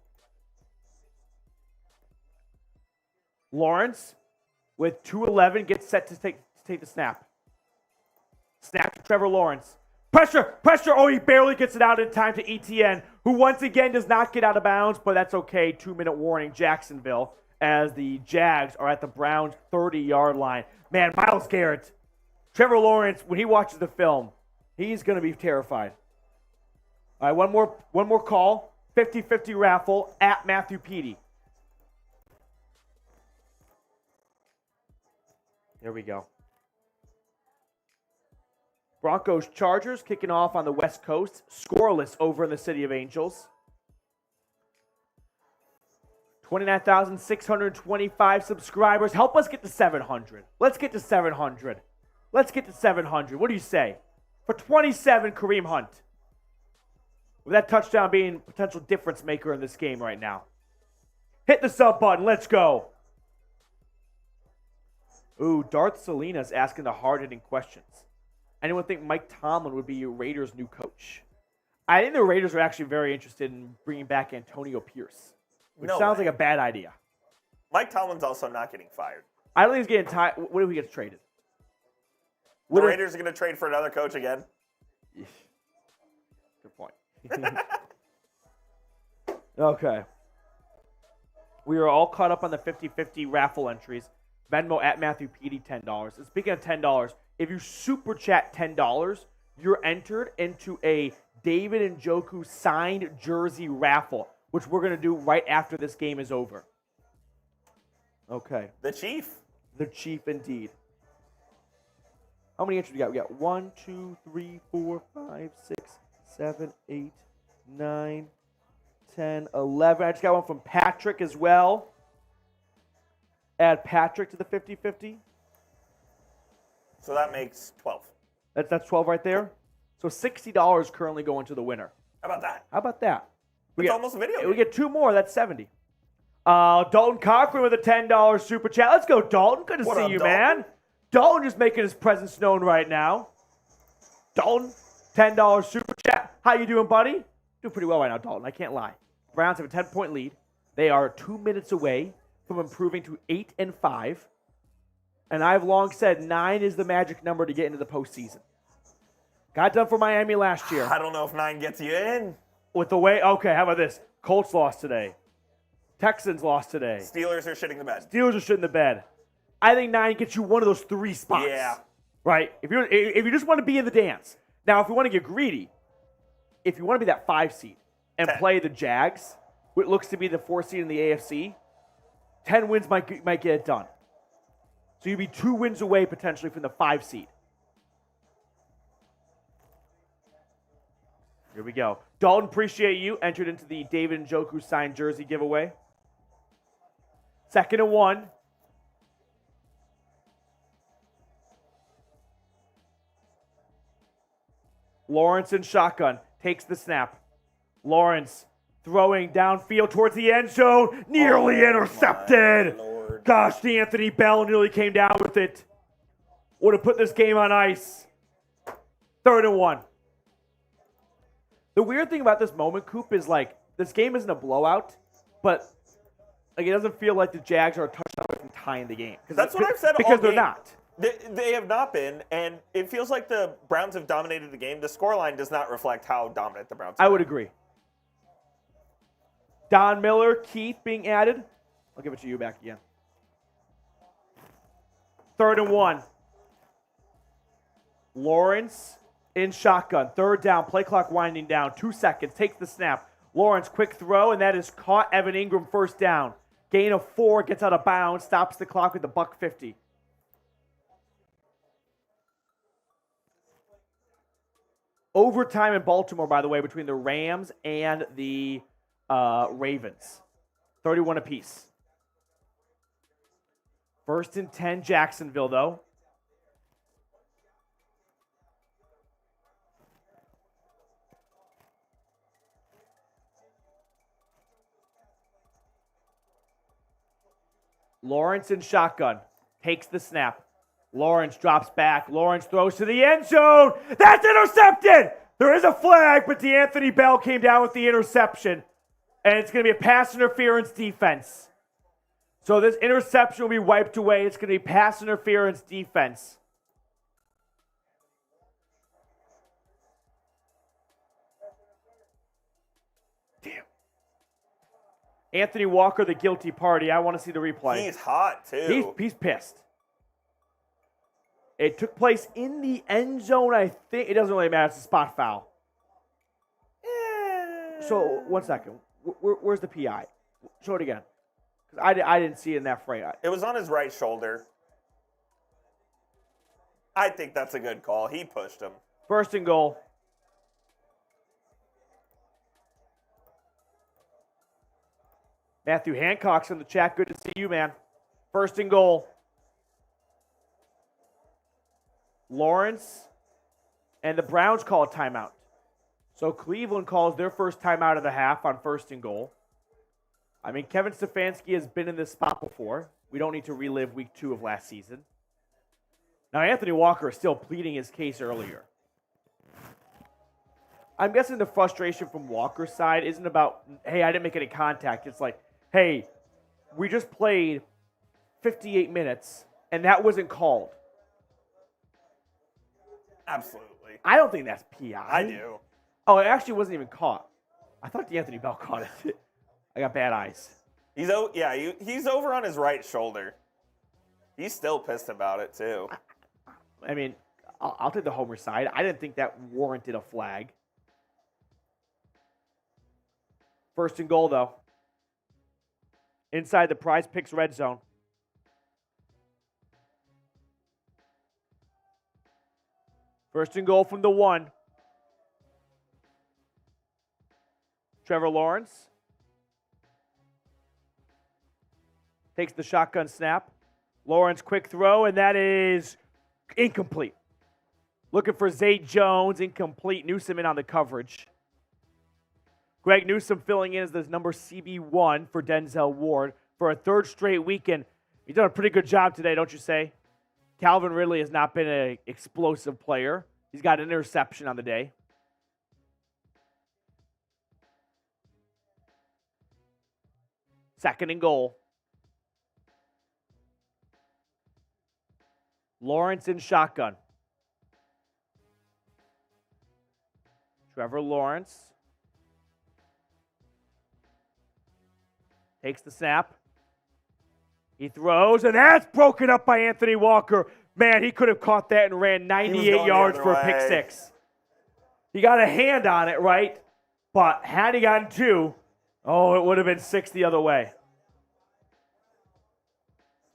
Lawrence, with 2:11, gets set to take the snap. Snap to Trevor Lawrence. Pressure! Oh, he barely gets it out in time to Etienne, who once again does not get out of bounds, but that's okay. 2-minute warning, Jacksonville, as the Jags are at the Browns' 30-yard line. Man, Myles Garrett, Trevor Lawrence, when he watches the film, he's going to be terrified. All right, one more call. 50-50 raffle at Matthew Peterson. There we go. Broncos Chargers kicking off on the West Coast. Scoreless over in the City of Angels. 29,625 subscribers. Help us get to 700. Let's get to 700. Let's get to 700. What do you say? For 27, Kareem Hunt. With that touchdown being a potential difference maker in this game right now. Hit the sub button. Let's go. Ooh, Darth Salinas asking the hard-hitting questions. Anyone think Mike Tomlin would be your Raiders' new coach? I think the Raiders are actually very interested in bringing back Antonio Pierce, which sounds like a bad idea. Mike Tomlin's also not getting fired. I don't think he's getting tired. What if he gets traded? The Raiders are going to trade for another coach again? Good point. Okay. We are all caught up on the 50-50 raffle entries. Venmo at Matthew Petey, $10. And speaking of $10, if you super chat $10, you're entered into a David Njoku signed jersey raffle, which we're going to do right after this game is over. Okay. The Chief. The Chief, indeed. How many entries we got? We got 1, 2, 3, 4, 5, 6, 7, 8, 9, 10, 11. I just got one from Patrick as well. Add Patrick to the 50-50. So that makes 12. That's 12 right there. So $60 currently going to the winner. How about that? We It's get, almost a video. We get 2 more. That's 70. Dalton Cochran with a $10 super chat. Let's go, Dalton. Good to see you, Dalton? man. Dalton just making his presence known right now. Dalton, $10 super chat. How you doing, buddy? Doing pretty well right now, Dalton. I can't lie. Browns have a 10-point lead. They are 2 minutes away from improving to 8-5. And I've long said 9 is the magic number to get into the postseason. Got done for Miami last year. I don't know if 9 gets you in. With the way, okay, how about this? Colts lost today. Texans lost today. Steelers are shitting the bed. Steelers are shitting the bed. I think 9 gets you one of those 3 spots. Yeah. Right? If you just want to be in the dance. Now, if you want to get greedy, if you want to be that 5 seed and 10. play the Jags, what looks to be the 4 seed in the AFC, 10 wins might get it done. So you'd be 2 wins away potentially from the 5 seed. Here we go. Dalton, appreciate you. Entered into the David Njoku signed jersey giveaway. 2nd and 1. Lawrence in shotgun. Takes the snap. Lawrence throwing downfield towards the end zone. Nearly intercepted. Gosh, the Anthony Bell nearly came down with it. Would have put this game on ice. 3rd and 1. The weird thing about this moment, Coop, is like this game isn't a blowout, but like it doesn't feel like the Jags are a touchdown away from tying the game. That's what I've said all because they're game. not. They have not been, and it feels like the Browns have dominated the game. The scoreline does not reflect how dominant the Browns have I been. would agree. Don Miller, Keith being added. I'll give it to you back again. 3rd and 1. Lawrence in shotgun. 3rd down. Play clock winding down. 2 seconds. Takes the snap. Lawrence, quick throw, and that is caught. Evan Ingram, 1st down. Gain of 4. Gets out of bounds. Stops the clock with the $1.50. Overtime in Baltimore, by the way, between the Rams and the Ravens. 31 apiece. 1st and 10, Jacksonville, though. Lawrence in shotgun. Takes the snap. Lawrence drops back. Lawrence throws to the end zone. That's intercepted! There is a flag, but Anthony Bell came down with the interception. And it's going to be a pass interference defense. So this interception will be wiped away. It's going to be pass interference defense. Damn. Anthony Walker, the guilty party. I want to see the replay. He's hot, too. He's pissed. It took place in the end zone, I think. It doesn't really matter. It's a spot foul. So, 1 second. Where's the PI? Show it again. Because I didn't see it in that frame. It was on his right shoulder. I think that's a good call. He pushed him. 1st and goal. Matthew Hancock's in the chat. Good to see you, man. 1st and goal. Lawrence and the Browns call a timeout. So Cleveland calls their first timeout of the half on 1st and goal. I mean, Kevin Stefanski has been in this spot before. We don't need to relive week 2 of last season. Now, Anthony Walker is still pleading his case earlier. I'm guessing the frustration from Walker's side isn't about, hey, I didn't make any contact. It's like, hey, we just played 58 minutes, and that wasn't called. Absolutely. I don't think that's PI. I do. Oh, it actually wasn't even caught. I thought Anthony Bell caught it. I got bad eyes. He's over on his right shoulder. He's still pissed about it, too. I mean, I'll take the homer side. I didn't think that warranted a flag. 1st and goal, though. Inside the Prize Picks red zone. First and goal from the 1. Trevor Lawrence takes the shotgun snap. Lawrence, quick throw, and that is incomplete. Looking for Zay Jones, incomplete. Newsome in on the coverage. Greg Newsome filling in as the number CB1 for Denzel Ward for a 3rd straight weekend. He's done a pretty good job today, don't you say? Calvin Ridley has not been an explosive player. He's got an interception on the day. 2nd and goal. Lawrence in shotgun. Trevor Lawrence takes the snap. He throws, and that's broken up by Anthony Walker. Man, he could have caught that and ran 98 yards for a pick 6. He got a hand on it, right? But had he gotten 2, it would have been 6 the other way.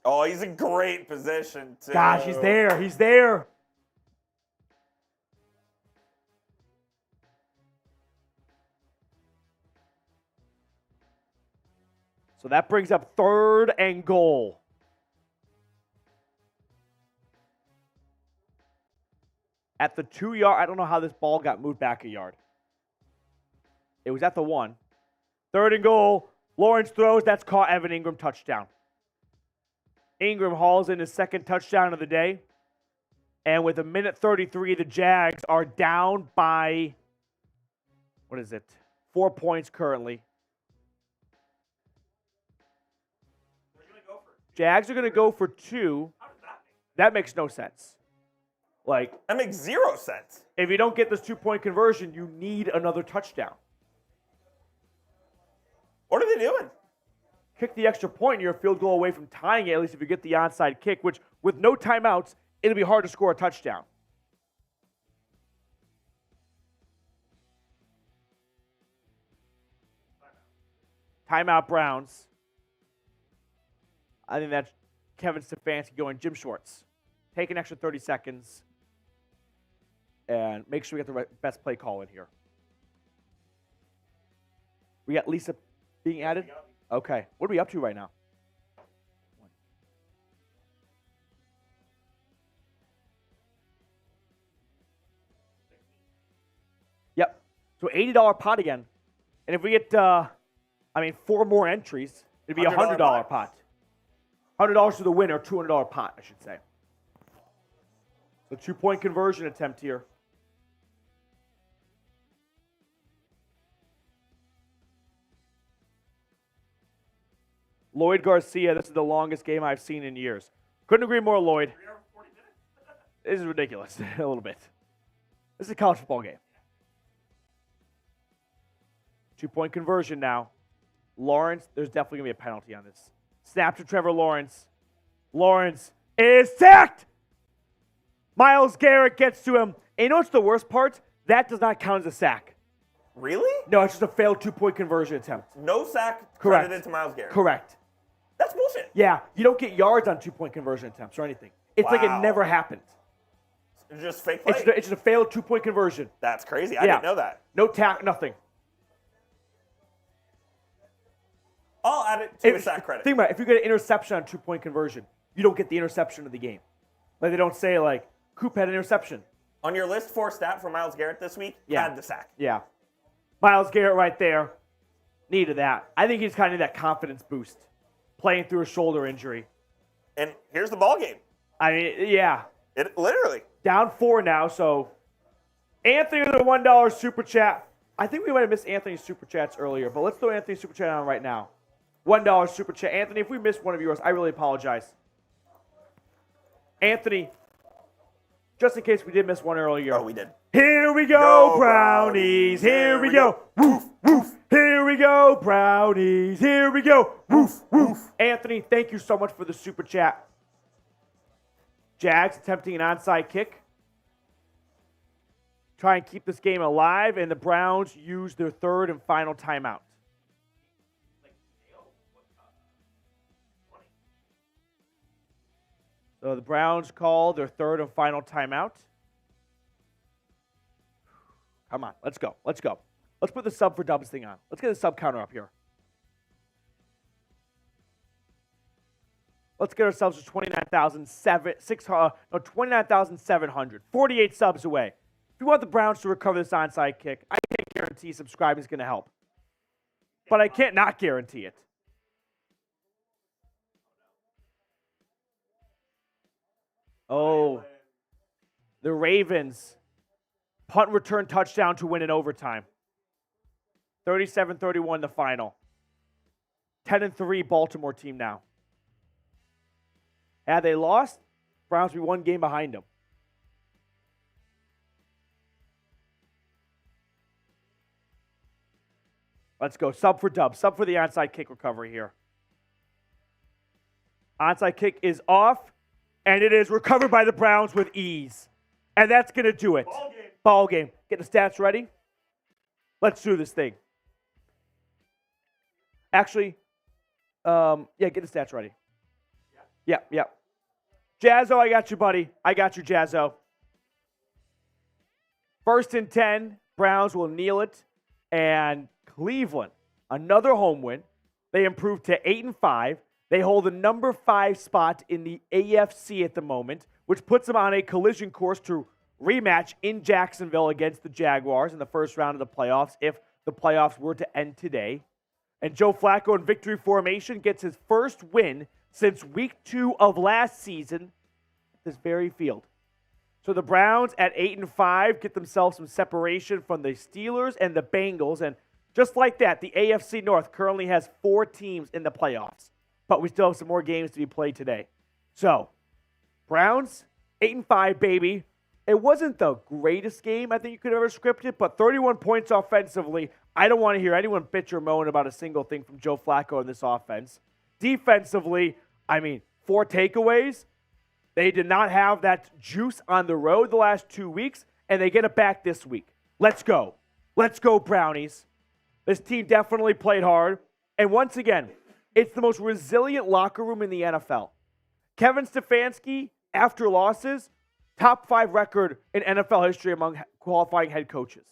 Oh, he's in great position, too. Gosh, he's there. He's there. So that brings up 3rd and goal. At the 2-yard, I don't know how this ball got moved back a yard. It was at the 1. 3rd and goal. Lawrence throws. That's caught. Evan Ingram, touchdown. Ingram hauls in his 2nd touchdown of the day. And with 1:33, the Jags are down by, 4 points currently. Jags are going to go for 2. That makes no sense. That makes 0 sense. If you don't get this 2-point conversion, you need another touchdown. What are they doing? Kick the extra point, you're a field goal away from tying it, at least if you get the onside kick, which with no timeouts, it'll be hard to score a touchdown. Timeout Browns. I think that's Kevin Stefanski going gym shorts. Take an extra 30 seconds and make sure we get the best play call in here. We got Lisa being added? Okay. What are we up to right now? Yep. So $80 pot again. And if we get, 4 more entries, it'd be a $100 pot. $100 to the winner, $200 pot, I should say. The 2-point conversion attempt here. Lloyd Garcia, this is the longest game I've seen in years. Couldn't agree more, Lloyd. 3 hours and 40 minutes. This is ridiculous, a little bit. This is a college football game. 2-point conversion now. Lawrence, there's definitely going to be a penalty on this. Snap to Trevor Lawrence. Lawrence is sacked! Myles Garrett gets to him. And you know what's the worst part? That does not count as a sack. Really? No, it's just a failed 2-point conversion attempt. No sack Correct. credited to Myles Garrett. Correct. That's bullshit. Yeah, you don't get yards on 2-point conversion attempts or anything. It's like it Wow. never happened. It's just fake play. It's just a failed 2-point conversion. That's crazy. I didn't know that. No tack, nothing. I'll add it to a sack credit. Think about it. If you get an interception on 2-point conversion, you don't get the interception of the game. Like they don't say Coop had an interception. On your list for stat for Myles Garrett this week, add the sack. Yeah. Myles Garrett right there. Needed that. I think he's kind of that confidence boost. Playing through a shoulder injury. And here's the ball game. I mean, yeah. It literally. Down 4 now, so Anthony with a $1 super chat. I think we might have missed Anthony's super chats earlier, but let's throw Anthony's super chat on right now. $1 super chat. Anthony, if we missed one of yours, I really apologize. Anthony, just in case we did miss one earlier. Oh, we did. Here we go, Brownies. Here we go. Woof, woof. Here we go, Brownies. Here we go. Woof, woof. Anthony, thank you so much for the super chat. Jags attempting an onside kick. Try and keep this game alive, and the Browns use their 3rd and final timeout. So the Browns call their 3rd and final timeout. Come on, let's go. Let's go. Let's put the sub for dubs thing on. Let's get the sub counter up here. Let's get ourselves to 29,700. 48 subs away. If you want the Browns to recover this onside kick, I can't guarantee subscribing is going to help. But I can't not guarantee it. Oh, the Ravens punt return touchdown to win in overtime. 37-31 the final. 10-3 Baltimore team now. Had they lost, Browns would be one game behind them. Let's go. Sub for Dub. Sub for the onside kick recovery here. Onside kick is off, and it is recovered by the Browns with ease. And that's going to do it. Ball game. Get the stats ready. Let's do this thing. Actually, get the stats ready. Yeah. Jazzo, I got you, buddy. I got you, Jazzo. 1st and 10. Browns will kneel it. And Cleveland, another home win. They improved to 8-5. They hold the number 5 spot in the AFC at the moment, which puts them on a collision course to rematch in Jacksonville against the Jaguars in the first round of the playoffs if the playoffs were to end today. And Joe Flacco in victory formation gets his first win since week 2 of last season at this very field. So the Browns at 8-5 get themselves some separation from the Steelers and the Bengals. And just like that, the AFC North currently has 4 teams in the playoffs. But we still have some more games to be played today. So, Browns, 8-5, baby. It wasn't the greatest game I think you could ever script it, but 31 points offensively. I don't want to hear anyone bitch or moan about a single thing from Joe Flacco in this offense. Defensively, 4 takeaways. They did not have that juice on the road the last 2 weeks, and they get it back this week. Let's go. Let's go, Brownies. This team definitely played hard. And once again, it's the most resilient locker room in the NFL. Kevin Stefanski, after losses, top 5 record in NFL history among qualifying head coaches.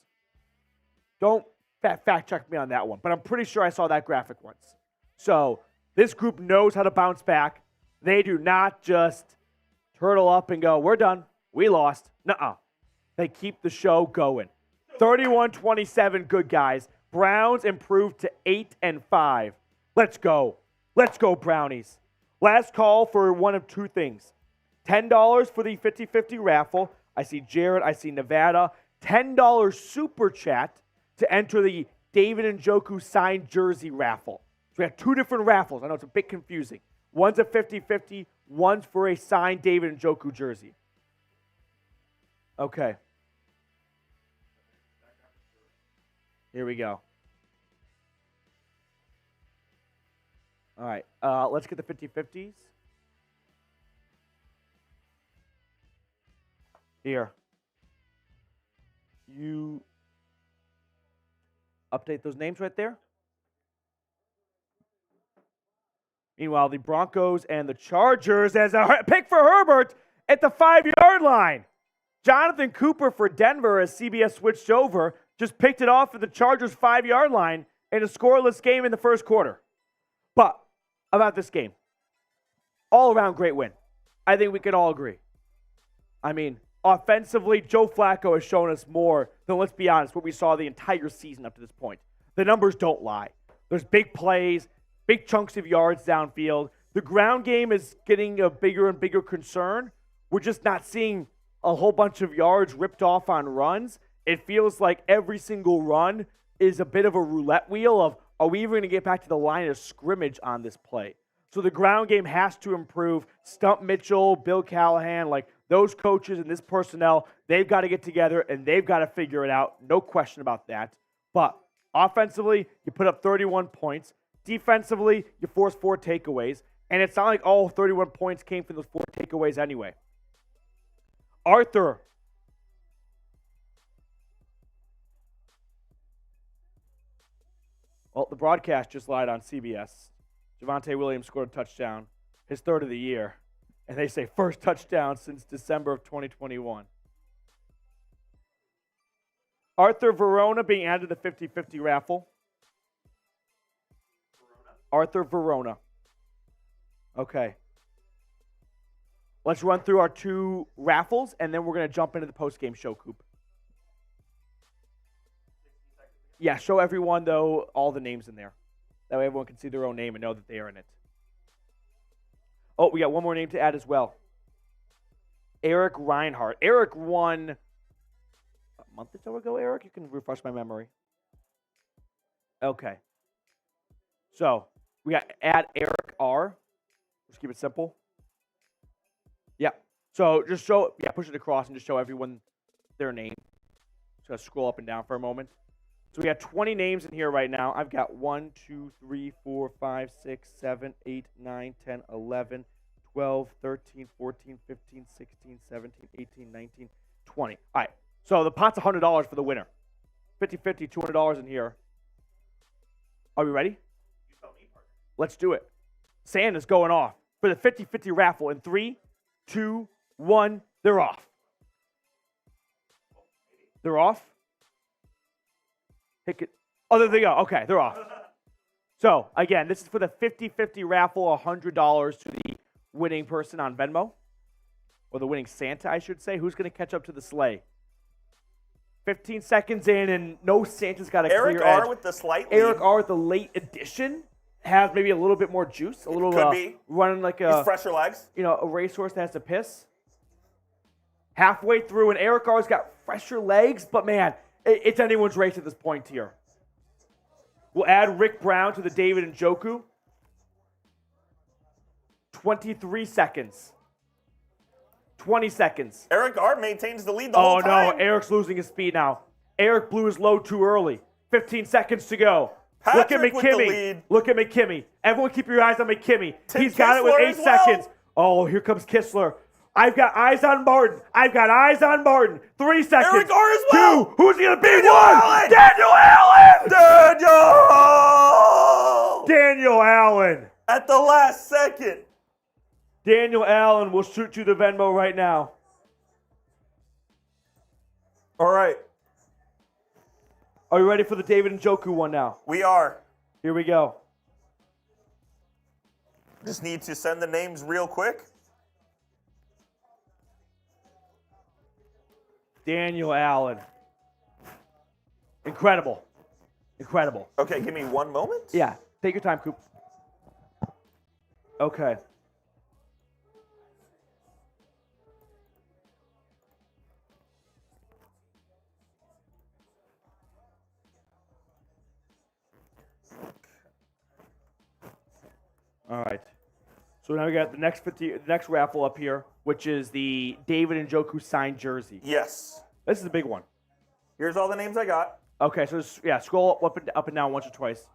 Don't fact check me on that one, but I'm pretty sure I saw that graphic once. So this group knows how to bounce back. They do not just turtle up and go, we're done, we lost. Nuh-uh. They keep the show going. 31-27, good guys. Browns improved to 8-5. Let's go. Let's go, Brownies. Last call for one of 2 things. $10 for the 50-50 raffle. I see Jared. I see Nevada. $10 super chat to enter the David Njoku signed jersey raffle. So we have 2 different raffles. I know it's a bit confusing. One's a 50-50. One's for a signed David Njoku jersey. Okay. Here we go. All right, let's get the 50-50s. Here. You update those names right there. Meanwhile, the Broncos and the Chargers as a pick for Herbert at the 5-yard line. Jonathan Cooper for Denver as CBS switched over, just picked it off at the Chargers' 5-yard line in a scoreless game in the first quarter. But about this game, all-around great win. I think we can all agree. Offensively, Joe Flacco has shown us more than, let's be honest, what we saw the entire season up to this point. The numbers don't lie. There's big plays, big chunks of yards downfield. The ground game is getting a bigger and bigger concern. We're just not seeing a whole bunch of yards ripped off on runs. It feels like every single run is a bit of a roulette wheel of, are we even going to get back to the line of scrimmage on this play? So the ground game has to improve. Stump Mitchell, Bill Callahan, those coaches and this personnel, they've got to get together and they've got to figure it out. No question about that. But offensively, you put up 31 points. Defensively, you forced 4 takeaways. And it's not like all 31 points came from those 4 takeaways anyway. Arthur. Well, the broadcast just lied on CBS. Javonte Williams scored a touchdown, his 3rd of the year. And they say first touchdown since December of 2021. Arthur Verona being added to the 50-50 raffle. Arthur Verona. Okay. Let's run through our 2 raffles, and then we're going to jump into the post-game show, Coop. Yeah, show everyone, though, all the names in there. That way everyone can see their own name and know that they are in it. Oh, we got one more name to add as well. Eric Reinhardt. Eric won a month or so ago, Eric? You can refresh my memory. Okay. So, We got add Eric R. Just keep it simple. Yeah. So just push it across and just show everyone their name. Just gotta scroll up and down for a moment. So we got 20 names in here right now. I've got 1, 2, 3, 4, 5, 6, 7, 8, 9, 10, 11, 12, 13, 14, 15, 16, 17, 18, 19, 20. All right. So the pot's $100 for the winner. 50-50, $200 in here. Are we ready? Let's do it. Sand is going off for the 50-50 raffle in 3, 2, 1. They're off. They're off. Oh, there they go. Okay, they're off. So, again, this is for the 50-50 raffle, $100 to the winning person on Venmo. Or the winning Santa, I should say. Who's going to catch up to the sleigh? 15 seconds in, and no Santa's got a clear edge. Eric R. with the slight lead. Eric R. with the late addition has maybe a little bit more juice. A little Could be. Running like He's fresher legs. a racehorse that has to piss. Halfway through, and Eric R.'s got fresher legs, but man, it's anyone's race at this point here. We'll add Rick Brown to the David Njoku. 23 seconds. 20 seconds. Eric R. maintains the lead the whole time. Oh, no. Eric's losing his speed now. Eric blew his load too early. 15 seconds to go. Patrick Look at with the McKimmey. lead. Look at McKimmey. Everyone keep your eyes on McKimmey. Tim He's got it with Kistler 8 as well. seconds. Oh, here comes Kistler. I've got eyes on Martin. 3 seconds. Eric R. as well. 2. Who's going to be Daniel 1? Allen. Daniel Allen! Daniel! Daniel Allen. At the last second. Daniel Allen will shoot you the Venmo right now. All right. Are you ready for the David Njoku one now? We are. Here we go. Just need to send the names real quick. Daniel Allen. Incredible. Incredible. Okay, give me one moment. Yeah, take your time, Coop. Okay. All right. So now we got the next raffle up here, which is the David Njoku signed jersey. Yes. This is a big one. Here's all the names I got. Okay, so scroll up and down once or twice.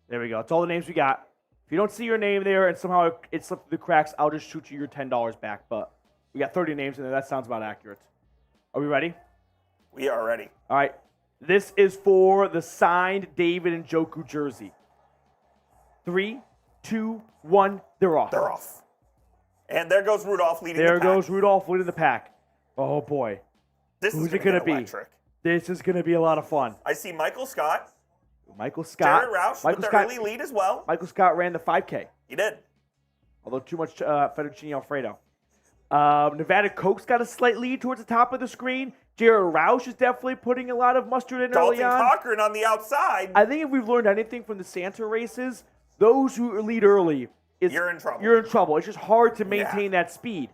There we go. That's all the names we got. If you don't see your name there and somehow it slipped through the cracks, I'll just shoot you your $10 back. But we got 30 names in there. That sounds about accurate. Are we ready? We are ready. All right. This is for the signed David Njoku jersey. 3, 2, 1. They're off. They're off. And there goes Rudolph leading the pack. There goes Rudolph leading the pack. Oh, boy. This Who's is it going to be? electric. This is going to be a lot of fun. I see Michael Scott. Michael Scott. Jared Roush Michael with the Scott, early lead as well. Michael Scott ran the 5K. He did. Although too much fettuccine Alfredo. Nevada Coke's got a slight lead towards the top of the screen. Jared Roush is definitely putting a lot of mustard in early Dalton on. Cochran on the outside. I think if we've learned anything from the Santa races, those who lead early, You're in trouble. You're in trouble. It's just hard to maintain that speed.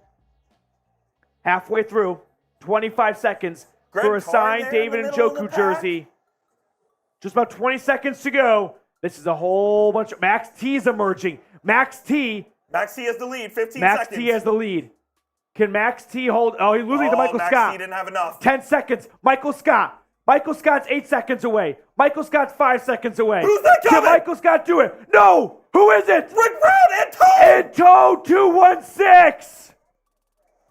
Halfway through, 25 seconds Greg for a Carr signed there in the David middle of the Njoku pack. jersey. Just about 20 seconds to go. This is a whole bunch of... Max T's emerging. Max T Max T has the lead, 15 Max seconds. T has the lead. Can Max T hold... Oh, he's losing to Michael Max Scott. T didn't have enough. 10 seconds. Michael Scott. Michael Scott's 8 seconds away. Michael Scott's 5 seconds away. Who's that coming? Can Michael Scott do it? No! Who is it? Rick Brown and Tone! Tone 216.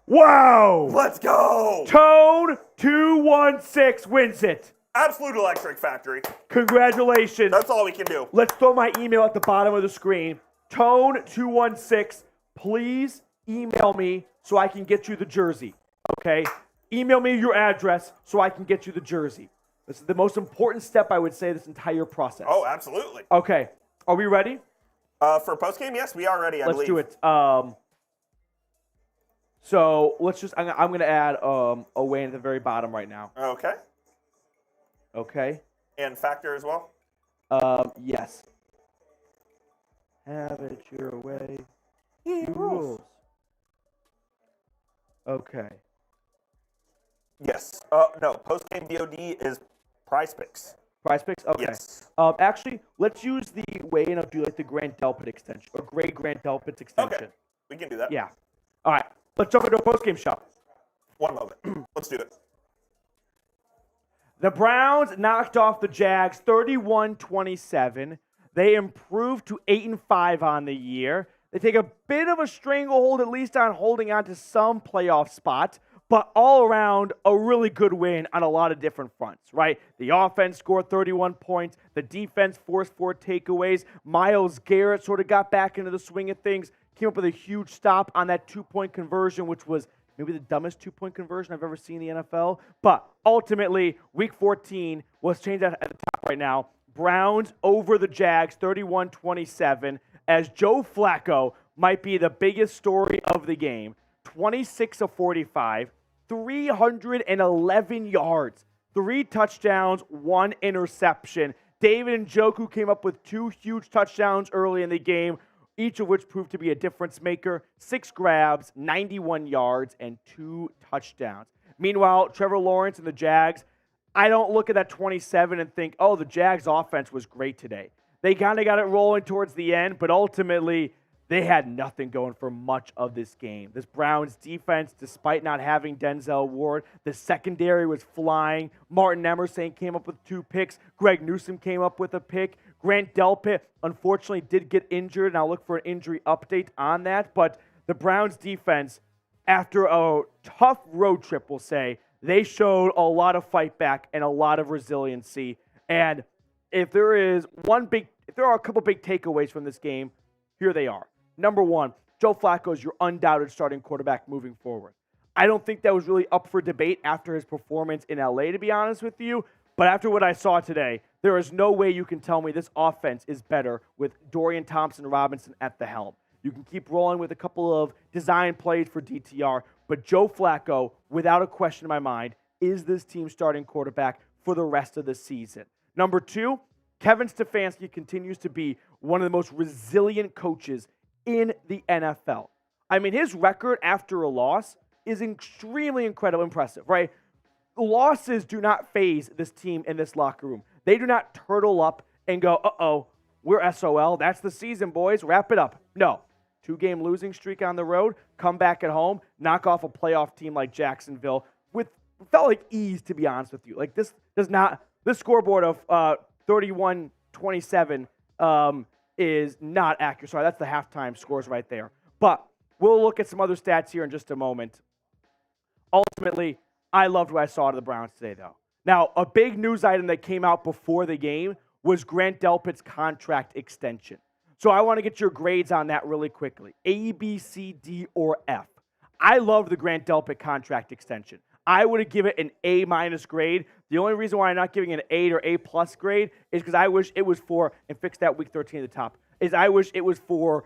Wow. Let's go. Tone 216 wins it. Absolute electric factory. Congratulations. That's all we can do. Let's throw my email at the bottom of the screen. Tone 216, please email me so I can get you the jersey. Okay? Email me your address so I can get you the jersey. This is the most important step, I would say, this entire process. Oh, absolutely. Okay. Are we ready? For postgame, yes, we are ready, I Let's believe. do it. So let's just, I'm going to add Owain at the very bottom right now. Okay. Okay? And factor as well? Yes. Have it your way. Rules. Okay. Yes. No, postgame VOD is Prize Picks. Prize Picks? Okay. Yes. Actually, let's use the weigh-in of the Grant Delpit extension, or Grant Delpit's extension. Okay. We can do that. Yeah. All right. Let's jump into a post-game show. One moment. Let's do it. The Browns knocked off the Jags 31-27. They improved to 8-5 on the year. They take a bit of a stranglehold, at least on holding on to some playoff spots, but all around a really good win on a lot of different fronts, right? The offense scored 31 points. The defense forced 4 takeaways. Myles Garrett sort of got back into the swing of things, came up with a huge stop on that 2-point conversion, which was maybe the dumbest 2-point conversion I've ever seen in the NFL. But ultimately, Week 14 was changed at the top right now. Browns over the Jags, 31-27, as Joe Flacco might be the biggest story of the game. 26 of 45, 311 yards, 3 touchdowns, 1 interception. David Njoku came up with 2 huge touchdowns early in the game, each of which proved to be a difference maker. 6 grabs, 91 yards, and 2 touchdowns. Meanwhile, Trevor Lawrence and the Jags, I don't look at that 27 and think, oh, the Jags offense was great today. They kind of got it rolling towards the end, but ultimately they had nothing going for much of this game. This Browns defense, despite not having Denzel Ward, the secondary was flying. Martin Emerson came up with 2 picks. Greg Newsome came up with a pick. Grant Delpit, unfortunately, did get injured, and I'll look for an injury update on that. But the Browns defense, after a tough road trip, we'll say, they showed a lot of fight back and a lot of resiliency. And if there are a couple big takeaways from this game, here they are. Number 1, Joe Flacco is your undoubted starting quarterback moving forward. I don't think that was really up for debate after his performance in LA, to be honest with you. But after what I saw today, there is no way you can tell me this offense is better with Dorian Thompson-Robinson at the helm. You can keep rolling with a couple of design plays for DTR, but Joe Flacco, without a question in my mind, is this team's starting quarterback for the rest of the season. Number 2, Kevin Stefanski continues to be one of the most resilient coaches in the NFL. I mean, his record after a loss is extremely impressive, right? Losses do not phase this team in this locker room. They do not turtle up and go, uh-oh, we're SOL. That's the season, boys. Wrap it up. No. 2-game losing streak on the road, come back at home, knock off a playoff team like Jacksonville with felt like ease, to be honest with you. Like this scoreboard of 31-27 is not accurate. Sorry, that's the halftime scores right there. But we'll look at some other stats here in just a moment. Ultimately, I loved what I saw out of the Browns today, though. Now, a big news item that came out before the game was Grant Delpit's contract extension. So I want to get your grades on that really quickly. A, B, C, D, or F. I love the Grant Delpit contract extension. I would have given it an A- grade. The only reason why I'm not giving it an A or A+ grade is because I wish it was for, and fix that week 13 at the top, is I wish it was for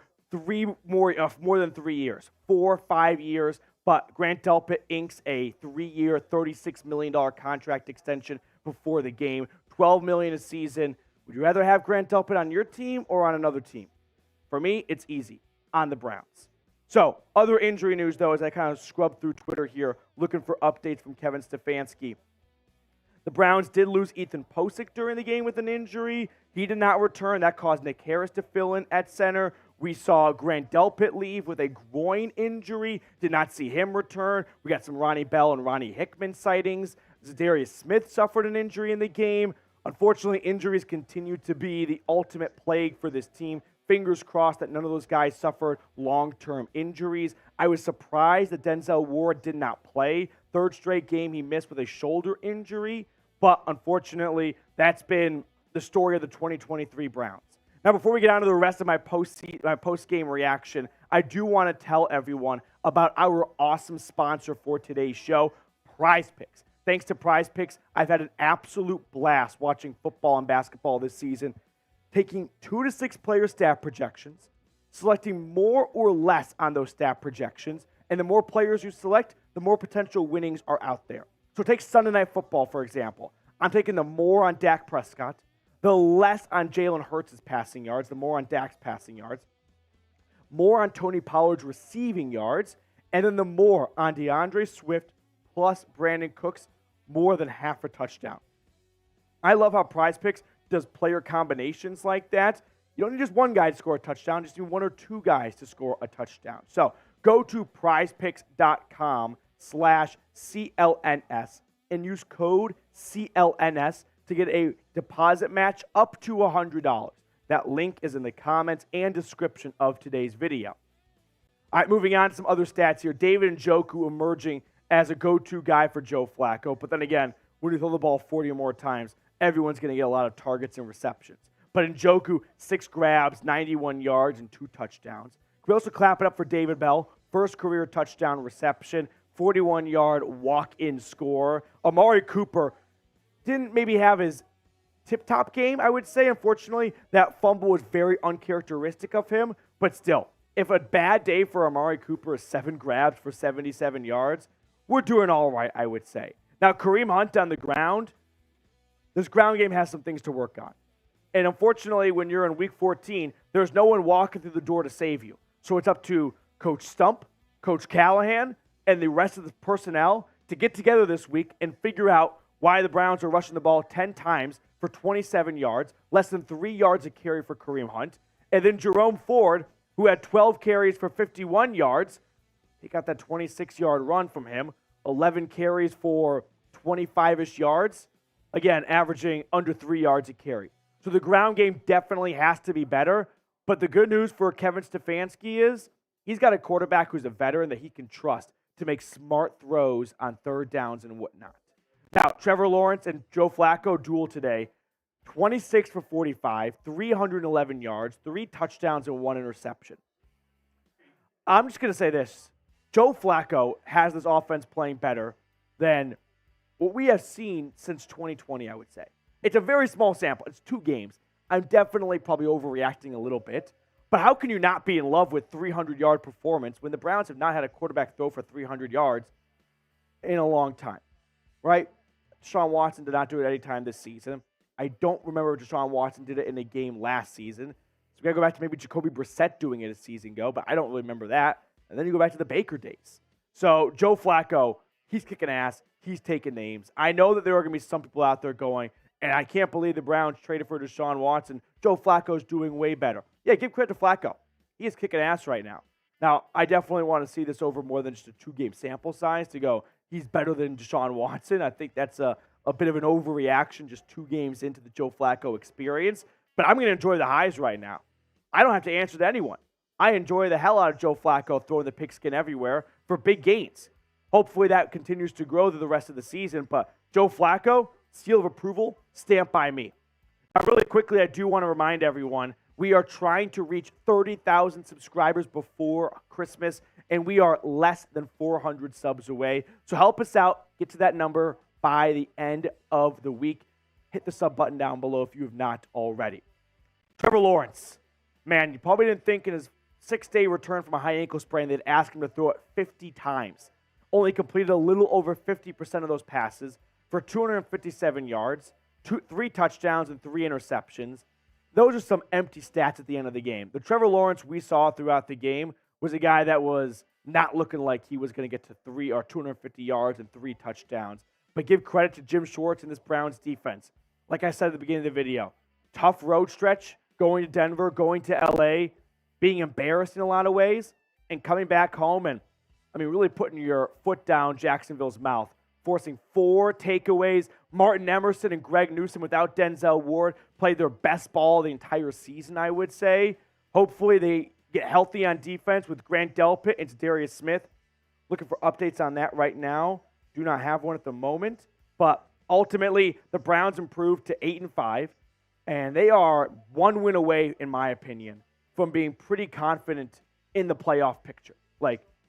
more than 3 years, 4 or 5 years. But Grant Delpit inks a 3-year, $36 million contract extension before the game, $12 million a season. Would you rather have Grant Delpit on your team or on another team? For me, it's easy, on the Browns. So, other injury news, though, as I kind of scrubbed through Twitter here, looking for updates from Kevin Stefanski. The Browns did lose Ethan Posick during the game with an injury. He did not return. That caused Nick Harris to fill in at center. We saw Grant Delpit leave with a groin injury. Did not see him return. We got some Ronnie Bell and Ronnie Hickman sightings. Zadarius Smith suffered an injury in the game. Unfortunately, injuries continue to be the ultimate plague for this team. Fingers crossed that none of those guys suffered long-term injuries. I was surprised that Denzel Ward did not play. 3rd straight game he missed with a shoulder injury. But unfortunately, that's been the story of the 2023 Browns. Now, before we get on to the rest of my post-game reaction, I do want to tell everyone about our awesome sponsor for today's show, Prize Picks. Thanks to Prize Picks, I've had an absolute blast watching football and basketball this season, taking 2 to 6 player stat projections, selecting more or less on those stat projections, and the more players you select, the more potential winnings are out there. So take Sunday Night Football, for example. I'm taking the more on Dak Prescott, the less on Jalen Hurts' passing yards, the more on Dak's passing yards, more on Tony Pollard's receiving yards, and then the more on DeAndre Swift plus Brandon Cooks, more than half a touchdown. I love how Prize Picks does player combinations like that. You don't need just one guy to score a touchdown, just need one or two guys to score a touchdown. So go to prizepicks.com/CLNS and use code CLNS to get a deposit match up to $100. That link is in the comments and description of today's video. All right, moving on to some other stats here. David Njoku emerging as a go-to guy for Joe Flacco. But then again, when you throw the ball 40 or more times, everyone's going to get a lot of targets and receptions. But Njoku, 6 grabs, 91 yards, and 2 touchdowns. We also clap it up for David Bell. First career touchdown reception, 41-yard walk-in score. Amari Cooper didn't maybe have his tip-top game, I would say. Unfortunately, that fumble was very uncharacteristic of him. But still, if a bad day for Amari Cooper is 7 grabs for 77 yards, we're doing all right, I would say. Now, Kareem Hunt on the ground, this ground game has some things to work on. And unfortunately, when you're in Week 14, there's no one walking through the door to save you. So it's up to Coach Stump, Coach Callahan, and the rest of the personnel to get together this week and figure out why the Browns are rushing the ball 10 times for 27 yards, less than 3 yards a carry for Kareem Hunt. And then Jerome Ford, who had 12 carries for 51 yards, he got that 26-yard run from him, 11 carries for 25-ish yards, again, averaging under 3 yards a carry. So the ground game definitely has to be better. But the good news for Kevin Stefanski is he's got a quarterback who's a veteran that he can trust to make smart throws on third downs and whatnot. Now, Trevor Lawrence and Joe Flacco duel today, 26 for 45, 311 yards, 3 touchdowns, and 1 interception. I'm just going to say this. Joe Flacco has this offense playing better than what we have seen since 2020, I would say. It's a very small sample. It's 2 games. I'm definitely probably overreacting a little bit. But how can you not be in love with 300-yard performance when the Browns have not had a quarterback throw for 300 yards in a long time, right? Deshaun Watson did not do it any time this season. I don't remember Deshaun Watson did it in a game last season. So we got to go back to maybe Jacoby Brissett doing it a season ago, but I don't really remember that. And then you go back to the Baker days. So Joe Flacco, he's kicking ass. He's taking names. I know that there are going to be some people out there going, and I can't believe the Browns traded for Deshaun Watson. Joe Flacco's doing way better. Yeah, give credit to Flacco. He is kicking ass right now. Now, I definitely want to see this over more than just a 2-game sample size to go, he's better than Deshaun Watson. I think that's a bit of an overreaction just 2 games into the Joe Flacco experience. But I'm going to enjoy the highs right now. I don't have to answer to anyone. I enjoy the hell out of Joe Flacco throwing the pigskin everywhere for big gains. Hopefully that continues to grow through the rest of the season. But Joe Flacco, seal of approval, stamped by me. Now, really quickly, I do want to remind everyone, we are trying to reach 30,000 subscribers before Christmas, and we are less than 400 subs away. So help us out, get to that number by the end of the week. Hit the sub button down below if you have not already. Trevor Lawrence, man, you probably didn't think in his 6-day return from a high ankle sprain they'd ask him to throw it 50 times. Only completed a little over 50% of those passes for 257 yards, 3 touchdowns, and 3 interceptions. Those are some empty stats at the end of the game. The Trevor Lawrence we saw throughout the game was a guy that was not looking like he was going to get to 250 yards and 3 touchdowns. But give credit to Jim Schwartz and this Browns defense. Like I said at the beginning of the video, tough road stretch, going to Denver, going to LA, being embarrassed in a lot of ways, and coming back home and, really putting your foot down Jacksonville's mouth, forcing 4 takeaways. Martin Emerson and Greg Newsome without Denzel Ward played their best ball the entire season, I would say. Hopefully they get healthy on defense with Grant Delpit and Darius Smith. Looking for updates on that right now. Do not have one at the moment. But ultimately, the Browns improved to 8-5, and they are 1 win away, in my opinion, from being pretty confident in the playoff picture.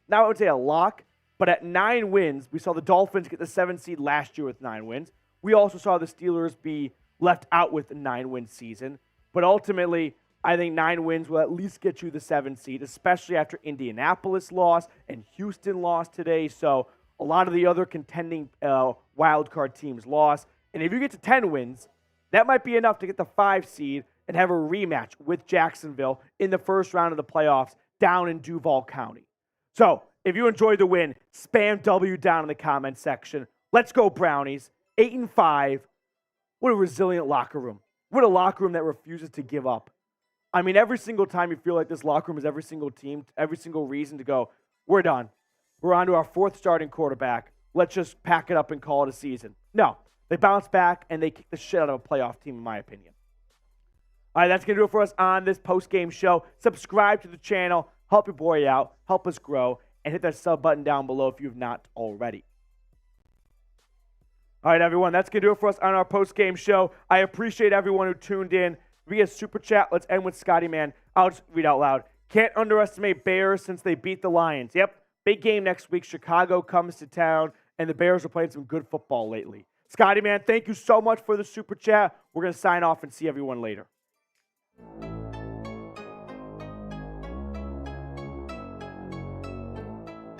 Now I would say a lock, but at 9 wins, we saw the Dolphins get the 7th seed last year with 9 wins. We also saw the Steelers be left out with a 9-win season. But ultimately, I think 9 wins will at least get you the 7th seed, especially after Indianapolis lost and Houston lost today. So a lot of the other contending wildcard teams lost. And if you get to 10 wins, that might be enough to get the 5 seed and have a rematch with Jacksonville in the first round of the playoffs down in Duval County. So if you enjoyed the win, spam W down in the comments section. Let's go, Brownies. 8-5. What a resilient locker room. What a locker room that refuses to give up. I mean, every single time you feel like this locker room is every single team, every single reason to go, we're done. We're on to our 4th starting quarterback. Let's just pack it up and call it a season. No, they bounce back and they kick the shit out of a playoff team, in my opinion. All right, that's going to do it for us on this post-game show. Subscribe to the channel. Help your boy out. Help us grow. And hit that sub button down below if you have not already. All right, everyone, that's going to do it for us on our post-game show. I appreciate everyone who tuned in via Super Chat. Let's end with Scotty, man. I'll just read out loud. Can't underestimate Bears since they beat the Lions. Yep, big game next week. Chicago comes to town, and the Bears are playing some good football lately. Scotty, man, thank you so much for the Super Chat. We're going to sign off and see everyone later.